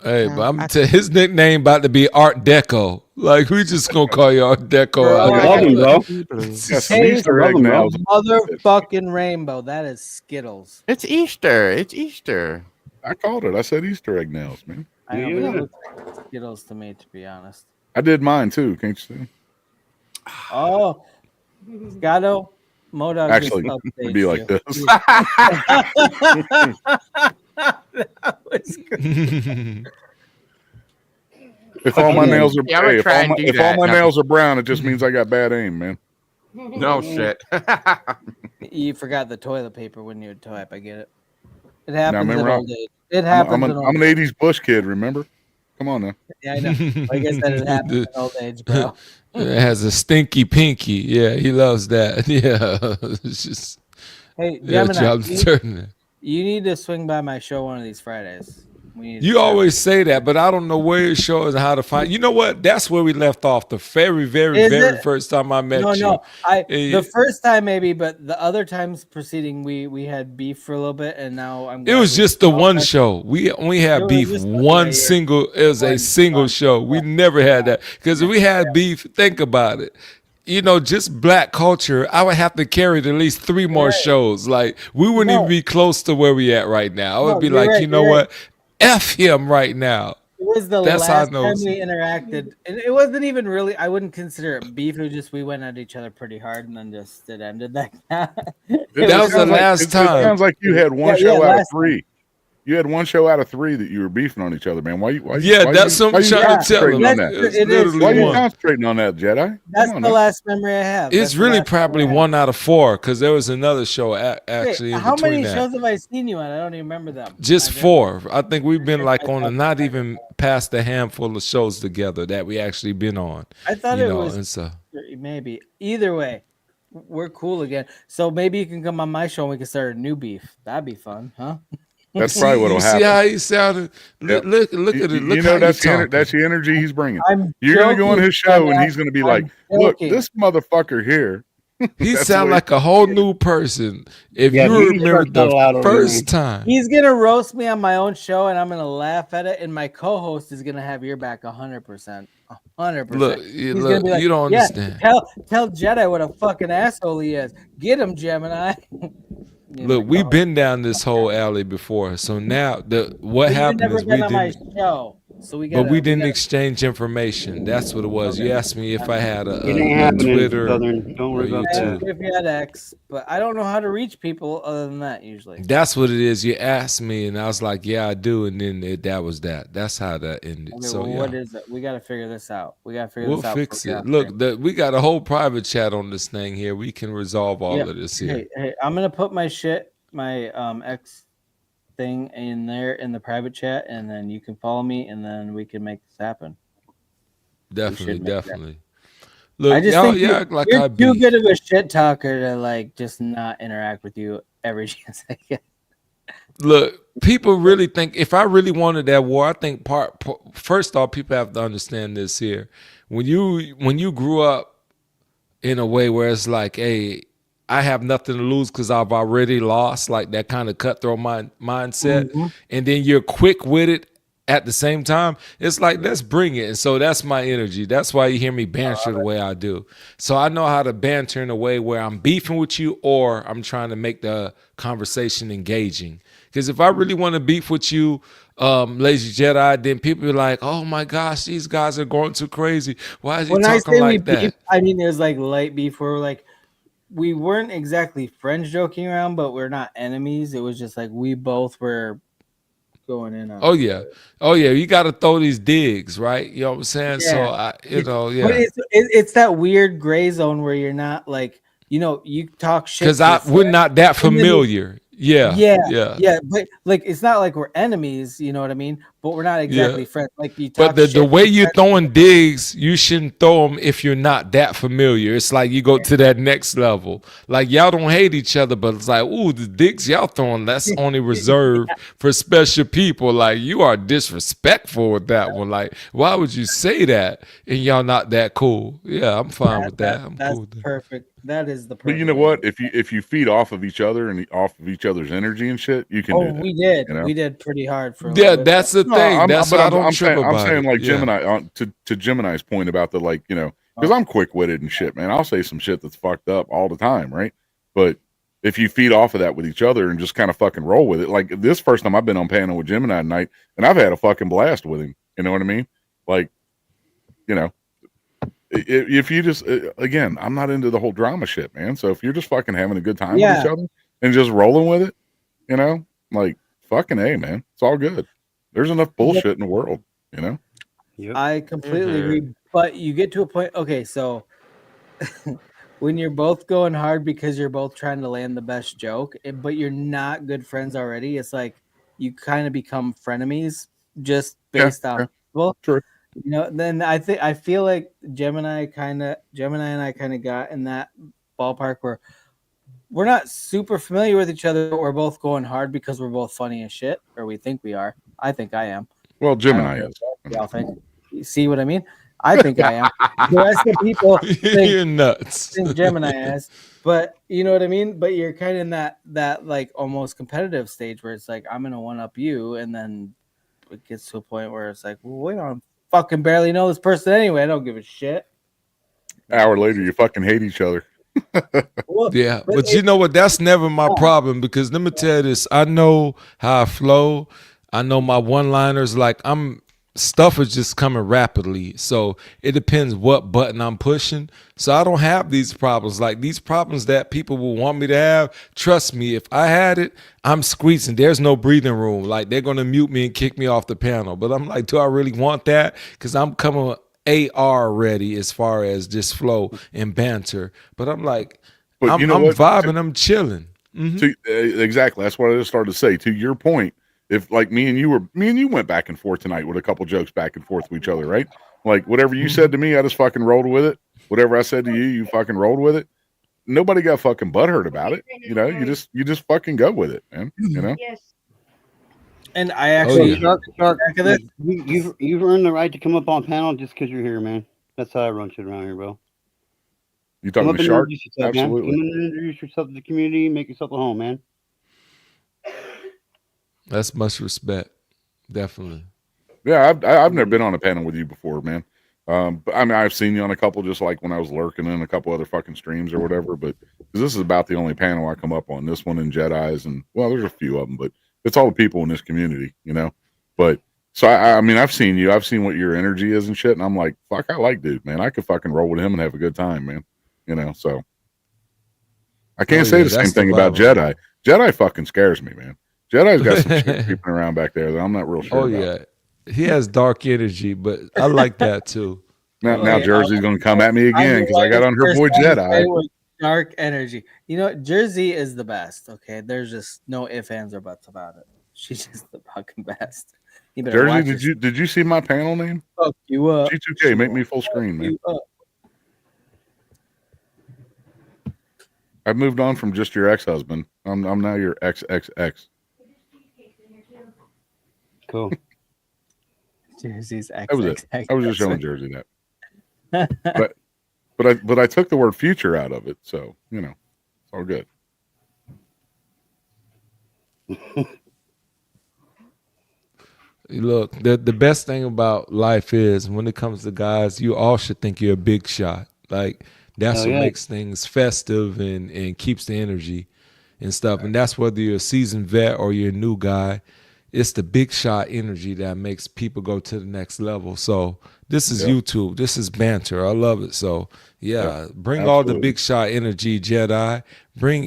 Hey, but I'm his nickname about to be Art Deco. Like we just gonna call you Art Deco. Bro, out I here. love 'em, Got some Hey, Easter egg nails. Motherfucking rainbow. That is Skittles. It's Easter. It's Easter. I called it. I said Easter egg nails, man. I know, but it looks like Skittles to me, to be honest. I did mine too. Can't you see? Oh, Scotto, Modog Actually, just it'd be like updates this. you. That was good. If all my nails are Yeah, I'm gonna if try all and my, do if all that. my No. nails are brown, it just means I got bad aim, man. No shit. You forgot the toilet paper when you would type. I get it. It happens remember, in old age. It happens I'm in an old age. 80s Bush kid, remember? Come on now. Yeah, I know. Like I said, it happens in old age, bro. It has a stinky pinky. Yeah, he loves that. Yeah, it's just Hey, yeah, Gemini, jobs turning. You need to swing by my show one of these Fridays. You always say that, but I don't know where it shows and how to find. You know what? That's where we left off the very, very, Is very it? first time I met No, you. no. Eh, The first time maybe, but the other times preceding, we had beef for a little bit, and now I'm. It glad was we just the all one back. show. We only It had was beef just one you're single. It was a fun, single fun. show. We never had that because if we had beef, think about it. You know, just black culture, I would have to carry at least 3 more Right. shows. Like we wouldn't even No. be close to where we at right now. I would No, be you're like, right. you know You're right. what? F him right now. It was the That's how I last know. time we interacted, and it wasn't even really. I wouldn't consider it beef. It was just we went at each other pretty hard, and then just it ended like that. It That was the sounds like last time. sounds like you had one Yeah, show out of last time. 3. You had one show out of 3 that you were beefing on each other, man. Yeah, that's what I'm trying to tell him. concentrating on that? It's It is. literally Why are you one. concentrating on that, Jedi? That's Come on the now. last memory I have. It's That's the really last probably memory I have. 1 out of 4 because there was another show actually Wait, in how between many that. shows have I seen you on? I don't even remember them. Just I just- 4. I think we've been like on a not even past a handful of shows together that we actually been on. I thought you it know, was and so maybe. Either way, we're cool again. So maybe you can come on my show and we can start a new beef. That'd be fun, huh? That's probably what'll you happen. see how he sounded? Yep. Look at it. Look You know how that's talking. that's the energy he's bringing. I'm You're gonna go on joking, his show and dumbass. he's gonna be I'm like, "Look, joking. this motherfucker here." He That's sound the way- like a whole new person. If Yeah, you he remember starts a little loud the over here. first time, He's gonna roast me on my own show, and I'm gonna laugh at it. And my co-host is gonna have your back 100%. 100%. look, He's look, gonna be like, you don't "Yeah, understand. tell Jedi what a fucking asshole he is. Get him, Gemini." Yeah, Look, my we've co-host. been down this whole alley before. So now what But you happened never is we been on my didn't. show, so we But gotta. we didn't exchange information. That's what it was. You Okay. asked me if I had It ain't a happening, Twitter Southern. Don't or worry about that. YouTube. If you had X, but I don't know how to reach people other than that usually. That's what it is. You asked me, and I was like, "Yeah, I do," and then that was that. That's how that ended. Okay, So well, yeah, what is it? We got to figure this out. We got to figure we'll this out. fix before it. we Look, get off we got a whole private chat on this thing here. We can resolve all stream. of this Yeah. here. Hey, I'm gonna put my X thing in there in the private chat, and then you can follow me, and then we can make this happen. Definitely, make that. definitely. I Look, just y'all, think y'all act like you're I too be. good of a shit talker to like just not interact with you every chance I get. Look, people really think if I really wanted that war, I think first off, people have to understand this here. When you grew up in a way where it's like, hey, I have nothing to lose because I've already lost, like that kind of cutthroat mindset, and then you're quick with it at the same time, it's like, let's bring it. And so that's my energy. That's why you hear me banter the way I do. So I know how to banter in a way where I'm beefing with you or I'm trying to make the conversation engaging. Because if I really want to beef with you, Lazy Jedi, then people be like, oh my gosh, these guys are going too crazy. Why is he When I talking say like we that? beef, I mean it was like light beef. Where like we weren't exactly friends joking around, but we're not enemies. It was just like we both were going in on. Oh yeah, you got to throw these digs, right? You know what I'm saying? So Yeah. I, But it's that weird gray zone where you're not like, you talk shit because we're not that familiar. Yeah. But like it's not like we're enemies, you know what I mean? But we're not exactly friends. Like you talk But the shit, way you're throwing digs, you shouldn't throw them if you're not that familiar. It's like you go to that next level. Like y'all don't hate each other, but it's like, ooh, the digs y'all throwing, that's only reserved for special people. Like you are disrespectful with that one. Like, why would you say that and y'all not that cool? Yeah, I'm fine with that. I'm that's cool with that. perfect. That is the perfect. But you know what? If you feed off of each other and off of each other's energy and shit, you can do that. We did. You know? We did pretty hard for. A Yeah, little bit. that's the thing. That's why I don't trip I'm about saying it. like Yeah. Gemini to Gemini's point about the because I'm quick witted and shit, man. I'll say some shit that's fucked up all the time, right? But if you feed off of that with each other and just kind of fucking roll with it, like this first time I've been on panel with Gemini tonight, and I've had a fucking blast with him. You know what I mean? Like, if you just again, I'm not into the whole drama shit, man. So if you're just fucking having a good time with each other and just rolling with it, like fucking A, man, it's all good. There's enough bullshit in the world, I completely agree. But you get to a point. Okay, so when you're both going hard because you're both trying to land the best joke, but you're not good friends already, it's like you kind of become frenemies just based off people. True. Then I feel like Gemini and I kind of got in that ballpark where we're not super familiar with each other, but we're both going hard because we're both funny as shit, or we think we are. I think I am. Well, Gemini is. Y'all think? You see what I mean? I think I am. The rest of the people think You're nuts. think Gemini is, but you know what I mean. But you're kind of in that like almost competitive stage where it's like I'm gonna one up you, and then it gets to a point where it's like, well, we don't fucking barely know this person anyway. I don't give a shit. Hour later, you fucking hate each other. Yeah, but you know what? That's never my problem because let me tell you this. I know how I flow. I know my one-liners. Like stuff is just coming rapidly. So it depends what button I'm pushing. So I don't have these problems. Like these problems that people will want me to have. Trust me, if I had it, I'm squeezing. There's no breathing room. Like they're gonna mute me and kick me off the panel. But I'm like, do I really want that? Because I'm coming AR ready as far as just flow and banter. But I'm like, But I'm vibing, I'm chilling. Exactly. That's what I just started to say. To your point, if like me and you went back and forth tonight with a couple jokes back and forth with each other, right? Like whatever you said to me, I just fucking rolled with it. Whatever I said to you, you fucking rolled with it. Nobody got fucking butthurt about it. You know, you just fucking go with it, man. You know? And I actually, Shark, you've earned the right to come up on panel just because you're here, man. That's how I run shit around here, bro. You talking come to up Shark? And yourself, Absolutely. Man. Come in and introduce yourself to the community, make yourself at home, man. That's much respect, definitely. Yeah, I've never been on a panel with you before, man. But I mean, I've seen you on a couple, just like when I was lurking in a couple other fucking streams or whatever. But this is about the only panel I come up on. This one in Jedi's, and well, there's a few of them, but it's all the people in this community, you know. But so I mean, I've seen you, I've seen what your energy is and shit, and I'm like, fuck, I like dude, man. I could fucking roll with him and have a good time, man. You know, so I can't say the same thing about Jedi. Jedi fucking scares me, man. Jedi's got some shit creeping around back there that I'm not real sure about. He has dark energy, but I like that too. Now Jersey's gonna come at me again because I got on her boy Jedi. Dark energy. You know, Jersey is the best. Okay, there's just no ifs, ands, or buts about it. She's just the fucking best. You better Jersey, did you see my panel name? Fuck you up. G2K, make me full screen, man. I've moved on from just your ex-husband. I'm now your XXX. Cool. Jersey's That was it. XXX. I was just showing Jersey that. but I took the word future out of it, so you know, it's all good. Look, the best thing about life is when it comes to guys, you all should think you're a big shot. Like that's what makes things festive and keeps the energy and stuff. And that's whether you're a seasoned vet or you're a new guy. It's the big shot energy that makes people go to the next level. So this is YouTube. This is banter. I love it. So bring all the big shot energy, Jedi. Bring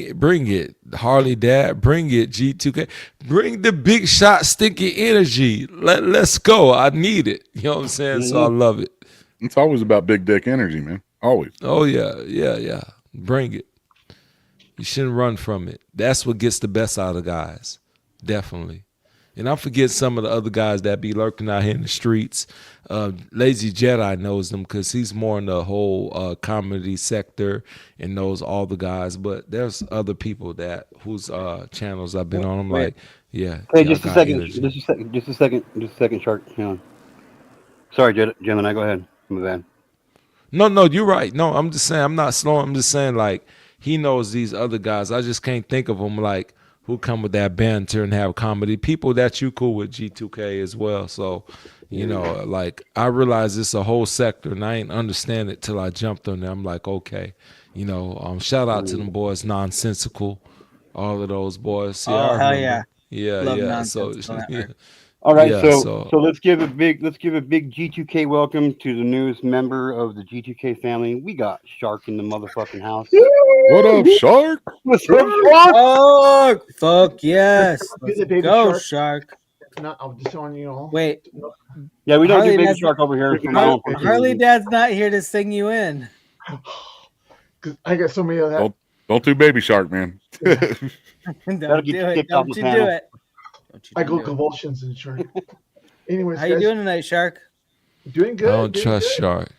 it, Harley Dad. Bring it, G2K. Bring the big shot stinky energy. Let's go. I need it. You know what I'm saying? So I love it. It's always about big dick energy, man. Always. Oh yeah. Bring it. You shouldn't run from it. That's what gets the best out of guys. Definitely. And I forget some of the other guys that be lurking out here in the streets. Lazy Jedi knows them because he's more in the whole comedy sector and knows all the guys. But there's other people whose channels I've been on. I'm like, yeah. Hey, just a second, Shark. Hang on. Sorry, Gemini, go ahead. My bad. No, you're right. No, I'm just saying, I'm not slow. I'm just saying, like, he knows these other guys. I just can't think of them, like, who come with that banter and have comedy. People that you cool with G2K as well. So, you know, like, I realize it's a whole sector, and I ain't understand it till I jumped on there. I'm like, okay. You know, shout out to them boys, Nonsensical, all of those boys. See, I hell remember. yeah. Yeah. So, All right, so let's give a big G2K welcome to the newest member of the G2K family. We got Shark in the motherfucking house. What up, Shark? What's up, Shark? Fuck yes. Let's go, Shark. No, I'm just showing you all. Wait. Yeah, we don't do Baby Shark over here. Harley Dad's not here to sing you in. I got so many of that. Don't do Baby Shark, man. Don't do it. Don't you do it. I go convulsions in Shark. Anyways, how you doing tonight, Shark? Doing good. I don't trust Shark.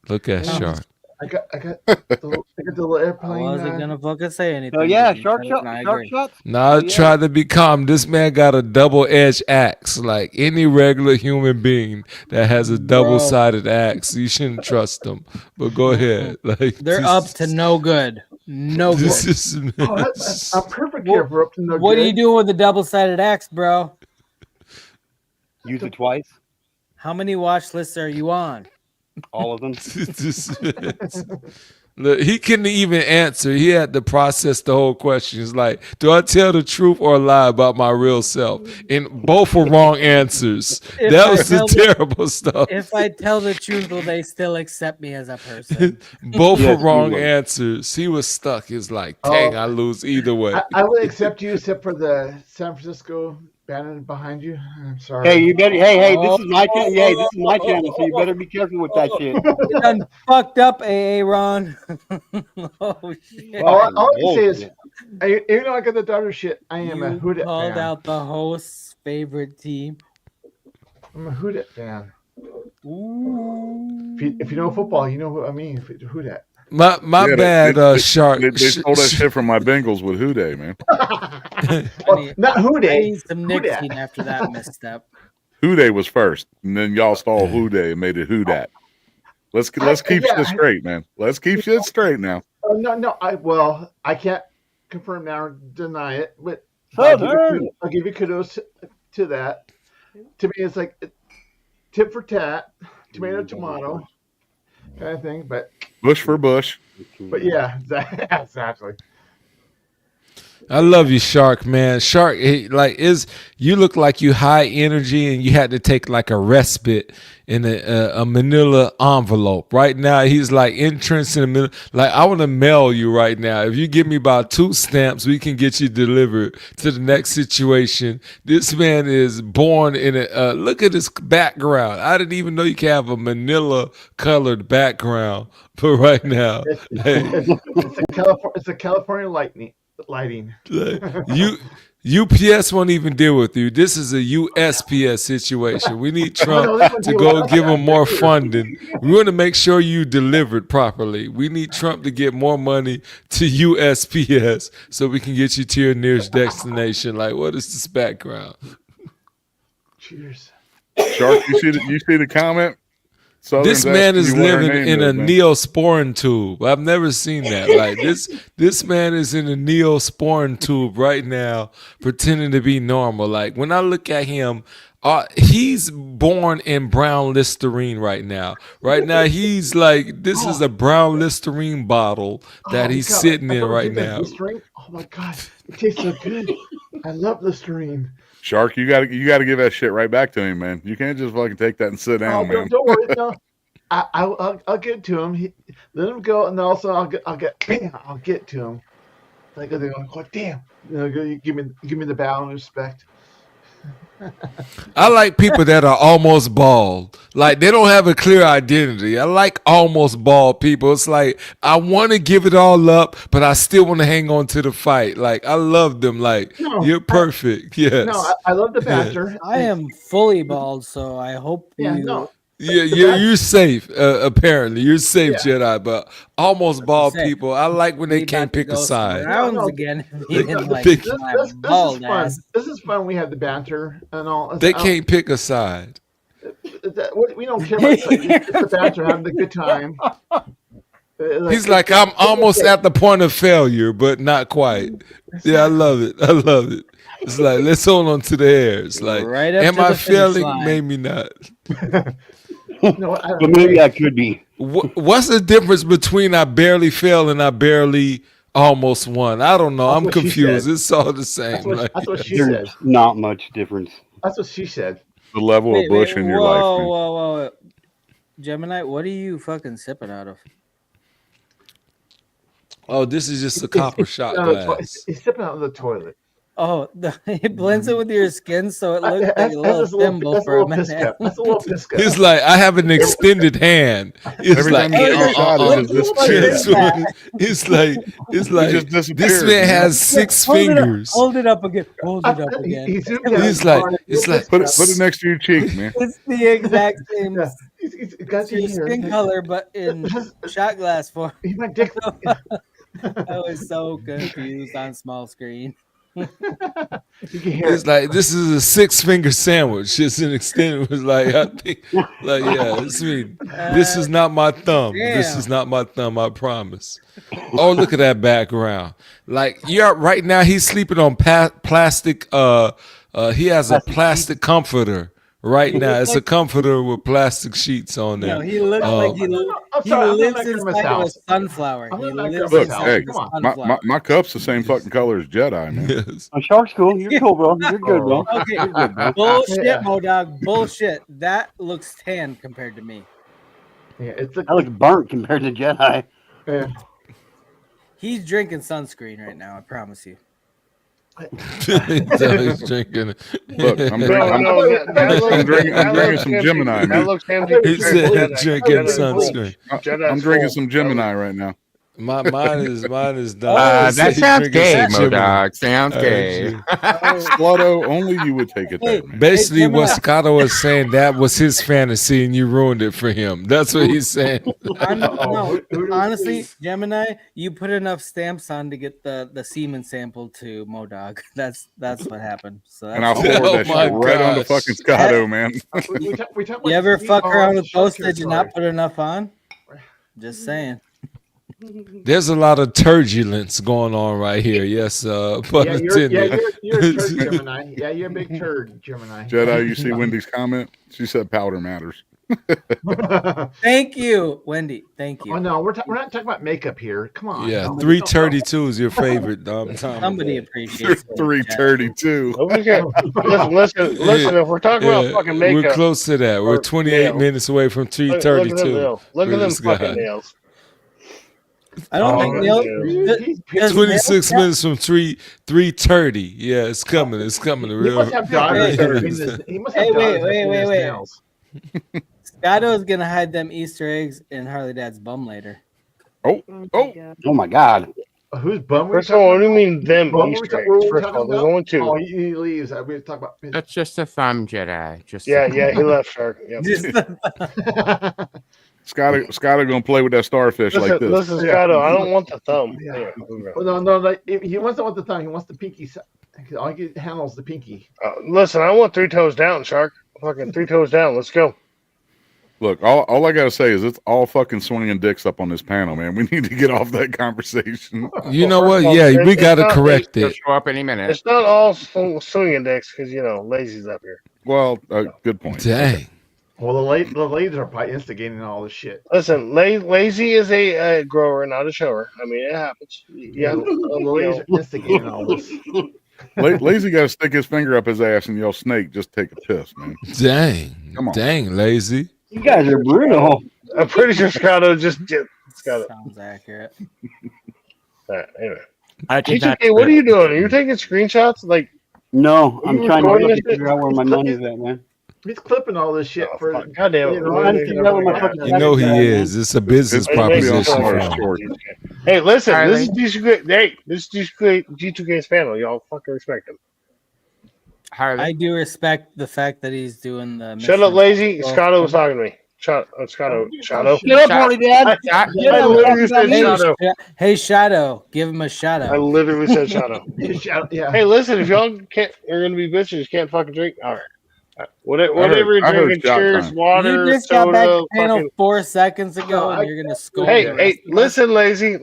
Look at Shark. I got the little I airplane. wasn't gonna fucking say anything. Oh yeah, but you shark said it, shot, and I shark agree. shots. Now Oh, yeah. try to be calm. This man got a double-edged axe. Like any regular human being that has a double-sided axe, you shouldn't trust them. But go ahead. Like They're up to no good. No good. this is I'm perfect here for up to no What good. are you doing with the double-sided axe, bro? Use it twice. How many watch lists are you on? All of them. Look, he couldn't even answer. He had to process the whole question. It's like, do I tell the truth or lie about my real self? And both were wrong answers. If That I was the tell the- terrible stuff. If I tell the truth, will they still accept me as a person? Both Yes, were wrong you will. answers. He was stuck. He was like, dang, I lose either way. I would accept you except for the San Francisco banner behind you. I'm sorry. Hey, you better. Hey, this is my channel. Hey, this is my channel, so you better be careful with that shit. You done fucked up, AA Ron. Oh shit! All I can say is, even though I got the daughter shit, I am a Who Dat Called fan. out the host's favorite team. I'm a Who Dat fan. If you know football, you know what I mean. Who Dat? My Yeah, bad, Shark. They stole that shit from my Bengals with Houday, man. Not Who I Dat. need some nicotine after that misstep. Houday was first, and then y'all stole Houday and made it Who Dat. Let's keep shit straight, man. Let's keep shit straight now. No. I can't confirm now or deny it, but So I'll give you kudos to that. To me, it's like tit for tat, tomato kind of thing. But Bush for Bush. But yeah, exactly. I love you, Shark, man. Shark, you look like you high energy and you had to take like a respite in a manila envelope. Right now, he's like entrance in the middle. Like, I want to mail you right now. If you give me about 2 stamps, we can get you delivered to the next situation. This man is born in a, look at his background. I didn't even know you can have a manila colored background. But right now, it's a California lighting. UPS won't even deal with you. This is a USPS situation. We need Trump to go give them more funding. We want to make sure you delivered properly. We need Trump to get more money to USPS so we can get you to your nearest destination. Like, what is this background? Cheers. Shark, you see the comment? This man is living in a neosporin tube. I've never seen that. Like this man is in a neosporin tube right now, pretending to be normal. Like when I look at him, he's born in brown Listerine right now. Right now, he's like, this is a brown Listerine bottle that he's sitting in right now. Listerine? Oh my god, it tastes so good. I love Listerine. Shark, you gotta give that shit right back to him, man. You can't just fucking take that and sit down, man. Don't worry, no. I'll get to him. Let him go, and also I'll get to him. Like they're going, oh, damn, you give me the bow and respect. I like people that are almost bald. Like they don't have a clear identity. I like almost bald people. It's like I want to give it all up, but I still want to hang on to the fight. Like I love them. Like you're perfect. Yes. No, I love the banter. I am fully bald, so I hope you're safe. Apparently, you're safe, Jedi. But almost bald people, I like when they can't pick a side. Again. This is fun. This is fun. We have the banter and all. They can't pick a side. We don't care about the banter, having a good time. He's like, I'm almost at the point of failure, but not quite. Yeah, I love it. I love it. It's like, let's hold on to the air. It's like, right up am to I the finish failing? line. Maybe not. But maybe I could be. What's the difference between I barely failed and I barely almost won? I don't know. That's I'm what she confused. said. It's all the same. That's what she There's said. not much difference. That's what she said. The level of Bush in your life, man. Whoa. Gemini, what are you fucking sipping out of? Oh, this is just a copper shot glass. He's sipping out of the toilet. Oh, it blends it with your skin, so it looks like a little thimble for a minute. That's a little pisco. It's like I have an extended hand. It's Every like time you get a shot, it just disappears. it's like just this disappears, man man. has 6 fingers. Hold it up again. Hold it up again. It's like Put it next to your cheek, man. It's the exact same He's got It's your skin color, but in shot glass form. My dick. I was so confused on small screen. You can hear It's like this is a 6-finger sandwich. It's an extended. It was like I think, like yeah, it's me. This is not my thumb. This is not my thumb. I promise. Oh, look at that background. Like you're right now. He's sleeping on plastic. He has a plastic comforter right now. It's a comforter with plastic sheets on there. No, he looks like he lives inside of a sunflower. He lives Look, inside hey, of a sunflower. my cup's the same fucking color as Jedi, man. Yes. Shark's cool. You're cool, bro. You're good, bro. Okay, You're good, bro. bullshit, Modog. Bullshit. That looks tan compared to me. Yeah, That looks burnt compared to Jedi. Yeah. He's drinking sunscreen right now. I promise you. He's drinking. Look, I'm drinking some Gemini. That man. looks empty. He said drinking sunscreen. I'm drinking some Gemini right now. Mine is done. That sounds gay, Gemini. Modog. Sounds gay. Scotto, only you would take it there, man. Basically, what Scotto was saying, that was his fantasy, and you ruined it for him. That's what he's saying. No, honestly, Gemini, you put enough stamps on to get the semen sample to Modog. That's what happened. So that's And I'll forward that shit right on to fucking Scotto, man. You ever fuck around with postage and not put enough on? Just saying. There's a lot of turbulence going on right here. Yes, Yeah, you're a turd, Gemini. Yeah, you're a big turd, Gemini. Jedi, you see Wendy's comment? She said powder matters. Thank you, Wendy. Thank you. Oh no, we're not talking about makeup here. Come on. Yeah, Somebody- 332 is your favorite. Somebody appreciates it. 332. Listen. If we're talking about fucking makeup, we're close to that. We're 28 minutes away from 332. Look at them fucking nails. I don't think nails. 26 minutes from 330. Yeah, it's coming. It's coming. He Real. must have daughters that are in this. He must have daughters that are in his nails. Scotto's gonna hide them Easter eggs in Harley Dad's bum later. Oh my God. Who's bum? First of all, what do you mean them Bum Easter we eggs? talking First of all, there's about? only two. Oh, he leaves. We talk about. That's just a thumb, Jedi. Just Yeah, he left, Shark. Yep. Scotto gonna play with that starfish like this. Listen, Scotto, I don't want the thumb. Yeah. Well, no. Like, he wants to want the thumb. He wants the pinky. All he handles the pinky. Listen, I want 3 toes down, Shark. Fucking 3 toes down. Let's go. Look, all I gotta say is it's all fucking swinging dicks up on this panel, man. We need to get off that conversation. You know what? Yeah, we got to correct it. show up any minute. It's not all swinging dicks because Lazy's up here. Well, good point. Dang. Well, the ladies are probably instigating all this shit. Listen, Lazy is a grower, not a shower. I mean, it happens. Yeah, the ladies are instigating all this. Lazy got to stick his finger up his ass and yell "snake." Just take a piss, man. Dang. Come on. Dang, Lazy. You guys are brutal. I'm pretty sure Scotto just Scotto. Sounds accurate. Anyway, I did not. Hey, what are you doing? Are you taking screenshots? Like, No, I'm you trying recording to this figure out where my money's at, man. He's clipping all this shit for. goddamn it. I'm trying to figure out where my fucking You know he is. It's a business It's gonna be on proposition. for Star him. Short. Hey, listen, Harley? this is G2K. Hey, this is G2K's panel. Y'all fucking respect him. Harley. I do respect the fact that he's doing the. Shut up, mission. Lazy. Scotto was talking to me. Scotto. Get up, Harley Dad. I literally said Shadow. Hey, Shadow, give him a shout out. I literally said Shadow. Yeah. Hey, listen, if y'all are gonna be bitches, can't fucking drink. All right. Whatever you're I heard drinking, shot cheers, time. water, You just got back soda, to panel fucking. 4 seconds ago, and you're gonna scold. Hey, the rest hey, of us? listen,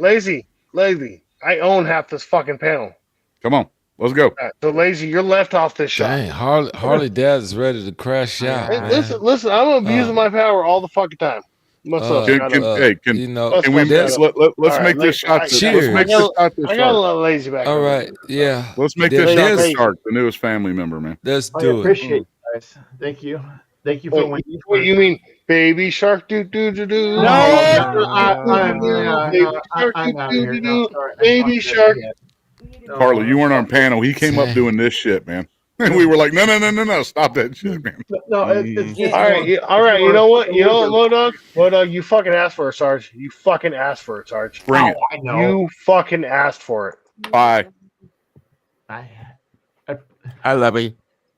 lazy. I own half this fucking panel. Come on, let's go. So Lazy, you're left off this shot. Dang, Harley Dad is ready to crash out. Hey, man. listen, I'm abusing my power all the fucking time. What's up, Can Scotto? you know, can we there's- let's All make right, this shot. I Cheers. Let's make this shot this got a shark. little lazy back. all there. right, yeah. Let's make There- this shot there's- this shark, the newest family member, man. Let's I do it. appreciate you guys. Thank you. Thank you for Wait, what you mean, baby shark? Do. No, I'm out of here. No, sorry. Baby shark. Harley, you weren't on panel. He came up doing this shit, man. And we were like, no, stop that shit, man. No, it's just All right. You know what, Modog, you fucking asked for it, Sarge. You fucking asked for it, Sarge. Bring it. I know. You fucking asked for it. Bye. I love you.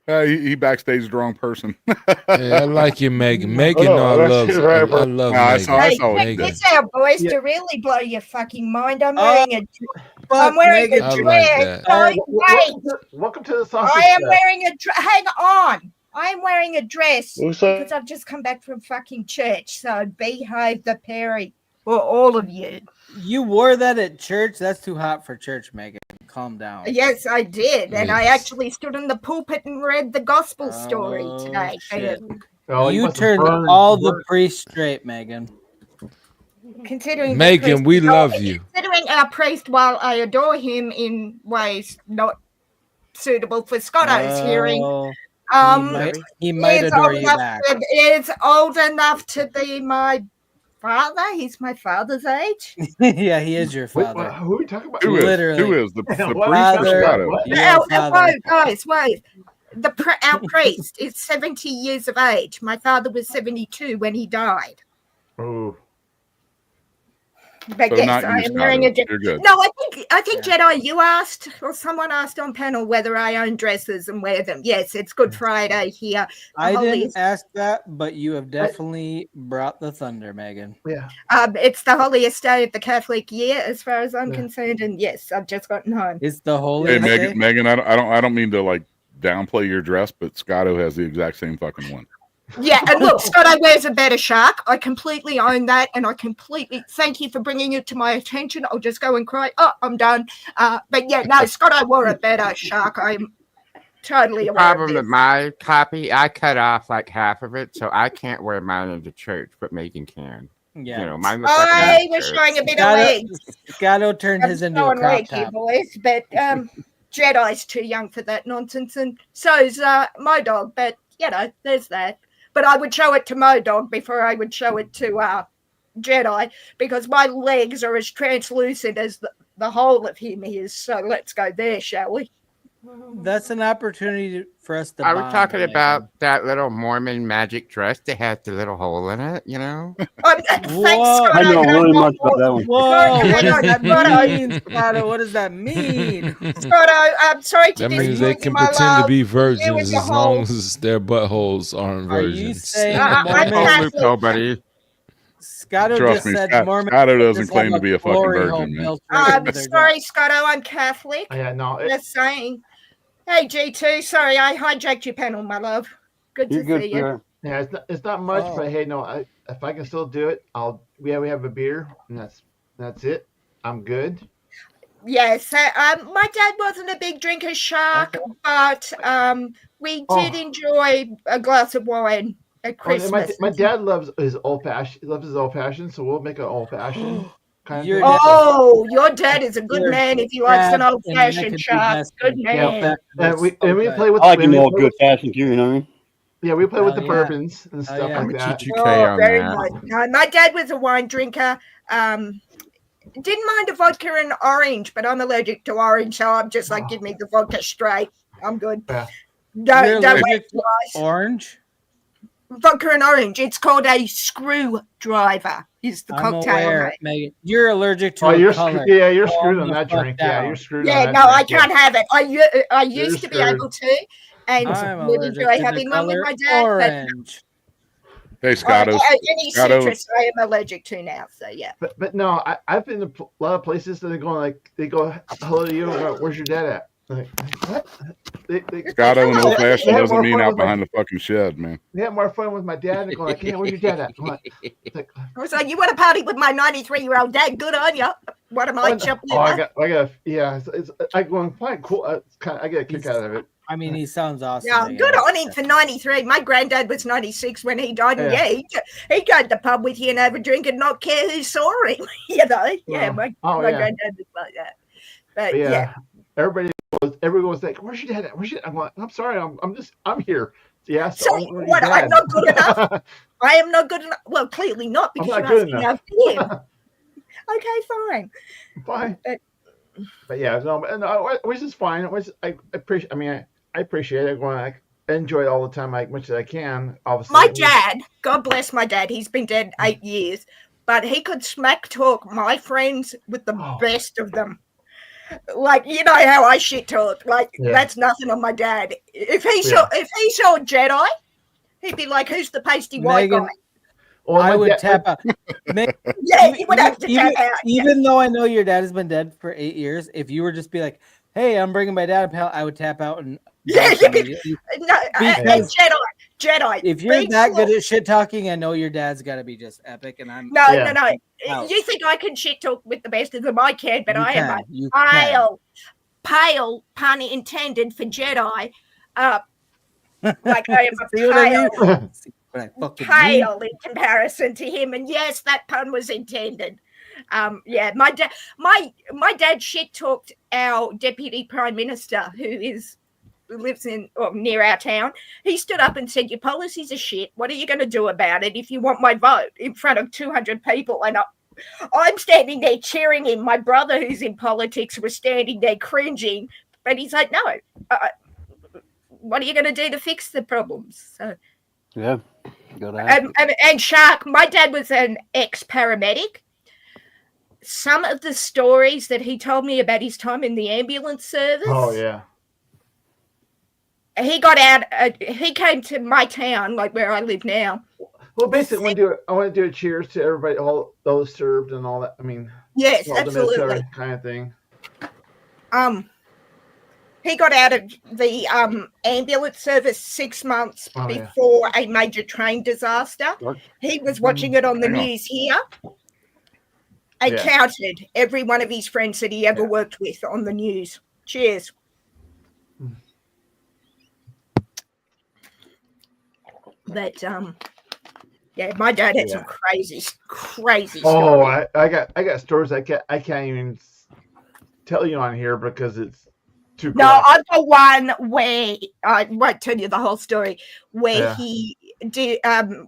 He backstaged the wrong person. Yeah, I like you, Megan. Megan, I love No, I Megan. saw it. Megan. This our boys to really blow your fucking mind. I'm Oh, wearing a fuck, Megan. I like dress. that. No, wait. Welcome to the sausage. I am fest. wearing a dress. Hang on. I am wearing a dress Who's that? because I've just come back from fucking church. So behave the Perry for all of you. You wore that at church? That's too hot for church, Megan. Calm down. Yes, I did. And I Yes. actually stood in the pulpit and read the gospel story today. Shit. Oh, you must have turned burned- all the burned- priests straight, Megan. Considering the Megan, priest- we no, love you. Considering our priest, while I adore him in ways not suitable for Scotto's hearing, he might is adore old you enough back. is old enough to be my father. He's my father's age. Yeah, he is your father. Who are we talking about? Who is? Literally. Who is the priest of Father, Scotto? your father. Wait. Our priest is 70 years of age. My father was 72 when he died. Oh. But So yes, not I you, am wearing a Scotto. You're good. No, I think Jedi, you asked, or someone asked on panel whether I own dresses and wear them. Yes, it's Good Friday here. I The didn't holiest- ask that, but you have definitely brought the thunder, Megan. Yeah. It's the holiest day of the Catholic year, as far as I'm concerned. And yes, I've just gotten home. It's the Hey, holiest day. Megan, I don't mean to like downplay your dress, but Scotto has the exact same fucking one. Yeah, and look, Scotto wears a better shark. I completely own that, and I completely thank you for bringing it to my attention. I'll just go and cry. Oh, I'm done. But yeah, no, Scotto wore a better shark. I'm totally The aware of problem this. with my copy, I cut off like half of it, so I can't wear mine into church, but Megan can. Yeah. You know, mine looks like I a was showing a bit of legs. Scotto turned his into a Showing crop leg here, top. boys, but Jedi's too young for that nonsense, and so's my dog. But you know, there's that. But I would show it to my dog before I would show it to Jedi, because my legs are as translucent as the whole of him is. So let's go there, shall we? That's an opportunity for us to Are we bond, talking Megan. about that little Mormon magic dress that has the little hole in it, you know? Thanks, Whoa. Scott. I know really much about that one. Whoa, what Hang does on, that Scotto. mean, Scotto? What does that mean? Scotto, I'm sorry to That means disappoint they you, can my pretend to love. be You virgins and your as long whole- as their buttholes aren't Are you virgins. saying I'm Mormons? Catholic. Loophole, buddy. Scotto Trust just me, said Mormons Scotto just doesn't have claim to be a fucking glory hole virgin, man. built right into their Sorry, Scotto, I'm Catholic. Yeah, no. Just saying. Hey, G2, sorry I hijacked your panel, my love. Good You're to good, see you. sweetheart. Yeah, it's not much, Oh. but hey, no, if I can still do it, we have a beer, and that's it. I'm good. Yes, my dad wasn't a big drinker, Shark, but we did enjoy a glass of wine at Oh, and Christmas. my dad loves his old fashioned. He loves his old fashioned, so we'll make an old fashioned kind of Your thing. dad- Oh, your dad is a good Your man if he likes an dad old and that could fashioned, be Shark. best Good friends. man. Yeah, And we so play with. I like and an we old play good fashioned too, you know what I mean? Yeah, we play with the Hell yeah. bourbons and Hell stuff yeah. like I'm a that. GGK Oh, on very that. much. No, my dad was a wine drinker. Didn't mind a vodka and orange, but I'm allergic to orange, so I'm just like, give me the vodka straight. I'm good. Yeah. You're Don't allergic wait to twice. orange? Vodka and orange. It's called a screwdriver. Is the I'm cocktail I aware, make. Megan. You're allergic to Oh, a you're color. you're Calm screwed on the that fuck drink. Yeah, down. you're screwed Yeah, on that no, I drink. can't have it. I used to be screwed. able to, and I'm would allergic enjoy to the having one with color my dad. orange. Hey, But Scotto. any Scotto, citrus, I am allergic to now. So yeah. But no, I've been to a lot of places that they go hello to you. Where's your dad at? Like what? Scotto and old fashioned have doesn't more mean fun out with my- behind the fucking shed, man. They have more fun with my dad. They go like, hey, where's your dad at? I'm like, I was like, you want to party with my 93-year-old dad? Good on you. What am I jumping I got, yeah. I going quite cool. I get a kick out of it. I mean, he sounds awesome. Yeah, Megan. good on him for 93. My granddad was 96 when he died, and Yeah. he'd go to the pub with you and have a drink and not care who saw him. You know, yeah, my yeah. granddad was like that. But Yeah. yeah. Everybody was like, where's your dad at? Where's your dad? I'm like, I'm sorry, I'm here. Yeah, So what? I'm not good enough. I am not good enough. Well, clearly not because I'm you're not good asking enough. out him. Okay, fine. Fine. But, But yeah, no, which is fine. I appreciate. I mean, I appreciate it. I enjoy it all the time, like much as I can. Obviously, my dad, God bless my dad, he's been dead Mm. 8 years, but he could smack talk my friends with the Oh. best of them. Like, you know how I shit talk. Like, Yeah. that's nothing on my dad. If he saw Jedi, he'd be like, "Who's the pasty white Megan, guy?" Well, I my would dad- tap out. Yeah, you would have to tap out. Even though I know your dad has been dead for 8 years, if you were just be like, "Hey, I'm bringing my dad a pal," I would tap out and bounce immediately. No, Because Jedi. if you're be that good cool. at shit talking, I know your dad's got to be just epic. And I'm No. out. You think I can shit talk with the best of them? I can, but You I am can, a pale, pun intended for Jedi. Like I am See what I mean? pale, See what I fucking mean? pale in comparison to him. And yes, that pun was intended. Yeah, my dad shit talked our deputy prime minister, who lives near our town. He stood up and said, "Your policies are shit. What are you going to do about it if you want my vote?" in front of 200 people. And I'm standing there cheering him. My brother, who's in politics, was standing there cringing. But he's like, "No, what are you going to do to fix the problems?" So, Yeah. Gotta and Shark, my dad was an ex-paramedic. Some of the stories that he told me about his time in the ambulance service. Oh yeah. He got out. He came to my town, like where I live now. Well, basically, I want to do a cheers to everybody, all those served and all that. I mean, yes, all absolutely, the military kind of thing. He got out of the ambulance service 6 months before a major train disaster. He was watching it on the news here. I counted every one of his friends that he ever worked with on the news. Cheers. But yeah, my dad had some crazy stories. Oh, I got stories I can't even tell you on here because it's too. No, I've got one where I won't tell you the whole story. Where he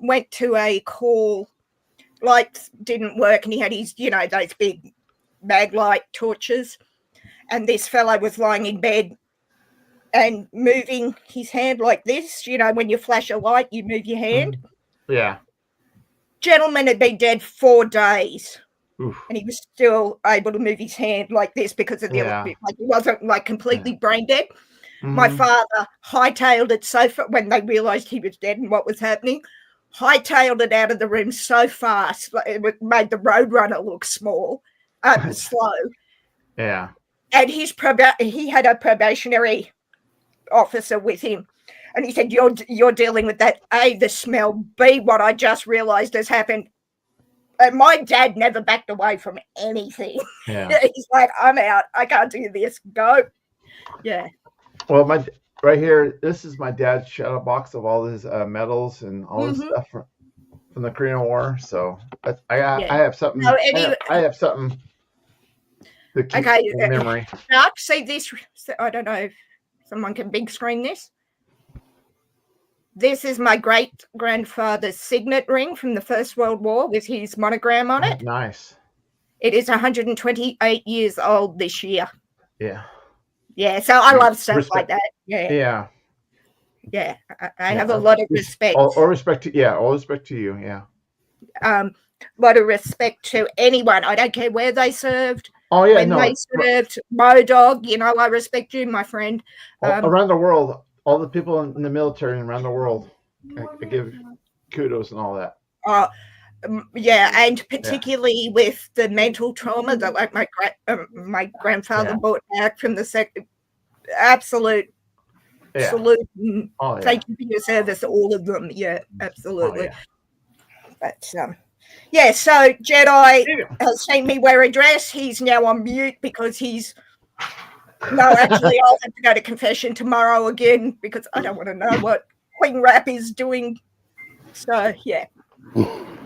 went to a call, lights didn't work, and he had his, those big mag light torches, and this fellow was lying in bed and moving his hand like this. When you flash a light, you move your hand. Yeah. Gentleman had been dead 4 days. Oof. And he was still able to move his hand like this because of the like he wasn't like completely brain dead. Mm-hmm. My father hightailed it so far when they realized he was dead and what was happening. Hightailed it out of the room so fast, like it made the Roadrunner look slow. Yeah. And he had a probationary officer with him. And he said, you're dealing with that, A, the smell, B, what I just realized has happened. And my dad never backed away from anything. Yeah. He's like, I'm out. I can't do this. Go. Yeah. Well, right here, this is my dad's shadow box of all his medals and all this stuff from the Korean War. So I have something. No, I have something to keep in memory. See this? I don't know if someone can big screen this. This is my great-grandfather's signet ring from the First World War with his monogram on it. Nice. It is 128 years old this year. Yeah. Yeah, so I love stuff like that. Yeah. Yeah. Yeah, I have a lot of respect. All respect to all respect to you. Yeah. Lot of respect to anyone. I don't care where they served. Oh yeah, when they served. Modog, I respect you, my friend. Around the world. All the people in the military and around the world, I give kudos and all that. Yeah, and particularly with the mental trauma that like my grandfather brought back from the absolute salute. Thank you for your service, all of them. Yeah, absolutely. But so Jedi has seen me wear a dress. He's now on mute because he's. No, actually, I'll have to go to confession tomorrow again because I don't want to know what Queen Rap is doing. So, yeah. I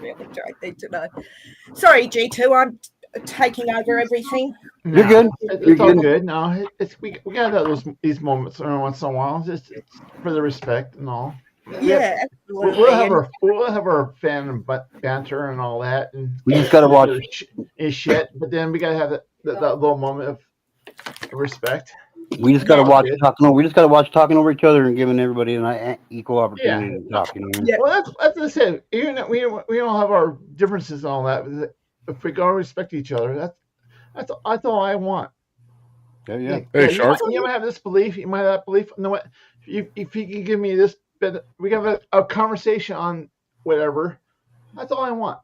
really don't need to know. Sorry, G2, I'm taking over everything. You're good. It's all good. No, we gotta have these moments every once in a while, just for the respect and all. Yeah, absolutely. We'll have our fan banter and all that, and we just gotta watch shit. But then we gotta have that little moment of respect. We just gotta watch talking. We just gotta watch talking over each other and giving everybody an equal opportunity to talk. Yeah. Well, that's what I said. Even we don't have our differences and all that. If we gotta respect each other, That's all I want. Yeah. Hey, you Shark. might have this belief. You might have that belief. You know what? If you can give me this bit, we can have a conversation on whatever. That's all I want.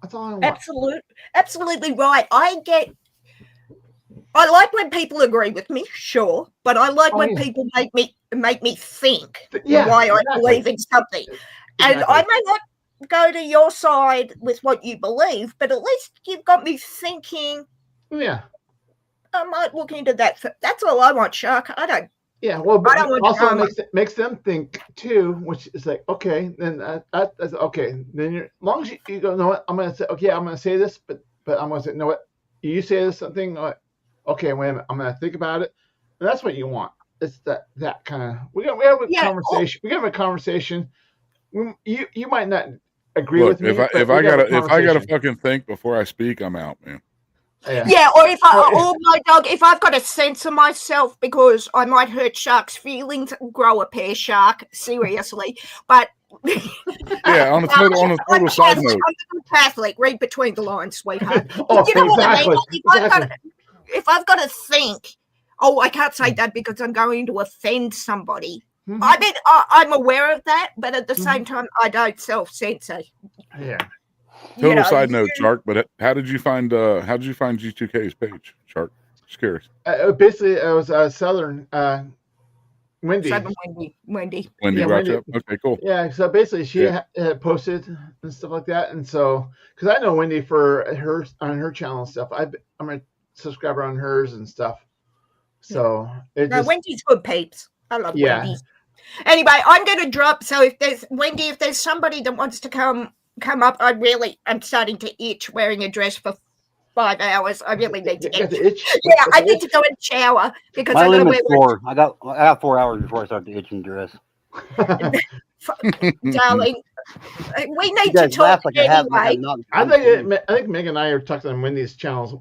That's all I want. Absolutely right. I like when people agree with me, sure, but I like when people make me think why I believe in something. And I may not go to your side with what you believe, but at least you've got me thinking. Yeah. I might look into that. That's all I want, Shark. I don't. Yeah, well, but I don't want also drama. makes them think too, which is like, okay, then that's okay. Then as long as you go, know what, I'm gonna say, okay, I'm gonna say this, but I'm gonna say, know what, you say this something, okay, wait a minute, I'm gonna think about it. And that's what you want. It's that kind of. We have a conversation. We have a conversation. You might not agree Look, with me, if I gotta fucking think before I speak, I'm out, man. Yeah, or my dog, if I've got to censor myself because I might hurt Shark's feelings, grow a pair, Shark. Seriously, but yeah, on a total side note, I'm Catholic. Read between the lines, sweetheart. But you know what I mean? Like, if I've got to think, I can't say that because I'm going to offend somebody. I mean, I'm aware of that, but at the same time, I don't self-censor. Yeah. Total side note, Shark. But how did you find G2K's page, Shark? Just curious. Basically, it was Southern Wendy. Southern Wendy. Wendy brought you up. Okay, cool. Yeah, so basically she had posted and stuff like that, and so because I know Wendy for on her channel and stuff, I'm a subscriber on hers and stuff. So Wendy's good peeps. I love Wendy. Anyway, I'm going to drop. So if there's somebody that wants to come up, I'm starting to itch wearing a dress for 5 hours. I really need to itch. Yeah, I need to go and shower because my I'm going to wear limit's 4. I got 4 hours before I start the itching dress. Darling, we need to talk anyway. I think Meg and I have talked on Wendy's channels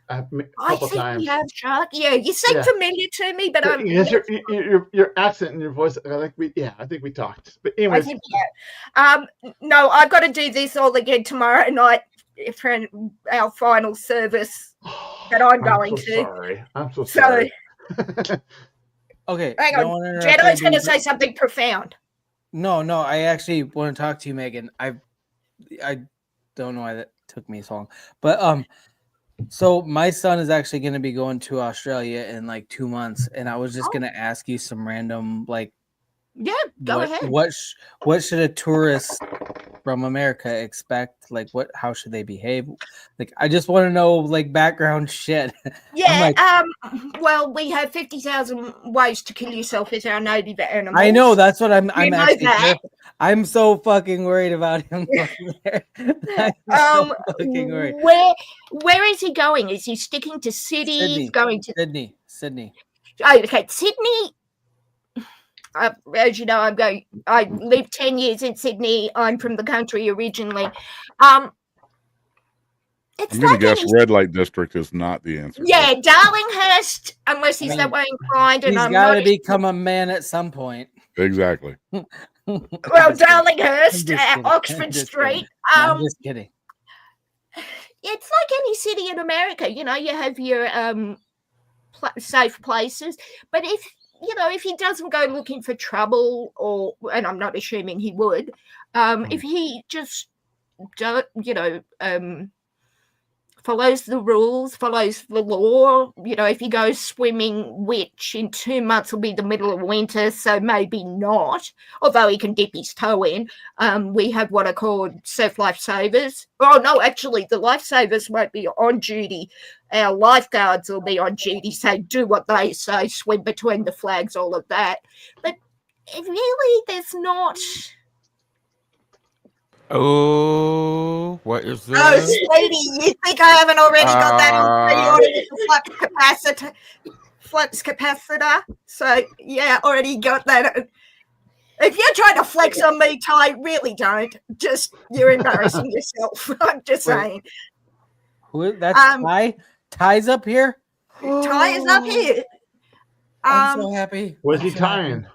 a couple times. We have, Shark. Yeah, you seem familiar to me, but your accent and your voice. I think we talked. But anyways, no, I've got to do this all again tomorrow night for our final service that I'm going to. Sorry, I'm so sorry. Okay, hang on. Jedi's going to say something profound. No, I actually want to talk to you, Megan. I don't know why that took me so long, but so my son is actually going to be going to Australia in like 2 months, and I was just going to ask you some random go ahead. What should a tourist from America expect? Like, how should they behave? Like, I just want to know like background shit. Yeah. Well, we have 50,000 ways to kill yourself as our native animals. I know, that's what I'm actually. I'm so fucking worried about him going there. I'm so fucking worried. Where is he going? Is he sticking to cities? Sydney. Going to Sydney. Oh, okay, Sydney. As you know, I lived 10 years in Sydney. I'm from the country originally. I'm going to guess red light district is not the answer. Yeah, Darlinghurst, unless he's that way inclined. He's got to become a man at some point. Exactly. Well, Darlinghurst, Oxford Street. I'm just kidding. It's like any city in America. You know, you have your safe places. But if he doesn't go looking for trouble, and I'm not assuming he would, if he just, follows the rules, follows the law, if he goes swimming, which in 2 months will be the middle of winter, so maybe not, although he can dip his toe in. We have what are called surf lifesavers. Oh, no, actually, the lifesavers won't be on duty. Our lifeguards will be on duty, so do what they say, swim between the flags, all of that. But really, there's not... Oh, what is this? Oh, sweetie, you think I haven't already got that on pre-order with the flux capacitor? So, yeah, already got that. If you're trying to flex on me, Ty, really don't. You're embarrassing yourself. I'm just saying. That's Ty? Ty's up here? Ty is up here. I'm so happy. What's he tying?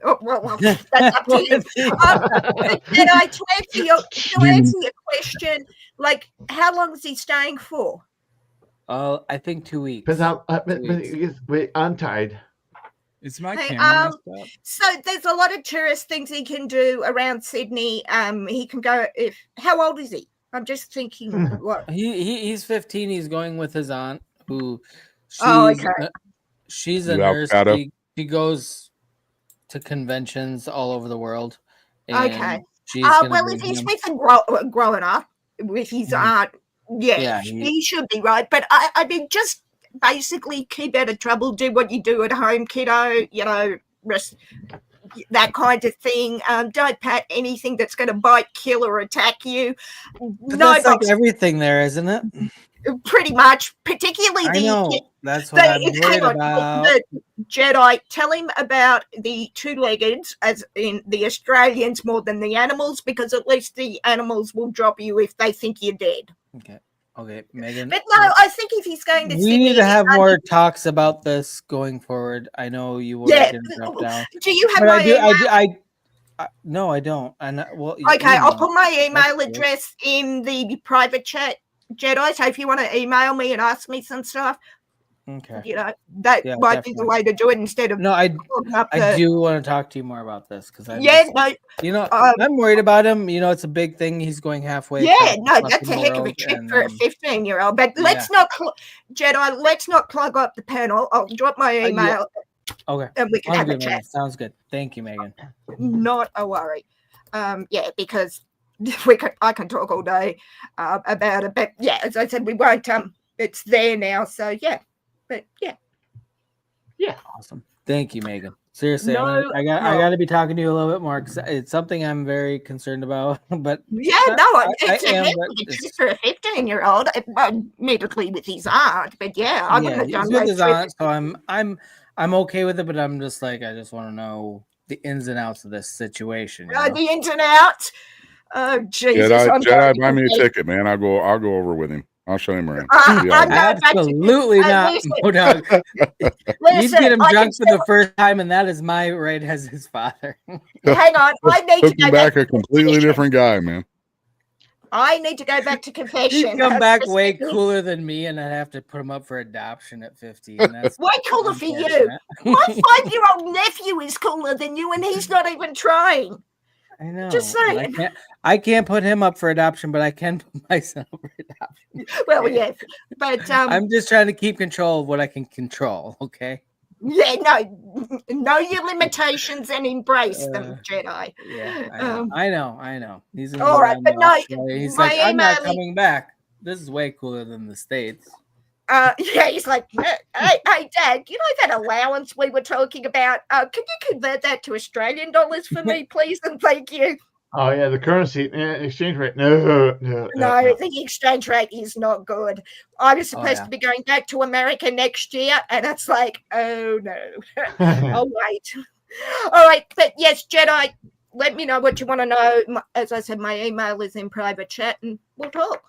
Oh, well, that's up to you. And to answer your question, like, how long is he staying for? I think 2 weeks. Depends how. But 2 it weeks. gets untied. Is my Hey, camera messed up? so there's a lot of tourist things he can do around Sydney. He can go if. How old is he? I'm just thinking. What? He's 15. He's going with his aunt, who Oh, she's okay. she's a You nurse. avocado? She goes to conventions all over the world, and Okay. she's gonna Well, bring if he's him. with him growing up with his aunt, Yeah, he should be right. But I mean, just basically keep out of trouble. Do what you do at home, kiddo. You know, that kind of thing. Don't pat anything that's going to bite, kill, or attack you. But No that's like box. everything there, isn't it? Pretty much, particularly I know. That's what I'm worried hang on, about. the Jedi. Tell him about the two-leggeds, as in the Australians, more than the animals, because at least the animals will drop you if they think you're dead. Okay, Megan. But no, I think if he's going to We Sydney, need to have more talks about this going forward. I know you were Yeah. going to drop down. Do you have But my email? No, I don't. And well, Okay, I'll put my That's email cool. address in the private chat, Jedi. So if you want to email me and ask me some stuff, Okay. you know, that Yeah, might be the definitely. way to do it instead of No, I clogging up do want to talk to you more about this because I'm Yeah, just, no, I'm worried about him. You know, it's a big thing. He's going halfway. yeah, across no, the that's a fucking heck of a world, trip and, for a 15-year-old. But let's not, Jedi, let's not clog up the panel. I'll drop my yeah. email. Okay. And we can Sounds have a good, Megan. chat. Sounds good. Thank you, Megan. Not a worry. Yeah, because I can talk all day about it. But yeah, as I said, we won't. It's there now, so yeah. But yeah. Awesome. Thank you, Megan. Seriously, No I got problem. to be talking to you a little bit more because it's something I'm very concerned about. But Yeah, no, I it's a am. heck But of a trip for a 15-year-old. Admittedly with his aunt, but yeah, I wouldn't have he's done with those his trips. aunt, so I'm okay with it. But I'm just like, I just want to know the ins and outs of this situation. You know? The ins and outs. Oh Jesus! Jedi, buy me a ticket, man. I'll go over with him. I'll show him around. Absolutely not, Modog. You'd get him drunk for the first time, and that is my right as his father. Hang on, I need to Took go him back. back a completely different guy, man. I need to go back to confession. He'd come back way cooler than me, and I'd have to put him up for adoption at 15. That's way cooler for you. My 5-year-old nephew is cooler than you, and he's not even trying. I know. Just saying. I can't put him up for adoption, but I can put myself up for adoption. Well, yes, but I'm just trying to keep control of what I can control. Okay. Yeah, no, know your limitations and embrace them, Jedi. Yeah, I know. He's gonna all go right, down but to no, Australia. He's like, I'm not coming back. This is way cooler than the States. Yeah, he's like, hey, Dad, you know that allowance we were talking about? Can you convert that to Australian dollars for me, please, and thank you. Oh yeah, the currency exchange rate. No. No, the exchange rate is not good. I was supposed to be going back to America next year, and it's like, oh no. I'll wait. All right, but yes, Jedi, let me know what you want to know. As I said, my email is in private chat, and we'll talk.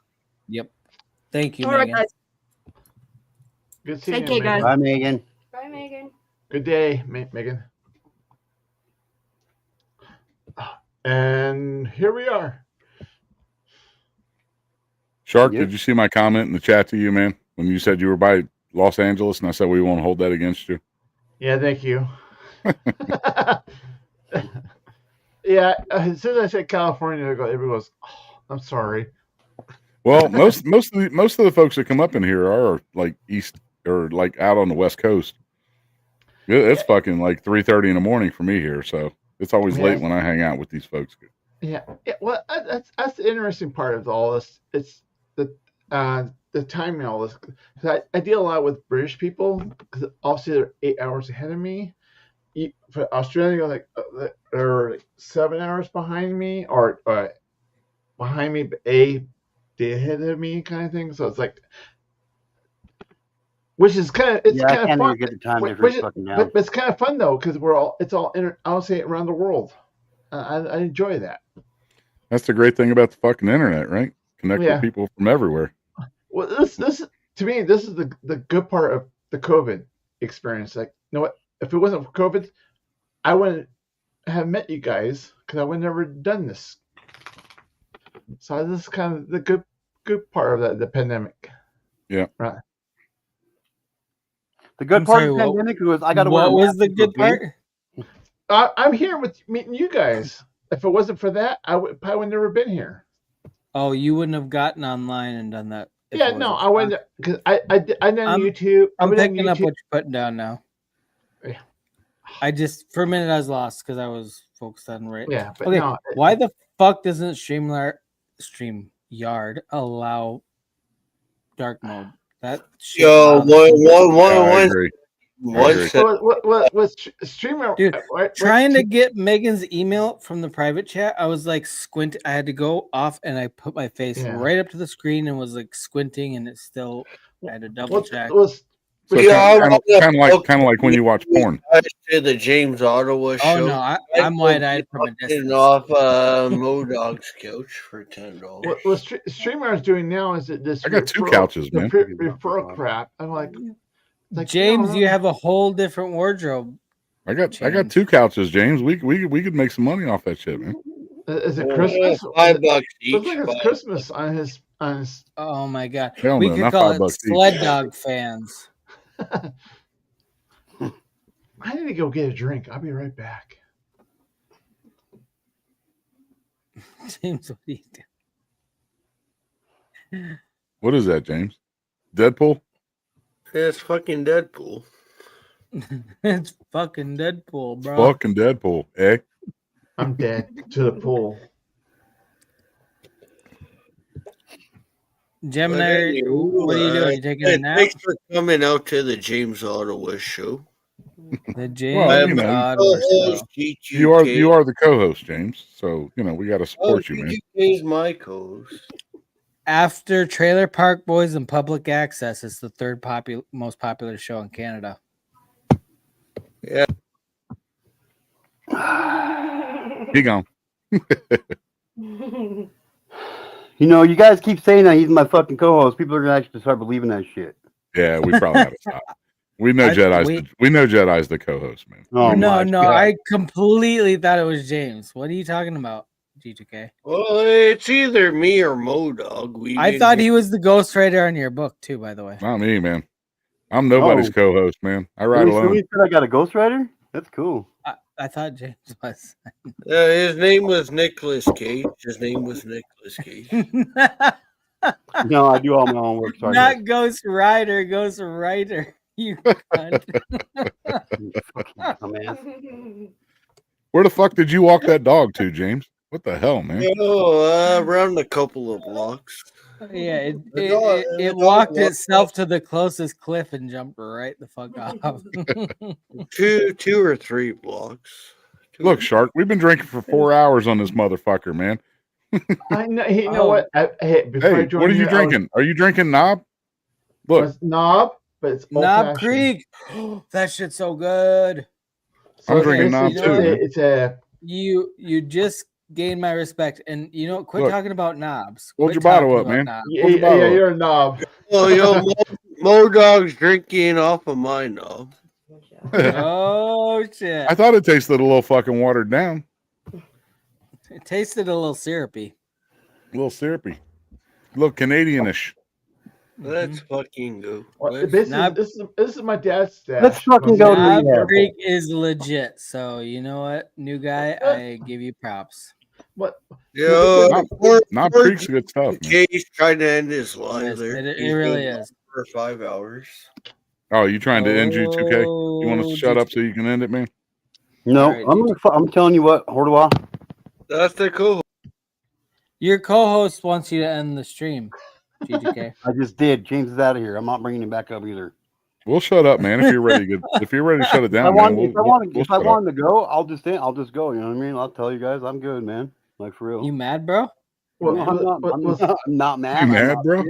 Yep. Thank you, All right, Megan. guys. Good seeing Take you, care, guys. Megan. Bye, Megan. Bye, Megan. Good day, Megan. And here we are. Shark, did you see my comment in the chat to you, man? When you said you were by Los Angeles, and I said we won't hold that against you. Yeah, thank you. Yeah, as soon as I said California, everybody goes, oh, I'm sorry. Well, most of the folks that come up in here are like east or like out on the West Coast. It's fucking like 3:30 in the morning for me here, so it's always late when I hang out with these folks. Yeah. Well, that's the interesting part of all this. It's the timing of all this. 'Cause I deal a lot with British people because obviously they're 8 hours ahead of me. For Australia, they're like 7 hours behind me, or behind me, but a day ahead of me, kind of thing. So it's like, which is kind of I kind can't of fun. even get the time difference fucking down. But it's kind of fun though because I'll say around the world. I enjoy that. That's the great thing about the fucking internet, right? Connect Yeah. with people from everywhere. Well, this to me, this is the good part of the COVID experience. Like, you know what? If it wasn't for COVID, I wouldn't have met you guys because I would have never done this. So this is kind of the good part of the pandemic. Yeah. Right. The good I'm part sorry, of the what- pandemic was I got to wear. What a was mask the to good a game. part? I'm here with meeting you guys. If it wasn't for that, I would probably never been here. Oh, you wouldn't have gotten online and done that. If Yeah, it no, wasn't I went because I done YouTube. I I'm went on picking up YouTube. what you're putting down now. Yeah. I just for a minute I was lost because I was focused on right. Yeah, but okay. no, Why the fuck doesn't StreamYard allow dark mode? That shit Yo, bothers me. I agree. What streamer? Dude, what trying to get Megan's email from the private chat, I was like squint. I had to go off and I put my face Yeah. right up to the screen and was like squinting, and it still I had to double check. So kind of like when you watch porn. To the James Ottawa Oh, show. no, I'm wide-eyed from a distance. Off Modog's couch for $10. What streamer is doing now is that this. I got two couches, man. Referral crap. I'm like James, no. you have a whole different wardrobe. I got two couches, James. We could make some money off that shit, man. Is it Christmas? $5 each. Looks like it's Christmas on his. Oh my god! Hell we no, could not call $5 it each. sled dog fans. I need to go get a drink. I'll be right back. James, what are you doing? What is that, James? Deadpool? Yeah, it's fucking Deadpool. It's fucking Deadpool, bro. Fucking Deadpool, eh? I'm dead to the pool. Gemini, what are you doing? You taking a nap? Thanks for coming out to the James Ottawa show. The James Well, you know, Ottawa show. you are the co-host, James. So we got to support you, man. He's my co-host. After Trailer Park Boys and Public Access, it's the third most popular show in Canada. Yeah. He gone. You know, you guys keep saying that he's my fucking co-host. People are gonna actually start believing that shit. Yeah, we probably have to stop. We know Jedi's the co-host, man. Oh no, I completely thought it was James. What are you talking about, G2K? Well, it's either me or Modog. I thought he was the ghostwriter on your book too, by the way. Not me, man. I'm nobody's co-host, man. I ride alone. Somebody said I got a ghostwriter? That's cool. I thought James was. His name was Nicolas Cage. His name was Nicolas Cage. No, I do all my own work. Sorry. Not Ghost Rider, Ghost Writer. You cunt. Where the fuck did you walk that dog to, James? What the hell, man? Around a couple of blocks. Yeah, it walked itself to the closest cliff and jumped right the fuck off. two or three blocks. Look, Shark, we've been drinking for 4 hours on this motherfucker, man. I know. You know what? Hey, Hey, what are you drinking? Are you drinking Knob? Look, It's Knob, but it's Knob old-fashioned. Creek. That shit's so good. I'm drinking Knob you know too. what? Man. It's a. You just gained my respect, and you know, quit Look, talking about knobs. hold Quit your bottle talking up, about man. knobs. Yeah, you're a knob. Oh, yo, Modog's drinking off of my knob. Oh shit! I thought it tasted a little fucking watered down, It tasted a little syrupy. a little syrupy, a little Canadianish. Let's fucking go. This is my dad's dad. Let's fucking go to Knob rehab. Creek is legit. So you know what, new guy, I give you props. What? Yo, Knob Creek's good stuff, man. Cage trying to end his life there. It really is. For 5 hours. Oh, you trying to end G2K? You want us to shut up so you can end it, man? No, Right, I'm telling you what, Hordowa. That's the cool. Your co-host wants you to end the stream, G2K. I just did. James is out of here. I'm not bringing him back up either. We'll shut up, man. If you're ready to shut it down, If I wanted shut up. to go, I'll just go. You know what I mean? I'll tell you guys, I'm good, man. Like for real. You mad, bro? No, I'm not mad. You mad, bro?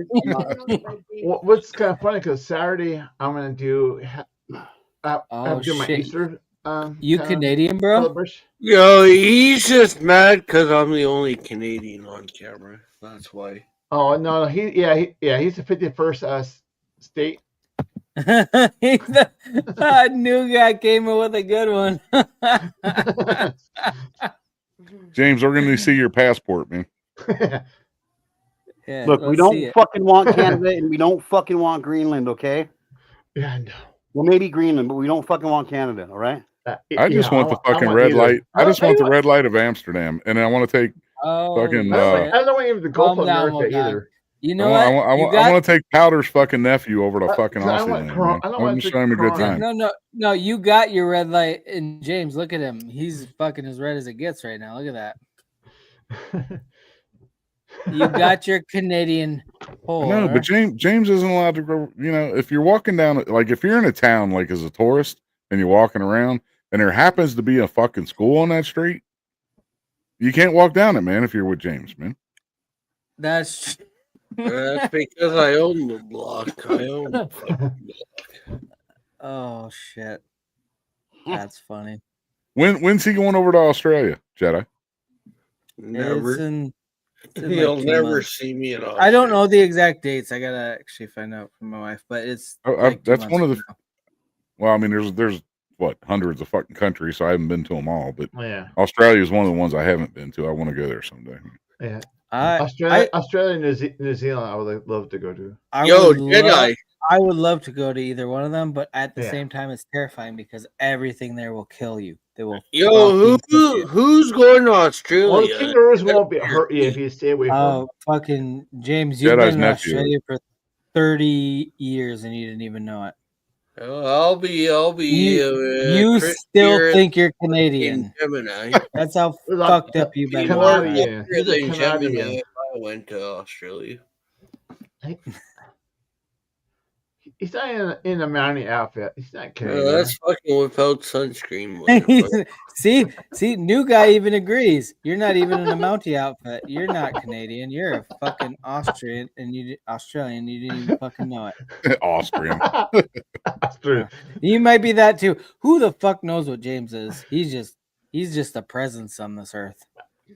What's kind of funny because Saturday I'm gonna do. I have to do my shit. Easter. You Canadian, bro? celebration. Yo, he's just mad because I'm the only Canadian on camera. That's why. Oh no, he's the 51st state. New guy came in with a good one. James, we're going to see your passport, man. Yeah, Look, we let's don't see it. fucking want Canada and we don't fucking want Greenland, okay? Yeah, I know. Well, maybe Greenland, but we don't fucking want Canada. All right. I just want the fucking red light. I just want the red light of Amsterdam, and I want to take fucking. I don't want even the Gulf Calm of down, America Mogan. either. You know what? I want to take Powder's fucking nephew over to fucking I Aussie want land, Corona. man. I don't I'm want just to showing him a good Corona. time. No. You got your red light, and James, look at him. He's fucking as red as it gets right now. Look at that. You got your Canadian whore. No, but James isn't allowed to go. You know, if you're walking down, like if you're in a town, like as a tourist, and you're walking around, and there happens to be a fucking school on that street, you can't walk down it, man. If you're with James, man. That's because I own the block. I own the fucking block. Oh shit. That's funny. When's he going over to Australia, Jedi? Never. It's in He'll like 2 never months. see me in Australia. I don't know the exact dates. I gotta actually find out from my wife, but it's like 2 That's months one of the. from now. Well, I mean, there's what hundreds of fucking countries, so I haven't been to them all. But Yeah. Australia is one of the ones I haven't been to. I want to go there someday. Yeah. I- Australia, New Zealand, I would love to go to. I would love to go to either one of them, but at the Yeah. same time, it's terrifying because everything there will kill you. They will. Yo, who's going to Australia? Well, the kangaroos won't be hurt you if you stay away from. Oh, fucking James! You've Jedi's been in nephew. Australia for 30 years and you didn't even know it. I'll be. You Chris still here think you're in Canadian? Gemini. That's how fucked up you've been. Canadian. He's He's a Gemini Canadian. if I went to Australia. He's not in a Mountie outfit. He's not Canadian. That's fucking without sunscreen. motherfucker. see, new guy even agrees. You're not even in a Mountie outfit. You're not Canadian. You're a fucking Australian, and you didn't even fucking know it. Austrian. Austrian. You might be that too. Who the fuck knows what James is? He's just a presence on this earth.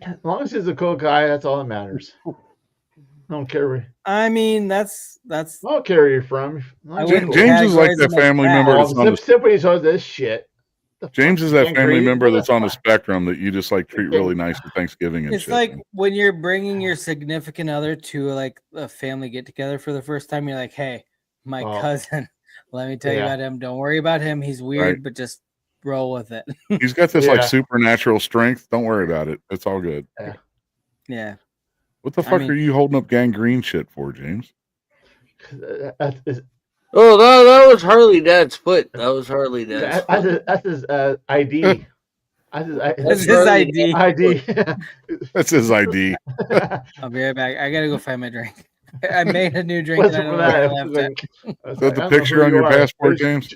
As long as he's a cool guy, that's all that matters. I don't care where. I mean, that's. I don't care where you're from. James is like that family member that's on the. Except when he's on this shit. James is that Gang family Green? member that's on the spectrum that you just like treat really nice at Thanksgiving and It's shit. like when you're bringing your significant other to like a family get together for the first time. You're like, hey, my cousin. Let me tell you Yeah. about him. Don't worry about him. He's weird, Right. but just roll with it. He's got this like Yeah. supernatural strength. Don't worry about it. It's all good. Yeah. What the I fuck mean- are you holding up gangrene shit for, James? Oh, that was Harley Dad's foot. That was Harley Dad's foot. That's his ID. That's his ID. ID. That's his ID. I'll be right back. I gotta go find my drink. I made a new drink. What's And I up don't with know where I that? left it. I was Is that like, the I don't know picture who on you your are. passport, James?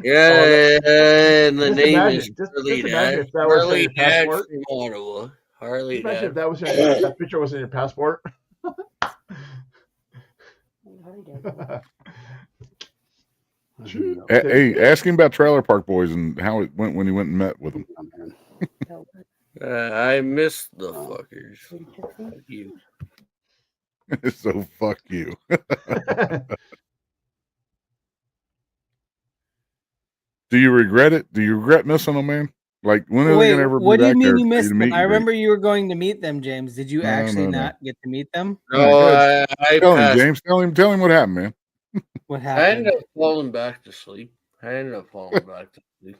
Yeah, and the Just name imagine- is just Harley imagine Dad. if that was on Harley your Dad passport. from Ottawa. Harley Imagine Dad. if that was that picture was in your passport. Hey, ask him about Trailer Park Boys and how it went when he went and met with them. I missed the fuckers. Fuck you. So fuck you. Do you regret it? Do you regret missing them, man? Like when are they Wait, gonna ever be what do you back mean there you for you missed to them? meet I and greet? remember you were going to meet them, James. Did you No, actually no. not get to meet them? No, I Tell him, passed. James. Tell him what happened, man. What I happened? ended up falling back to sleep. I ended up falling back to sleep.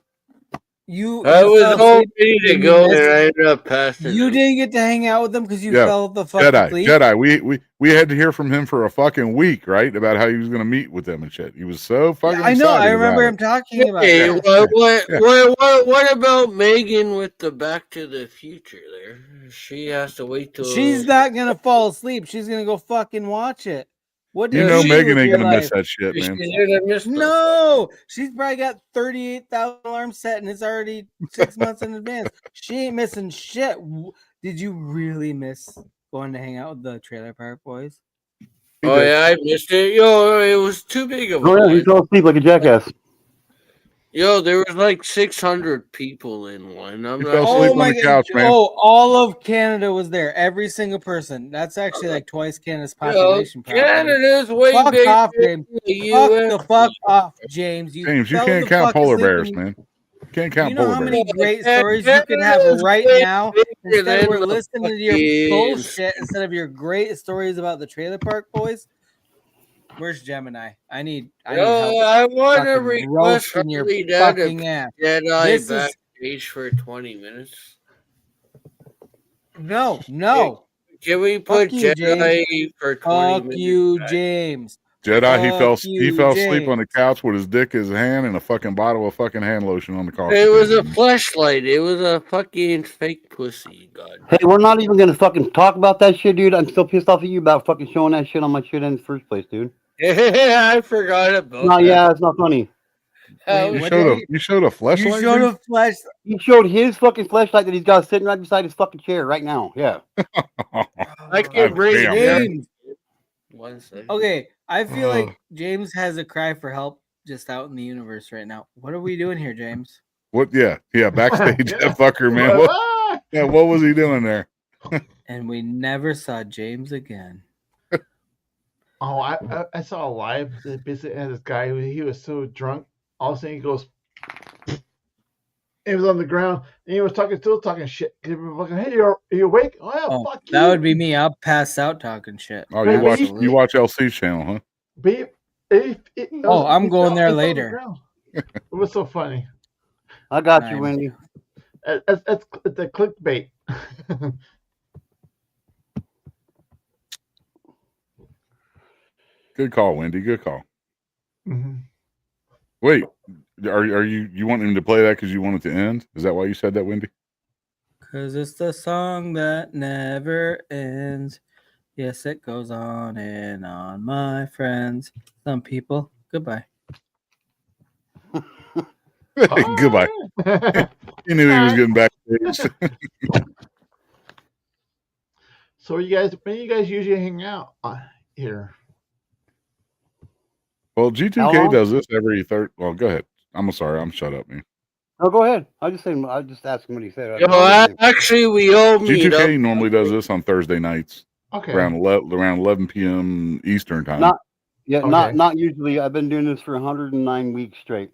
You I was fell all asleep ready to and go, missed- and I ended up passing. You out. didn't get to hang out with them because you Yeah, fell the fuck asleep. Jedi. We had to hear from him for a fucking week, right? About how he was gonna meet with them and shit. He was so fucking. I know. I excited remember about him it. talking about Hey, it. what about Megan with the Back to the Future there? She has to wait till She's not gonna fall asleep. She's gonna go fucking watch it. What You did know you Megan do ain't with gonna your miss life? that shit, man. She's gonna miss the No, she's probably got 38,000 alarms set and it's already 6 months in advance. She ain't missing shit. Did you really miss going to hang out with the Trailer Park Boys? Oh yeah, I missed it. Yo, it was too big of a Oh yeah, he one. fell asleep like a jackass. Yo, there was like 600 people in one. I'm He not. fell asleep on the couch, man. Oh, all of Canada was there. Every single person. That's actually like twice Canada's population. probably. Canada's way Fuck bigger off, than James. the Fuck US. the fuck off, James. James, you fell can't the count fuck polar asleep bears, when man. You can't You count know polar how bears. many great stories you could have Canada's right way now bigger instead than we're the listening to your fucking- bullshit instead of your great stories about the Trailer Park Boys? Where's Gemini? I need No, help. I want to fucking request roasting your Harley Dad to fucking ass. Jedi This is backstage for 20 minutes. no. Can we Fuck put you, Jedi James. for 20 Fuck minutes? you, James. Jedi, he Fuck fell you, asleep on the James. couch with his dick in his hand and a fucking bottle of fucking hand lotion on the coffee It was a table. fleshlight. It was a fucking fake pussy. God. Hey, we're not even gonna fucking talk about that shit, dude. I'm still pissed off at you about fucking showing that shit on my shit in the first place, dude. I forgot about No, that. yeah, it's not funny. You showed a fleshlight? You showed a flash. He showed his fucking flashlight that he's got sitting right beside his fucking chair right now. Yeah. I can bring James. One second. Okay, I feel like James has a cry for help just out in the universe right now. What are we doing here, James? What? Yeah, backstage, that fucker, man. What was he doing there? And we never saw James again. Oh, I saw a live that basically had this guy who he was so drunk, all of a sudden he goes, he was on the ground and he was still talking shit. Hey, are you awake? Oh yeah, fuck you. That would be me. I'll pass out talking shit. Oh, you watch LC's channel, huh? I'm going there later. It was so funny. I got you, Wendy. It's the clickbait. Good call, Wendy. Good call. Mm-hmm. Wait, are you want him to play that because you want it to end? Is that why you said that, Wendy? Because it's the song that never ends. Yes, it goes on and on, my friends. Some people, goodbye. Goodbye. He knew he was getting backstage. So when you guys usually hang out here? Well, G2K does this every third. Well, go ahead. I'm sorry. I'm shut up, man. Oh, go ahead. I just asking what he said. Actually, we all meet up. G2K normally does this on Thursday nights. Okay. Around 11 p.m. Eastern time. Not usually. I've been doing this for 109 weeks straight.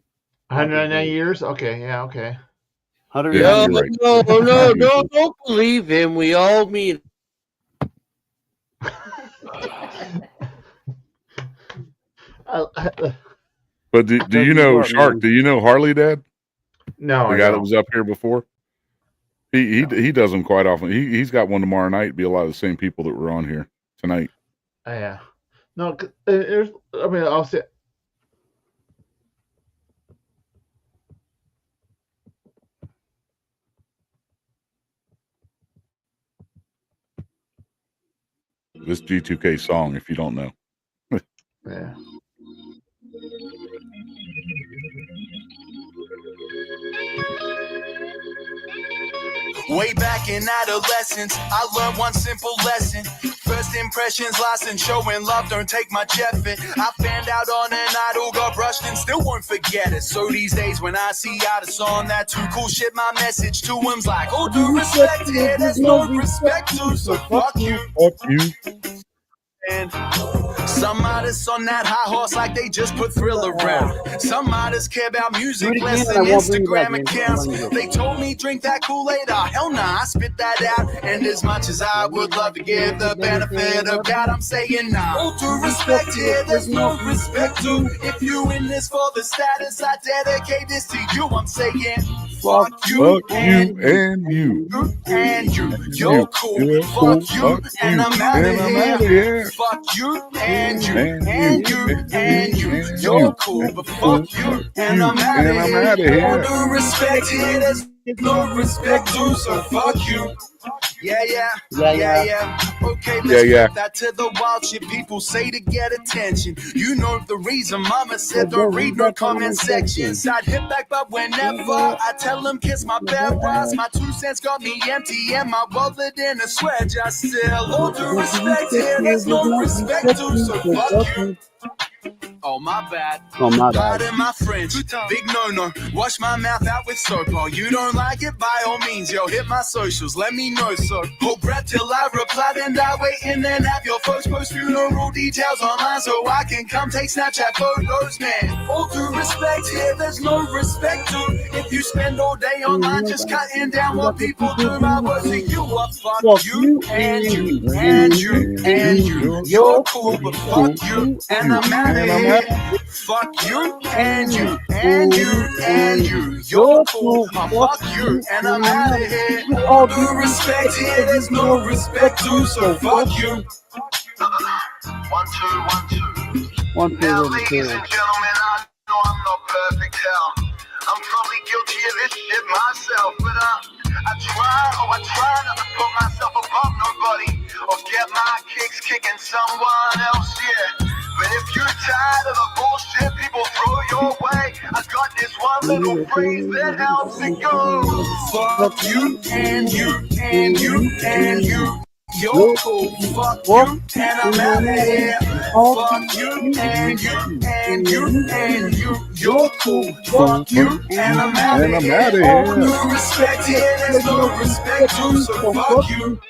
109 years? Okay, yeah, okay. No, don't believe him. We all meet. But do you know Shark? Do you know Harley Dad? No, the guy that was up here before. He does them quite often. He's got one tomorrow night. It'd be a lot of the same people that were on here tonight. Yeah. No, I'll say. This G2K song, if you don't know. Yeah. Way back in adolescence, I learned one simple lesson. First impressions last and showing love don't take much effort. I fanned out on an idol, got brushed and still won't forget it. So these days when I see artists on that too cool shit, my message to him's like, oh, do respect here, there's no respect to, so fuck you. Fuck you. And some artists on that high horse like they just put Thriller around. Some artists care about music less than Instagram accounts. They told me drink that Kool-Aid, oh hell nah, I spit that out. And as much as I would love to give the benefit of doubt, I'm saying nah. All due respect here, there's no respect to. If you in this for the status, I dedicate this to you. I'm saying fuck you and you. And you, you're cool. Fuck you and I'm out of here. Fuck you and you and you and you. You're cool, but fuck you and I'm out of here. All due respect here, there's no respect to, so fuck you. Yeah. Okay, let's put that to the wild shit people say to get attention. You know the reason mama said don't read no comment sections. I'd hit back, but whenever I tell them kiss my bad rise, my 2 cents got me empty and my wallet in a sweat. I still all due respect here, there's no respect to, so fuck you. Oh, my bad. Oh, my bad. Pardon my French. Big no-no. Wash my mouth out with soap. Oh, you don't like it? By all means, yo, hit my socials. Let me know. So, hold breath till I reply. Then I wait and then have your folks post funeral details online so I can come take Snapchat photos, man. All due respect here, there's no respect to. If you spend all day online just cutting down what people do, my words to you are fuck you and you and you and you. You're cool, but fuck you and I'm out of here. Fuck you and you and you and you. You're cool, fuck you and I'm out of here. All due respect here, there's no respect to, so fuck you. 1, 2, 1, 2. One, Now, two, ladies two. and gentlemen, I know I'm not perfect, hell. I'm probably guilty of this shit myself, but I try not to put myself above nobody or get my kicks kicking someone else, yeah. But if you're tired of the bullshit people throw your way, I got this one little phrase that helps it go. Fuck you and you and you and you. You're cool, fuck you, and I'm out of here. Fuck you and you and you and you. You're cool, fuck you, and I'm out of here. All due respect here, there's no respect to, so fuck you.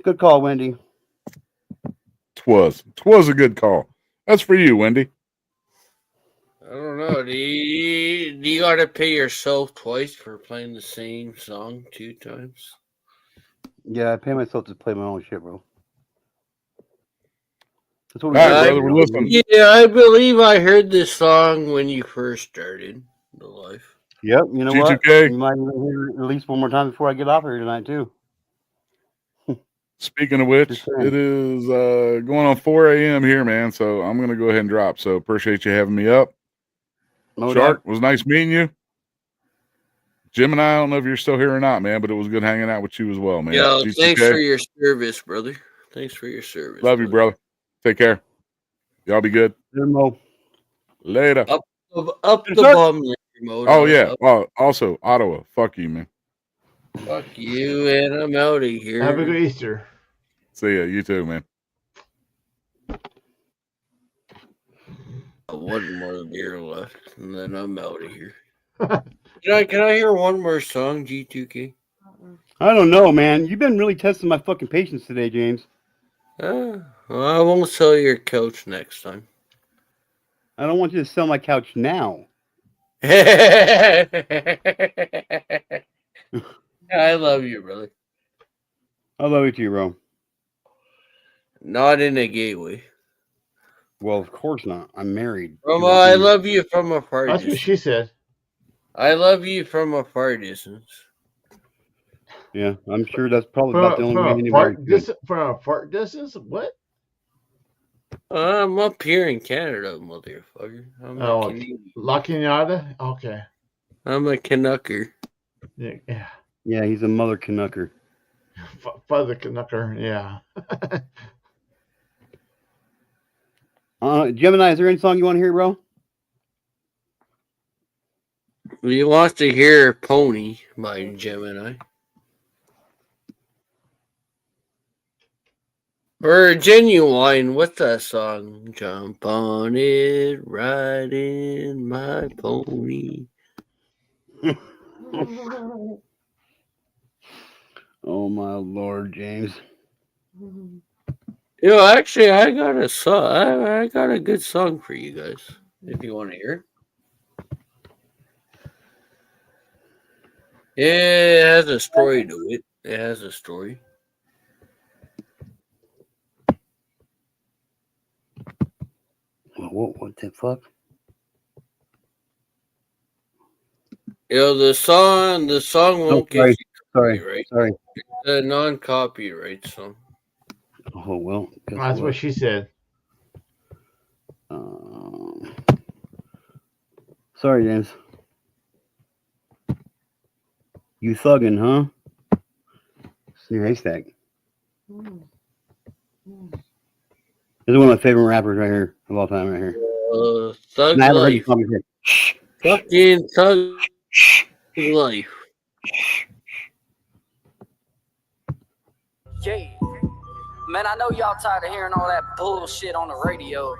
Good call, Wendy. Twas a good call. That's for you, Wendy. I don't know. Do you gotta pay yourself twice for playing the same song 2 times? Yeah, I pay myself to play my own shit, bro. That's what All right, brother, we're listening. Yeah, I believe I heard this song when you first started the life. Yep, you know G2K. what? You might even hear it at least one more time before I get off here tonight, too. Speaking of which, it is going on 4 a.m. here, man. So I'm going to go ahead and drop. So appreciate you having me up. No Shark, doubt. was nice meeting you. Jim and I don't know if you're still here or not, man, but it was good hanging out with you as well, man. Yo, G2K, thanks for your service, brother. Thanks for your service. love you, brother. Take care. Y'all be good. Later. Up the bum mode. Oh, yeah. Well, also, Ottawa. Fuck you, man. Fuck you, and I'm out of here. Have a good Easter. See ya. You too, man. One more beer left, and then I'm out of here. Can I hear one more song, G2K? I don't know, man. You've been really testing my fucking patience today, James. Well, I won't sell your couch next time. I don't want you to sell my couch now. I love you, brother. I love you too, bro. Not in a gay way. Well, of course not. I'm married. I love you from a far That's what she said. I love you from a far distance. Yeah, I'm sure that's probably about the only way anybody could. From a fart distance? What? I'm up here in Canada, motherfucker. I'm a Canadian. La Canada? Okay. I'm a Canucker. Yeah. Yeah, he's a mother Canucker. Father Canucker, yeah. Gemini, is there any song you want to hear, bro? We want to hear Pony by Gemini. Or Genuine, what's that song? Jump on it, riding my pony. Oh my Lord, James. Yo, actually, I got a song. I got a good song for you guys. If you want to hear. It has a story to it. It has a story. What the fuck? Yo, the song won't get you copyright. Sorry. It's a non-copyright song. Oh well. That's what she said. Sorry, James. You thuggin', huh? It's in your haystack. This is one of my favorite rappers right here of all time, right here. Thug And I haven't heard Life. the song before. Fucking Thug Life. Yeah. Man, I know y'all tired of hearing all that bullshit on the radio.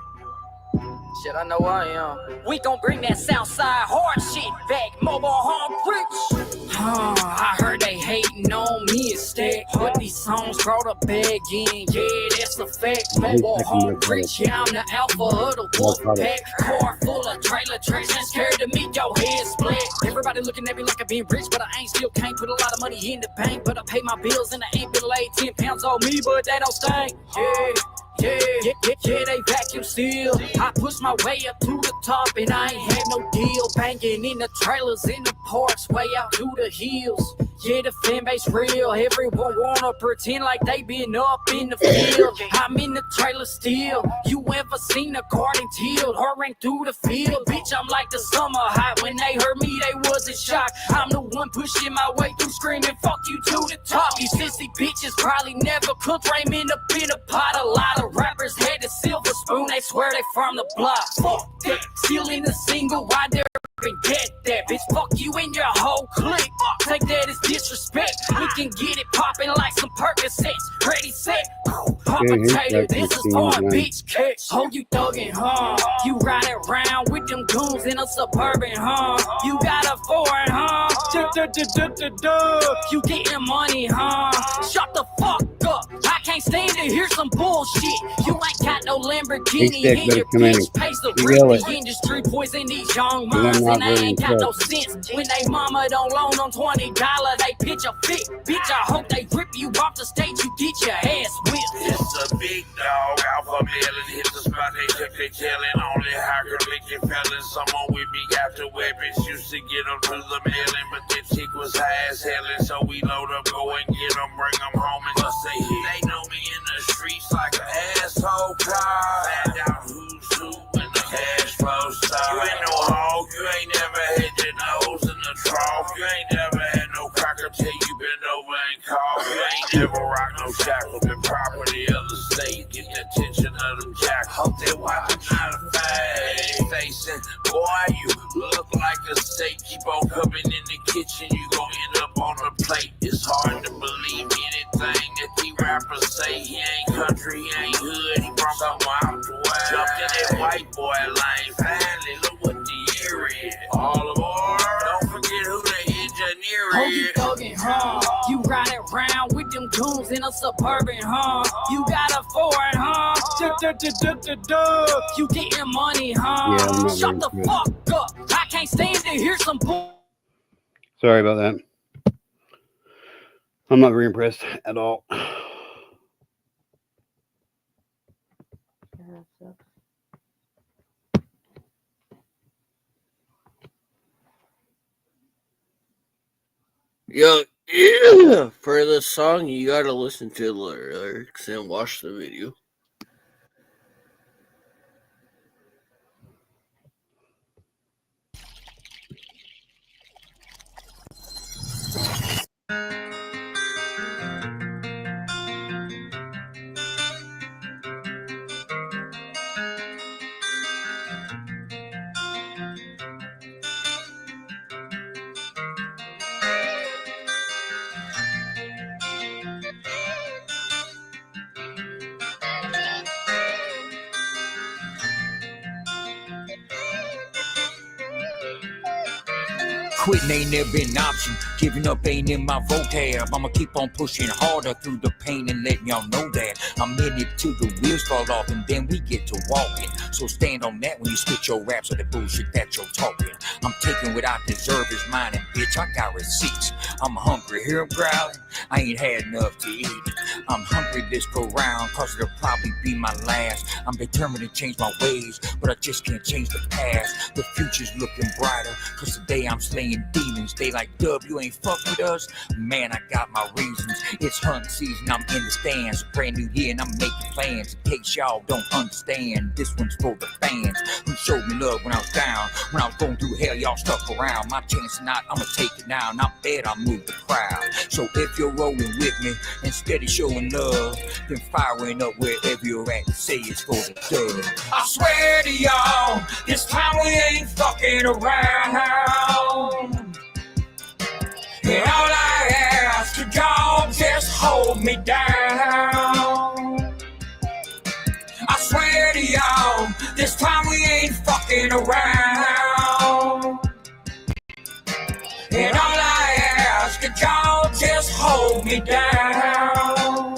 Shit, I know I am. We gon' bring that Southside hard shit back. Mobile home bricks. I heard they hating on me instead. But these songs brought a bag in. Yeah, that's a fact. Mobile home bricks. Yeah, I'm the alpha of the wolf pack. Car full of trailer tracks. And scared to meet your head split. Everybody looking at me like I been rich, but I ain't still can't put a lot of money in the bank. But I pay my bills and I ain't been laid 10 pounds on me, but they don't stink. Yeah, they vacuum seal. I push my way up to the top and I ain't had no deal. Banging in the trailers in the parks, way out to the hills. Yeah, the fan base real. Everyone wanna pretend like they been up in the field. I'm in the trailer still. You ever seen a garden tilt hurrying through the field? Bitch, I'm like the summer hot. When they heard me, they wasn't shocked. I'm the one pushing my way through, screaming, fuck you to the top. You sissy bitches probably never cooked ramen up in a pot. A lot of rappers had a silver spoon. They swear they from the block. Fuck that. Still in the single, why they're get that, bitch. Fuck you and your whole clique. Take that as disrespect. We can get it popping like some Percocets. Ready, set, hot potato. This is for a bitch catch. Oh, you thuggin', huh? You riding around with them goons in a Suburban, huh? You got a foreign, huh? You getting money, huh? Shut the fuck up. I can't stand to hear some bullshit. You ain't got no Lamborghini in your bitch pays the rent. The industry poison these young minds. And they ain't got no sense. When they mama don't loan them $20, they pitch a fit. Bitch, I hope they rip you off the stage. You get your ass whipped. It's a big dog, alpha male, and hit the spot. They took their tailing. Only hacker licking felons. Someone with me got the weapons. Used to get them to the mailing, but the chick was high as hellin'. So we load up, go and get them, bring them home and bust they hit. They know me in the streets like an asshole car. Find out who's who when the cash flow starts. You ain't no hog, you ain't never had your nose in the trough. You ain't never had no cracker till you bend over and cough. You ain't never rock no shackles, been property of the state. Get the attention of them jack. Hope they watch out of facing. Boy, you look like a steak. Keep on coming in the kitchen, you gon' end up on the plate. It's hard to believe anything that the rappers say. He ain't country, he ain't hood, he from somewhere out the way. Jumped in that white boy lane, finally look what the year is. All aboard, don't forget who the engineer is. Oh, you thuggin', huh? You riding around with them goons in a Suburban, huh? You got a foreign, huh? You getting money, huh? Yeah, shut the fuck up. I can't stand to hear some bull. Sorry about that. I'm not very impressed at all. Yeah, for this song, you gotta listen to the lyrics and watch the video. Quitting ain't never been an option. Giving up ain't in my vocab. I'ma keep on pushing harder through the pain and letting y'all know that I'm in it till the wheels fall off and then we get to walking. So stand on that when you spit your raps or the bullshit that you're talking. I'm taking what I deserve is mine and bitch, I got receipts. I'm hungry, hear 'em growling. I ain't had enough to eat. I'm hungry this go round, cause it'll probably be my last. I'm determined to change my ways, but I just can't change the past. The future's looking brighter, cause today I'm slaying demons. They like, Dub, you ain't fuck with us? Man, I got my reasons. It's hunting season, I'm in the stands. Brand new year and I'm making plans. In case y'all don't understand, this one's for the fans who showed me love when I was down. When I was going through hell, y'all stuck around. My chance or not, I'ma take it now. And I bet I'll move the crowd. So if you're rolling with me and steady showing love, then firing up wherever you're at to say it's for the dub. I swear to y'all, this time we ain't fucking around. And all I ask is y'all just hold me down. swear to y'all, this time we ain't fucking around. And all I ask is y'all just hold me down.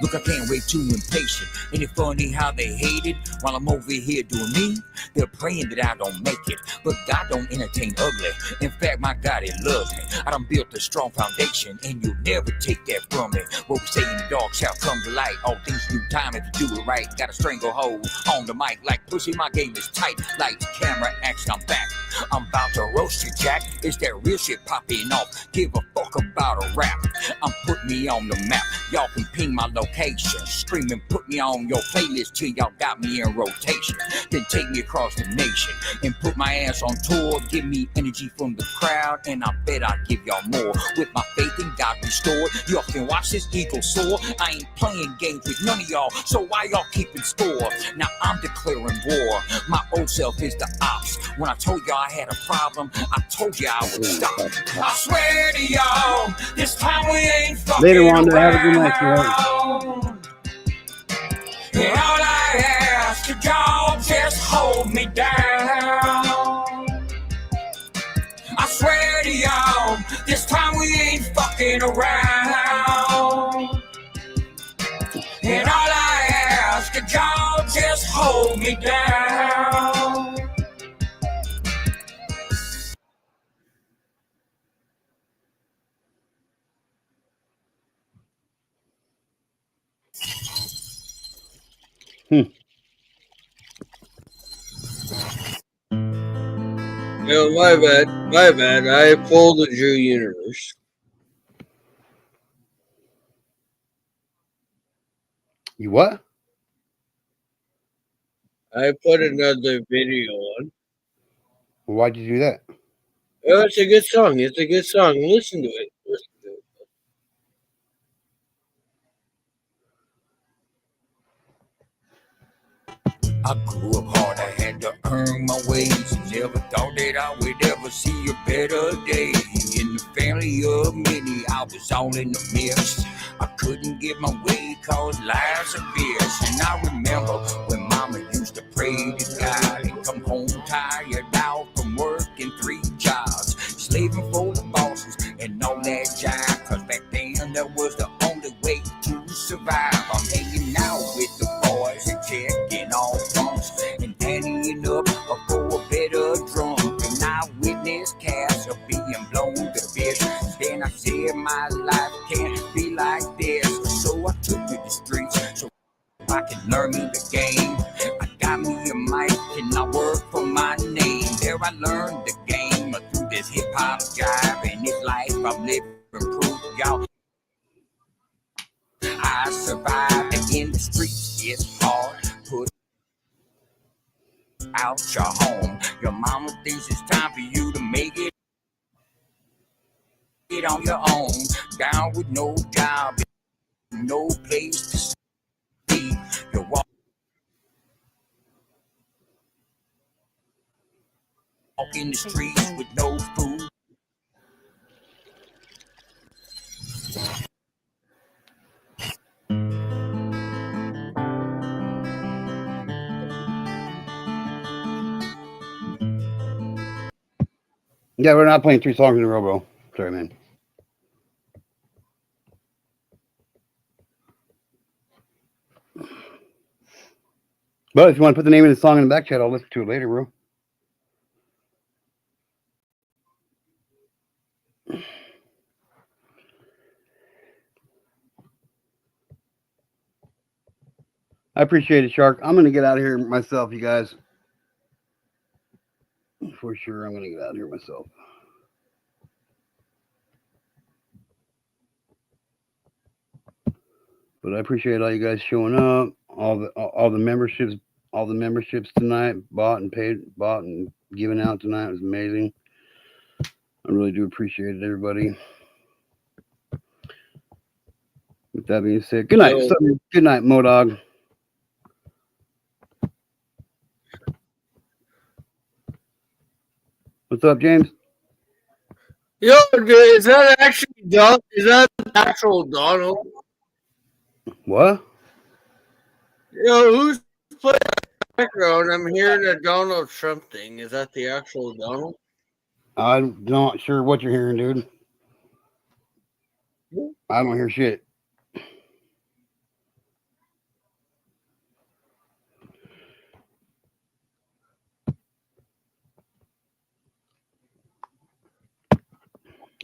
Look, I can't wait, too impatient. Ain't it funny how they hate it? While I'm over here doing me, they're praying that I don't make it. But God don't entertain ugly. In fact, my God, He loves me. I done built a strong foundation, and you'll never take that from me. What we say in the dark shall come to light. All things do time if you do it right. Got a stranglehold on the mic like pussy. My game is tight. Lights, camera, action, I'm back. I'm about to roast you, Jack. It's that real shit popping off. Give a fuck about a rap. I'm putting me on the map. Y'all can ping my location. Scream and put me on your playlist till y'all got me in rotation. Then take me across the nation and put my ass on tour. Give me energy from the crowd, and I bet I'll give y'all more. With my faith in God restored, y'all can watch this eagle soar. I ain't playing games with none of y'all, so why y'all keeping score? Now I'm declaring war. My old self is the ops. When I told y'all I had a problem, I told you I would stop. I swear to y'all, this time we ain't fucking Later, Wanda. Have a good night, around. And all I ask is y'all just hold me down. I swear to y'all, this time we ain't fucking around. And all I ask is y'all just hold me down. Yo, my bad. I pulled the Drew Universe. You what? I put another video on. Well, why'd you do that? Oh, it's a good song. It's a good song. Listen to it. Listen to it. I grew up hard, I had to earn my ways. Never thought that I would ever see a better day. In the family of many, I was all in the mix. I couldn't get my way cause life's a bitch. And I remember when mama used to pray to God and come home tired out from working 3 jobs, slaving for the bosses and all that jive. Cause back then that was the only way to survive. I'm hanging out with the boys and checking on pumps and pantying up for a better drum. And I witnessed cats are being blown to bits. Then I said my life can't be like this. So I took to the streets so I can learn me the game. I got me a mic and I work for my name. There I learned the game through this hip hop jive. And this life I'm living proof, y'all. I survived in the streets, it's hard. Put out your home. Your mama thinks it's time for you to make it on your own. Down with no job, no place to stay. You're walking the streets with no food. Yeah, we're not playing 3 songs in a row, bro. Sorry, man. But if you want to put the name of the song in the back chat, I'll listen to it later, bro. I appreciate it, Shark. I'm going to get out of here myself, you guys. For sure, I'm going to get out of here myself. But I appreciate all you guys showing up, all the memberships tonight, bought and given out tonight. It was amazing. I really do appreciate it, everybody. With that being said, good night. Good night, Modog. What's up, James? Yo, dude, is that actually Donald? Is that actual Donald? What? Yo, who's playing background? I'm hearing a Donald Trump thing. Is that the actual Donald? I'm not sure what you're hearing, dude. I don't hear shit.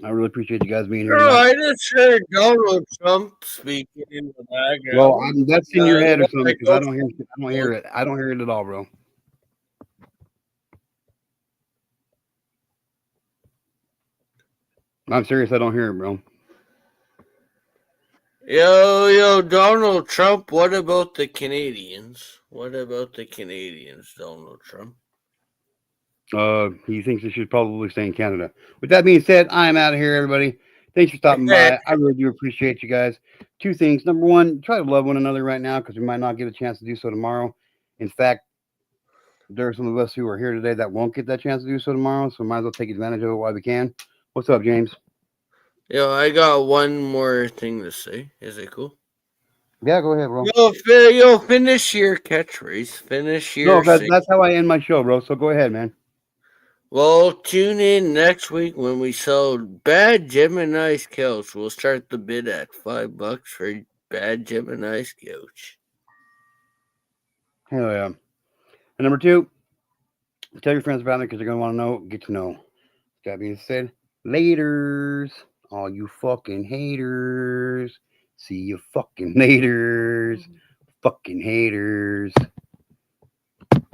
I really appreciate you guys being here No, tonight. I just heard Donald Trump speaking in the background. Well, that's in your head or What something I because I go don't hear. I don't hear it. I don't hear it at all, bro. I'm serious. I don't hear it, bro. Yo, Donald Trump, what about the Canadians? What about the Canadians, Donald Trump? He thinks it should probably stay in Canada. With that being said, I am out of here, everybody. Thanks for stopping by. I really do appreciate you guys. Two things. Number one, try to love one another right now because we might not get a chance to do so tomorrow. In fact, there are some of us who are here today that won't get that chance to do so tomorrow, so might as well take advantage of it while we can. What's up, James? Yo, I got one more thing to say. Is it cool? Yeah, go ahead, bro. Yo, finish your catchphrase. Finish your No, sing. that's how I end my show, bro. So go ahead, man. Well, tune in next week when we sell Bad Gemini's couch. We'll start the bid at $5 for Bad Gemini's couch. Hell yeah. And number two, tell your friends about it because they're gonna want to know, get to know. That being said, laters, all you fucking haters. See you fucking laters, fucking haters.